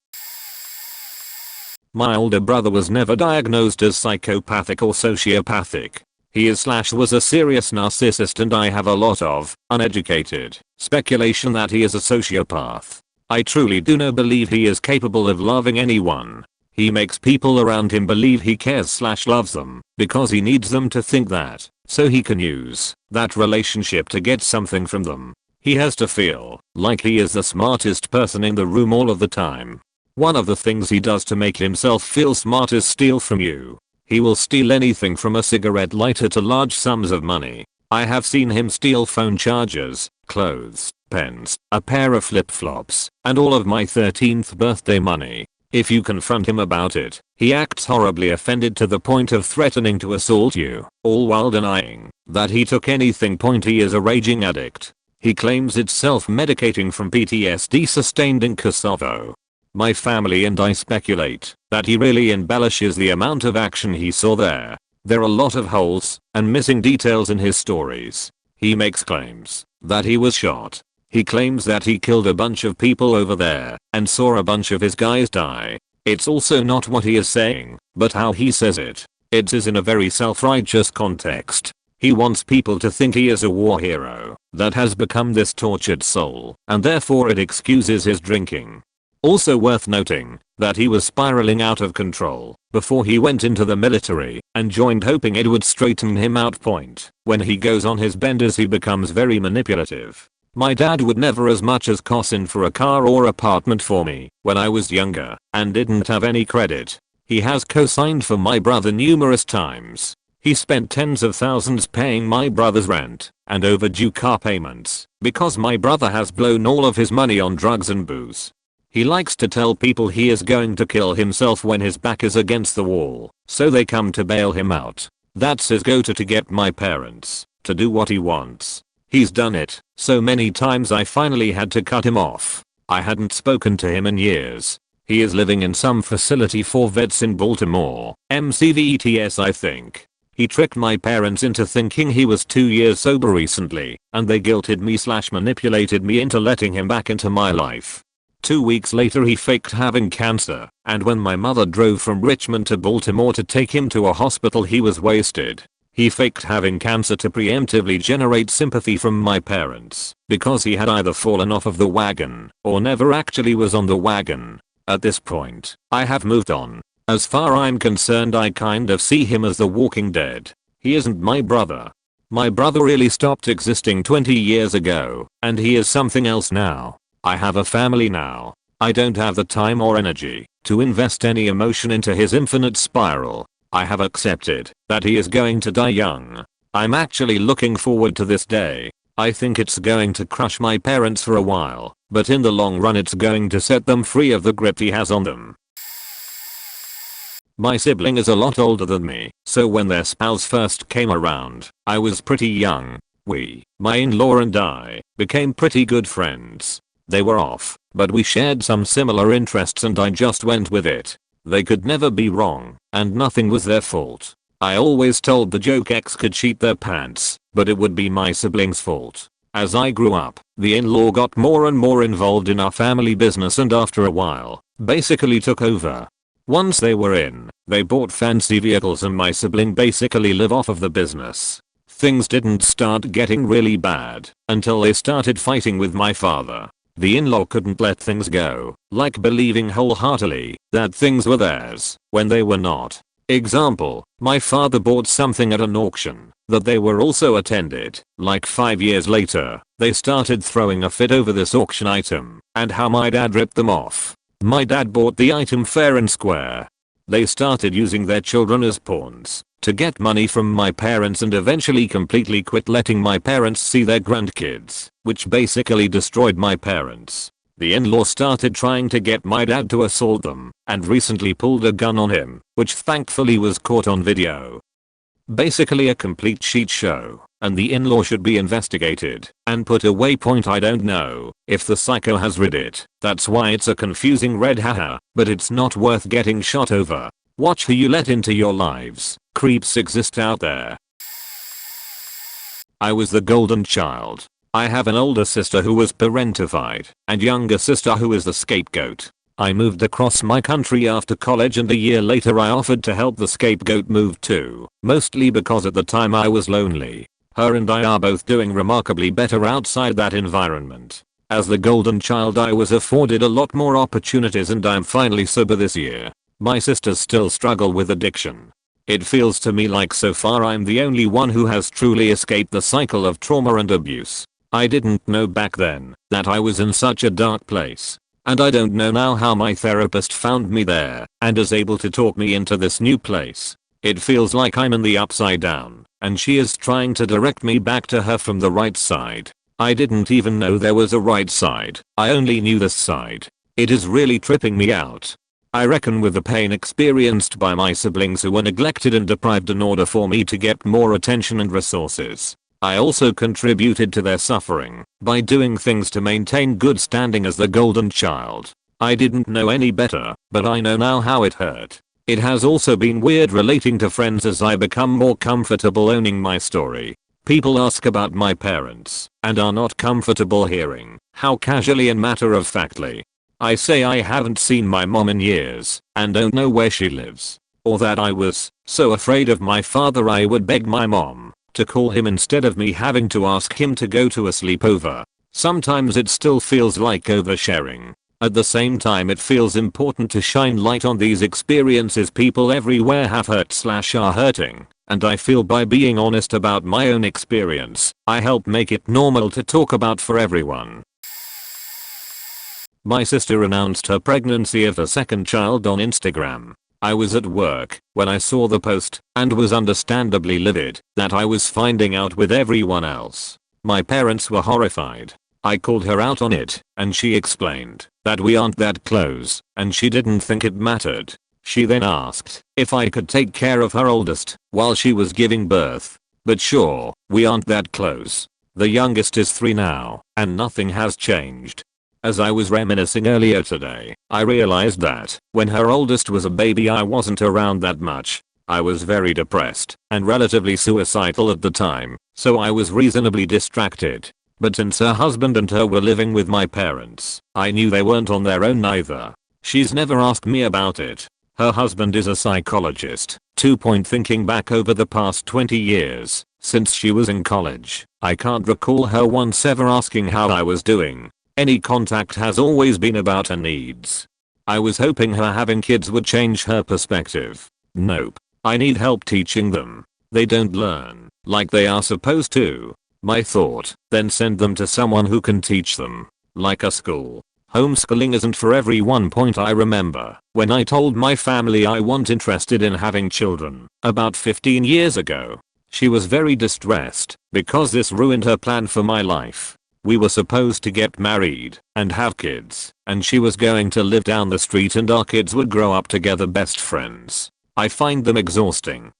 My older brother was never diagnosed as psychopathic or sociopathic. He was a serious narcissist and I have a lot of uneducated speculation that he is a sociopath. I truly do not believe he is capable of loving anyone. He makes people around him believe he cares/loves them because he needs them to think that, so he can use that relationship to get something from them. He has to feel like he is the smartest person in the room all of the time. One of the things he does to make himself feel smart is steal from you. He will steal anything from a cigarette lighter to large sums of money. I have seen him steal phone chargers, clothes, pens, a pair of flip-flops, and all of my 13th birthday money. If you confront him about it, he acts horribly offended to the point of threatening to assault you, all while denying that he took anything. He is a raging addict. He claims it's self-medicating from PTSD sustained in Kosovo. My family and I speculate that he really embellishes the amount of action he saw there. There are a lot of holes and missing details in his stories. He makes claims that he was shot. He claims that he killed a bunch of people over there and saw a bunch of his guys die. It's also not what he is saying, but how he says it. It is in a very self-righteous context. He wants people to think he is a war hero that has become this tortured soul, and therefore it excuses his drinking. Also worth noting that he was spiraling out of control before he went into the military and joined, hoping it would straighten him out. When he goes on his benders, he becomes very manipulative. My dad would never as much as cosign for a car or apartment for me when I was younger and didn't have any credit. He has co-signed for my brother numerous times. He spent tens of thousands paying my brother's rent and overdue car payments because my brother has blown all of his money on drugs and booze. He likes to tell people he is going to kill himself when his back is against the wall, so they come to bail him out. That's his go-to to get my parents to do what he wants. He's done it so many times I finally had to cut him off. I hadn't spoken to him in years. He is living in some facility for vets in Baltimore, MCVETS I think. He tricked my parents into thinking he was 2 years sober recently, and they guilted me/manipulated me into letting him back into my life. 2 weeks later he faked having cancer, and when my mother drove from Richmond to Baltimore to take him to a hospital he was wasted. He faked having cancer to preemptively generate sympathy from my parents, because he had either fallen off of the wagon or never actually was on the wagon. At this point, I have moved on. As far I'm concerned, I kind of see him as the Walking Dead. He isn't my brother. My brother really stopped existing 20 years ago, and he is something else now. I have a family now. I don't have the time or energy to invest any emotion into his infinite spiral. I have accepted that he is going to die young. I'm actually looking forward to this day. I think it's going to crush my parents for a while, but in the long run it's going to set them free of the grip he has on them. My sibling is a lot older than me, so when their spouse first came around, I was pretty young. My in-law and I, became pretty good friends. They were off, but we shared some similar interests and I just went with it. They could never be wrong, and nothing was their fault. I always told the joke X could cheat their pants, but it would be my siblings' fault. As I grew up, the in-law got more and more involved in our family business and after a while, basically took over. Once they were in, they bought fancy vehicles and my sibling basically lived off of the business. Things didn't start getting really bad until they started fighting with my father. The in-law couldn't let things go, like believing wholeheartedly that things were theirs when they were not. Example, my father bought something at an auction that they were also attended. Like 5 years later, they started throwing a fit over this auction item and how my dad ripped them off. My dad bought the item fair and square. They started using their children as pawns to get money from my parents and eventually completely quit letting my parents see their grandkids, which basically destroyed my parents. The in-law started trying to get my dad to assault them and recently pulled a gun on him, which thankfully was caught on video. Basically a complete shit show, and the in-law should be investigated and put away. I don't know if the psycho has read it, that's why it's a confusing red haha, but it's not worth getting shot over. Watch who you let into your lives. Creeps exist out there. I was the golden child. I have an older sister who was parentified and younger sister who is the scapegoat. I moved across my country after college and a year later I offered to help the scapegoat move too, mostly because at the time I was lonely. Her and I are both doing remarkably better outside that environment. As the golden child I was afforded a lot more opportunities and I'm finally sober this year. My sisters still struggle with addiction. It feels to me like so far I'm the only one who has truly escaped the cycle of trauma and abuse. I didn't know back then that I was in such a dark place. And I don't know now how my therapist found me there and is able to talk me into this new place. It feels like I'm in the upside down and she is trying to direct me back to her from the right side. I didn't even know there was a right side. I only knew this side. It is really tripping me out. I reckon with the pain experienced by my siblings who were neglected and deprived in order for me to get more attention and resources, I also contributed to their suffering by doing things to maintain good standing as the golden child. I didn't know any better, but I know now how it hurt. It has also been weird relating to friends as I become more comfortable owning my story. People ask about my parents and are not comfortable hearing how casually and matter-of-factly I say I haven't seen my mom in years and don't know where she lives, or that I was so afraid of my father I would beg my mom to call him instead of me having to ask him to go to a sleepover. Sometimes it still feels like oversharing. At the same time it feels important to shine light on these experiences people everywhere have hurt/are hurting. And I feel by being honest about my own experience, I help make it normal to talk about for everyone. My sister announced her pregnancy of her second child on Instagram. I was at work when I saw the post and was understandably livid that I was finding out with everyone else. My parents were horrified. I called her out on it and she explained that we aren't that close and she didn't think it mattered. She then asked if I could take care of her oldest while she was giving birth. But sure, we aren't that close. The youngest is 3 now, and nothing has changed. As I was reminiscing earlier today, I realized that when her oldest was a baby I wasn't around that much. I was very depressed and relatively suicidal at the time, so I was reasonably distracted. But since her husband and her were living with my parents, I knew they weren't on their own either. She's never asked me about it. Her husband is a psychologist. Thinking back over the past 20 years, since she was in college, I can't recall her once ever asking how I was doing. Any contact has always been about her needs. I was hoping her having kids would change her perspective. Nope. I need help teaching them. They don't learn like they are supposed to. My thought, then send them to someone who can teach them. Like a school. Homeschooling isn't for everyone. I remember when I told my family I wasn't interested in having children about 15 years ago. She was very distressed because this ruined her plan for my life. We were supposed to get married and have kids, and she was going to live down the street and our kids would grow up together best friends. I find them exhausting.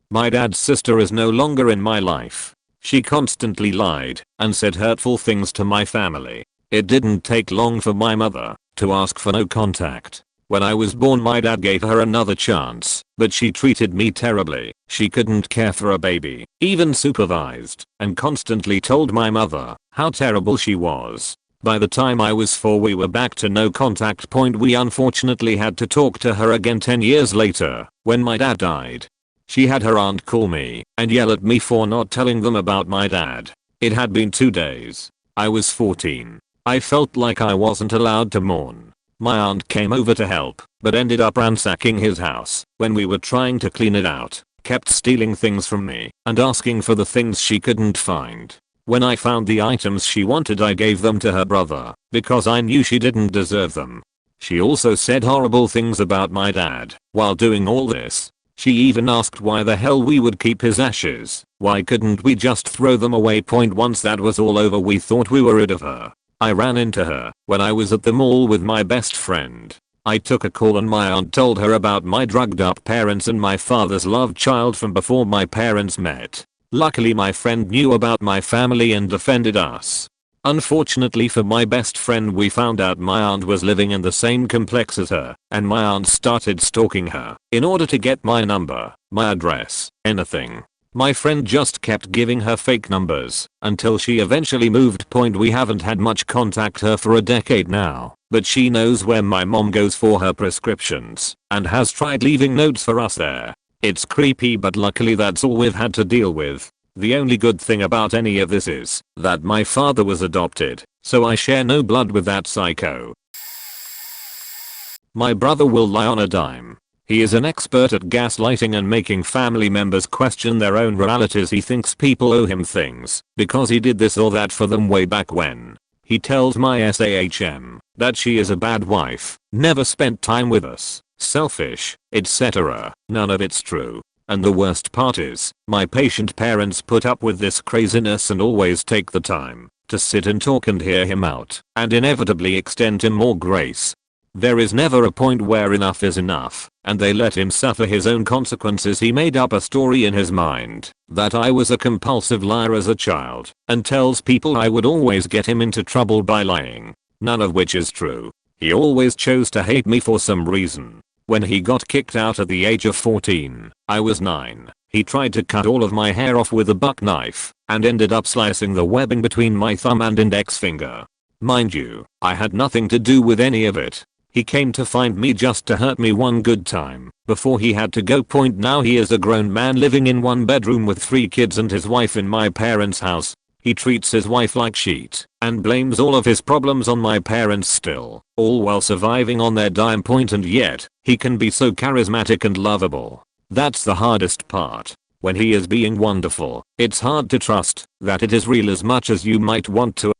My dad's sister is no longer in my life. She constantly lied and said hurtful things to my family. It didn't take long for my mother to ask for no contact. When I was born my dad gave her another chance, but she treated me terribly. She couldn't care for a baby, even supervised, and constantly told my mother how terrible she was. By the time I was 4 we were back to no contact. We unfortunately had to talk to her again 10 years later, when my dad died. She had her aunt call me and yell at me for not telling them about my dad. It had been 2 days. I was 14. I felt like I wasn't allowed to mourn. My aunt came over to help, but ended up ransacking his house when we were trying to clean it out, kept stealing things from me and asking for the things she couldn't find. When I found the items she wanted I gave them to her brother because I knew she didn't deserve them. She also said horrible things about my dad while doing all this. She even asked why the hell we would keep his ashes. Why couldn't we just throw them away? Once that was all over we thought we were rid of her. I ran into her when I was at the mall with my best friend. I took a call and my aunt told her about my drugged up parents and my father's love child from before my parents met. Luckily my friend knew about my family and defended us. Unfortunately for my best friend we found out my aunt was living in the same complex as her and my aunt started stalking her in order to get my number, my address, anything. My friend just kept giving her fake numbers until she eventually moved. We haven't had much contact her for a decade now, but she knows where my mom goes for her prescriptions and has tried leaving notes for us there. It's creepy but luckily that's all we've had to deal with. The only good thing about any of this is that my father was adopted, so I share no blood with that psycho. My brother will lie on a dime. He is an expert at gaslighting and making family members question their own realities. He thinks people owe him things because he did this or that for them way back when. He tells my SAHM that she is a bad wife, never spent time with us, selfish, etc. None of it's true. And the worst part is, my patient parents put up with this craziness and always take the time to sit and talk and hear him out and inevitably extend him more grace. There is never a point where enough is enough, and they let him suffer his own consequences. He made up a story in his mind that I was a compulsive liar as a child and tells people I would always get him into trouble by lying, none of which is true. He always chose to hate me for some reason. When he got kicked out at the age of 14, I was 9. He tried to cut all of my hair off with a buck knife and ended up slicing the webbing between my thumb and index finger. Mind you, I had nothing to do with any of it. He came to find me just to hurt me one good time before he had to go. Now he is a grown man living in one bedroom with 3 kids and his wife in my parents' house. He treats his wife like shit and blames all of his problems on my parents still, all while surviving on their dime. And yet, he can be so charismatic and lovable. That's the hardest part. When he is being wonderful, it's hard to trust that it is real as much as you might want to.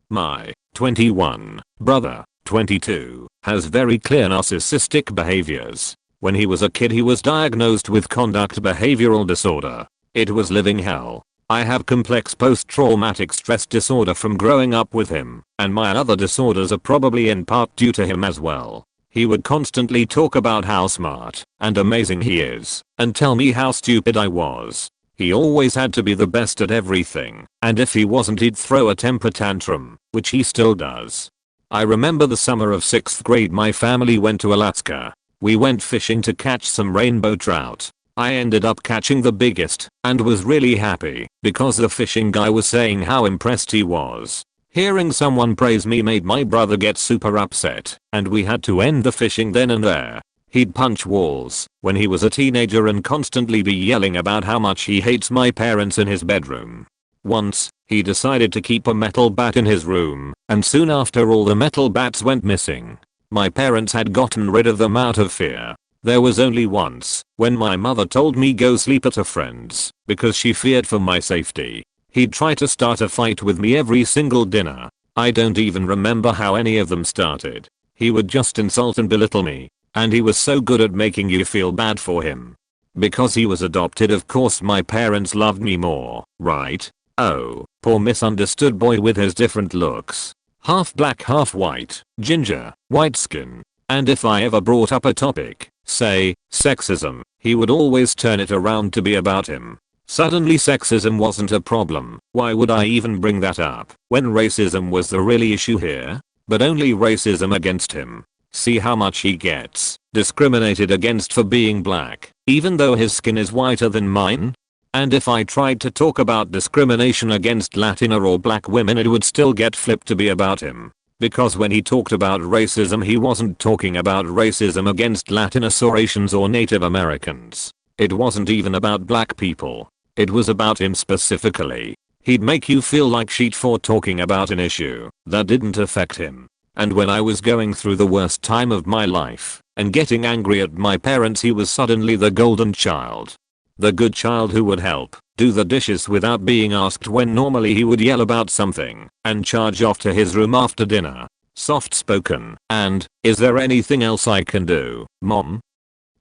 My 21 brother, 22, has very clear narcissistic behaviors. When he was a kid he was diagnosed with conduct behavioral disorder. It was living hell. I have complex post-traumatic stress disorder from growing up with him, and my other disorders are probably in part due to him as well. He would constantly talk about how smart and amazing he is, and tell me how stupid I was. He always had to be the best at everything, and if he wasn't he'd throw a temper tantrum, which he still does. I remember the summer of 6th grade my family went to Alaska. We went fishing to catch some rainbow trout. I ended up catching the biggest and was really happy because the fishing guy was saying how impressed he was. Hearing someone praise me made my brother get super upset, and we had to end the fishing then and there. He'd punch walls when he was a teenager and constantly be yelling about how much he hates my parents in his bedroom. Once, he decided to keep a metal bat in his room, and soon after all the metal bats went missing. My parents had gotten rid of them out of fear. There was only once when my mother told me go sleep at a friend's because she feared for my safety. He'd try to start a fight with me every single dinner. I don't even remember how any of them started. He would just insult and belittle me. And he was so good at making you feel bad for him. Because he was adopted, of course my parents loved me more, right? Oh, poor misunderstood boy with his different looks. Half black, half white, ginger, white skin. And if I ever brought up a topic, say, sexism, he would always turn it around to be about him. Suddenly sexism wasn't a problem. Why would I even bring that up when racism was the really issue here? But only racism against him. See how much he gets discriminated against for being black, even though his skin is whiter than mine? And if I tried to talk about discrimination against Latina or black women it would still get flipped to be about him. Because when he talked about racism he wasn't talking about racism against Latinos or Asians or Native Americans. It wasn't even about black people. It was about him specifically. He'd make you feel like shit for talking about an issue that didn't affect him. And when I was going through the worst time of my life and getting angry at my parents he was suddenly the golden child. The good child who would help do the dishes without being asked when normally he would yell about something and charge off to his room after dinner. Soft spoken and, is there anything else I can do, mom?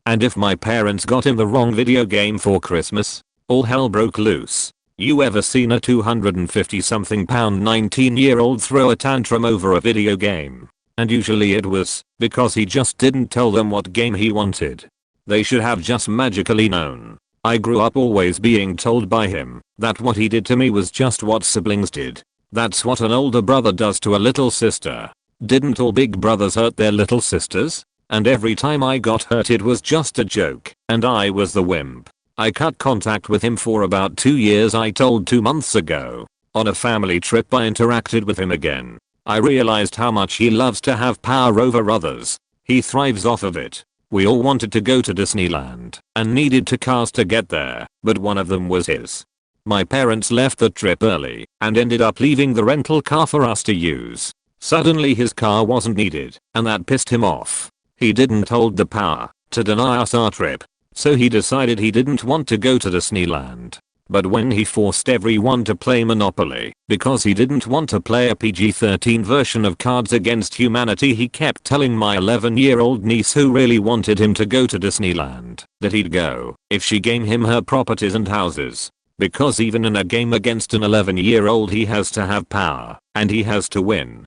And if my parents got him the wrong video game for Christmas, all hell broke loose. You ever seen a 250 something pound 19-year-old throw a tantrum over a video game? And usually it was because he just didn't tell them what game he wanted. They should have just magically known. I grew up always being told by him that what he did to me was just what siblings did. That's what an older brother does to a little sister. Didn't all big brothers hurt their little sisters? And every time I got hurt it was just a joke, and I was the wimp. I cut contact with him for about 2 years. I told 2 months ago. On a family trip I interacted with him again. I realized how much he loves to have power over others. He thrives off of it. We all wanted to go to Disneyland and needed 2 cars to get there, but one of them was his. My parents left the trip early and ended up leaving the rental car for us to use. Suddenly his car wasn't needed, and that pissed him off. He didn't hold the power to deny us our trip, so he decided he didn't want to go to Disneyland. But when he forced everyone to play Monopoly because he didn't want to play a PG-13 version of Cards Against Humanity, he kept telling my 11-year-old niece, who really wanted him to go to Disneyland, that he'd go if she gave him her properties and houses. Because even in a game against an 11-year-old he has to have power, and he has to win.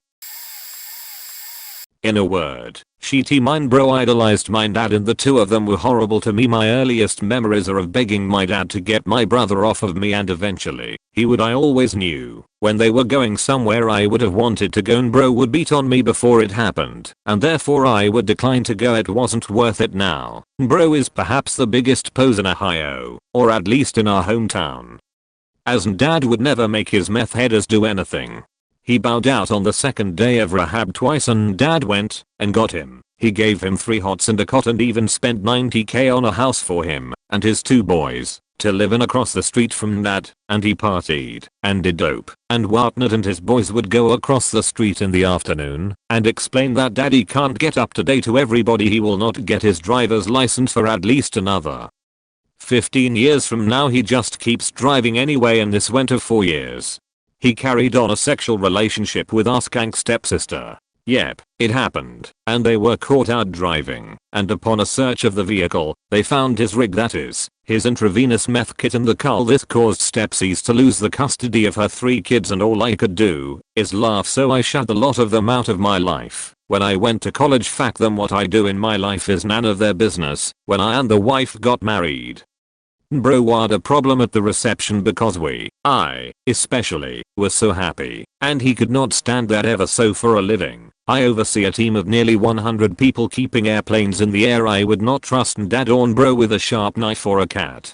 In a word, shitty mine bro idolized my dad, and the two of them were horrible to me. My earliest memories are of begging my dad to get my brother off of me, and eventually he would. I always knew when they were going somewhere I would have wanted to go, and bro would beat on me before it happened, and therefore I would decline to go. It wasn't worth it. Now bro is perhaps the biggest pose in Ohio, or at least in our hometown, as dad would never make his meth headers do anything. He bowed out on the second day of rehab twice, and dad went and got him. He gave him 3 hots and a cot, and even spent $90K on a house for him and his 2 boys to live in across the street from dad, and he partied and did dope and whatnot, and his boys would go across the street in the afternoon and explain that daddy can't get up to date to everybody. He will not get his driver's license for at least another 15 years from now. He just keeps driving anyway, and this went for 4 years. He carried on a sexual relationship with our skank stepsister. Yep, it happened, and they were caught out driving, and upon a search of the vehicle, they found his rig, that is, his intravenous meth kit, in the car. This caused stepsies to lose the custody of her 3 kids, and all I could do is laugh, so I shut the lot of them out of my life. When I went to college, fact them, what I do in my life is none of their business. When I and the wife got married, bro had a problem at the reception because I especially, was so happy, and he could not stand that ever. So for a living, I oversee a team of nearly 100 people keeping airplanes in the air. I would not trust dad or bro with a sharp knife or a cat.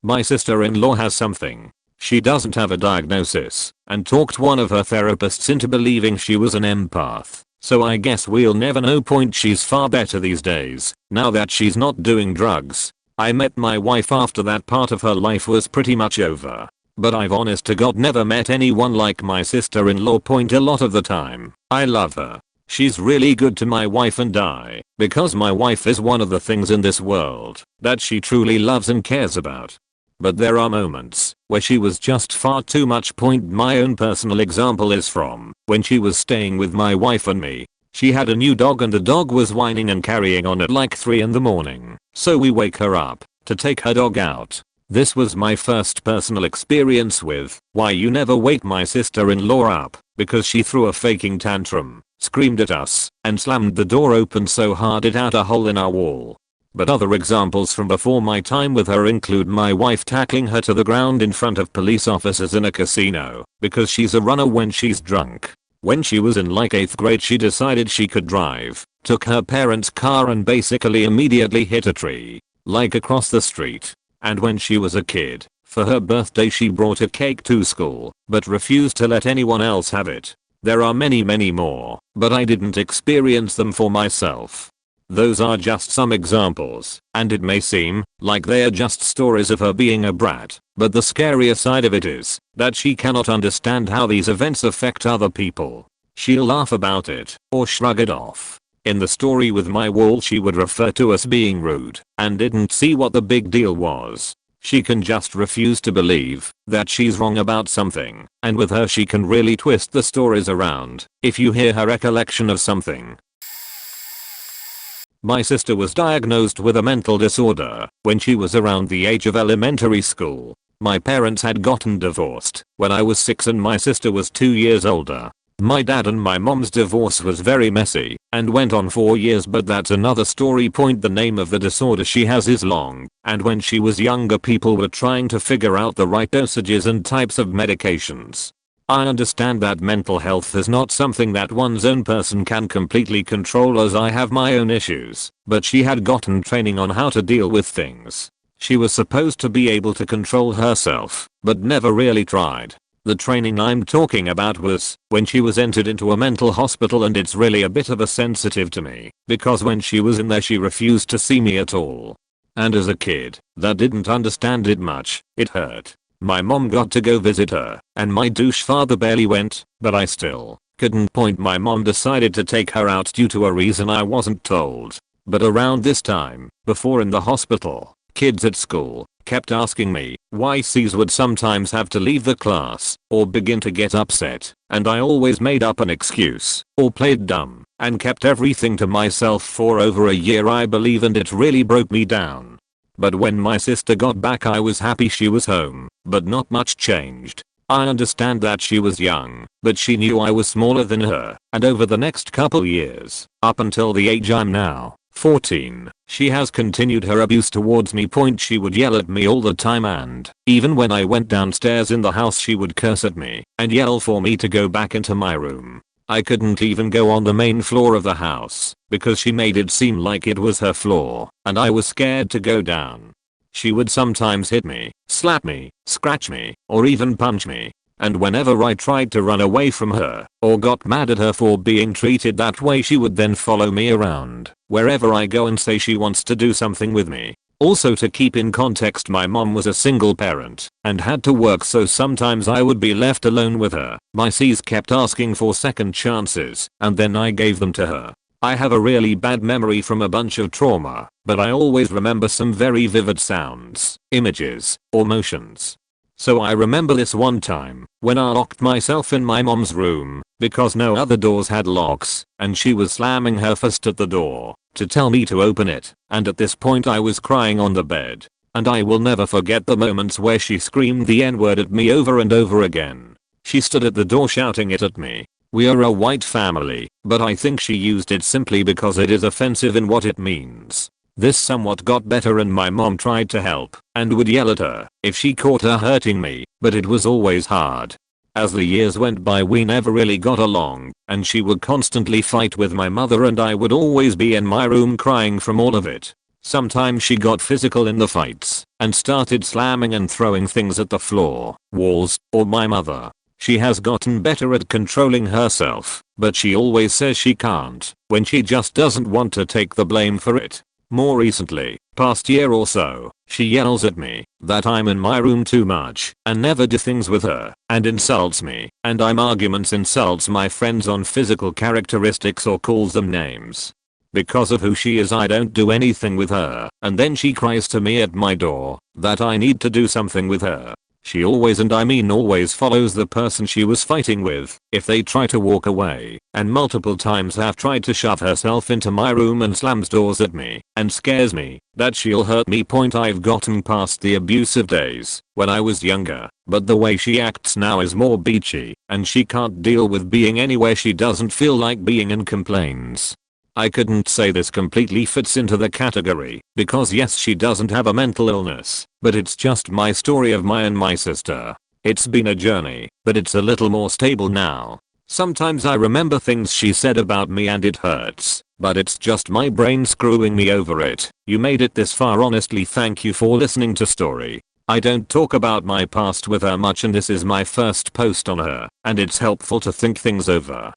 My sister-in-law has something. She doesn't have a diagnosis, and talked one of her therapists into believing she was an empath. So I guess we'll never know. Point, she's far better these days, now that she's not doing drugs. I met my wife after that part of her life was pretty much over. But I've honest to God never met anyone like my sister-in-law. Point, a lot of the time, I love her. She's really good to my wife and I, because my wife is one of the things in this world that she truly loves and cares about. But there are moments where she was just far too much. Point, my own personal example is from when she was staying with my wife and me. She had a new dog, and the dog was whining and carrying on at like 3 in the morning. So we wake her up to take her dog out. This was my first personal experience with why you never wake my sister-in-law up, because she threw a faking tantrum, screamed at us, and slammed the door open so hard it had a hole in our wall. But other examples from before my time with her include my wife tackling her to the ground in front of police officers in a casino because she's a runner when she's drunk. When she was in like 8th grade, she decided she could drive, took her parents' car and basically immediately hit a tree, like across the street. And when she was a kid, for her birthday she brought a cake to school, but refused to let anyone else have it. There are many more, but I didn't experience them for myself. Those are just some examples, and it may seem like they are just stories of her being a brat, but the scarier side of it is that she cannot understand how these events affect other people. She'll laugh about it, or shrug it off. In the story with my wall, she would refer to us being rude, and didn't see what the big deal was. She can just refuse to believe that she's wrong about something, and with her she can really twist the stories around if you hear her recollection of something. My sister was diagnosed with a mental disorder when she was around the age of elementary school. My parents had gotten divorced when I was 6 and my sister was 2 years older. My dad and my mom's divorce was very messy and went on 4 years, but that's another story. Point, the name of the disorder she has is long, and when she was younger people were trying to figure out the right dosages and types of medications. I understand that mental health is not something that one's own person can completely control, as I have my own issues, but she had gotten training on how to deal with things. She was supposed to be able to control herself, but never really tried. The training I'm talking about was when she was entered into a mental hospital, and it's really a bit of a sensitive to me because when she was in there she refused to see me at all. And as a kid that didn't understand it much, it hurt. My mom got to go visit her and my douche father barely went, but I still couldn't point. My mom decided to take her out due to a reason I wasn't told. But around this time, before in the hospital, kids at school kept asking me why C's would sometimes have to leave the class or begin to get upset, and I always made up an excuse or played dumb and kept everything to myself for over a year, I believe, and it really broke me down. But when my sister got back I was happy she was home, but not much changed. I understand that she was young, but she knew I was smaller than her, and over the next couple years, up until the age I'm now, 14, she has continued her abuse towards me. She would yell at me all the time, and even when I went downstairs in the house she would curse at me and yell for me to go back into my room. I couldn't even go on the main floor of the house because she made it seem like it was her floor and I was scared to go down. She would sometimes hit me, slap me, scratch me, or even punch me. And whenever I tried to run away from her or got mad at her for being treated that way, she would then follow me around wherever I go and say she wants to do something with me. Also, to keep in context, my mom was a single parent and had to work, so sometimes I would be left alone with her. My C's kept asking for second chances and then I gave them to her. I have a really bad memory from a bunch of trauma, but I always remember some very vivid sounds, images, or motions. So I remember this one time when I locked myself in my mom's room because no other doors had locks and she was slamming her fist at the door to tell me to open it, and at this point I was crying on the bed, and I will never forget the moments where she screamed the N-word at me over and over again. She stood at the door shouting it at me. We are a white family, but I think she used it simply because it is offensive in what it means. This somewhat got better and my mom tried to help and would yell at her if she caught her hurting me, but it was always hard. As the years went by we never really got along and she would constantly fight with my mother and I would always be in my room crying from all of it. Sometimes she got physical in the fights and started slamming and throwing things at the floor, walls, or my mother. She has gotten better at controlling herself, but she always says she can't when she just doesn't want to take the blame for it. More recently, past year or so, she yells at me that I'm in my room too much and never do things with her and insults me, and I'm arguments, insults my friends on physical characteristics or calls them names. Because of who she is I don't do anything with her, and then she cries to me at my door that I need to do something with her. She always, and I mean always, follows the person she was fighting with if they try to walk away, and multiple times have tried to shove herself into my room and slams doors at me and scares me that she'll hurt me. I've gotten past the abusive days when I was younger, but the way she acts now is more beachy and she can't deal with being anywhere she doesn't feel like being and complains. I couldn't say this completely fits into the category because yes, she doesn't have a mental illness, but it's just my story of my and my sister. It's been a journey, but it's a little more stable now. Sometimes I remember things she said about me and it hurts, but it's just my brain screwing me over it. You made it this far, honestly thank you for listening to Story. I don't talk about my past with her much and this is my first post on her, and it's helpful to think things over.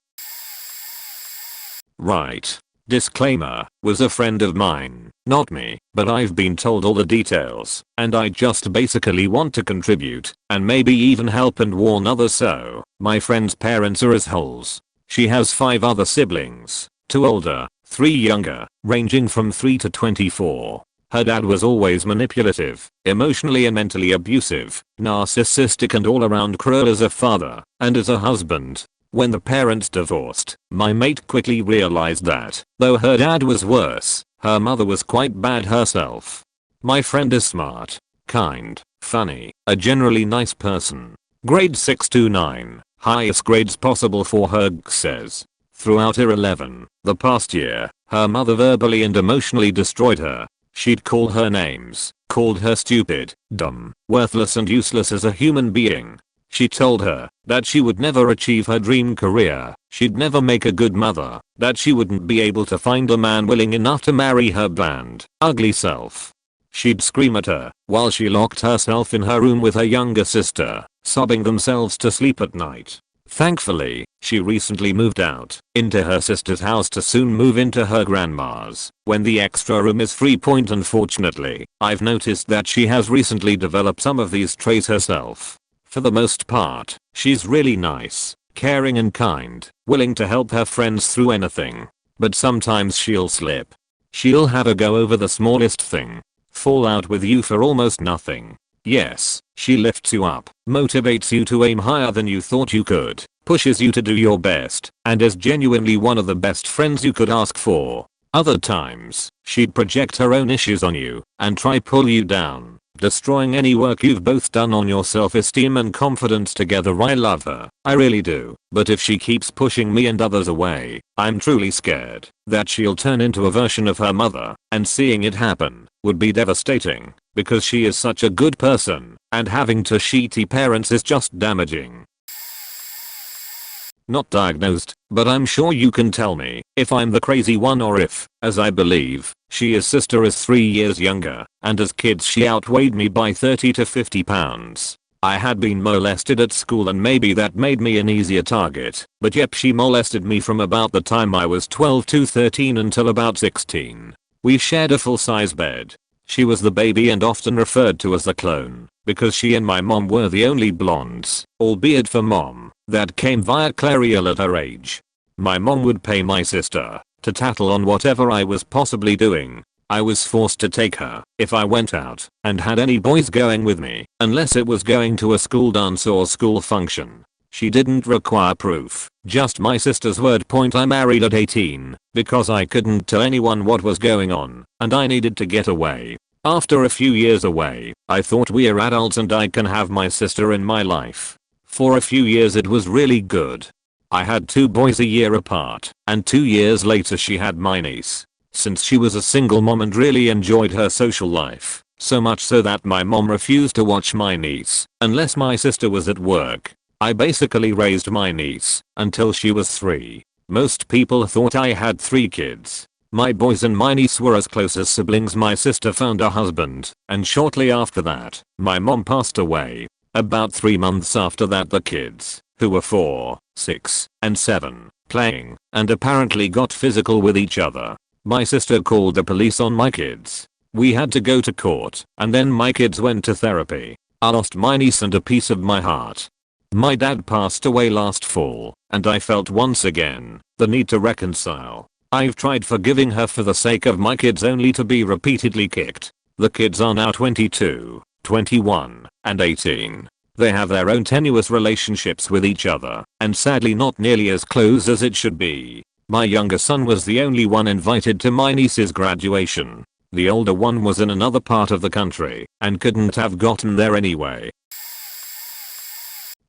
Right. Disclaimer, was a friend of mine, not me, but I've been told all the details, and I just basically want to contribute, and maybe even help and warn others. So, my friend's parents are assholes. She has 5 other siblings, 2 older, 3 younger, ranging from 3 to 24. Her dad was always manipulative, emotionally and mentally abusive, narcissistic and all around cruel as a father, and as a husband. When the parents divorced, my mate quickly realized that, though her dad was worse, her mother was quite bad herself. My friend is smart, kind, funny, a generally nice person. Grade 6 to 9, highest grades possible for her, says. Throughout her 11, the past year, her mother verbally and emotionally destroyed her. She'd call her names, called her stupid, dumb, worthless and useless as a human being. She told her that she would never achieve her dream career, she'd never make a good mother, that she wouldn't be able to find a man willing enough to marry her bland, ugly self. She'd scream at her while she locked herself in her room with her younger sister, sobbing themselves to sleep at night. Thankfully, she recently moved out into her sister's house to soon move into her grandma's when the extra room is free. Unfortunately, I've noticed that she has recently developed some of these traits herself. For the most part, she's really nice, caring and kind, willing to help her friends through anything. But sometimes she'll slip. She'll have a go over the smallest thing. Fall out with you for almost nothing. Yes, she lifts you up, motivates you to aim higher than you thought you could, pushes you to do your best, and is genuinely one of the best friends you could ask for. Other times, she'd project her own issues on you and try pull you down, destroying any work you've both done on your self-esteem and confidence together. I love her, I really do, but if she keeps pushing me and others away, I'm truly scared that she'll turn into a version of her mother, and seeing it happen would be devastating, because she is such a good person, and having two shitty parents is just damaging. Not diagnosed, but I'm sure you can tell me if I'm the crazy one or if, as I believe, she's sister is 3 years younger, and as kids she outweighed me by 30 to 50 pounds. I had been molested at school and maybe that made me an easier target, but yep, she molested me from about the time I was 12 to 13 until about 16. We shared a full-size bed. She was the baby and often referred to as the clone, because she and my mom were the only blondes, albeit for mom, that came via Clariel at her age. My mom would pay my sister to tattle on whatever I was possibly doing. I was forced to take her if I went out and had any boys going with me, unless it was going to a school dance or school function. She didn't require proof, just my sister's word. I married at 18 because I couldn't tell anyone what was going on and I needed to get away. After a few years away, I thought we're adults and I can have my sister in my life. For a few years it was really good. I had 2 boys a year apart, and 2 years later she had my niece. Since she was a single mom and really enjoyed her social life, so much so that my mom refused to watch my niece unless my sister was at work, I basically raised my niece until she was 3. Most people thought I had 3 kids. My boys and my niece were as close as siblings. My sister found a husband, and shortly after that, my mom passed away. About 3 months after that, the kids, who were 4, 6, and 7, playing, and apparently got physical with each other. My sister called the police on my kids. We had to go to court, and then my kids went to therapy. I lost my niece and a piece of my heart. My dad passed away last fall, and I felt once again the need to reconcile. I've tried forgiving her for the sake of my kids only to be repeatedly kicked. The kids are now 22, 21, and 18. They have their own tenuous relationships with each other, and sadly not nearly as close as it should be. My younger son was the only one invited to my niece's graduation. The older one was in another part of the country and couldn't have gotten there anyway.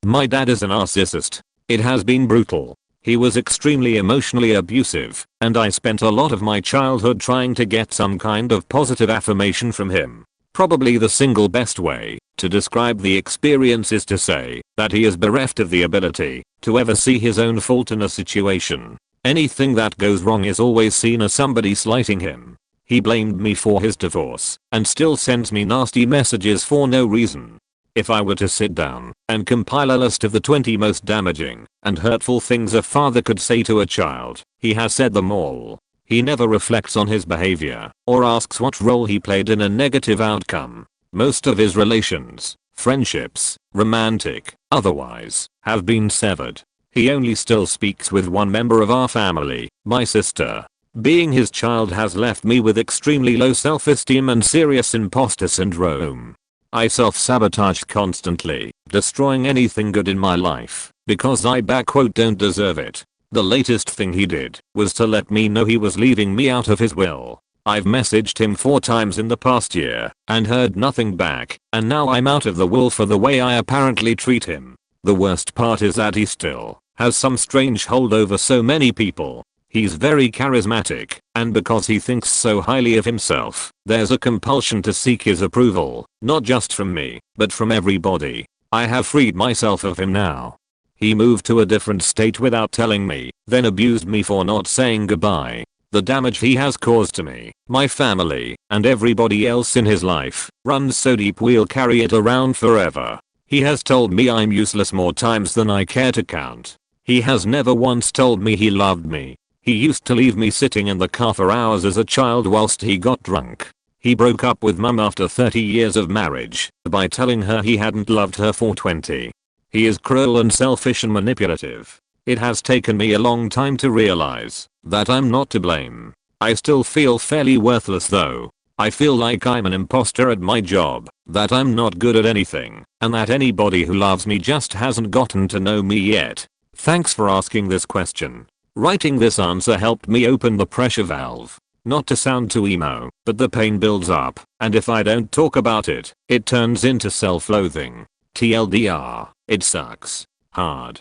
My dad is a narcissist. It has been brutal. He was extremely emotionally abusive, and I spent a lot of my childhood trying to get some kind of positive affirmation from him. Probably the single best way to describe the experience is to say that he is bereft of the ability to ever see his own fault in a situation. Anything that goes wrong is always seen as somebody slighting him. He blamed me for his divorce and still sends me nasty messages for no reason. If I were to sit down and compile a list of the 20 most damaging and hurtful things a father could say to a child, he has said them all. He never reflects on his behavior or asks what role he played in a negative outcome. Most of his relations, friendships, romantic, otherwise, have been severed. He only still speaks with one member of our family, my sister. Being his child has left me with extremely low self-esteem and serious imposter syndrome. I self-sabotaged constantly, destroying anything good in my life, because I don't deserve it. The latest thing he did was to let me know he was leaving me out of his will. I've messaged him 4 times in the past year and heard nothing back, and now I'm out of the will for the way I apparently treat him. The worst part is that he still has some strange hold over so many people. He's very charismatic, and because he thinks so highly of himself, there's a compulsion to seek his approval, not just from me, but from everybody. I have freed myself of him now. He moved to a different state without telling me, then abused me for not saying goodbye. The damage he has caused to me, my family, and everybody else in his life runs so deep we'll carry it around forever. He has told me I'm useless more times than I care to count. He has never once told me he loved me. He used to leave me sitting in the car for hours as a child whilst he got drunk. He broke up with mum after 30 years of marriage by telling her he hadn't loved her for 20. He is cruel and selfish and manipulative. It has taken me a long time to realize that I'm not to blame. I still feel fairly worthless though. I feel like I'm an imposter at my job, that I'm not good at anything, and that anybody who loves me just hasn't gotten to know me yet. Thanks for asking this question. Writing this answer helped me open the pressure valve. Not to sound too emo, but the pain builds up, and if I don't talk about it, it turns into self-loathing. TLDR, it sucks. Hard.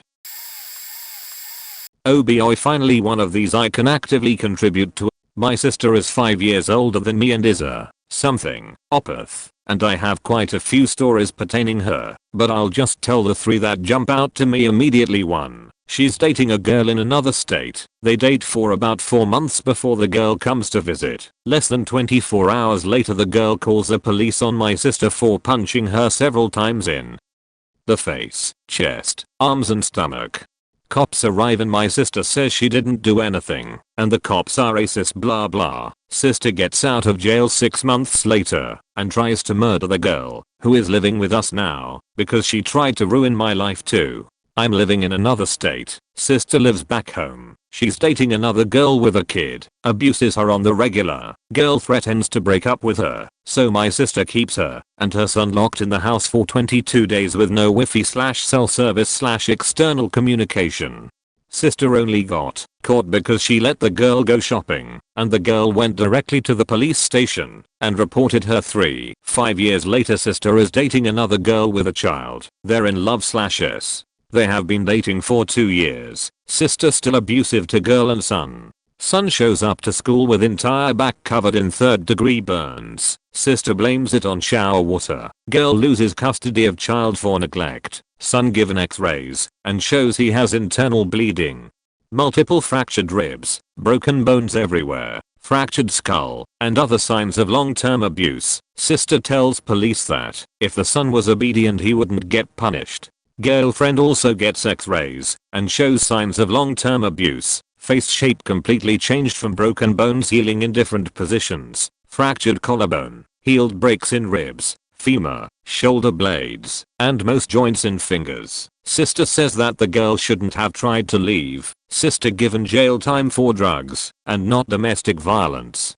Oh boy, finally one of these I can actively contribute to. My sister is 5 years older than me and is a psychopath, and I have quite a few stories pertaining her, but I'll just tell the 3 that jump out to me immediately. 1. She's dating a girl in another state. They date for about 4 months before the girl comes to visit. Less than 24 hours later the girl calls the police on my sister for punching her several times in the face, chest, arms and stomach. Cops arrive and my sister says she didn't do anything, and the cops are racist blah blah. Sister gets out of jail 6 months later, and tries to murder the girl, who is living with us now, because she tried to ruin my life too. I'm living in another state, sister lives back home, she's dating another girl with a kid, abuses her on the regular, girl threatens to break up with her, so my sister keeps her and her son locked in the house for 22 days with no Wi-Fi/cell service/external communication. Sister only got caught because she let the girl go shopping, and the girl went directly to the police station and reported her. 5 years later sister is dating another girl with a child. They're in love/s. They have been dating for 2 years. Sister still abusive to girl and son. Son shows up to school with entire back covered in 3rd-degree burns. Sister blames it on shower water. Girl loses custody of child for neglect. Son given x-rays and shows he has internal bleeding. Multiple fractured ribs, broken bones everywhere, fractured skull, and other signs of long-term abuse. Sister tells police that if the son was obedient he wouldn't get punished. Girlfriend also gets x-rays and shows signs of long-term abuse. Face shape completely changed from broken bones healing in different positions, fractured collarbone, healed breaks in ribs, femur, shoulder blades, and most joints in fingers. Sister says that the girl shouldn't have tried to leave. Sister given jail time for drugs and not domestic violence.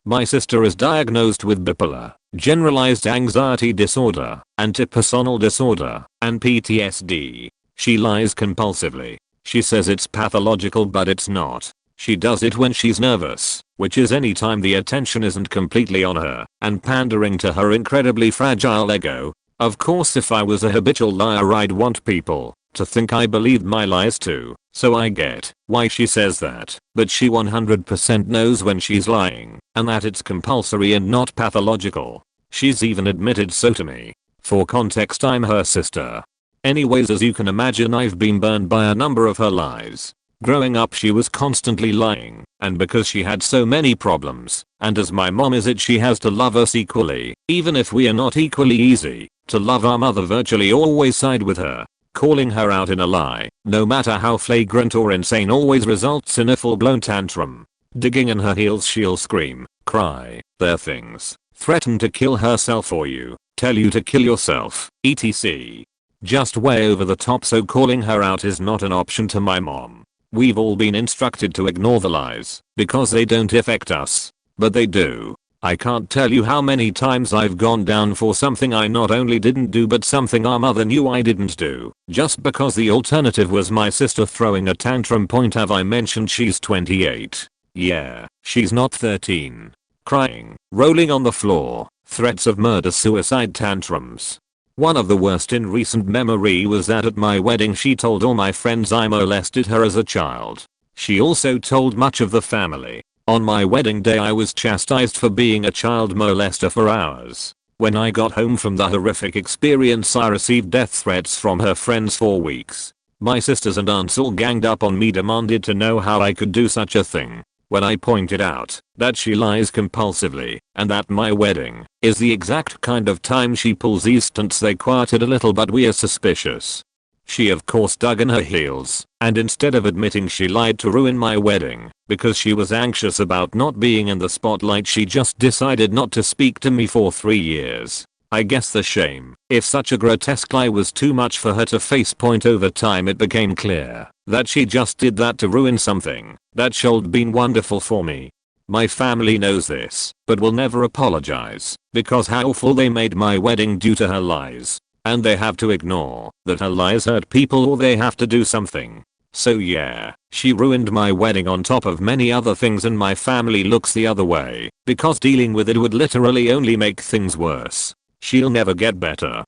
My sister is diagnosed with bipolar, generalized anxiety disorder, antipersonal disorder, and PTSD. She lies compulsively. She says it's pathological but it's not. She does it when she's nervous, which is any time the attention isn't completely on her, and pandering to her incredibly fragile ego. Of course if I was a habitual liar I'd want people to think I believed my lies too, so I get why she says that, but she 100% knows when she's lying, and that it's compulsory and not pathological. She's even admitted so to me. For context I'm her sister. Anyways, as you can imagine I've been burned by a number of her lies. Growing up she was constantly lying, and because she had so many problems, and as my mom is it she has to love us equally, even if we are not equally easy to love. Our mother virtually always side with her. Calling her out in a lie, no matter how flagrant or insane, always results in a full-blown tantrum. Digging in her heels she'll scream, cry, their things, threaten to kill herself or you, tell you to kill yourself, etc. Just way over the top, so calling her out is not an option to my mom. We've all been instructed to ignore the lies because they don't affect us, but they do. I can't tell you how many times I've gone down for something I not only didn't do but something our mother knew I didn't do, just because the alternative was my sister throwing a tantrum. Point have I mentioned she's 28? Yeah, she's not 13. Crying, rolling on the floor, threats of murder, suicide tantrums. One of the worst in recent memory was that at my wedding she told all my friends I molested her as a child. She also told much of the family. On my wedding day I was chastised for being a child molester for hours. When I got home from the horrific experience I received death threats from her friends for weeks. My sisters and aunts all ganged up on me, demanded to know how I could do such a thing. when I pointed out that she lies compulsively and that my wedding is the exact kind of time she pulls these stunts, they quieted a little, but we are suspicious. She of course dug in her heels, and instead of admitting she lied to ruin my wedding because she was anxious about not being in the spotlight, she just decided not to speak to me for 3 years. I guess the shame, if such a grotesque lie was too much for her to face. Over time it became clear that she just did that to ruin something that should been wonderful for me. My family knows this, but will never apologize because how awful they made my wedding due to her lies. And they have to ignore that her lies hurt people, or they have to do something. So yeah, she ruined my wedding on top of many other things, and my family looks the other way because dealing with it would literally only make things worse. She'll never get better.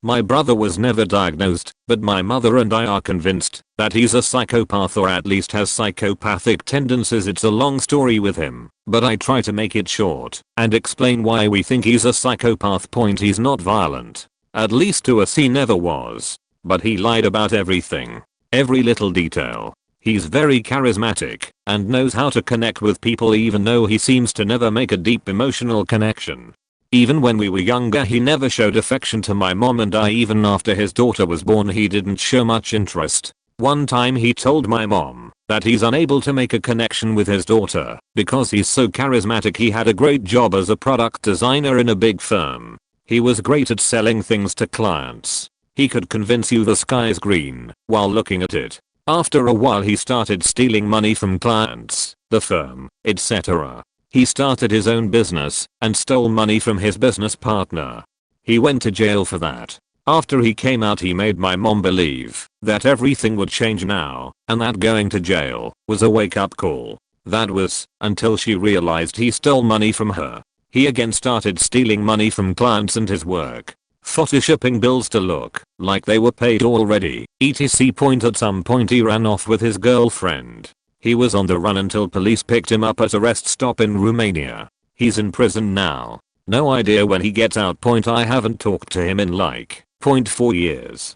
My brother was never diagnosed, but my mother and I are convinced that he's a psychopath, or at least has psychopathic tendencies. It's a long story with him, but I try to make it short and explain why we think he's a psychopath. He's not violent. At least to us he never was. But he lied about everything. Every little detail. He's very charismatic and knows how to connect with people, even though he seems to never make a deep emotional connection. Even when we were younger he never showed affection to my mom and I. Even after his daughter was born he didn't show much interest. One time he told my mom that he's unable to make a connection with his daughter because he's so charismatic. He had a great job as a product designer in a big firm. He was great at selling things to clients. He could convince you the sky's green while looking at it. After a while he started stealing money from clients, the firm, etc. He started his own business and stole money from his business partner. He went to jail for that. After he came out he made my mom believe that everything would change now and that going to jail was a wake-up call. That was until she realized he stole money from her. He again started stealing money from clients and his work, photoshopping bills to look like they were paid already, etc. At some point he ran off with his girlfriend. He was on the run until police picked him up at a rest stop in Romania. He's in prison now. No idea when he gets out. I haven't talked to him in like 4 years.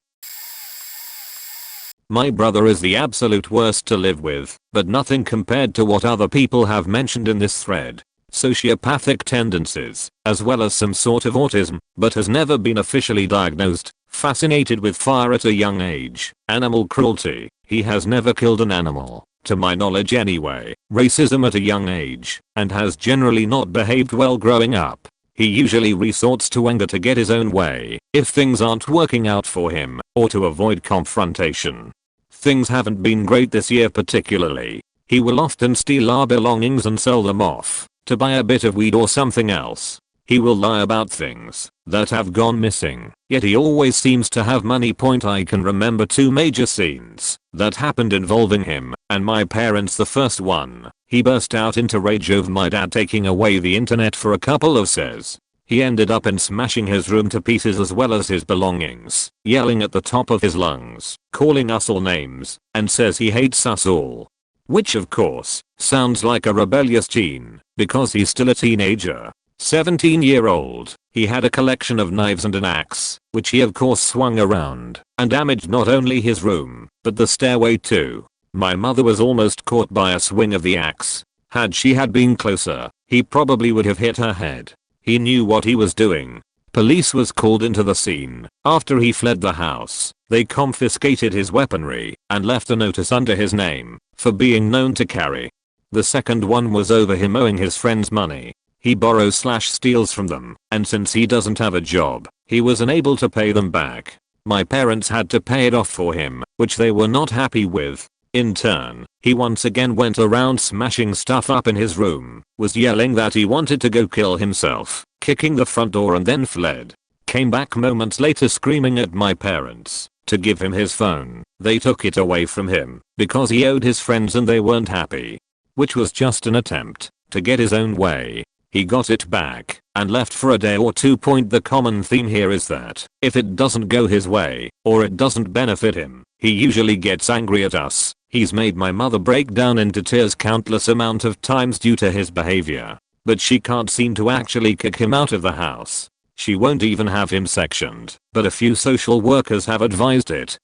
My brother is the absolute worst to live with, but nothing compared to what other people have mentioned in this thread. Sociopathic tendencies, as well as some sort of autism, but has never been officially diagnosed. Fascinated with fire at a young age. Animal cruelty. He has never killed an animal, to my knowledge anyway. Racism at a young age, and has generally not behaved well growing up. He usually resorts to anger to get his own way if things aren't working out for him, or to avoid confrontation. Things haven't been great this year particularly. He will often steal our belongings and sell them off to buy a bit of weed or something else. He will lie about things that have gone missing, yet he always seems to have money. I can remember 2 major scenes that happened involving him and my parents. The first one, he burst out into rage over my dad taking away the internet for a couple of says. He ended up in smashing his room to pieces as well as his belongings, yelling at the top of his lungs, calling us all names, and says he hates us all. Which of course, sounds like a rebellious teen, because he's still a teenager. 17-year-old, he had a collection of knives and an axe, which he of course swung around, and damaged not only his room, but the stairway too. My mother was almost caught by a swing of the axe. Had she had been closer, he probably would have hit her head. He knew what he was doing. Police was called into the scene. After he fled the house, they confiscated his weaponry and left a notice under his name for being known to carry. The second one was over him owing his friends money. He borrows/steals from them, and since he doesn't have a job, he was unable to pay them back. My parents had to pay it off for him, which they were not happy with. In turn, he once again went around smashing stuff up in his room, was yelling that he wanted to go kill himself, kicking the front door, and then fled. Came back moments later screaming at my parents to give him his phone. They took it away from him because he owed his friends and they weren't happy. Which was just an attempt to get his own way. He got it back and left for a day or 2. The common theme here is that if it doesn't go his way or it doesn't benefit him, he usually gets angry at us. He's made my mother break down into tears countless amount of times due to his behavior, but she can't seem to actually kick him out of the house. She won't even have him sectioned, but a few social workers have advised it.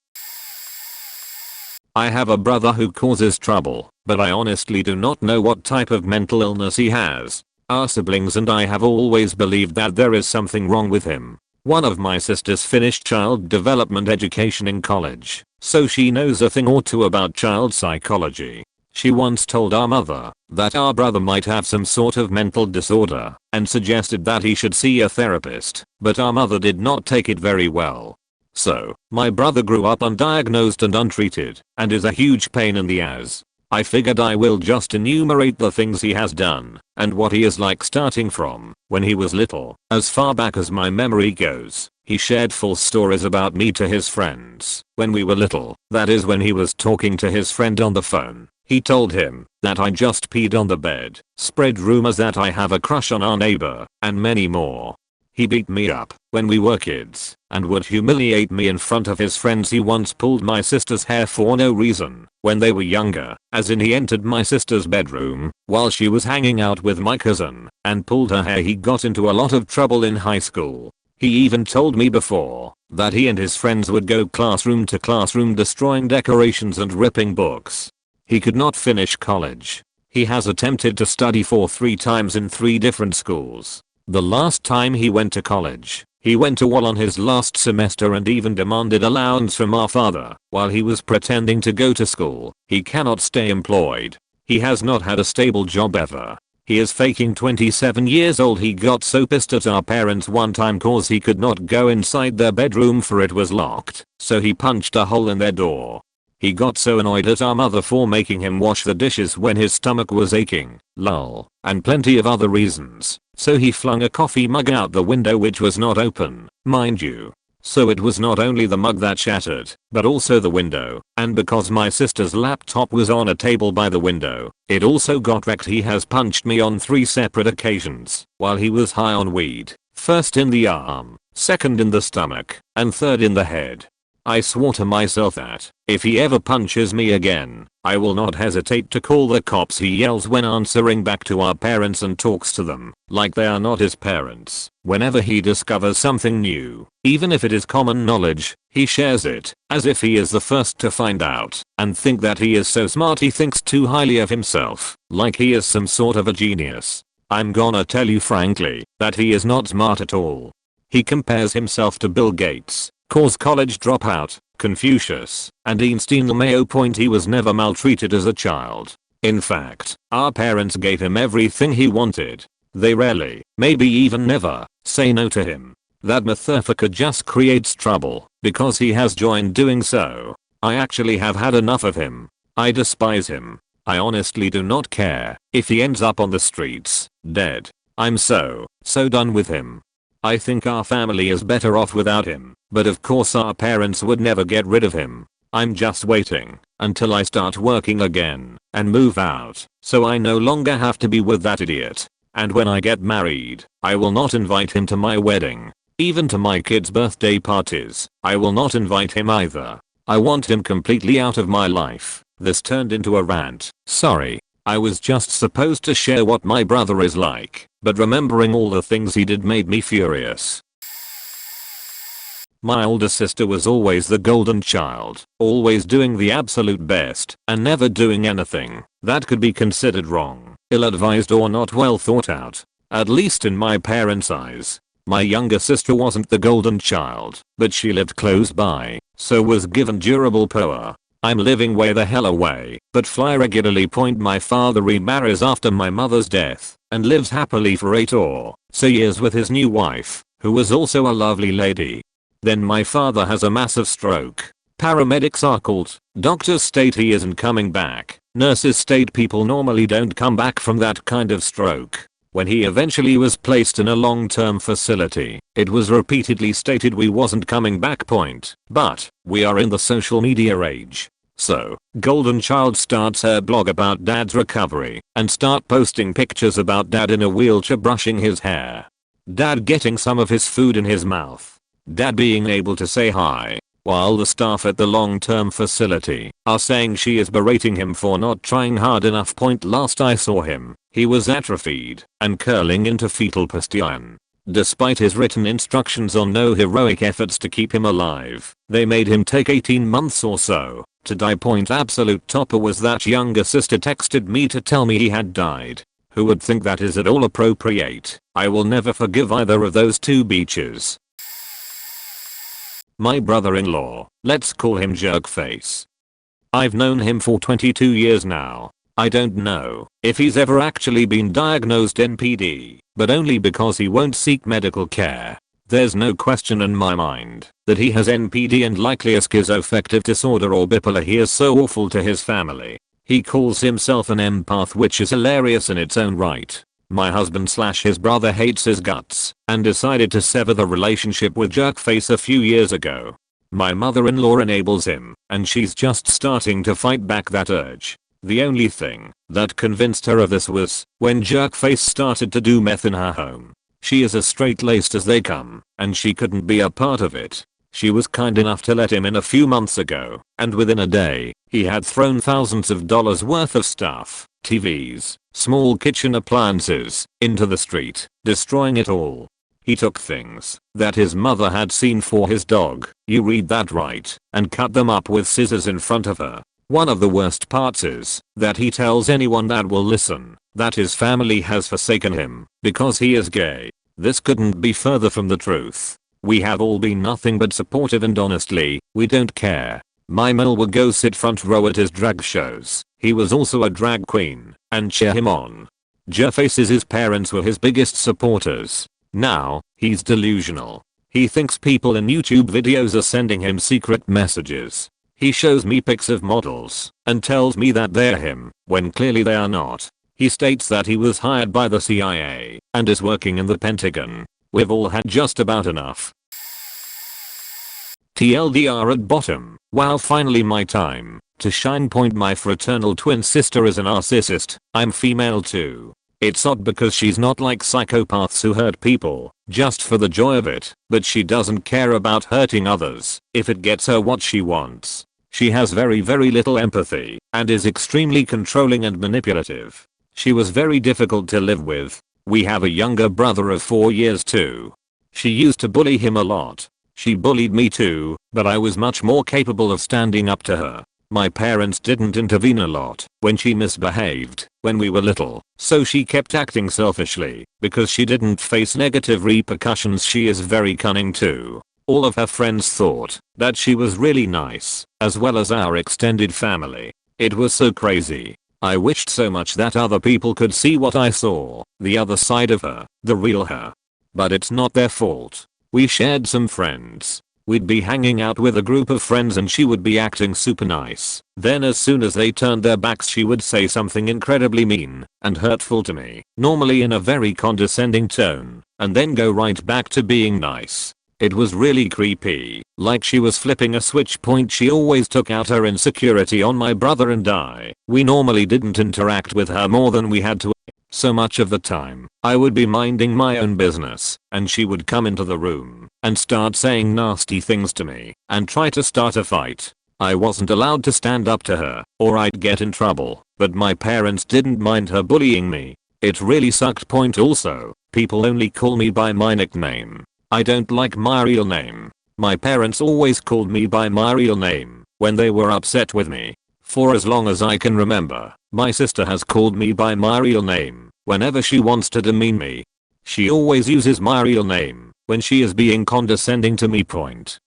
I have a brother who causes trouble but I honestly do not know what type of mental illness he has. Our siblings and I have always believed that there is something wrong with him. One of my sisters finished child development education in college, so she knows a thing or two about child psychology. She once told our mother that our brother might have some sort of mental disorder and suggested that he should see a therapist, but our mother did not take it very well. So, my brother grew up undiagnosed and untreated and is a huge pain in the ass. I figured I will just enumerate the things he has done and what he is like starting from when he was little. As far back as my memory goes, he shared false stories about me to his friends when we were little. That is, when he was talking to his friend on the phone, he told him that I just peed on the bed, spread rumors that I have a crush on our neighbor, and many more. He beat me up when we were kids and would humiliate me in front of his friends. He once pulled my sister's hair for no reason when they were younger, as in he entered my sister's bedroom while she was hanging out with my cousin and pulled her hair. He got into a lot of trouble in high school. He even told me before that he and his friends would go classroom to classroom destroying decorations and ripping books. He could not finish college. He has attempted to study for 3 times in 3 different schools. The last time he went to college, he went to wall on his last semester and even demanded allowance from our father while he was pretending to go to school. He cannot stay employed. He has not had a stable job ever. He is faking 27 years old. He got so pissed at our parents one time cause he could not go inside their bedroom for it was locked, so he punched a hole in their door. He got so annoyed at our mother for making him wash the dishes when his stomach was aching, lol, and plenty of other reasons, so he flung a coffee mug out the window which was not open, mind you. So it was not only the mug that shattered, but also the window, and because my sister's laptop was on a table by the window, it also got wrecked. He has punched me on 3 separate occasions while he was high on weed, first in the arm, second in the stomach, and third in the head. I swore to myself that if he ever punches me again, I will not hesitate to call the cops. He yells when answering back to our parents and talks to them like they are not his parents. Whenever he discovers something new, even if it is common knowledge, he shares it as if he is the first to find out and think that he is so smart. He thinks too highly of himself, like he is some sort of a genius. I'm gonna tell you frankly that he is not smart at all. He compares himself to Bill Gates, cause college dropout, Confucius, and Einstein. Mayo point he was never maltreated as a child. In fact, our parents gave him everything he wanted. They rarely, maybe even never, say no to him. That motherfucker just creates trouble because he has joined doing so. I actually have had enough of him. I despise him. I honestly do not care if he ends up on the streets, dead. I'm so done with him. I think our family is better off without him, but of course our parents would never get rid of him. I'm just waiting until I start working again and move out, so I no longer have to be with that idiot. And when I get married, I will not invite him to my wedding. Even to my kids' birthday parties, I will not invite him either. I want him completely out of my life. This turned into a rant. Sorry. I was just supposed to share what my brother is like, but remembering all the things he did made me furious. My older sister was always the golden child, always doing the absolute best and never doing anything that could be considered wrong, ill-advised or not well thought out, at least in my parents' eyes. My younger sister wasn't the golden child, but she lived close by, so was given durable power. I'm living way the hell away, but fly regularly. Point my father remarries after my mother's death and lives happily for 8 or so years with his new wife, who was also a lovely lady. Then my father has a massive stroke. Paramedics are called, doctors state he isn't coming back, nurses state people normally don't come back from that kind of stroke. When he eventually was placed in a long-term facility, it was repeatedly stated we wasn't coming back. But we are in the social media age. So, Golden Child starts her blog about dad's recovery and start posting pictures about dad in a wheelchair brushing his hair. Dad getting some of his food in his mouth. Dad being able to say hi. While the staff at the long-term facility are saying she is berating him for not trying hard enough. Last I saw him, he was atrophied and curling into fetal position. Despite his written instructions on no heroic efforts to keep him alive, they made him take 18 months or so to die. Absolute topper was that younger sister texted me to tell me he had died. Who would think that is at all appropriate? I will never forgive either of those two beaches. My brother-in-law, let's call him Jerkface. I've known him for 22 years now. I don't know if he's ever actually been diagnosed NPD, but only because he won't seek medical care. There's no question in my mind that he has NPD and likely a schizoaffective disorder or bipolar. He is so awful to his family. He calls himself an empath, which is hilarious in its own right. My husband/his brother hates his guts and decided to sever the relationship with Jerkface a few years ago. My mother-in-law enables him, and she's just starting to fight back that urge. The only thing that convinced her of this was when Jerkface started to do meth in her home. She is as straight-laced as they come, and she couldn't be a part of it. She was kind enough to let him in a few months ago, and within a day, he had thrown thousands of dollars worth of stuff, TVs, small kitchen appliances, into the street, destroying it all. He took things that his mother had seen for his dog, you read that right, and cut them up with scissors in front of her. One of the worst parts is that he tells anyone that will listen that his family has forsaken him because he is gay. This couldn't be further from the truth. We have all been nothing but supportive, and honestly, we don't care. My Mel would go sit front row at his drag shows. He was also a drag queen and cheer him on. Jerkface's his parents were his biggest supporters. Now, he's delusional. He thinks people in YouTube videos are sending him secret messages. He shows me pics of models and tells me that they're him when clearly they are not. He states that he was hired by the CIA and is working in the Pentagon. We've all had just about enough. TLDR at bottom. Wow, finally my time to shine. My fraternal twin sister is a narcissist. I'm female too. It's odd because she's not like psychopaths who hurt people just for the joy of it, but she doesn't care about hurting others if it gets her what she wants. She has very little empathy and is extremely controlling and manipulative. She was very difficult to live with. We have a younger brother of 4 years too. She used to bully him a lot. She bullied me too, but I was much more capable of standing up to her. My parents didn't intervene a lot when she misbehaved when we were little, so she kept acting selfishly because she didn't face negative repercussions. She is very cunning too. All of her friends thought that she was really nice, as well as our extended family. It was so crazy. I wished so much that other people could see what I saw, the other side of her, the real her. But it's not their fault. We shared some friends. We'd be hanging out with a group of friends and she would be acting super nice. Then as soon as they turned their backs she would say something incredibly mean and hurtful to me, normally in a very condescending tone, and then go right back to being nice. It was really creepy, like she was flipping a switch. She always took out her insecurity on my brother and I. We normally didn't interact with her more than we had to. So much of the time, I would be minding my own business, and she would come into the room and start saying nasty things to me and try to start a fight. I wasn't allowed to stand up to her, or I'd get in trouble, but my parents didn't mind her bullying me. It really sucked. Also, people only call me by my nickname. I don't like my real name. My parents always called me by my real name when they were upset with me. For as long as I can remember, my sister has called me by my real name whenever she wants to demean me. She always uses my real name when she is being condescending to me.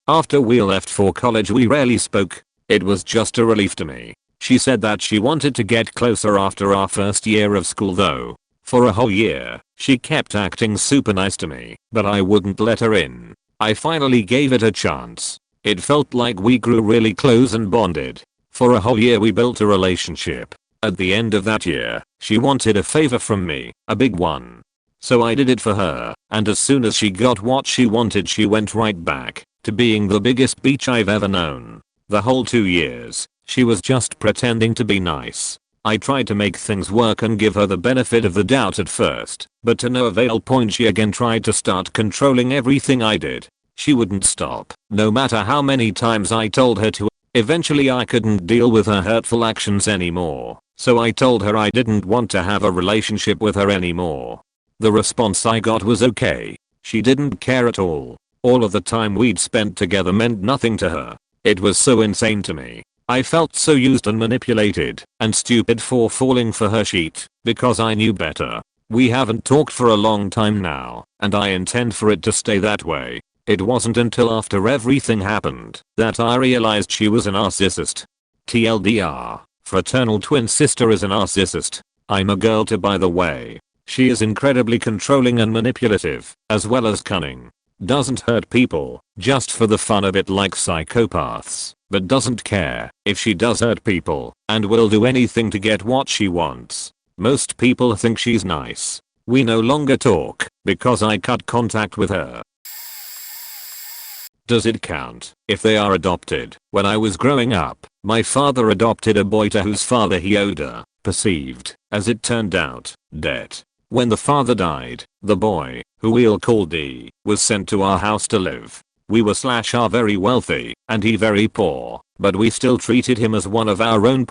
After we left for college we rarely spoke. It was just a relief to me. She said that she wanted to get closer after our first year of school though. For a whole year, she kept acting super nice to me, but I wouldn't let her in. I finally gave it a chance. It felt like we grew really close and bonded. For a whole year we built a relationship. At the end of that year, she wanted a favor from me, a big one. So I did it for her, and as soon as she got what she wanted she went right back to being the biggest bitch I've ever known. The whole 2 years, she was just pretending to be nice. I tried to make things work and give her the benefit of the doubt at first, but to no avail. She again tried to start controlling everything I did. She wouldn't stop, no matter how many times I told her to. Eventually I couldn't deal with her hurtful actions anymore, so I told her I didn't want to have a relationship with her anymore. The response I got was okay. She didn't care at all. All of the time we'd spent together meant nothing to her. It was so insane to me. I felt so used and manipulated and stupid for falling for her shit because I knew better. We haven't talked for a long time now, and I intend for it to stay that way. It wasn't until after everything happened that I realized she was a narcissist. TLDR, fraternal twin sister is a narcissist. I'm a girl too, by the way. She is incredibly controlling and manipulative, as well as cunning. Doesn't hurt people, just for the fun of it like psychopaths, but doesn't care if she does hurt people, and will do anything to get what she wants. Most people think she's nice. We no longer talk, because I cut contact with her. Does it count if they are adopted? When I was growing up, my father adopted a boy to whose father he owed a perceived, as it turned out, debt. When the father died, the boy, who we'll call D, was sent to our house to live. We were / are very wealthy, and he very poor, but we still treated him as one of our own.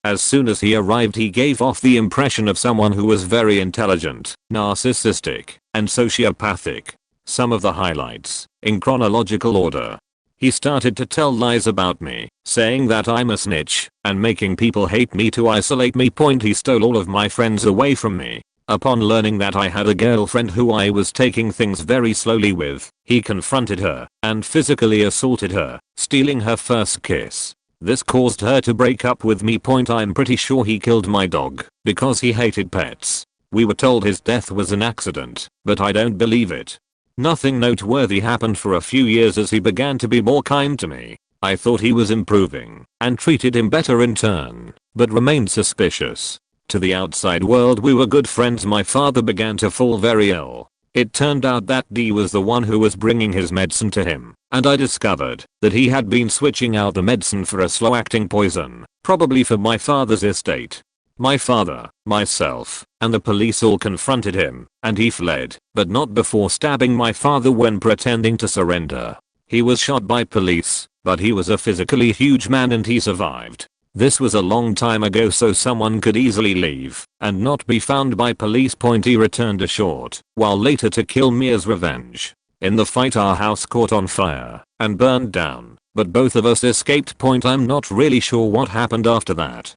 As soon as he arrived, he gave off the impression of someone who was very intelligent, narcissistic, and sociopathic. Some of the highlights, in chronological order. He started to tell lies about me, saying that I'm a snitch, and making people hate me to isolate me. He stole all of my friends away from me. Upon learning that I had a girlfriend who I was taking things very slowly with, he confronted her and physically assaulted her, stealing her first kiss. This caused her to break up with me. I'm pretty sure he killed my dog because he hated pets. We were told his death was an accident, but I don't believe it. Nothing noteworthy happened for a few years as he began to be more kind to me. I thought he was improving and treated him better in turn, but remained suspicious. To the outside world we were good friends. My father began to fall very ill. It turned out that D was the one who was bringing his medicine to him, and I discovered that he had been switching out the medicine for a slow-acting poison, probably for my father's estate. My father, myself, and the police all confronted him, and he fled, but not before stabbing my father when pretending to surrender. He was shot by police, but he was a physically huge man and he survived. This was a long time ago, so someone could easily leave and not be found by police. He returned a short while later to kill me as revenge. In the fight our house caught on fire and burned down, but both of us escaped. I'm not really sure what happened after that.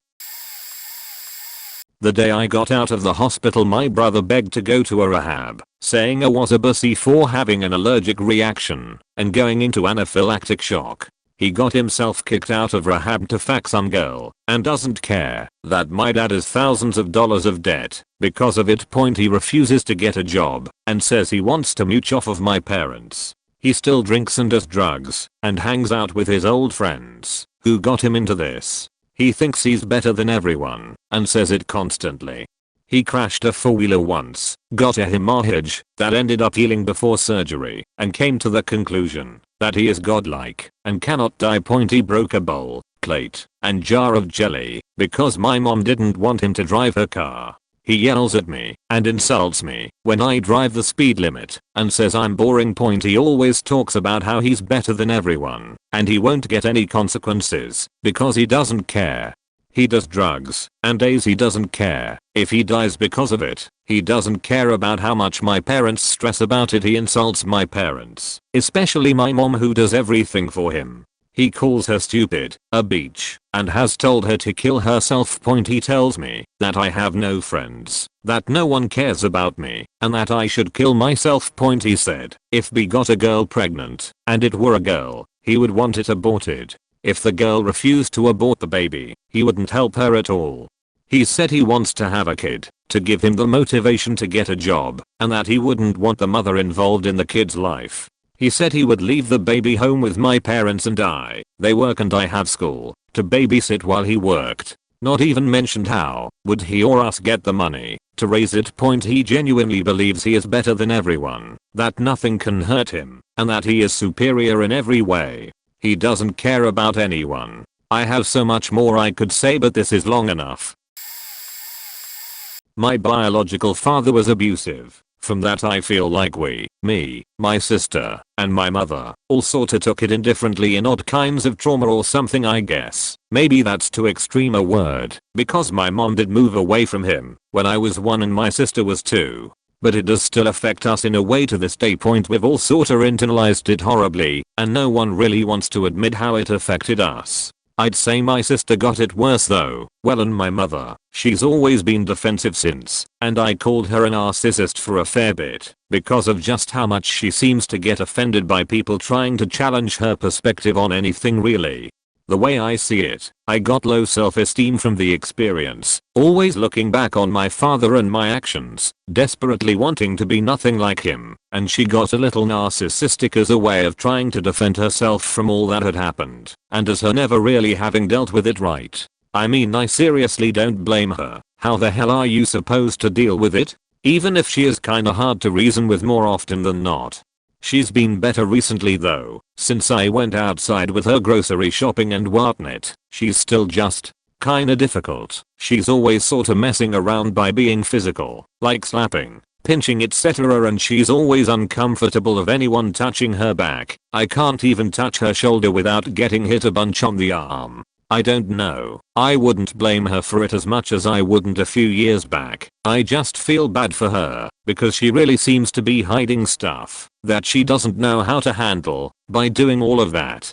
The day I got out of the hospital, my brother begged to go to a rehab, saying I was a pussy for having an allergic reaction and going into anaphylactic shock. He got himself kicked out of rehab to fuck some girl and doesn't care that my dad has thousands of dollars of debt because of it. He refuses to get a job and says he wants to mooch off of my parents. He still drinks and does drugs and hangs out with his old friends who got him into this. He thinks he's better than everyone and says it constantly. He crashed a four-wheeler once, got a hemorrhage that ended up healing before surgery, and came to the conclusion that he is godlike and cannot die. He broke a bowl, plate, and jar of jelly because my mom didn't want him to drive her car. He yells at me and insults me when I drive the speed limit and says I'm boring. He always talks about how he's better than everyone and he won't get any consequences because he doesn't care. He does drugs and he doesn't care if he dies because of it. He doesn't care about how much my parents stress about it. He insults my parents, especially my mom who does everything for him. He calls her stupid, a bitch, and has told her to kill herself. He tells me that I have no friends, that no one cares about me, and that I should kill myself. He said if B got a girl pregnant and it were a girl, he would want it aborted. If the girl refused to abort the baby, he wouldn't help her at all. He said he wants to have a kid to give him the motivation to get a job, and that he wouldn't want the mother involved in the kid's life. He said he would leave the baby home with my parents and they work and I have school to babysit while he worked. Not even mentioned how would he or us get the money to raise it. He genuinely believes he is better than everyone, that nothing can hurt him, and that he is superior in every way. He doesn't care about anyone. I have so much more I could say, but this is long enough. My biological father was abusive. From that I feel like me, my sister, and my mother all sorta took it indifferently in odd kinds of trauma or something, I guess. Maybe that's too extreme a word, because my mom did move away from him when I was 1 and my sister was 2. but it does still affect us in a way to this day. We've all sorta internalized it horribly, and no one really wants to admit how it affected us. I'd say my sister got it worse though. Well, and my mother, she's always been defensive since, and I called her a narcissist for a fair bit, because of just how much she seems to get offended by people trying to challenge her perspective on anything really. The way I see it, I got low self-esteem from the experience, always looking back on my father and my actions, desperately wanting to be nothing like him, and she got a little narcissistic as a way of trying to defend herself from all that had happened, and as her never really having dealt with it right. I mean, I seriously don't blame her. How the hell are you supposed to deal with it? Even if she is kinda hard to reason with more often than not. She's been better recently though, since I went outside with her grocery shopping and whatnot. She's still just kinda difficult. She's always sorta messing around by being physical, like slapping, pinching, etc., and she's always uncomfortable of anyone touching her back. I can't even touch her shoulder without getting hit a bunch on the arm. I don't know. I wouldn't blame her for it as much as I wouldn't a few years back. I just feel bad for her, because she really seems to be hiding stuff that she doesn't know how to handle by doing all of that.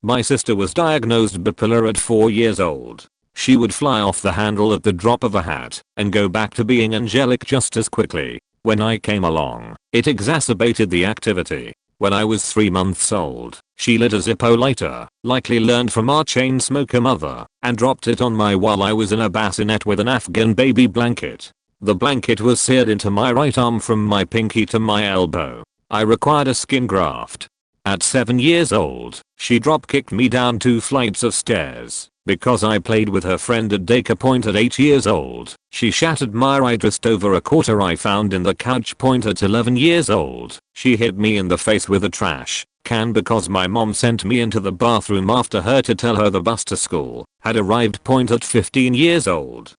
My sister was diagnosed bipolar at 4 years old. She would fly off the handle at the drop of a hat and go back to being angelic just as quickly. When I came along, it exacerbated the activity. When I was 3 months old, she lit a Zippo lighter, likely learned from our chain smoker mother, and dropped it on my while I was in a bassinet with an Afghan baby blanket. The blanket was seared into my right arm from my pinky to my elbow. I required a skin graft. At 7 years old, she drop-kicked me down 2 flights of stairs. Because I played with her friend at daycare. At 8 years old, she shattered my right wrist over a quarter I found in the couch. At 11 years old, she hit me in the face with a trash can because my mom sent me into the bathroom after her to tell her the bus to school had arrived. At 15 years old,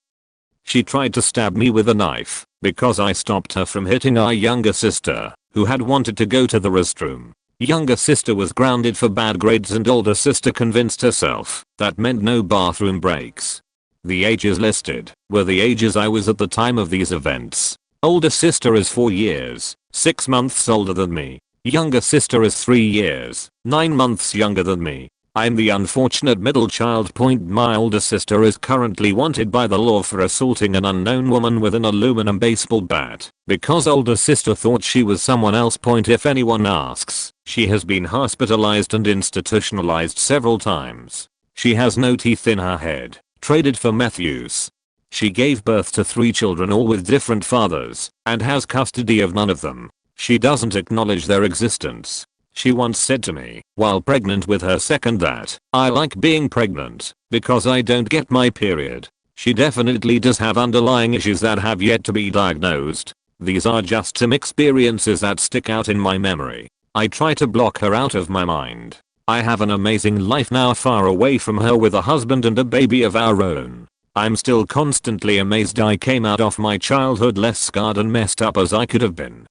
she tried to stab me with a knife because I stopped her from hitting our younger sister, who had wanted to go to the restroom. Younger sister was grounded for bad grades and older sister convinced herself that meant no bathroom breaks. The ages listed were the ages I was at the time of these events. Older sister is 4 years, 6 months older than me. Younger sister is 3 years, 9 months younger than me. I'm the unfortunate middle child. My older sister is currently wanted by the law for assaulting an unknown woman with an aluminum baseball bat. Because older sister thought she was someone else. If anyone asks, she has been hospitalized and institutionalized several times. She has no teeth in her head, traded for meth use. She gave birth to 3 children all with different fathers, and has custody of none of them. She doesn't acknowledge their existence. She once said to me, while pregnant with her second, that I like being pregnant because I don't get my period. She definitely does have underlying issues that have yet to be diagnosed. These are just some experiences that stick out in my memory. I try to block her out of my mind. I have an amazing life now, far away from her, with a husband and a baby of our own. I'm still constantly amazed I came out of my childhood less scarred and messed up as I could have been.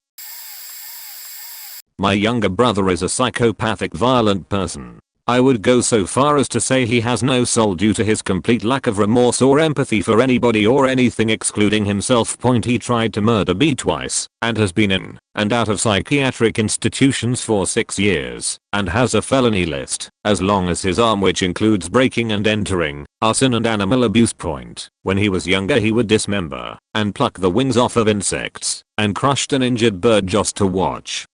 My younger brother is a psychopathic, violent person. I would go so far as to say he has no soul due to his complete lack of remorse or empathy for anybody or anything excluding himself. He tried to murder me twice and has been in and out of psychiatric institutions for 6 years and has a felony list as long as his arm, which includes breaking and entering, arson and animal abuse. When he was younger, he would dismember and pluck the wings off of insects and crushed an injured bird just to watch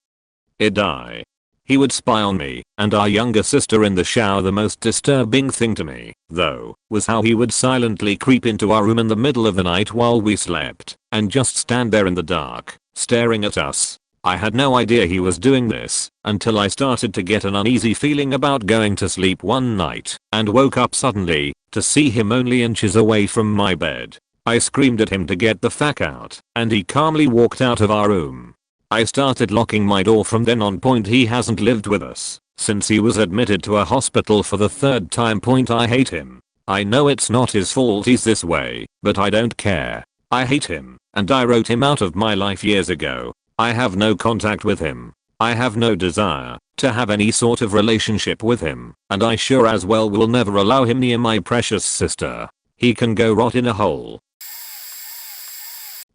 it die. He would spy on me and our younger sister in the shower. The most disturbing thing to me, though, was how he would silently creep into our room in the middle of the night while we slept and just stand there in the dark, staring at us. I had no idea he was doing this until I started to get an uneasy feeling about going to sleep one night and woke up suddenly to see him only inches away from my bed. I screamed at him to get the fuck out, and he calmly walked out of our room. I started locking my door from then on. He hasn't lived with us since he was admitted to a hospital for the 3rd time. I hate him. I know it's not his fault he's this way, but I don't care. I hate him, and I wrote him out of my life years ago. I have no contact with him. I have no desire to have any sort of relationship with him, and I sure as well will never allow him near my precious sister. He can go rot in a hole.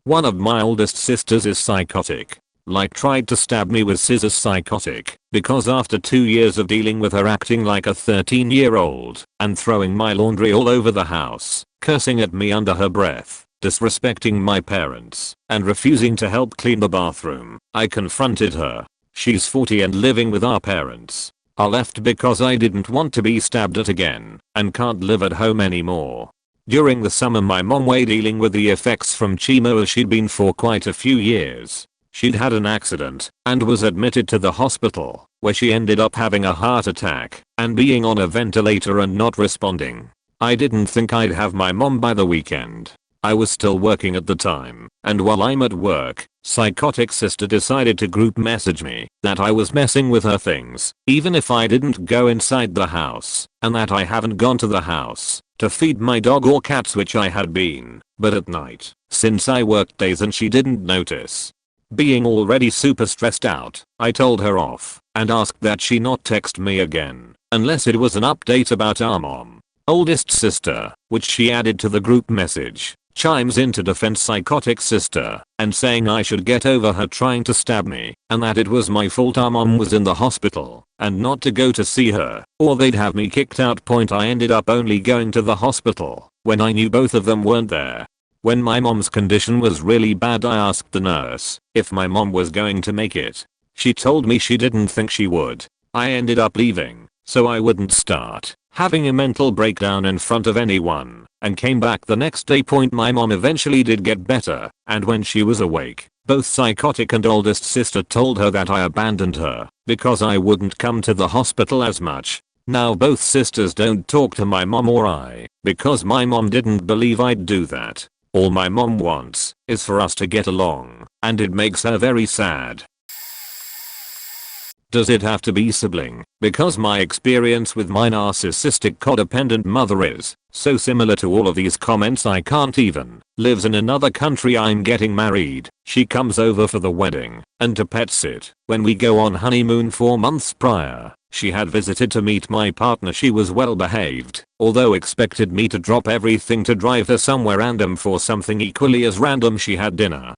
One of my oldest sisters is psychotic. Like tried to stab me with scissors. Psychotic because after 2 years of dealing with her acting like a 13-year-old and throwing my laundry all over the house, cursing at me under her breath, disrespecting my parents, and refusing to help clean the bathroom, I confronted her. She's 40 and living with our parents. I left because I didn't want to be stabbed at again and can't live at home anymore. During the summer my mom was dealing with the effects from chemo as she'd been for quite a few years. She'd had an accident and was admitted to the hospital, where she ended up having a heart attack and being on a ventilator and not responding. I didn't think I'd have my mom by the weekend. I was still working at the time, and while I'm at work, psychotic sister decided to group message me that I was messing with her things, even if I didn't go inside the house, and that I haven't gone to the house to feed my dog or cats, which I had been, but at night, since I worked days and she didn't notice. Being already super stressed out, I told her off and asked that she not text me again unless it was an update about our mom. Oldest sister, which she added to the group message, chimes in to defend psychotic sister and saying I should get over her trying to stab me and that it was my fault our mom was in the hospital and not to go to see her or they'd have me kicked out. I ended up only going to the hospital when I knew both of them weren't there. When my mom's condition was really bad, I asked the nurse if my mom was going to make it. She told me she didn't think she would. I ended up leaving so I wouldn't start having a mental breakdown in front of anyone and came back the next day. My mom eventually did get better, and when she was awake, both psychotic and oldest sister told her that I abandoned her because I wouldn't come to the hospital as much. Now both sisters don't talk to my mom or I because my mom didn't believe I'd do that. All my mom wants is for us to get along, and it makes her very sad. Does it have to be sibling? Because my experience with my narcissistic codependent mother is so similar to all of these comments. I can't even. Lives in another country. I'm getting married. She comes over for the wedding and to pet sit. When we go on honeymoon 4 months prior, she had visited to meet my partner. She was well behaved, although expected me to drop everything to drive her somewhere random for something equally as random. She had dinner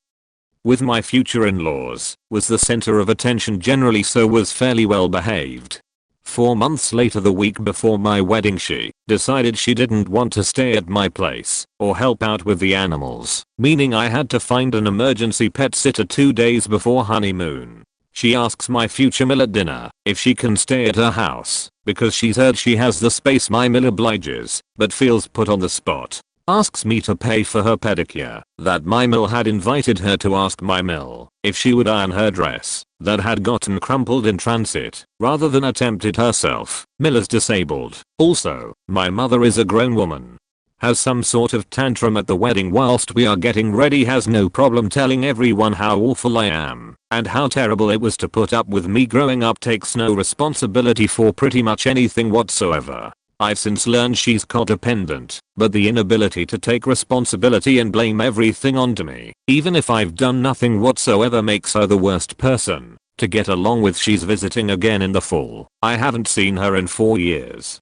with my future in-laws, was the center of attention generally, so was fairly well behaved. 4 months later, the week before my wedding, she decided she didn't want to stay at my place or help out with the animals, meaning I had to find an emergency pet sitter 2 days before honeymoon. She asks my future mill at dinner if she can stay at her house because she's heard she has the space. My mill obliges, but feels put on the spot. Asks me to pay for her pedicure, that my mill had invited her to ask my mill if she would iron her dress that had gotten crumpled in transit rather than attempt it herself. Mill is disabled. Also, my mother is a grown woman. Has some sort of tantrum at the wedding whilst we are getting ready. Has no problem telling everyone how awful I am and how terrible it was to put up with me growing up. Takes no responsibility for pretty much anything whatsoever. I've since learned she's codependent, but the inability to take responsibility and blame everything onto me, even if I've done nothing whatsoever, makes her the worst person to get along with. She's visiting again in the fall. I haven't seen her in 4 years.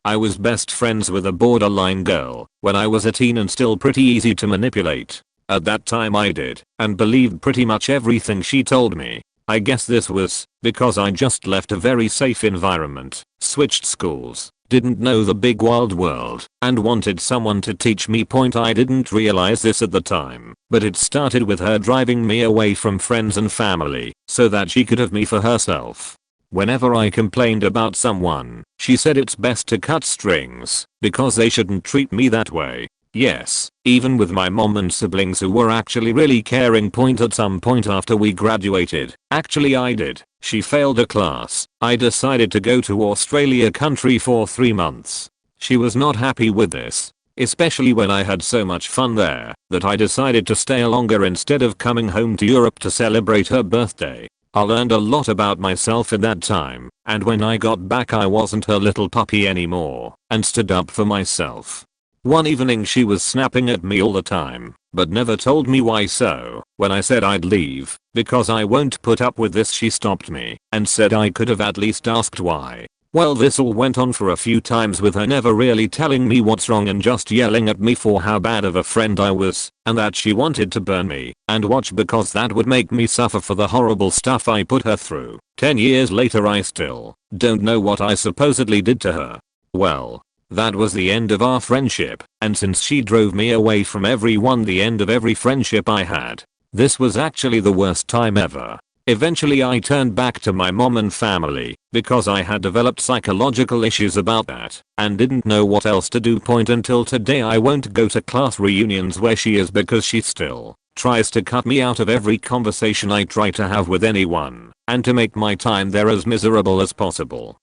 I was best friends with a borderline girl when I was a teen and still pretty easy to manipulate. At that time I did and believed pretty much everything she told me. I guess this was because I just left a very safe environment, switched schools, didn't know the big wild world, and wanted someone to teach me. I didn't realize this at the time, but it started with her driving me away from friends and family so that she could have me for herself. Whenever I complained about someone, she said it's best to cut strings because they shouldn't treat me that way. Yes, even with my mom and siblings who were actually really caring. At some point after we graduated, actually I did, she failed a class. I decided to go to Australia country for 3 months. She was not happy with this, especially when I had so much fun there that I decided to stay longer instead of coming home to Europe to celebrate her birthday. I learned a lot about myself in that time, and when I got back I wasn't her little puppy anymore and stood up for myself. One evening she was snapping at me all the time, but never told me why, so when I said I'd leave because I won't put up with this, she stopped me and said I could have at least asked why. Well, this all went on for a few times with her never really telling me what's wrong and just yelling at me for how bad of a friend I was and that she wanted to burn me and watch because that would make me suffer for the horrible stuff I put her through. 10 years later I still don't know what I supposedly did to her. Well, that was the end of our friendship, and since she drove me away from everyone, the end of every friendship I had. This was actually the worst time ever. Eventually I turned back to my mom and family because I had developed psychological issues about that and didn't know what else to do. Until today I won't go to class reunions where she is because she still tries to cut me out of every conversation I try to have with anyone and to make my time there as miserable as possible.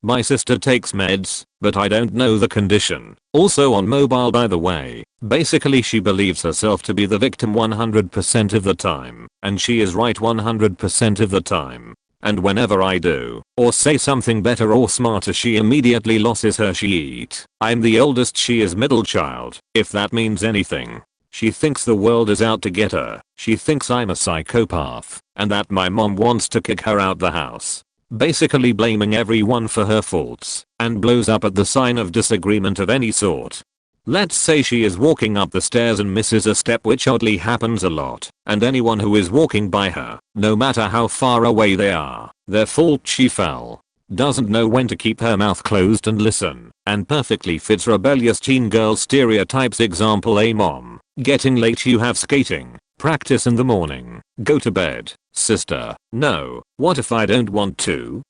My sister takes meds, but I don't know the condition. Also on mobile, by the way. Basically she believes herself to be the victim 100% of the time, and she is right 100% of the time. And whenever I do, or say something better or smarter, she immediately loses her shit. I'm the oldest, she is middle child, if that means anything. She thinks the world is out to get her. She thinks I'm a psychopath, and that my mom wants to kick her out the house. Basically blaming everyone for her faults, and blows up at the sign of disagreement of any sort. Let's say she is walking up the stairs and misses a step, which oddly happens a lot, and anyone who is walking by her, no matter how far away they are, their fault she fell. Doesn't know when to keep her mouth closed and listen, and perfectly fits rebellious teen girl stereotypes. Example: a mom, getting late, you have skating practice in the morning, go to bed. Sister, no, what if I don't want to?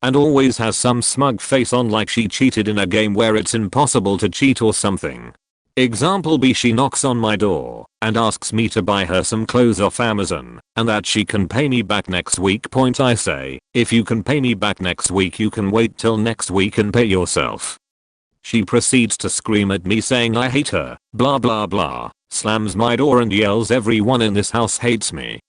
And always has some smug face on like she cheated in a game where it's impossible to cheat or something. Example B, she knocks on my door and asks me to buy her some clothes off Amazon and that she can pay me back next week. I say, if you can pay me back next week, you can wait till next week and pay yourself. She proceeds to scream at me saying I hate her, blah blah blah, slams my door and yells everyone in this house hates me.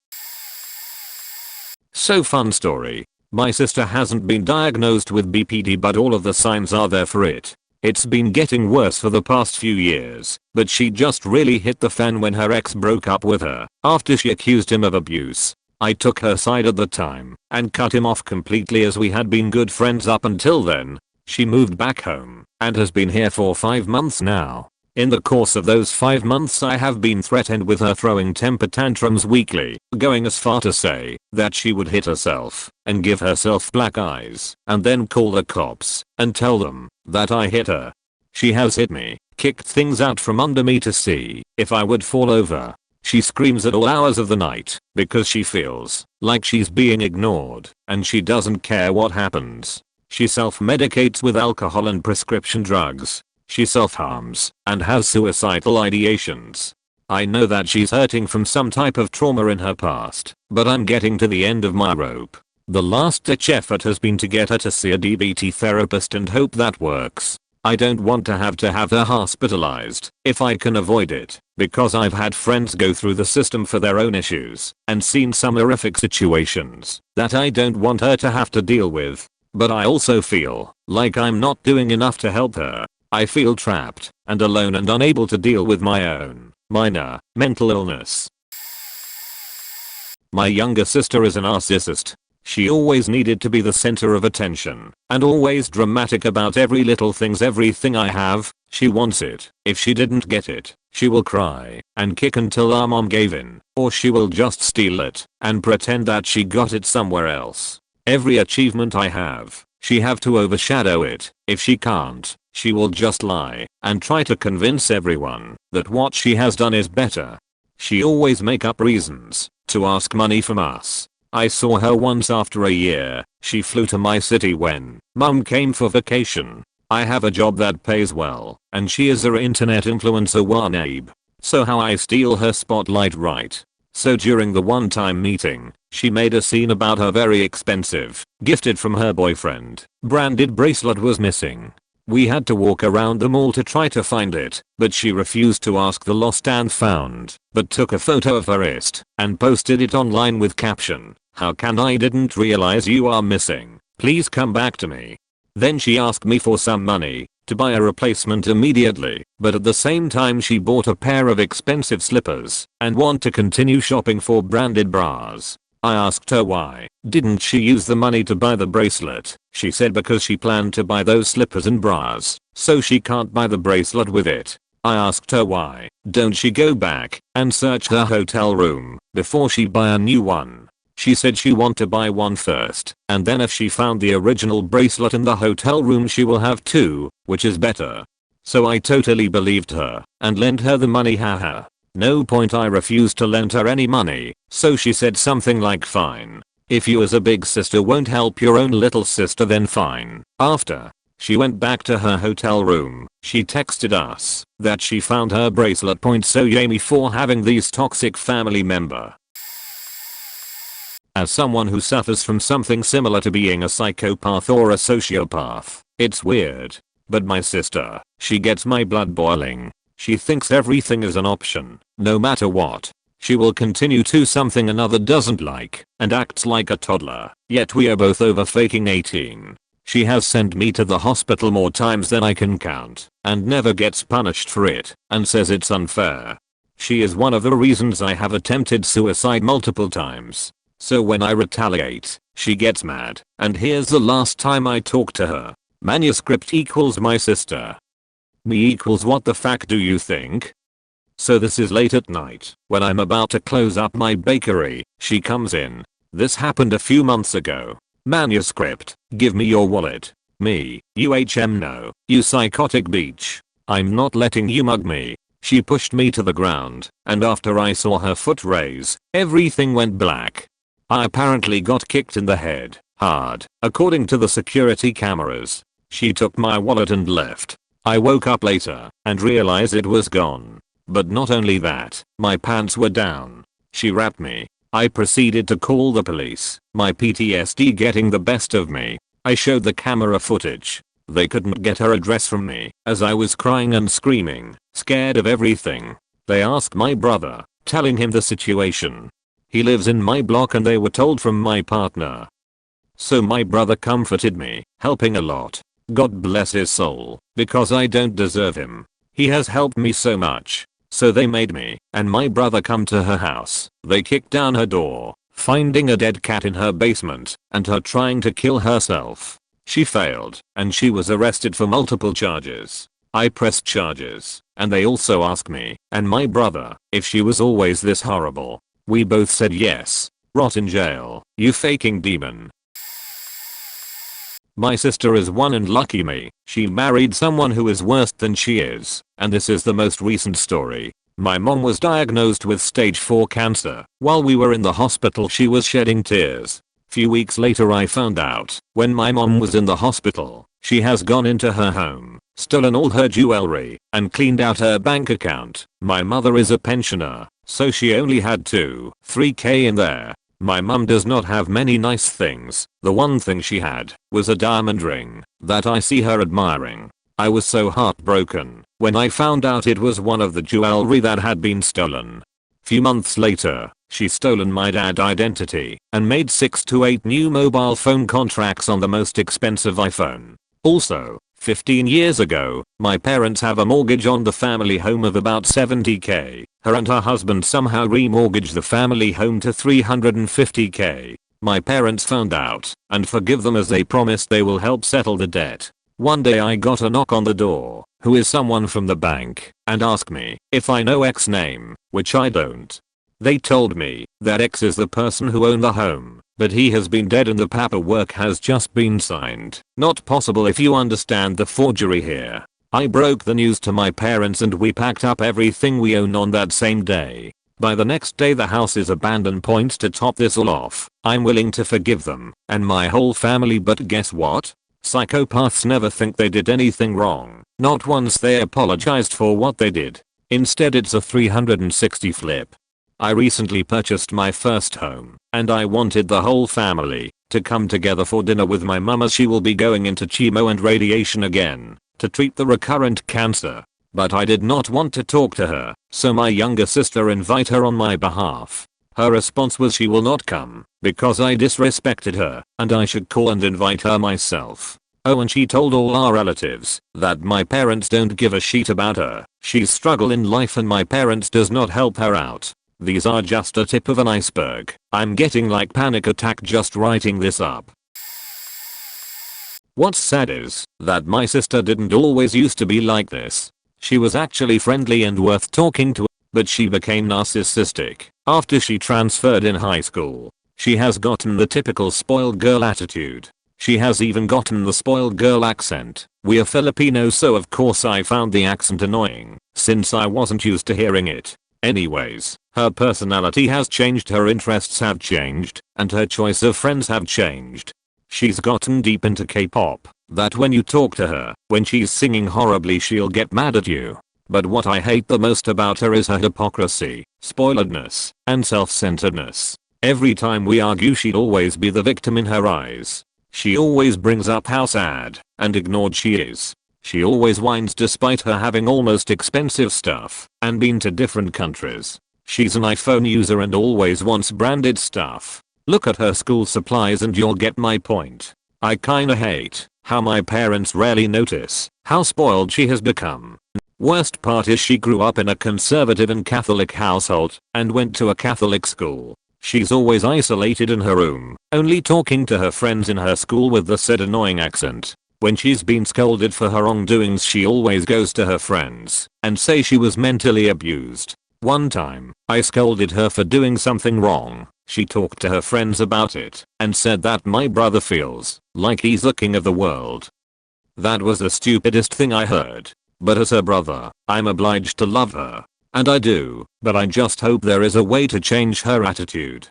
So fun story. My sister hasn't been diagnosed with BPD, but all of the signs are there for it. It's been getting worse for the past few years, but she just really hit the fan when her ex broke up with her after she accused him of abuse. I took her side at the time and cut him off completely as we had been good friends up until then. She moved back home and has been here for 5 months now. In the course of those 5 months I have been threatened with her throwing temper tantrums weekly, going as far to say that she would hit herself and give herself black eyes and then call the cops and tell them that I hit her. She has hit me, kicked things out from under me to see if I would fall over. She screams at all hours of the night because she feels like she's being ignored and she doesn't care what happens. She self-medicates with alcohol and prescription drugs. She self-harms and has suicidal ideations. I know that she's hurting from some type of trauma in her past, but I'm getting to the end of my rope. The last ditch effort has been to get her to see a DBT therapist and hope that works. I don't want to have her hospitalized if I can avoid it, because I've had friends go through the system for their own issues and seen some horrific situations that I don't want her to have to deal with. But I also feel like I'm not doing enough to help her. I feel trapped and alone and unable to deal with my own minor mental illness. My younger sister is a narcissist. She always needed to be the center of attention and always dramatic about every little things. Everything I have, she wants it. If she didn't get it, she will cry and kick until our mom gave in, or she will just steal it and pretend that she got it somewhere else. Every achievement I have, she have to overshadow it. If she can't, she will just lie and try to convince everyone that what she has done is better. She always make up reasons to ask money from us. I saw her once after a year. She flew to my city when mum came for vacation. I have a job that pays well and she is her internet influencer Wanabe. So how I steal her spotlight, right? So during the one-time meeting, she made a scene about her very expensive, gifted from her boyfriend, branded bracelet was missing. We had to walk around the mall to try to find it, but she refused to ask the lost and found, but took a photo of her wrist and posted it online with caption, "How can I didn't realize you are missing, please come back to me." Then she asked me for some money to buy a replacement immediately, but at the same time she bought a pair of expensive slippers and want to continue shopping for branded bras. I asked her why. Didn't she use the money to buy the bracelet? She said because she planned to buy those slippers and bras, so she can't buy the bracelet with it. I asked her why don't she go back and search her hotel room before she buy a new one. She said she want to buy one first, and then if she found the original bracelet in the hotel room she will have two, which is better. So I totally believed her and lent her the money, haha. No point, I refused to lend her any money, so she said something like, fine. If you as a big sister won't help your own little sister then fine. After she went back to her hotel room, she texted us that she found her bracelet. So yay for having these toxic family member. As someone who suffers from something similar to being a psychopath or a sociopath, it's weird. But my sister, she gets my blood boiling. She thinks everything is an option, no matter what. She will continue to something another doesn't like and acts like a toddler, yet we are both over faking 18. She has sent me to the hospital more times than I can count and never gets punished for it and says it's unfair. She is one of the reasons I have attempted suicide multiple times. So when I retaliate, she gets mad, and here's the last time I talked to her. Manuscript equals my sister. Me equals what the fuck do you think? So this is late at night, when I'm about to close up my bakery, she comes in. This happened a few months ago. Manuscript, give me your wallet. Me, no, you psychotic bitch. I'm not letting you mug me. She pushed me to the ground, and after I saw her foot raise, everything went black. I apparently got kicked in the head, hard, according to the security cameras. She took my wallet and left. I woke up later and realized it was gone. But not only that, my pants were down. She wrapped me. I proceeded to call the police, my PTSD getting the best of me. I showed the camera footage. They couldn't get her address from me as I was crying and screaming, scared of everything. They asked my brother, telling him the situation. He lives in my block and they were told from my partner. So my brother comforted me, helping a lot. God bless his soul, because I don't deserve him. He has helped me so much. So they made me and my brother come to her house. They kicked down her door, finding a dead cat in her basement and her trying to kill herself. She failed and she was arrested for multiple charges. I pressed charges and they also asked me and my brother if she was always this horrible. We both said yes. Rot in jail, you faking demon. My sister is one and lucky me, she married someone who is worse than she is, and this is the most recent story. My mom was diagnosed with stage 4 cancer. While we were in the hospital she was shedding tears. Few weeks later I found out, when my mom was in the hospital, she has gone into her home, stolen all her jewelry, and cleaned out her bank account. My mother is a pensioner, so she only had 3k in there. My mum does not have many nice things. The one thing she had was a diamond ring that I see her admiring. I was so heartbroken when I found out it was one of the jewelry that had been stolen. Few months later, she stolen my dad's identity and made 6 to 8 new mobile phone contracts on the most expensive iPhone. Also, 15 years ago, my parents have a mortgage on the family home of about 70k. Her and her husband somehow remortgaged the family home to 350k. My parents found out and forgive them as they promised they will help settle the debt. One day I got a knock on the door, who is someone from the bank, and asked me if I know X name, which I don't. They told me that X is the person who owned the home, but he has been dead and the paperwork has just been signed. Not possible if you understand the forgery here. I broke the news to my parents and we packed up everything we own on that same day. By the next day the house is abandoned. To top this all off, I'm willing to forgive them and my whole family, but guess what? Psychopaths never think they did anything wrong. Not once they apologized for what they did. Instead it's a 360 flip. I recently purchased my first home, and I wanted the whole family to come together for dinner with my mum as she will be going into chemo and radiation again to treat the recurrent cancer. But I did not want to talk to her, so my younger sister invited her on my behalf. Her response was she will not come because I disrespected her and I should call and invite her myself. Oh, and she told all our relatives that my parents don't give a shit about her. She's struggle in life and my parents does not help her out. These are just a tip of an iceberg. I'm getting like panic attack just writing this up. What's sad is that my sister didn't always used to be like this. She was actually friendly and worth talking to, but she became narcissistic after she transferred in high school. She has gotten the typical spoiled girl attitude. She has even gotten the spoiled girl accent. We are Filipino, so of course I found the accent annoying since I wasn't used to hearing it. Anyways, her personality has changed, her interests have changed, and her choice of friends have changed. She's gotten deep into K-pop, that when you talk to her, when she's singing horribly she'll get mad at you. But what I hate the most about her is her hypocrisy, spoiledness, and self-centeredness. Every time we argue she'd always be the victim in her eyes. She always brings up how sad and ignored she is. She always whines despite her having almost expensive stuff and been to different countries. She's an iPhone user and always wants branded stuff. Look at her school supplies and you'll get my point. I kinda hate how my parents rarely notice how spoiled she has become. Worst part is she grew up in a conservative and Catholic household and went to a Catholic school. She's always isolated in her room, only talking to her friends in her school with the said annoying accent. When she's been scolded for her wrongdoings she always goes to her friends and say she was mentally abused. One time, I scolded her for doing something wrong. She talked to her friends about it and said that my brother feels like he's the king of the world. That was the stupidest thing I heard. But as her brother, I'm obliged to love her. And I do, but I just hope there is a way to change her attitude.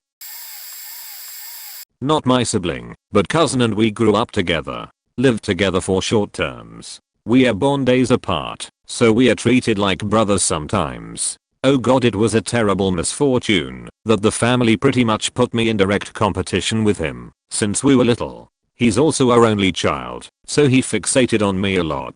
Not my sibling, but cousin, and we grew up together. Lived together for short terms. We are born days apart, so we are treated like brothers sometimes. Oh god, it was a terrible misfortune that the family pretty much put me in direct competition with him since we were little. He's also our only child, so he fixated on me a lot.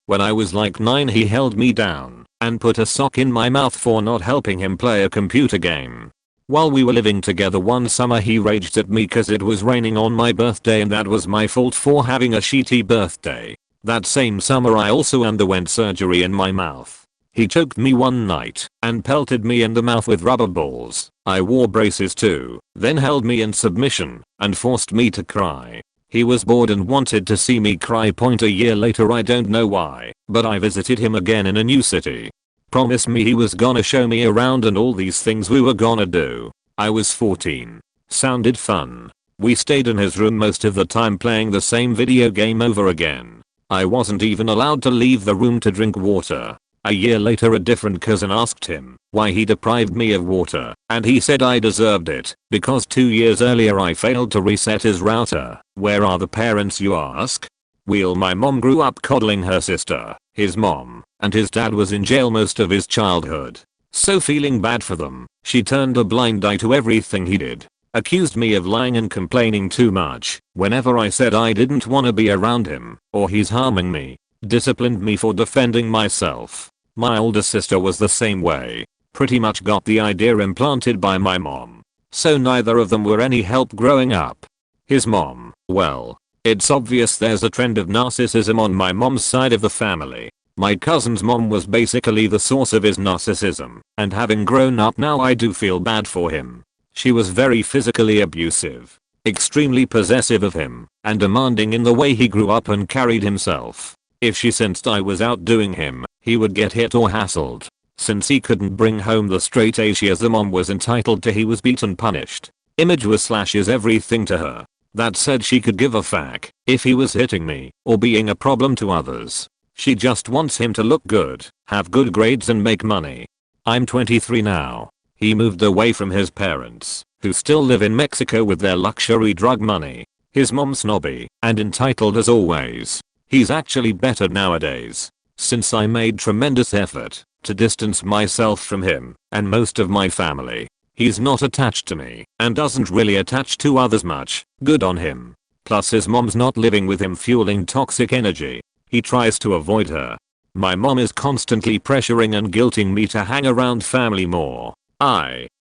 When I was like 9 he held me down and put a sock in my mouth for not helping him play a computer game. While we were living together one summer he raged at me cause it was raining on my birthday and that was my fault for having a shitty birthday. That same summer I also underwent surgery in my mouth. He choked me one night and pelted me in the mouth with rubber balls. I wore braces too, then held me in submission and forced me to cry. He was bored and wanted to see me cry. A year later, I don't know why, but I visited him again in a new city. Promised me he was gonna show me around and all these things we were gonna do. I was 14. Sounded fun. We stayed in his room most of the time playing the same video game over again. I wasn't even allowed to leave the room to drink water. A year later a different cousin asked him why he deprived me of water, and he said I deserved it because 2 years earlier I failed to reset his router. Where are the parents, you ask? Well, my mom grew up coddling her sister, his mom, and his dad was in jail most of his childhood. So feeling bad for them, she turned a blind eye to everything he did. Accused me of lying and complaining too much whenever I said I didn't want to be around him or he's harming me. Disciplined me for defending myself. My older sister was the same way. Pretty much got the idea implanted by my mom. So neither of them were any help growing up. His mom, well, it's obvious there's a trend of narcissism on my mom's side of the family. My cousin's mom was basically the source of his narcissism, and having grown up now I do feel bad for him. She was very physically abusive, extremely possessive of him, and demanding in the way he grew up and carried himself. If she sensed I was outdoing him, he would get hit or hassled. Since he couldn't bring home the straight A's the mom was entitled to, he was beaten, punished. Image was slashes everything to her. That said, she could give a fuck if he was hitting me or being a problem to others. She just wants him to look good, have good grades and make money. I'm 23 now. He moved away from his parents, who still live in Mexico with their luxury drug money. His mom's snobby and entitled as always. He's actually better nowadays, since I made tremendous effort to distance myself from him and most of my family. He's not attached to me and doesn't really attach to others much. Good on him. Plus his mom's not living with him, fueling toxic energy. He tries to avoid her. My mom is constantly pressuring and guilting me to hang around family more.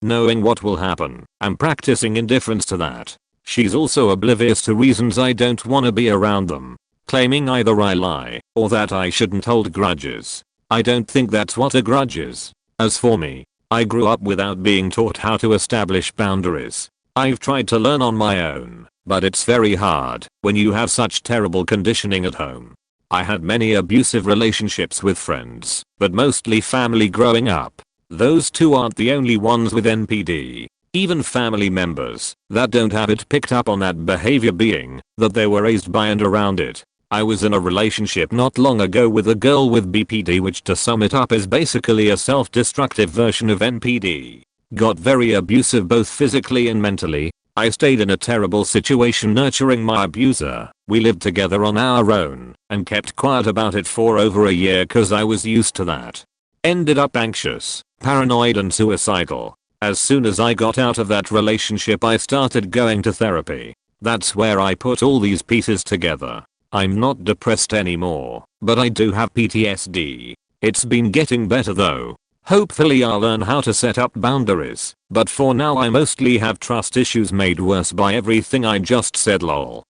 Knowing what will happen, I'm practicing indifference to that. She's also oblivious to reasons I don't want to be around them, claiming either I lie or that I shouldn't hold grudges. I don't think that's what a grudge is. As for me, I grew up without being taught how to establish boundaries. I've tried to learn on my own, but it's very hard when you have such terrible conditioning at home. I had many abusive relationships with friends, but mostly family growing up. Those two aren't the only ones with NPD. Even family members that don't have it picked up on that behavior being that they were raised by and around it. I was in a relationship not long ago with a girl with BPD, which to sum it up is basically a self-destructive version of NPD. Got very abusive both physically and mentally. I stayed in a terrible situation nurturing my abuser. We lived together on our own and kept quiet about it for over a year cause I was used to that. Ended up anxious, paranoid and suicidal. As soon as I got out of that relationship I started going to therapy. That's where I put all these pieces together. I'm not depressed anymore, but I do have PTSD. It's been getting better though. Hopefully I'll learn how to set up boundaries, but for now I mostly have trust issues made worse by everything I just said lol.